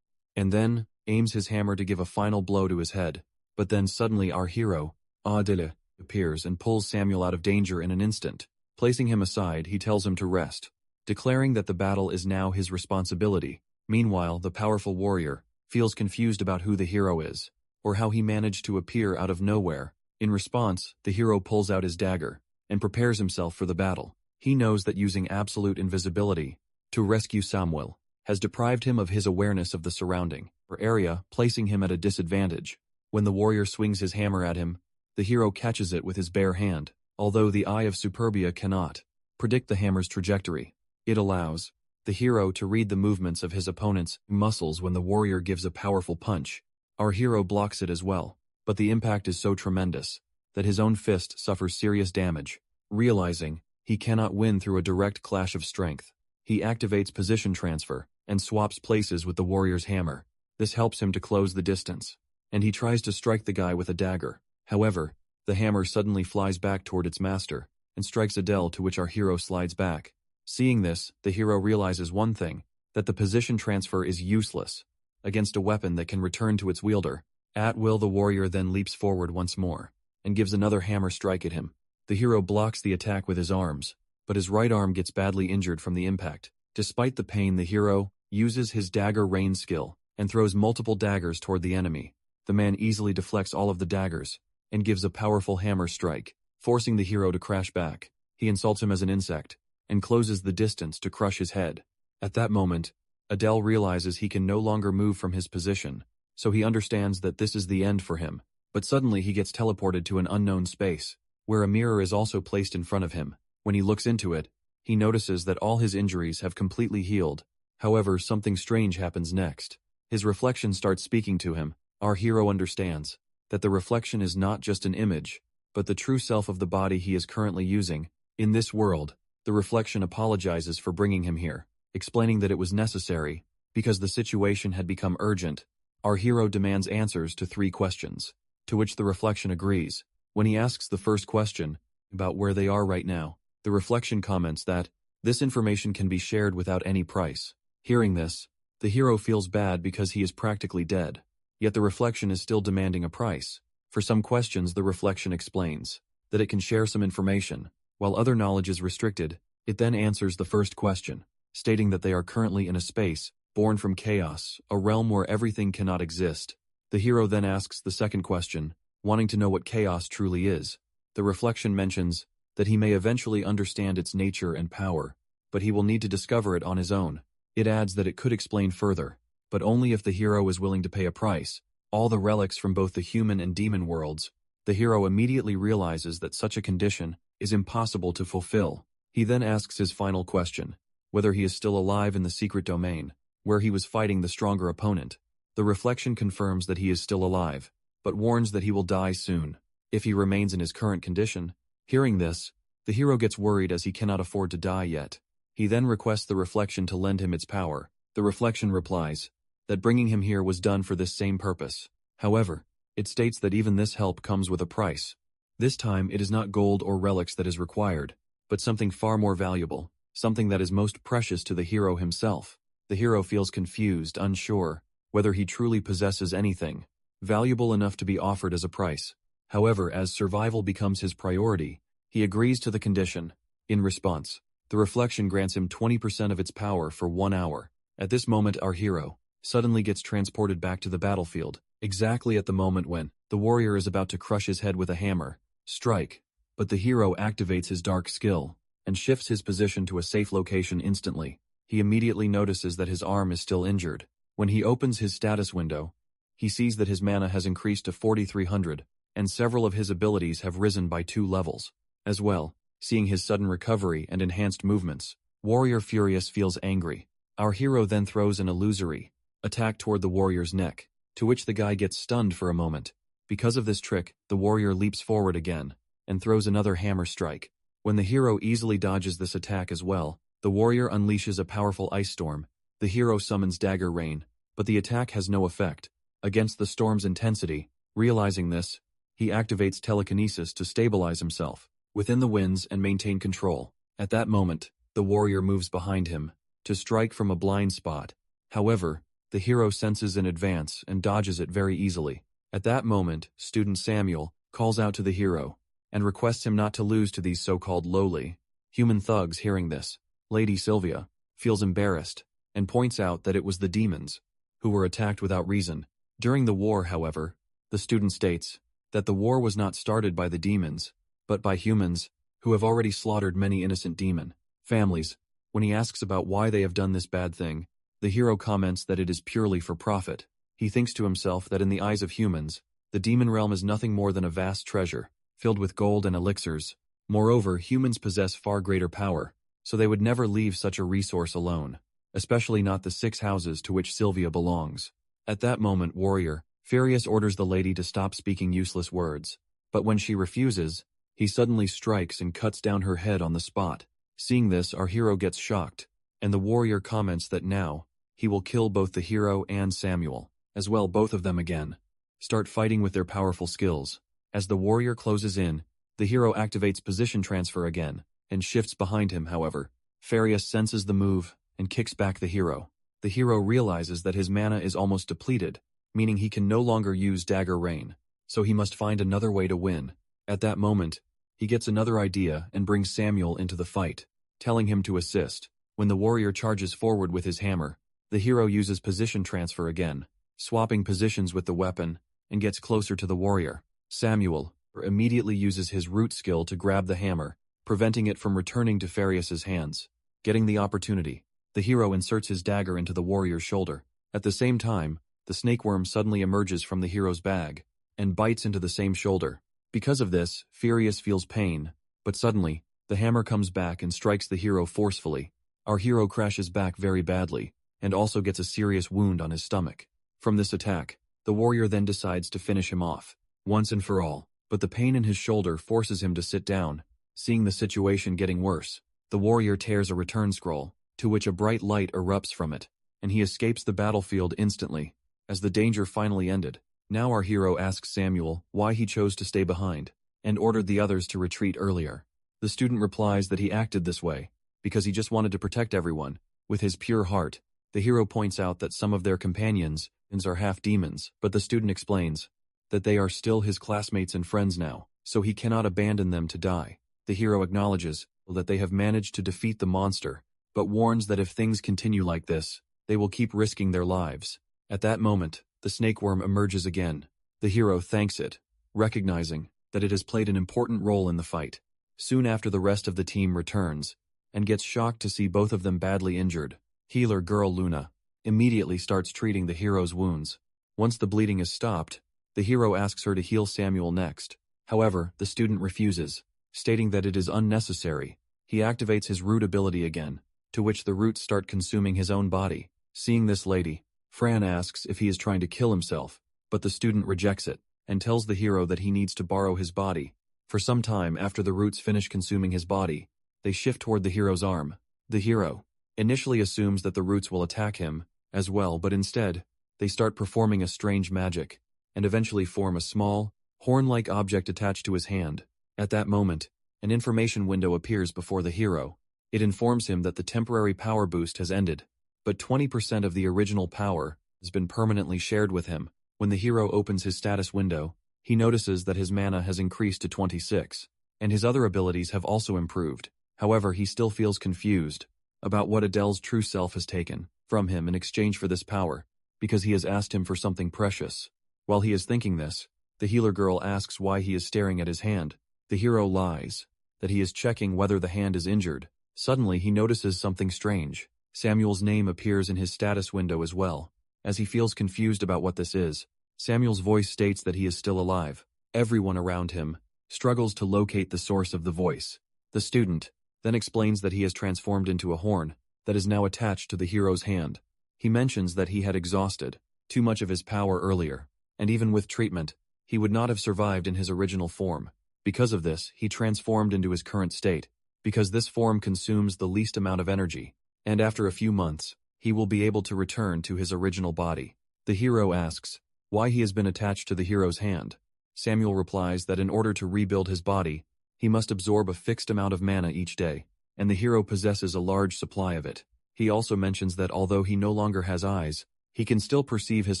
and then aims his hammer to give a final blow to his head. But then suddenly our hero, Adele, appears and pulls Samuel out of danger in an instant. Placing him aside, he tells him to rest, declaring that the battle is now his responsibility. Meanwhile, the powerful warrior feels confused about who the hero is, or how he managed to appear out of nowhere. In response, the hero pulls out his dagger and prepares himself for the battle. He knows that using absolute invisibility to rescue Samuel has deprived him of his awareness of the surrounding area, placing him at a disadvantage. When the warrior swings his hammer at him, the hero catches it with his bare hand. Although the Eye of Superbia cannot predict the hammer's trajectory, it allows the hero to read the movements of his opponent's muscles when the warrior gives a powerful punch. Our hero blocks it as well, but the impact is so tremendous that his own fist suffers serious damage. Realizing he cannot win through a direct clash of strength, he activates position transfer and swaps places with the warrior's hammer. This helps him to close the distance, and he tries to strike the guy with a dagger. However, the hammer suddenly flies back toward its master and strikes Adele, to which our hero slides back. Seeing this, the hero realizes one thing, that the position transfer is useless against a weapon that can return to its wielder. At will, the warrior then leaps forward once more and gives another hammer strike at him. The hero blocks the attack with his arms, but his right arm gets badly injured from the impact. Despite the pain, the hero uses his dagger rain skill and throws multiple daggers toward the enemy. The man easily deflects all of the daggers and gives a powerful hammer strike, forcing the hero to crash back. He insults him as an insect and closes the distance to crush his head. At that moment, Adele realizes he can no longer move from his position, so he understands that this is the end for him. But suddenly he gets teleported to an unknown space, where a mirror is also placed in front of him. When he looks into it, he notices that all his injuries have completely healed. However, something strange happens next. His reflection starts speaking to him. Our hero understands that the reflection is not just an image, but the true self of the body he is currently using. In this world, the reflection apologizes for bringing him here, explaining that it was necessary because the situation had become urgent. Our hero demands answers to 3 questions, to which the reflection agrees. When he asks the first question, about where they are right now, the reflection comments that this information can be shared without any price. Hearing this, the hero feels bad because he is practically dead. Yet the reflection is still demanding a price. For some questions, the reflection explains that it can share some information, while other knowledge is restricted. It then answers the first question, stating that they are currently in a space born from chaos, a realm where everything cannot exist. The hero then asks the second question, wanting to know what chaos truly is. The reflection mentions that he may eventually understand its nature and power, but he will need to discover it on his own. It adds that it could explain further, but only if the hero is willing to pay a price. All the relics from both the human and demon worlds. The hero immediately realizes that such a condition is impossible to fulfill. He then asks his final question, whether he is still alive in the secret domain, where he was fighting the stronger opponent. The reflection confirms that he is still alive, but warns that he will die soon if he remains in his current condition. Hearing this, the hero gets worried as he cannot afford to die yet. He then requests the reflection to lend him its power. The reflection replies that bringing him here was done for this same purpose. However, it states that even this help comes with a price. This time it is not gold or relics that is required, but something far more valuable, something that is most precious to the hero himself. The hero feels confused, unsure whether he truly possesses anything valuable enough to be offered as a price. However, as survival becomes his priority, he agrees to the condition. In response, the reflection grants him 20% of its power for 1 hour. At this moment, our hero suddenly gets transported back to the battlefield, exactly at the moment when the warrior is about to crush his head with a hammer, strike. But the hero activates his dark skill and shifts his position to a safe location instantly. He immediately notices that his arm is still injured. When he opens his status window, he sees that his mana has increased to 4,300, and several of his abilities have risen by 2 levels. As well, seeing his sudden recovery and enhanced movements, Warrior Furious feels angry. Our hero then throws an illusory attack toward the warrior's neck, to which the guy gets stunned for a moment. Because of this trick, the warrior leaps forward again and throws another hammer strike. When the hero easily dodges this attack as well, the warrior unleashes a powerful ice storm. The hero summons Dagger Rain, but the attack has no effect against the storm's intensity. Realizing this, he activates telekinesis to stabilize himself within the winds and maintain control. At that moment, the warrior moves behind him to strike from a blind spot. However, the hero senses in advance and dodges it very easily. At that moment, student Samuel calls out to the hero and requests him not to lose to these so-called lowly human thugs. Hearing this, Lady Sylvia feels embarrassed and points out that it was the demons who were attacked without reason. During the war, however, the student states that the war was not started by the demons, but by humans who have already slaughtered many innocent demon families. When he asks about why they have done this bad thing, the hero comments that it is purely for profit. He thinks to himself that in the eyes of humans, the demon realm is nothing more than a vast treasure, filled with gold and elixirs. Moreover, humans possess far greater power, so they would never leave such a resource alone, especially not the 6 houses to which Sylvia belongs. At that moment, Warrior Furious orders the lady to stop speaking useless words, but when she refuses, he suddenly strikes and cuts down her head on the spot. Seeing this, our hero gets shocked, and the warrior comments that now he will kill both the hero and Samuel, as well. Both of them again start fighting with their powerful skills. As the warrior closes in, the hero activates position transfer again and shifts behind him. However, Furious senses the move and kicks back the hero. The hero realizes that his mana is almost depleted, meaning he can no longer use Dagger Rain, so he must find another way to win. At that moment, he gets another idea and brings Samuel into the fight, telling him to assist. When the warrior charges forward with his hammer, the hero uses position transfer again, swapping positions with the weapon, and gets closer to the warrior. Samuel immediately uses his root skill to grab the hammer, preventing it from returning to Furious's hands. Getting the opportunity, the hero inserts his dagger into the warrior's shoulder. At the same time, the snakeworm suddenly emerges from the hero's bag and bites into the same shoulder. Because of this, Furious feels pain, but suddenly, the hammer comes back and strikes the hero forcefully. Our hero crashes back very badly, and also gets a serious wound on his stomach. From this attack, the warrior then decides to finish him off, once and for all, but the pain in his shoulder forces him to sit down. Seeing the situation getting worse, the warrior tears a return scroll, to which a bright light erupts from it, and he escapes the battlefield instantly. As the danger finally ended, now our hero asks Samuel why he chose to stay behind, and ordered the others to retreat earlier. The student replies that he acted this way because he just wanted to protect everyone. With his pure heart, the hero points out that some of their companions are half demons, but the student explains that they are still his classmates and friends now, so he cannot abandon them to die. The hero acknowledges that they have managed to defeat the monster, but warns that if things continue like this, they will keep risking their lives. At that moment, the snakeworm emerges again. The hero thanks it, recognizing that it has played an important role in the fight. Soon after, the rest of the team returns, and gets shocked to see both of them badly injured. Healer girl Luna immediately starts treating the hero's wounds. Once the bleeding is stopped, the hero asks her to heal Samuel next. However, the student refuses, stating that it is unnecessary. He activates his root ability again, to which the roots start consuming his own body. Seeing this, Lady Fran asks if he is trying to kill himself, but the student rejects it, and tells the hero that he needs to borrow his body. For some time after the roots finish consuming his body, they shift toward the hero's arm. The hero initially assumes that the roots will attack him as well, but instead, they start performing a strange magic, and eventually form a small, horn-like object attached to his hand. At that moment, An information window appears before the hero. It informs him that the temporary power boost has ended, but 20% of the original power has been permanently shared with him. When the hero opens his status window, he notices that his mana has increased to 26, and his other abilities have also improved. However, he still feels confused about what Adele's true self has taken from him in exchange for this power, because he has asked him for something precious. While he is thinking this, the healer girl asks why he is staring at his hand. The hero lies that he is checking whether the hand is injured. Suddenly, he notices something strange. Samuel's name appears in his status window as well. As he feels confused about what this is, Samuel's voice states that he is still alive. Everyone around him struggles to locate the source of the voice. The student then explains that he has transformed into a horn that is now attached to the hero's hand. He mentions that he had exhausted too much of his power earlier, and even with treatment, he would not have survived in his original form. Because of this, he transformed into his current state, because this form consumes the least amount of energy, and after a few months, he will be able to return to his original body. The hero asks why he has been attached to the hero's hand. Samuel replies that in order to rebuild his body, he must absorb a fixed amount of mana each day, and the hero possesses a large supply of it. He also mentions that although he no longer has eyes, he can still perceive his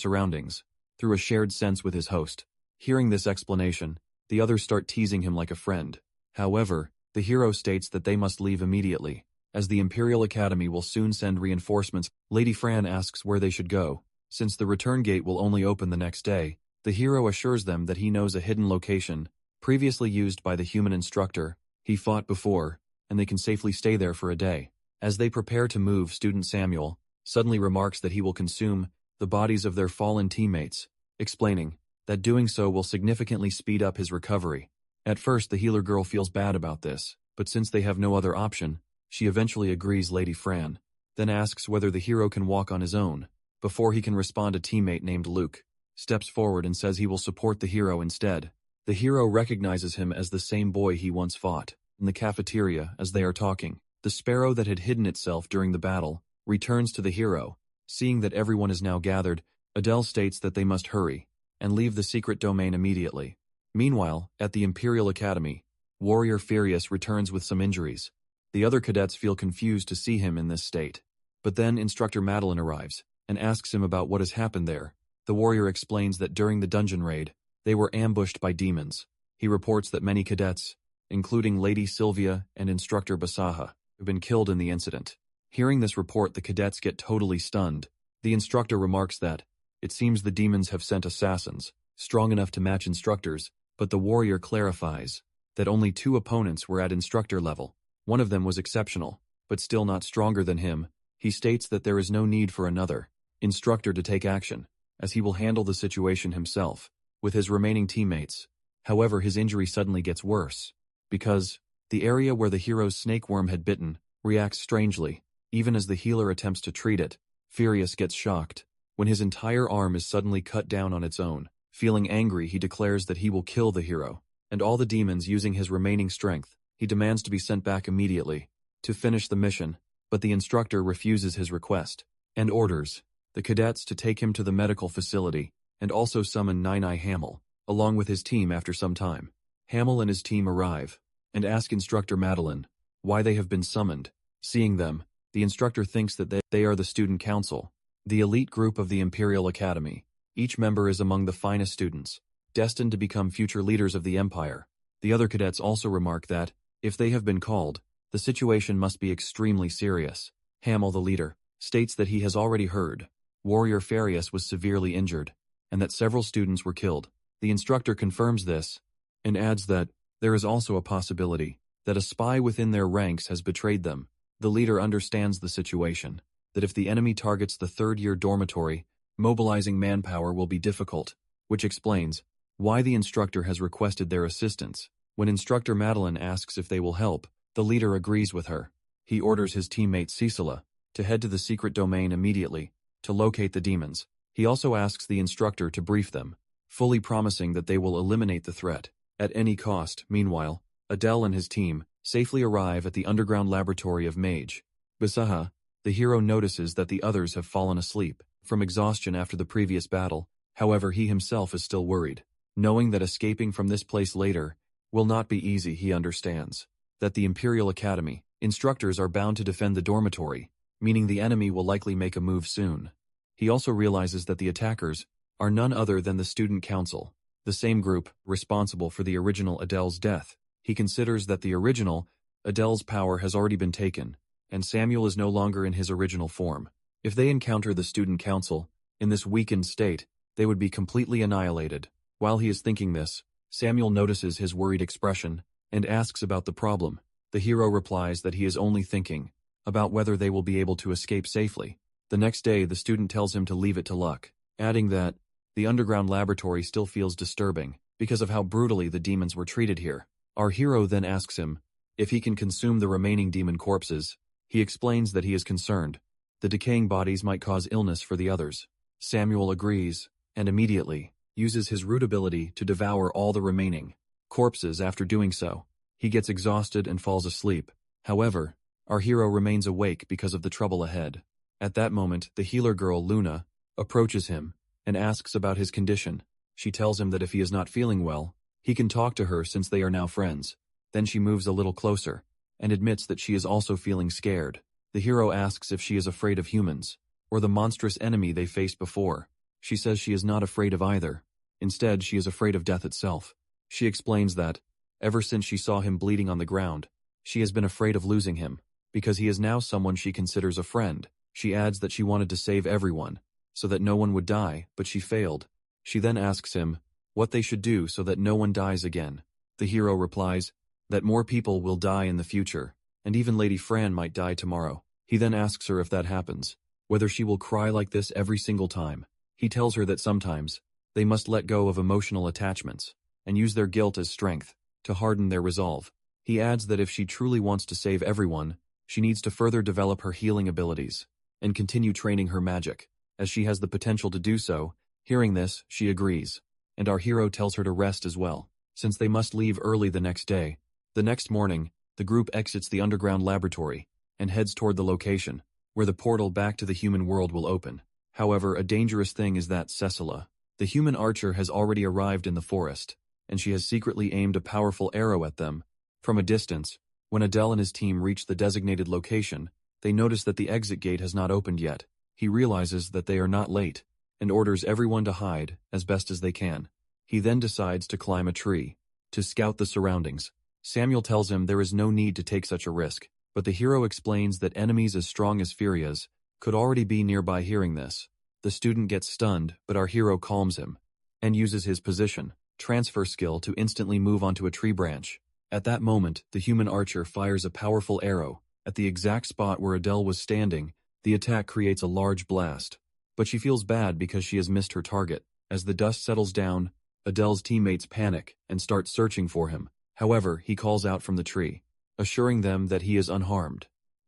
surroundings through a shared sense with his host. Hearing this explanation, the others start teasing him like a friend. However, the hero states that they must leave immediately, as the Imperial Academy will soon send reinforcements. Lady Fran asks where they should go. Since the return gate will only open the next day, the hero assures them that he knows a hidden location, previously used by the human instructor he fought before, and they can safely stay there for a day. As they prepare to move, student Samuel suddenly remarks that he will consume the bodies of their fallen teammates, explaining that doing so will significantly speed up his recovery. At first, the healer girl feels bad about this, but since they have no other option, she eventually agrees. Lady Fran then asks whether the hero can walk on his own. Before he can respond, a teammate named Luke steps forward and says he will support the hero instead. The hero recognizes him as the same boy he once fought. In the cafeteria, as they are talking, the sparrow that had hidden itself during the battle returns to the hero. Seeing that everyone is now gathered, Adele states that they must hurry and leave the secret domain immediately. Meanwhile, at the Imperial Academy, Warrior Furious returns with some injuries. The other cadets feel confused to see him in this state. But then Instructor Madeline arrives and asks him about what has happened there. The warrior explains that during the dungeon raid, they were ambushed by demons. He reports that many cadets, including Lady Sylvia and Instructor Basaha, have been killed in the incident. Hearing this report, the cadets get totally stunned. The instructor remarks that it seems the demons have sent assassins, strong enough to match instructors, but the warrior clarifies that only 2 opponents were at instructor level. One of them was exceptional, but still not stronger than him. He states that there is no need for another instructor to take action, as he will handle the situation himself with his remaining teammates. However, his injury suddenly gets worse, because the area where the hero's snakeworm had bitten reacts strangely. Even as the healer attempts to treat it, Furious gets shocked when his entire arm is suddenly cut down on its own. Feeling angry, he declares that he will kill the hero and all the demons using his remaining strength. He demands to be sent back immediately to finish the mission, but the instructor refuses his request and orders the cadets to take him to the medical facility and also summon Nine-Eye Hamel along with his team. After some time, Hamel and his team arrive and ask Instructor Madeline why they have been summoned. Seeing them, the instructor thinks that they are the student council, the elite group of the Imperial Academy. Each member is among the finest students, destined to become future leaders of the Empire. The other cadets also remark that, if they have been called, the situation must be extremely serious. Hamel, the leader, states that he has already heard Warrior Farius was severely injured, and that several students were killed. The instructor confirms this, and adds that there is also a possibility that a spy within their ranks has betrayed them. The leader understands the situation, that if the enemy targets the third-year dormitory, mobilizing manpower will be difficult, which explains why the instructor has requested their assistance. When Instructor Madeline asks if they will help, the leader agrees with her. He orders his teammate Cecila to head to the secret domain immediately to locate the demons. He also asks the instructor to brief them, fully promising that they will eliminate the threat at any cost. Meanwhile, Adele and his team safely arrive at the underground laboratory of Mage. Basaha, the hero, notices that the others have fallen asleep from exhaustion after the previous battle. However, he himself is still worried, knowing that escaping from this place later will not be easy. He understands that the Imperial Academy instructors are bound to defend the dormitory, meaning the enemy will likely make a move soon. He also realizes that the attackers are none other than the Student Council, the same group responsible for the original Adele's death. He considers that the original Adele's power has already been taken, and Samuel is no longer in his original form. If they encounter the Student Council in this weakened state, they would be completely annihilated. While he is thinking this, Samuel notices his worried expression and asks about the problem. The hero replies that he is only thinking about whether they will be able to escape safely. The next day, the student tells him to leave it to luck, adding that the underground laboratory still feels disturbing because of how brutally the demons were treated here. Our hero then asks him if he can consume the remaining demon corpses. He explains that he is concerned the decaying bodies might cause illness for the others. Samuel agrees, and immediately uses his root ability to devour all the remaining corpses. After doing so, he gets exhausted and falls asleep. However, our hero remains awake because of the trouble ahead. At that moment, the healer girl, Luna, approaches him and asks about his condition. She tells him that if he is not feeling well, he can talk to her since they are now friends. Then she moves a little closer and admits that she is also feeling scared. The hero asks if she is afraid of humans, or the monstrous enemy they faced before. She says she is not afraid of either. Instead, she is afraid of death itself. She explains that, ever since she saw him bleeding on the ground, she has been afraid of losing him, because he is now someone she considers a friend. She adds that she wanted to save everyone, so that no one would die, but she failed. She then asks him what they should do so that no one dies again. The hero replies that more people will die in the future, and even Lady Fran might die tomorrow. He then asks her if that happens, whether she will cry like this every single time. He tells her that sometimes they must let go of emotional attachments and use their guilt as strength to harden their resolve. He adds that if she truly wants to save everyone, she needs to further develop her healing abilities and continue training her magic, as she has the potential to do so. Hearing this, she agrees, and our hero tells her to rest as well, since they must leave early the next day. The next morning, the group exits the underground laboratory and heads toward the location where the portal back to the human world will open. However, a dangerous thing is that Cecila, the human archer, has already arrived in the forest, and she has secretly aimed a powerful arrow at them. From a distance, when Adele and his team reach the designated location, they notice that the exit gate has not opened yet. He realizes that they are not late, and orders everyone to hide as best as they can. He then decides to climb a tree to scout the surroundings. Samuel tells him there is no need to take such a risk, but the hero explains that enemies as strong as Furia's could already be nearby. Hearing this, the student gets stunned, but our hero calms him and uses his position transfer skill to instantly move onto a tree branch. At that moment, the human archer fires a powerful arrow at the exact spot where Adele was standing. The attack creates a large blast, but she feels bad because she has missed her target. As the dust settles down, Adele's teammates panic and start searching for him. However, he calls out from the tree, assuring them that he is unharmed,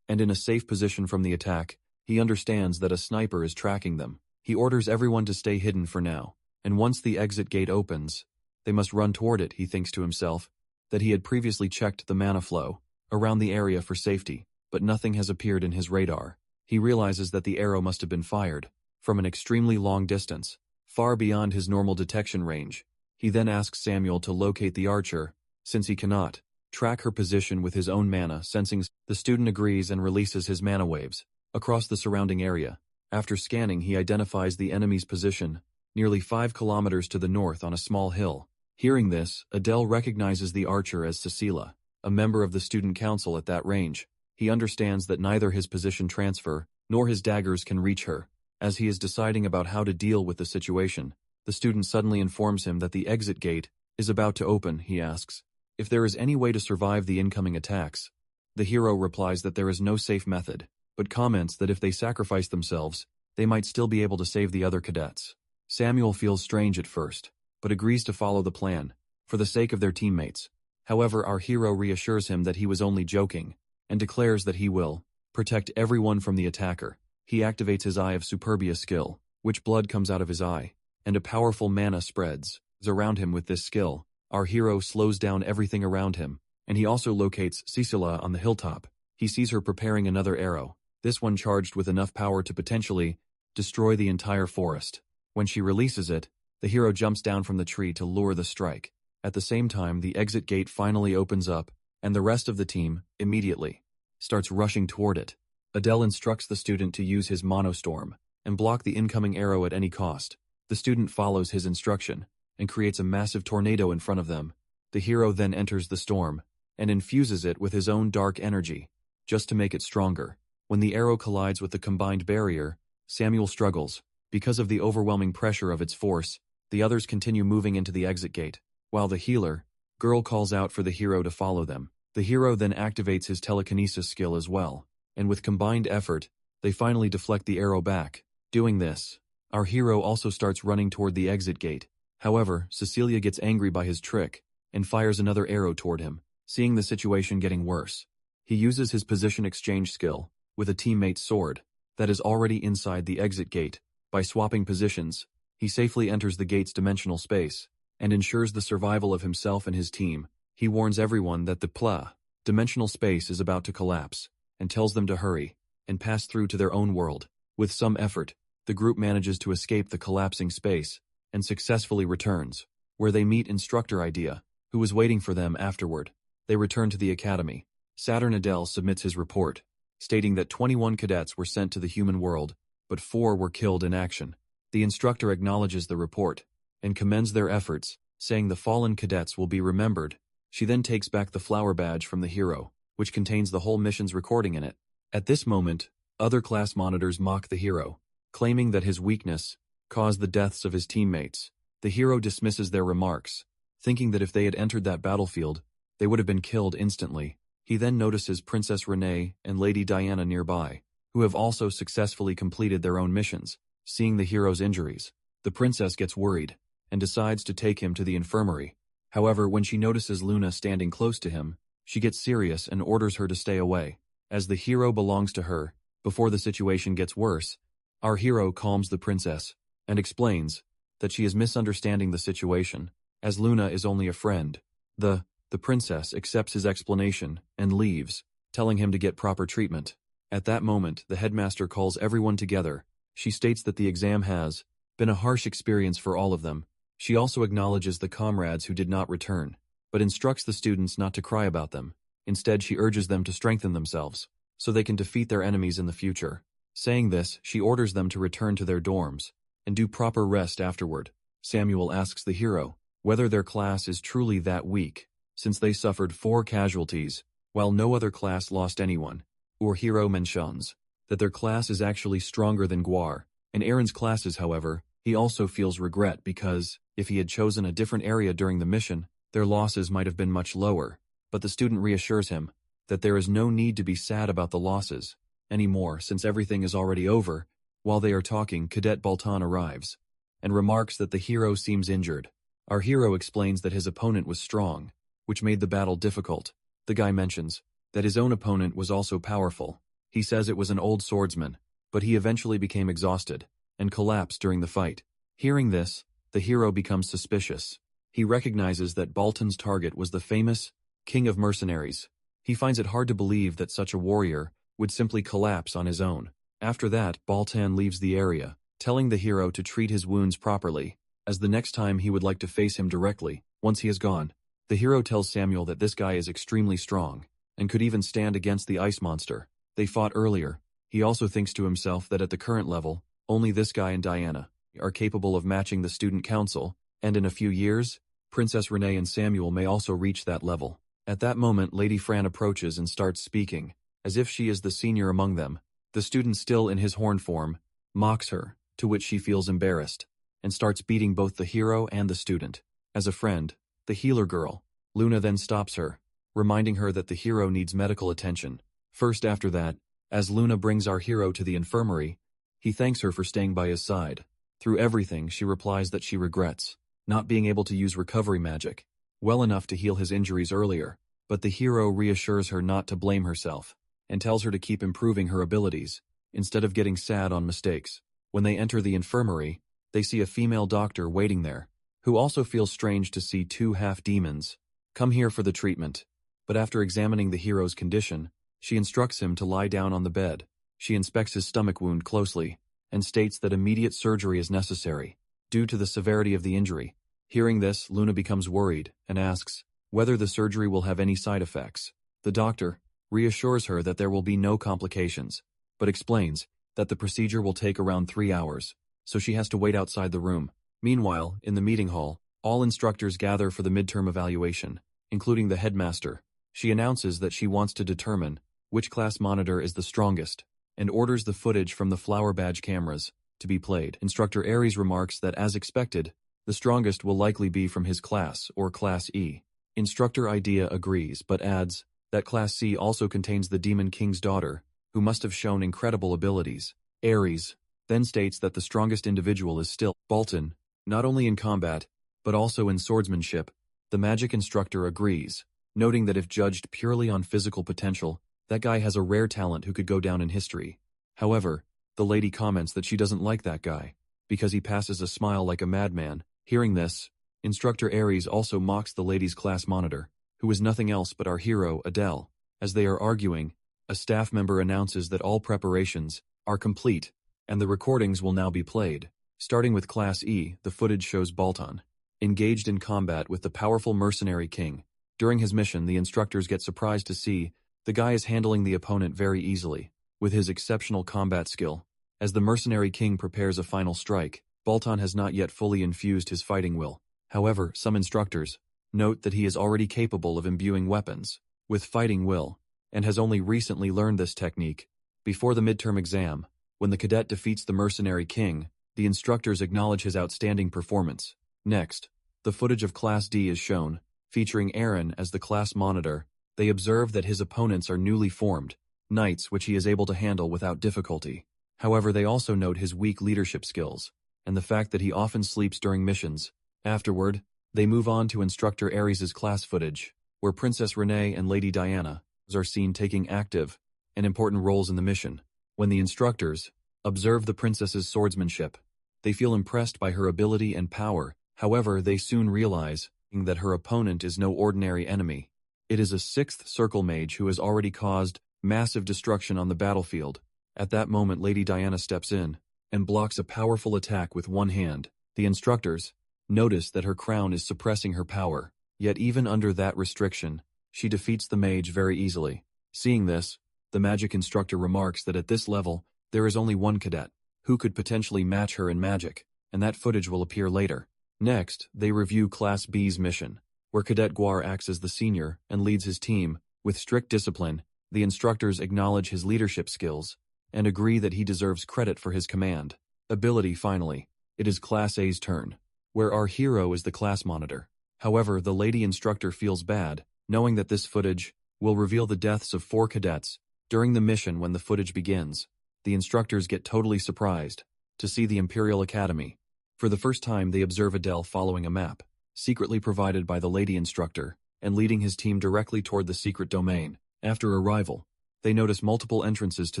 and in a safe position from the attack. He understands that a sniper is tracking them. He orders everyone to stay hidden for now, and once the exit gate opens, they must run toward it. He thinks to himself that he had previously checked the mana flow around the area for safety, but nothing has appeared in his radar. He realizes that the arrow must have been fired from an extremely long distance, far beyond his normal detection range. He then asks Samuel to locate the archer, since he cannot track her position with his own mana. Sensing the student agrees and releases his mana waves across the surrounding area. After scanning, he identifies the enemy's position nearly 5 kilometers to the north on a small hill. Hearing this, Adele recognizes the archer as Cecila, a member of the student council at that range. He understands that neither his position transfer nor his daggers can reach her. As he is deciding about how to deal with the situation, the student suddenly informs him that the exit gate is about to open. He asks if there is any way to survive the incoming attacks. The hero replies that there is no safe method, but comments that if they sacrifice themselves, they might still be able to save the other cadets. Samuel feels strange at first, but agrees to follow the plan, for the sake of their teammates. However, our hero reassures him that he was only joking, and declares that he will protect everyone from the attacker. He activates his Eye of Superbia skill, which blood comes out of his eye, and a powerful mana spreads around him. With this skill, our hero slows down everything around him, and he also locates Cecila on the hilltop. He sees her preparing another arrow, this one charged with enough power to potentially destroy the entire forest. When she releases it, the hero jumps down from the tree to lure the strike. At the same time, the exit gate finally opens up, and the rest of the team, immediately, starts rushing toward it. Adele instructs the student to use his monostorm and block the incoming arrow at any cost. The student follows his instruction and creates a massive tornado in front of them. The hero then enters the storm and infuses it with his own dark energy, just to make it stronger. When the arrow collides with the combined barrier, Samuel struggles. Because of the overwhelming pressure of its force, the others continue moving into the exit gate, while the healer girl calls out for the hero to follow them. The hero then activates his telekinesis skill as well, and with combined effort, they finally deflect the arrow back. Doing this, our hero also starts running toward the exit gate. However, Cecilia gets angry by his trick and fires another arrow toward him. Seeing the situation getting worse, he uses his position exchange skill with a teammate's sword that is already inside the exit gate. By swapping positions, he safely enters the gate's dimensional space and ensures the survival of himself and his team. He warns everyone that the dimensional space is about to collapse and tells them to hurry and pass through to their own world. With some effort, the group manages to escape the collapsing space and successfully returns, where they meet Instructor Idea, who is waiting for them afterward. They return to the academy. Saturn Adele submits his report, stating that 21 cadets were sent to the human world, but 4 were killed in action. The instructor acknowledges the report and commends their efforts, saying the fallen cadets will be remembered. She then takes back the flower badge from the hero, which contains the whole mission's recording in it. At this moment, other class monitors mock the hero, claiming that his weakness caused the deaths of his teammates. The hero dismisses their remarks, thinking that if they had entered that battlefield, they would have been killed instantly. He then notices Princess Renee and Lady Diana nearby, who have also successfully completed their own missions. Seeing the hero's injuries, the princess gets worried and decides to take him to the infirmary. However, when she notices Luna standing close to him, she gets serious and orders her to stay away. As the hero belongs to her, before the situation gets worse, our hero calms the princess and explains that she is misunderstanding the situation, as Luna is only a friend. The princess accepts his explanation and leaves, telling him to get proper treatment. At that moment, the headmaster calls everyone together. She states that the exam has been a harsh experience for all of them. She also acknowledges the comrades who did not return, but instructs the students not to cry about them. Instead, she urges them to strengthen themselves, so they can defeat their enemies in the future. Saying this, she orders them to return to their dorms and do proper rest afterward. Samuel asks the hero whether their class is truly that weak, since they suffered 4 casualties, while no other class lost anyone. Our hero mentions that their class is actually stronger than Guar and Aaron's classes. However, he also feels regret because, if he had chosen a different area during the mission, their losses might have been much lower. But the student reassures him that there is no need to be sad about the losses anymore, since everything is already over. While they are talking, Cadet Baltan arrives and remarks that the hero seems injured. Our hero explains that his opponent was strong, which made the battle difficult. The guy mentions that his own opponent was also powerful. He says it was an old swordsman, but he eventually became exhausted and collapsed during the fight. Hearing this, the hero becomes suspicious. He recognizes that Baltan's target was the famous King of Mercenaries. He finds it hard to believe that such a warrior would simply collapse on his own. After that, Baltan leaves the area, telling the hero to treat his wounds properly, as the next time he would like to face him directly. Once he is gone, the hero tells Samuel that this guy is extremely strong and could even stand against the ice monster they fought earlier. He also thinks to himself that at the current level, only this guy and Diana are capable of matching the student council, and in a few years, Princess Renee and Samuel may also reach that level. At that moment, Lady Fran approaches and starts speaking, as if she is the senior among them. The student, still in his horn form, mocks her, to which she feels embarrassed, and starts beating both the hero and the student. As a friend, the healer girl, Luna, then stops her, reminding her that the hero needs medical attention. First after that, as Luna brings our hero to the infirmary, he thanks her for staying by his side. Through everything, she replies that she regrets not being able to use recovery magic well enough to heal his injuries earlier, but the hero reassures her not to blame herself and tells her to keep improving her abilities instead of getting sad on mistakes. When they enter the infirmary, they see a female doctor waiting there, who also feels strange to see 2 half-demons come here for the treatment. But after examining the hero's condition, she instructs him to lie down on the bed. She inspects his stomach wound closely and states that immediate surgery is necessary due to the severity of the injury. Hearing this, Luna becomes worried and asks whether the surgery will have any side effects. The doctor reassures her that there will be no complications, but explains that the procedure will take around 3 hours, so she has to wait outside the room. Meanwhile, in the meeting hall, all instructors gather for the midterm evaluation, including the headmaster. She announces that she wants to determine which class monitor is the strongest, and orders the footage from the flower badge cameras to be played. Instructor Aries remarks that, as expected, the strongest will likely be from his class, or Class E. Instructor Idea agrees, but adds that Class C also contains the Demon King's daughter, who must have shown incredible abilities. Aries then states that the strongest individual is still Bolton, not only in combat, but also in swordsmanship. The magic instructor agrees, noting that if judged purely on physical potential, that guy has a rare talent who could go down in history. However, the lady comments that she doesn't like that guy, because he passes a smile like a madman. Hearing this, Instructor Aries also mocks the lady's class monitor, who is nothing else but our hero, Adele. As they are arguing, a staff member announces that all preparations are complete, and the recordings will now be played. Starting with Class E, the footage shows Bolton engaged in combat with the powerful mercenary king. During his mission, the instructors get surprised to see the guy is handling the opponent very easily, with his exceptional combat skill. As the mercenary king prepares a final strike, Bolton has not yet fully infused his fighting will. However, some instructors note that he is already capable of imbuing weapons with fighting will, and has only recently learned this technique. Before the midterm exam, when the cadet defeats the mercenary king, the instructors acknowledge his outstanding performance. Next, the footage of Class D is shown, featuring Aaron as the class monitor. They observe that his opponents are newly formed knights, which he is able to handle without difficulty. However, they also note his weak leadership skills, and the fact that he often sleeps during missions. Afterward, they move on to Instructor Aries' class footage, where Princess Renee and Lady Diana are seen taking active and important roles in the mission. When the instructors observe the princess's swordsmanship, they feel impressed by her ability and power. However, they soon realize that her opponent is no ordinary enemy. It is a 6th circle mage who has already caused massive destruction on the battlefield. At that moment, Lady Diana steps in and blocks a powerful attack with one hand. The instructors notice that her crown is suppressing her power, yet even under that restriction, she defeats the mage very easily. Seeing this, the magic instructor remarks that at this level, there is only one cadet who could potentially match her in magic, and that footage will appear later. Next, they review Class B's mission, where Cadet Guar acts as the senior and leads his team with strict discipline. The instructors acknowledge his leadership skills and agree that he deserves credit for his command ability. Finally, it is Class A's turn, where our hero is the class monitor. However, the lady instructor feels bad, knowing that this footage will reveal the deaths of 4 cadets during the mission. When the footage begins, the instructors get totally surprised to see the Imperial Academy. For the first time, they observe Adele following a map, secretly provided by the lady instructor, and leading his team directly toward the secret domain. After arrival, they notice multiple entrances to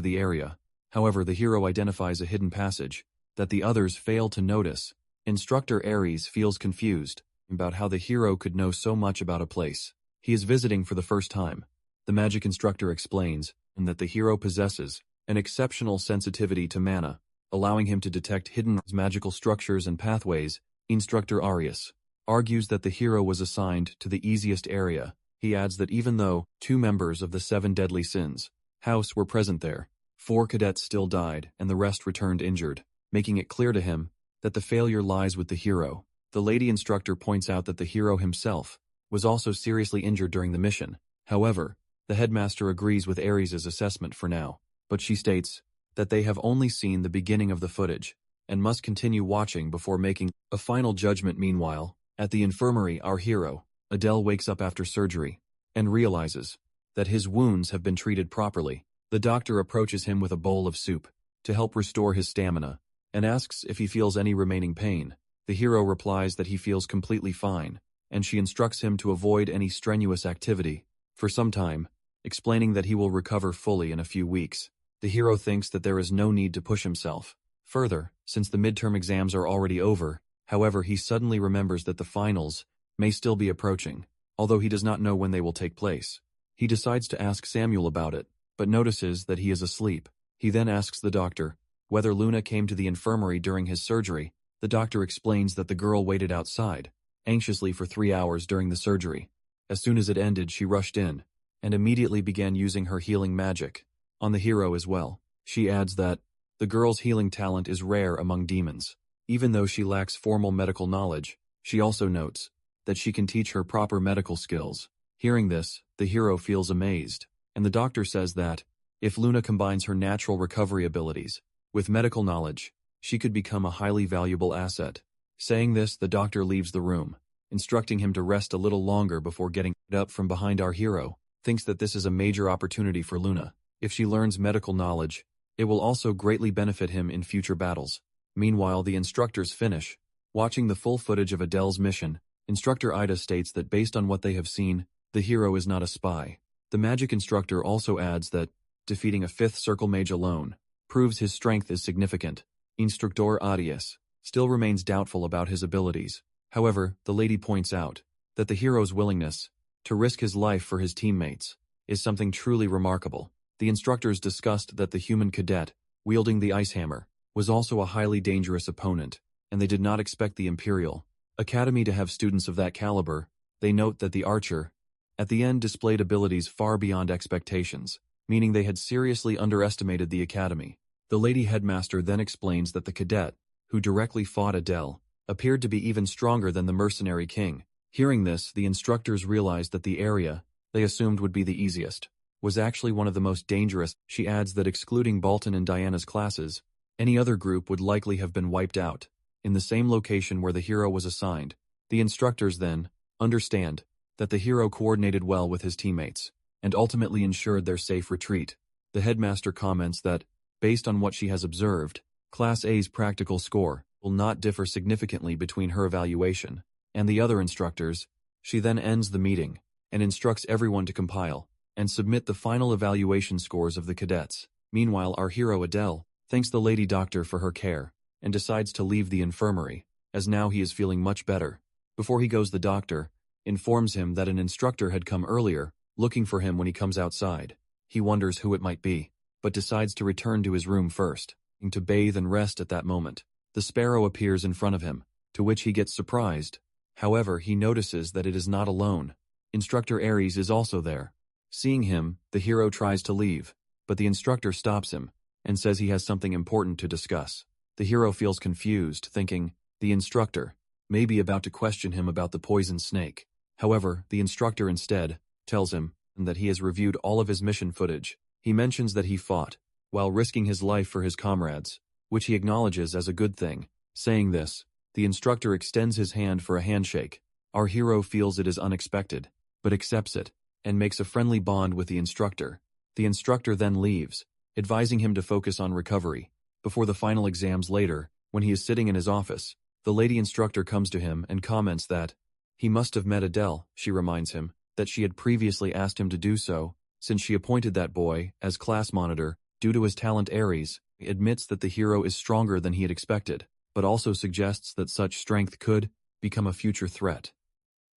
the area. However, the hero identifies a hidden passage that the others fail to notice. Instructor Aries feels confused about how the hero could know so much about a place he is visiting for the first time. The magic instructor explains that the hero possesses an exceptional sensitivity to mana, allowing him to detect hidden magical structures and pathways. Instructor Arius argues that the hero was assigned to the easiest area. He adds that even though 2 members of the 7 deadly sins house were present there, 4 cadets still died and the rest returned injured, making it clear to him that the failure lies with the hero. The lady instructor points out that the hero himself was also seriously injured during the mission. However, the headmaster agrees with Aries' assessment for now, but she states that they have only seen the beginning of the footage and must continue watching before making a final judgment. Meanwhile, at the infirmary, our hero, Adele, wakes up after surgery and realizes that his wounds have been treated properly. The doctor approaches him with a bowl of soup to help restore his stamina and asks if he feels any remaining pain. The hero replies that he feels completely fine, and she instructs him to avoid any strenuous activity for some time, explaining that he will recover fully in a few weeks. The hero thinks that there is no need to push himself further, since the midterm exams are already over. However, he suddenly remembers that the finals may still be approaching, although he does not know when they will take place. He decides to ask Samuel about it, but notices that he is asleep. He then asks the doctor whether Luna came to the infirmary during his surgery. The doctor explains that the girl waited outside anxiously for 3 hours during the surgery. As soon as it ended, she rushed in, and immediately began using her healing magic on the hero as well. She adds that the girl's healing talent is rare among demons. Even though she lacks formal medical knowledge, she also notes that she can teach her proper medical skills. Hearing this, the hero feels amazed, and the doctor says that if Luna combines her natural recovery abilities with medical knowledge, she could become a highly valuable asset. Saying this, the doctor leaves the room, instructing him to rest a little longer before getting up from behind. Our hero thinks that this is a major opportunity for Luna. If she learns medical knowledge, it will also greatly benefit him in future battles. Meanwhile, the instructors finish watching the full footage of Adele's mission. Instructor Ida states that based on what they have seen, the hero is not a spy. The magic instructor also adds that defeating a 5th circle mage alone proves his strength is significant. Instructor Arias still remains doubtful about his abilities. However, the lady points out that the hero's willingness to risk his life for his teammates is something truly remarkable. The instructors discussed that the human cadet, wielding the ice hammer, was also a highly dangerous opponent, and they did not expect the Imperial Academy to have students of that caliber. They note that the archer, at the end, displayed abilities far beyond expectations, meaning they had seriously underestimated the academy. The lady headmaster then explains that the cadet, who directly fought Adele, appeared to be even stronger than the mercenary king. Hearing this, the instructors realized that the area they assumed would be the easiest was actually one of the most dangerous. She adds that excluding Balton and Diana's classes, any other group would likely have been wiped out in the same location where the hero was assigned. The instructors then understand that the hero coordinated well with his teammates and ultimately ensured their safe retreat. The headmaster comments that, based on what she has observed, Class A's practical score will not differ significantly between her evaluation and the other instructors. She then ends the meeting and instructs everyone to compile and submit the final evaluation scores of the cadets. Meanwhile, our hero Adele thanks the lady doctor for her care and decides to leave the infirmary, as now he is feeling much better. Before he goes, the doctor informs him that an instructor had come earlier, looking for him when he comes outside. He wonders who it might be, but decides to return to his room first, to bathe and rest. At that moment, the sparrow appears in front of him, to which he gets surprised. However, he notices that it is not alone. Instructor Aries is also there. Seeing him, the hero tries to leave, but the instructor stops him and says he has something important to discuss. The hero feels confused, thinking the instructor may be about to question him about the poison snake. However, the instructor instead tells him that he has reviewed all of his mission footage. He mentions that he fought while risking his life for his comrades, which he acknowledges as a good thing. Saying this, the instructor extends his hand for a handshake. Our hero feels it is unexpected, but accepts it and makes a friendly bond with the instructor. The instructor then leaves, advising him to focus on recovery before the final exams. Later, when he is sitting in his office, the lady instructor comes to him and comments that he must have met Adele. She reminds him that she had previously asked him to do so, since she appointed that boy as class monitor due to his talent. Aries admits that the hero is stronger than he had expected, but also suggests that such strength could become a future threat.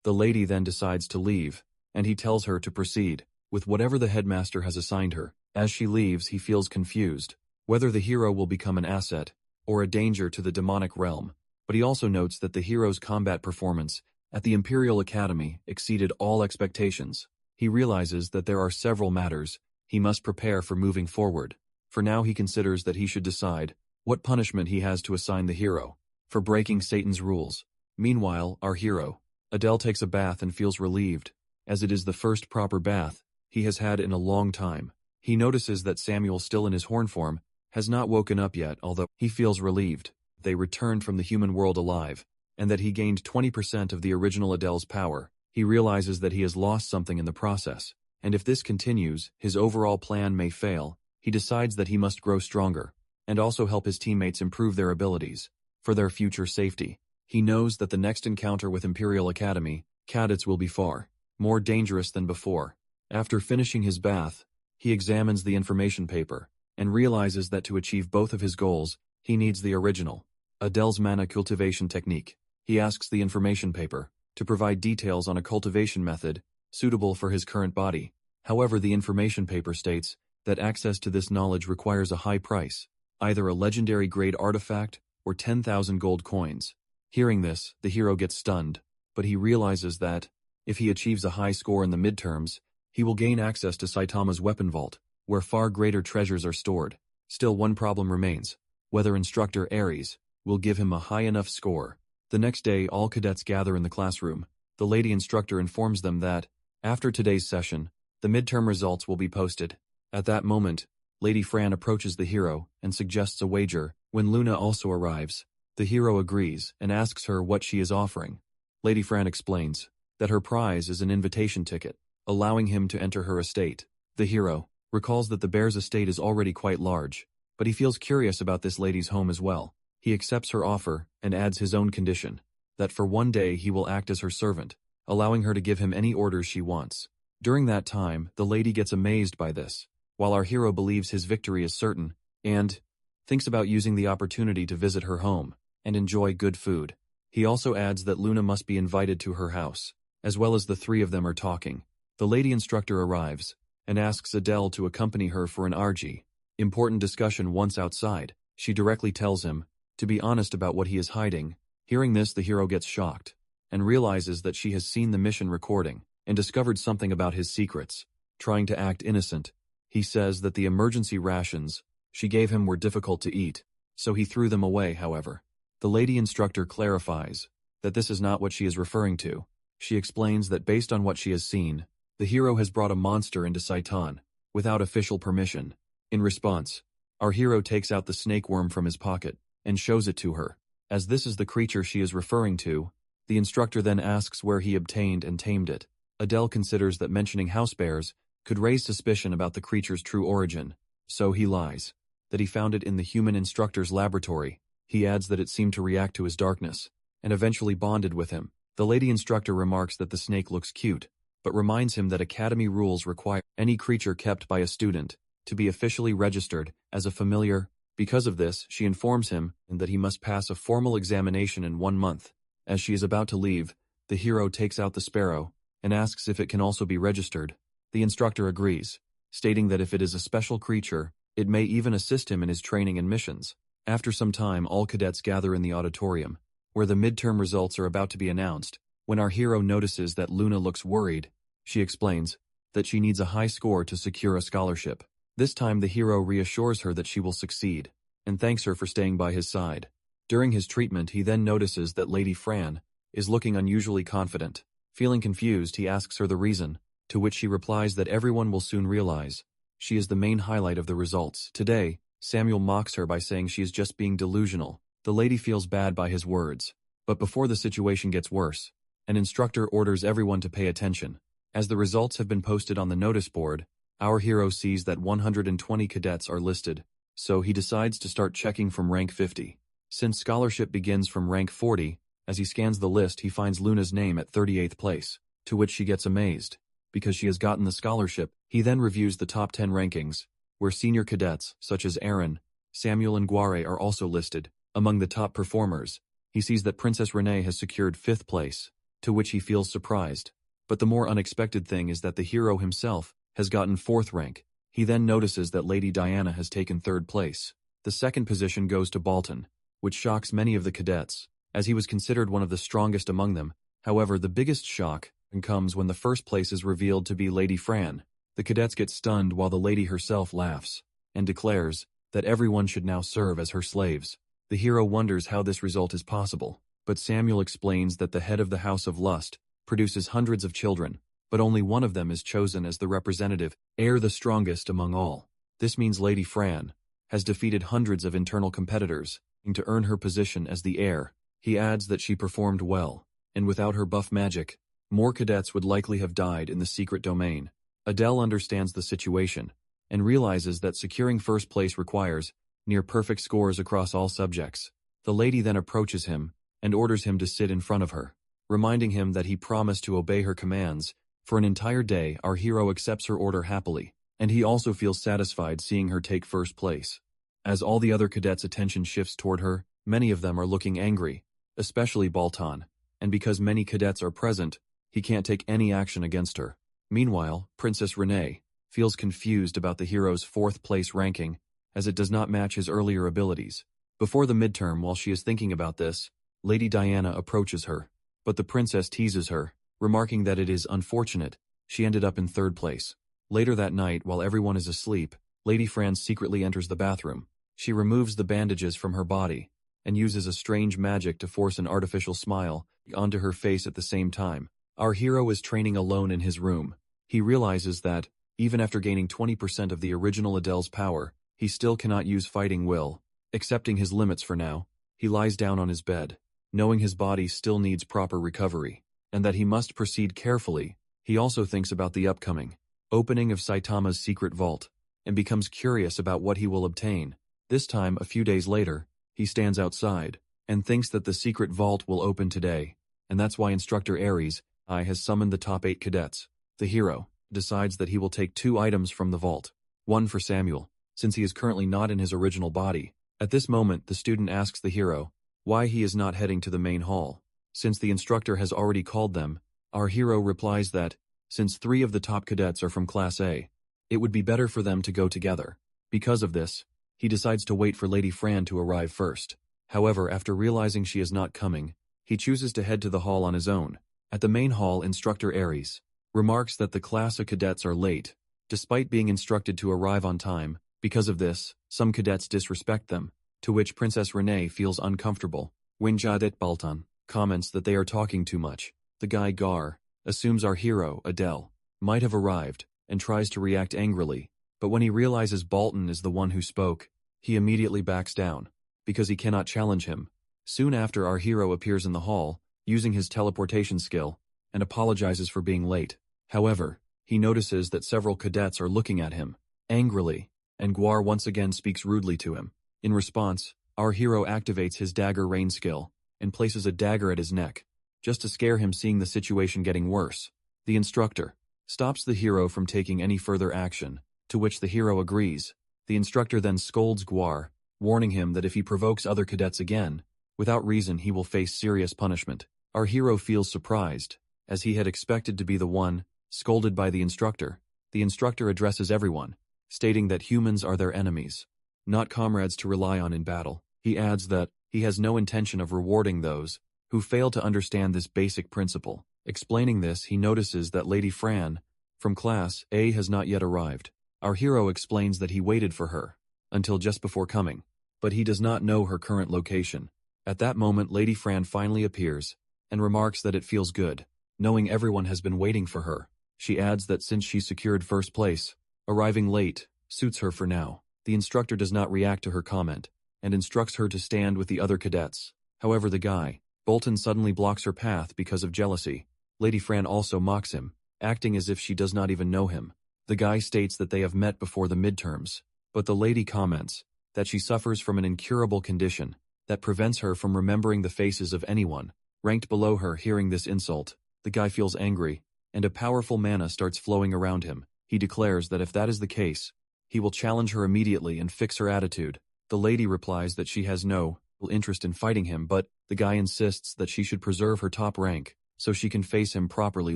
The lady then decides to leave, and he tells her to proceed with whatever the headmaster has assigned her. As she leaves, he feels confused whether the hero will become an asset or a danger to the demonic realm, but he also notes that the hero's combat performance at the Imperial Academy exceeded all expectations. He realizes that there are several matters he must prepare for moving forward. For now, he considers that he should decide what punishment he has to assign the hero for breaking Satan's rules. Meanwhile, our hero, Adele, takes a bath and feels relieved, as it is the first proper bath he has had in a long time. He notices that Samuel, still in his horn form, has not woken up yet, although he feels relieved they returned from the human world alive, and that he gained 20% of the original Adele's power. He realizes that he has lost something in the process, and if this continues, his overall plan may fail. He decides that he must grow stronger, and also help his teammates improve their abilities for their future safety. He knows that the next encounter with Imperial Academy cadets will be far more dangerous than before. After finishing his bath, he examines the information paper and realizes that to achieve both of his goals, he needs the original Adele's mana cultivation technique. He asks the information paper to provide details on a cultivation method suitable for his current body. However, the information paper states that access to this knowledge requires a high price, either a legendary grade artifact or 10,000 gold coins. Hearing this, the hero gets stunned, but he realizes that, if he achieves a high score in the midterms, he will gain access to Saitama's weapon vault, where far greater treasures are stored. Still, one problem remains: whether instructor Aries will give him a high enough score. The next day, all cadets gather in the classroom. The lady instructor informs them that, after today's session, the midterm results will be posted. At that moment, Lady Fran approaches the hero and suggests a wager. When Luna also arrives, the hero agrees and asks her what she is offering. Lady Fran explains that her prize is an invitation ticket, allowing him to enter her estate. The hero recalls that the bear's estate is already quite large, but he feels curious about this lady's home as well. He accepts her offer and adds his own condition, that for one day he will act as her servant, allowing her to give him any orders she wants. During that time, the lady gets amazed by this, while our hero believes his victory is certain, and thinks about using the opportunity to visit her home and enjoy good food. He also adds that Luna must be invited to her house, as well as the three of them are talking. The lady instructor arrives and asks Adele to accompany her for an RG. Important discussion once outside. She directly tells him to be honest about what he is hiding. Hearing this, the hero gets shocked and realizes that she has seen the mission recording and discovered something about his secrets. Trying to act innocent, he says that the emergency rations she gave him were difficult to eat, so he threw them away. However, the lady instructor clarifies that this is not what she is referring to. She explains that based on what she has seen, the hero has brought a monster into Saitan without official permission. In response, our hero takes out the snake worm from his pocket and shows it to her. As this is the creature she is referring to, the instructor then asks where he obtained and tamed it. Adele considers that mentioning house bears could raise suspicion about the creature's true origin, so he lies that he found it in the human instructor's laboratory. He adds that it seemed to react to his darkness and eventually bonded with him. The lady instructor remarks that the snake looks cute, but reminds him that academy rules require any creature kept by a student to be officially registered as a familiar. Because of this, she informs him that he must pass a formal examination in 1 month. As she is about to leave, the hero takes out the sparrow and asks if it can also be registered. The instructor agrees, stating that if it is a special creature, it may even assist him in his training and missions. After some time, all cadets gather in the auditorium, where the midterm results are about to be announced. When our hero notices that Luna looks worried, she explains that she needs a high score to secure a scholarship. This time the hero reassures her that she will succeed, and thanks her for staying by his side. During his treatment, he then notices that Lady Fran is looking unusually confident. Feeling confused, he asks her the reason, to which she replies that everyone will soon realize she is the main highlight of the results. Today, Samuel mocks her by saying she is just being delusional. The lady feels bad by his words, but before the situation gets worse, an instructor orders everyone to pay attention. As the results have been posted on the notice board, our hero sees that 120 cadets are listed, so he decides to start checking from rank 50. Since scholarship begins from rank 40, as he scans the list he finds Luna's name at 38th place, to which she gets amazed, because she has gotten the scholarship. He then reviews the top 10 rankings, where senior cadets such as Aaron, Samuel and Guare are also listed. Among the top performers, he sees that Princess Renee has secured 5th place, to which he feels surprised. But the more unexpected thing is that the hero himself has gotten 4th rank. He then notices that Lady Diana has taken 3rd place. The second position goes to Balton, which shocks many of the cadets, as he was considered one of the strongest among them. However, the biggest shock comes when the first place is revealed to be Lady Fran. The cadets get stunned while the lady herself laughs and declares that everyone should now serve as her slaves. The hero wonders how this result is possible, but Samuel explains that the head of the House of Lust produces hundreds of children, but only one of them is chosen as the representative heir, the strongest among all. This means Lady Fran has defeated hundreds of internal competitors to earn her position as the heir. He adds that she performed well, and without her buff magic, more cadets would likely have died in the secret domain. Adele understands the situation and realizes that securing first place requires near-perfect scores across all subjects. The lady then approaches him and orders him to sit in front of her, reminding him that he promised to obey her commands. For an entire day, our hero accepts her order happily, and he also feels satisfied seeing her take first place. As all the other cadets' attention shifts toward her, many of them are looking angry, especially Balton, and because many cadets are present, he can't take any action against her. Meanwhile, Princess Renee feels confused about the hero's 4th place ranking, as it does not match his earlier abilities. Before the midterm, while she is thinking about this, Lady Diana approaches her but the princess teases her, remarking that it is unfortunate she ended up in third place. Later that night, while everyone is asleep, Lady Fran secretly enters the bathroom. She removes the bandages from her body and uses a strange magic to force an artificial smile onto her face at the same time. Our hero is training alone in his room. He realizes that, even after gaining 20% of the original Adele's power, he still cannot use fighting will. Accepting his limits for now, he lies down on his bed, knowing his body still needs proper recovery, and that he must proceed carefully. He also thinks about the upcoming opening of Saitama's secret vault, and becomes curious about what he will obtain. This time, a few days later, he stands outside, and thinks that the secret vault will open today, and that's why Instructor Ares has summoned the top 8 cadets. The hero decides that he will take 2 items from the vault, one for Samuel, since he is currently not in his original body. At this moment, the student asks the hero why he is not heading to the main hall. Since the instructor has already called them, our hero replies that, since 3 of the top cadets are from Class A, it would be better for them to go together. Because of this, he decides to wait for Lady Fran to arrive first. However, after realizing she is not coming, he chooses to head to the hall on his own. At the main hall, Instructor Ares remarks that the class of cadets are late, despite being instructed to arrive on time. Because of this, some cadets disrespect them, to which Princess Renee feels uncomfortable. Winjadit Baltan comments that they are talking too much. The guy Gar assumes our hero, Adele, might have arrived, and tries to react angrily, but when he realizes Bolton is the one who spoke, he immediately backs down, because he cannot challenge him. Soon after, our hero appears in the hall, using his teleportation skill, and apologizes for being late. However, he notices that several cadets are looking at him angrily, and Guar once again speaks rudely to him. In response, our hero activates his dagger rain skill, and places a dagger at his neck, just to scare him, seeing the situation getting worse. The instructor stops the hero from taking any further action, to which the hero agrees. The instructor then scolds Guar, warning him that if he provokes other cadets again, without reason, he will face serious punishment. Our hero feels surprised, as he had expected to be the one scolded by the instructor. The instructor addresses everyone, stating that humans are their enemies, not comrades to rely on in battle. He adds that he has no intention of rewarding those who fail to understand this basic principle. Explaining this, he notices that Lady Fran, from Class A, has not yet arrived. Our hero explains that he waited for her until just before coming, but he does not know her current location. At that moment, Lady Fran finally appears, and remarks that it feels good, knowing everyone has been waiting for her. She adds that since she secured first place, arriving late suits her for now. The instructor does not react to her comment, and instructs her to stand with the other cadets. However, the guy, Bolton, suddenly blocks her path because of jealousy. Lady Fran also mocks him, acting as if she does not even know him. The guy states that they have met before the midterms, but the lady comments that she suffers from an incurable condition that prevents her from remembering the faces of anyone ranked below her. Hearing this insult, the guy feels angry, and a powerful mana starts flowing around him. He declares that if that is the case, he will challenge her immediately and fix her attitude. The lady replies that she has no interest in fighting him, but the guy insists that she should preserve her top rank so she can face him properly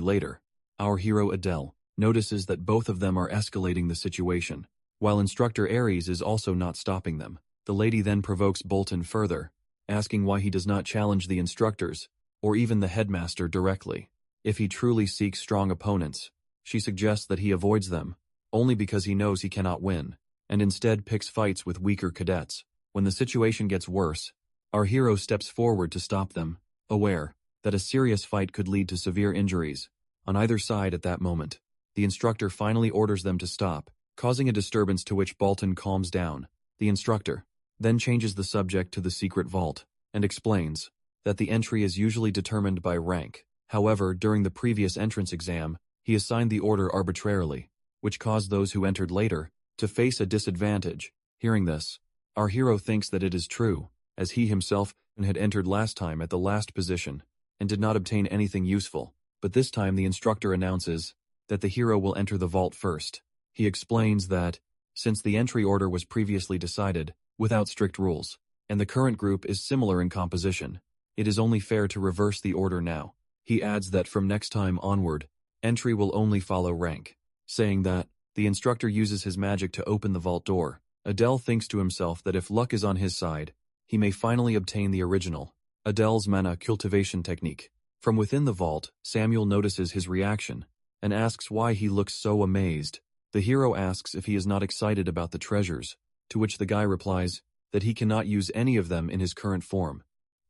later. Our hero Adele notices that both of them are escalating the situation, while Instructor Ares is also not stopping them. The lady then provokes Bolton further, asking why he does not challenge the instructors, or even the headmaster directly. If he truly seeks strong opponents, she suggests that he avoids them, only because he knows he cannot win, and instead picks fights with weaker cadets. When the situation gets worse, our hero steps forward to stop them, aware that a serious fight could lead to severe injuries on either side. At that moment, the instructor finally orders them to stop, causing a disturbance, to which Bolton calms down. The instructor then changes the subject to the secret vault, and explains that the entry is usually determined by rank. However, during the previous entrance exam, he assigned the order arbitrarily, which caused those who entered later to face a disadvantage. Hearing this, our hero thinks that it is true, as he himself had entered last time at the last position and did not obtain anything useful. But this time the instructor announces that the hero will enter the vault first. He explains that, since the entry order was previously decided, without strict rules, and the current group is similar in composition, it is only fair to reverse the order now. He adds that from next time onward, entry will only follow rank, saying that the instructor uses his magic to open the vault door. Adele thinks to himself that if luck is on his side, he may finally obtain the original Adele's mana cultivation technique. From within the vault, Samuel notices his reaction and asks why he looks so amazed. The hero asks if he is not excited about the treasures, to which the guy replies that he cannot use any of them in his current form.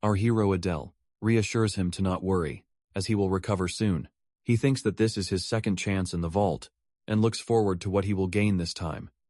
Our hero Adele reassures him to not worry, as he will recover soon. He thinks that this is his second chance in the vault, and looks forward to what he will gain this time.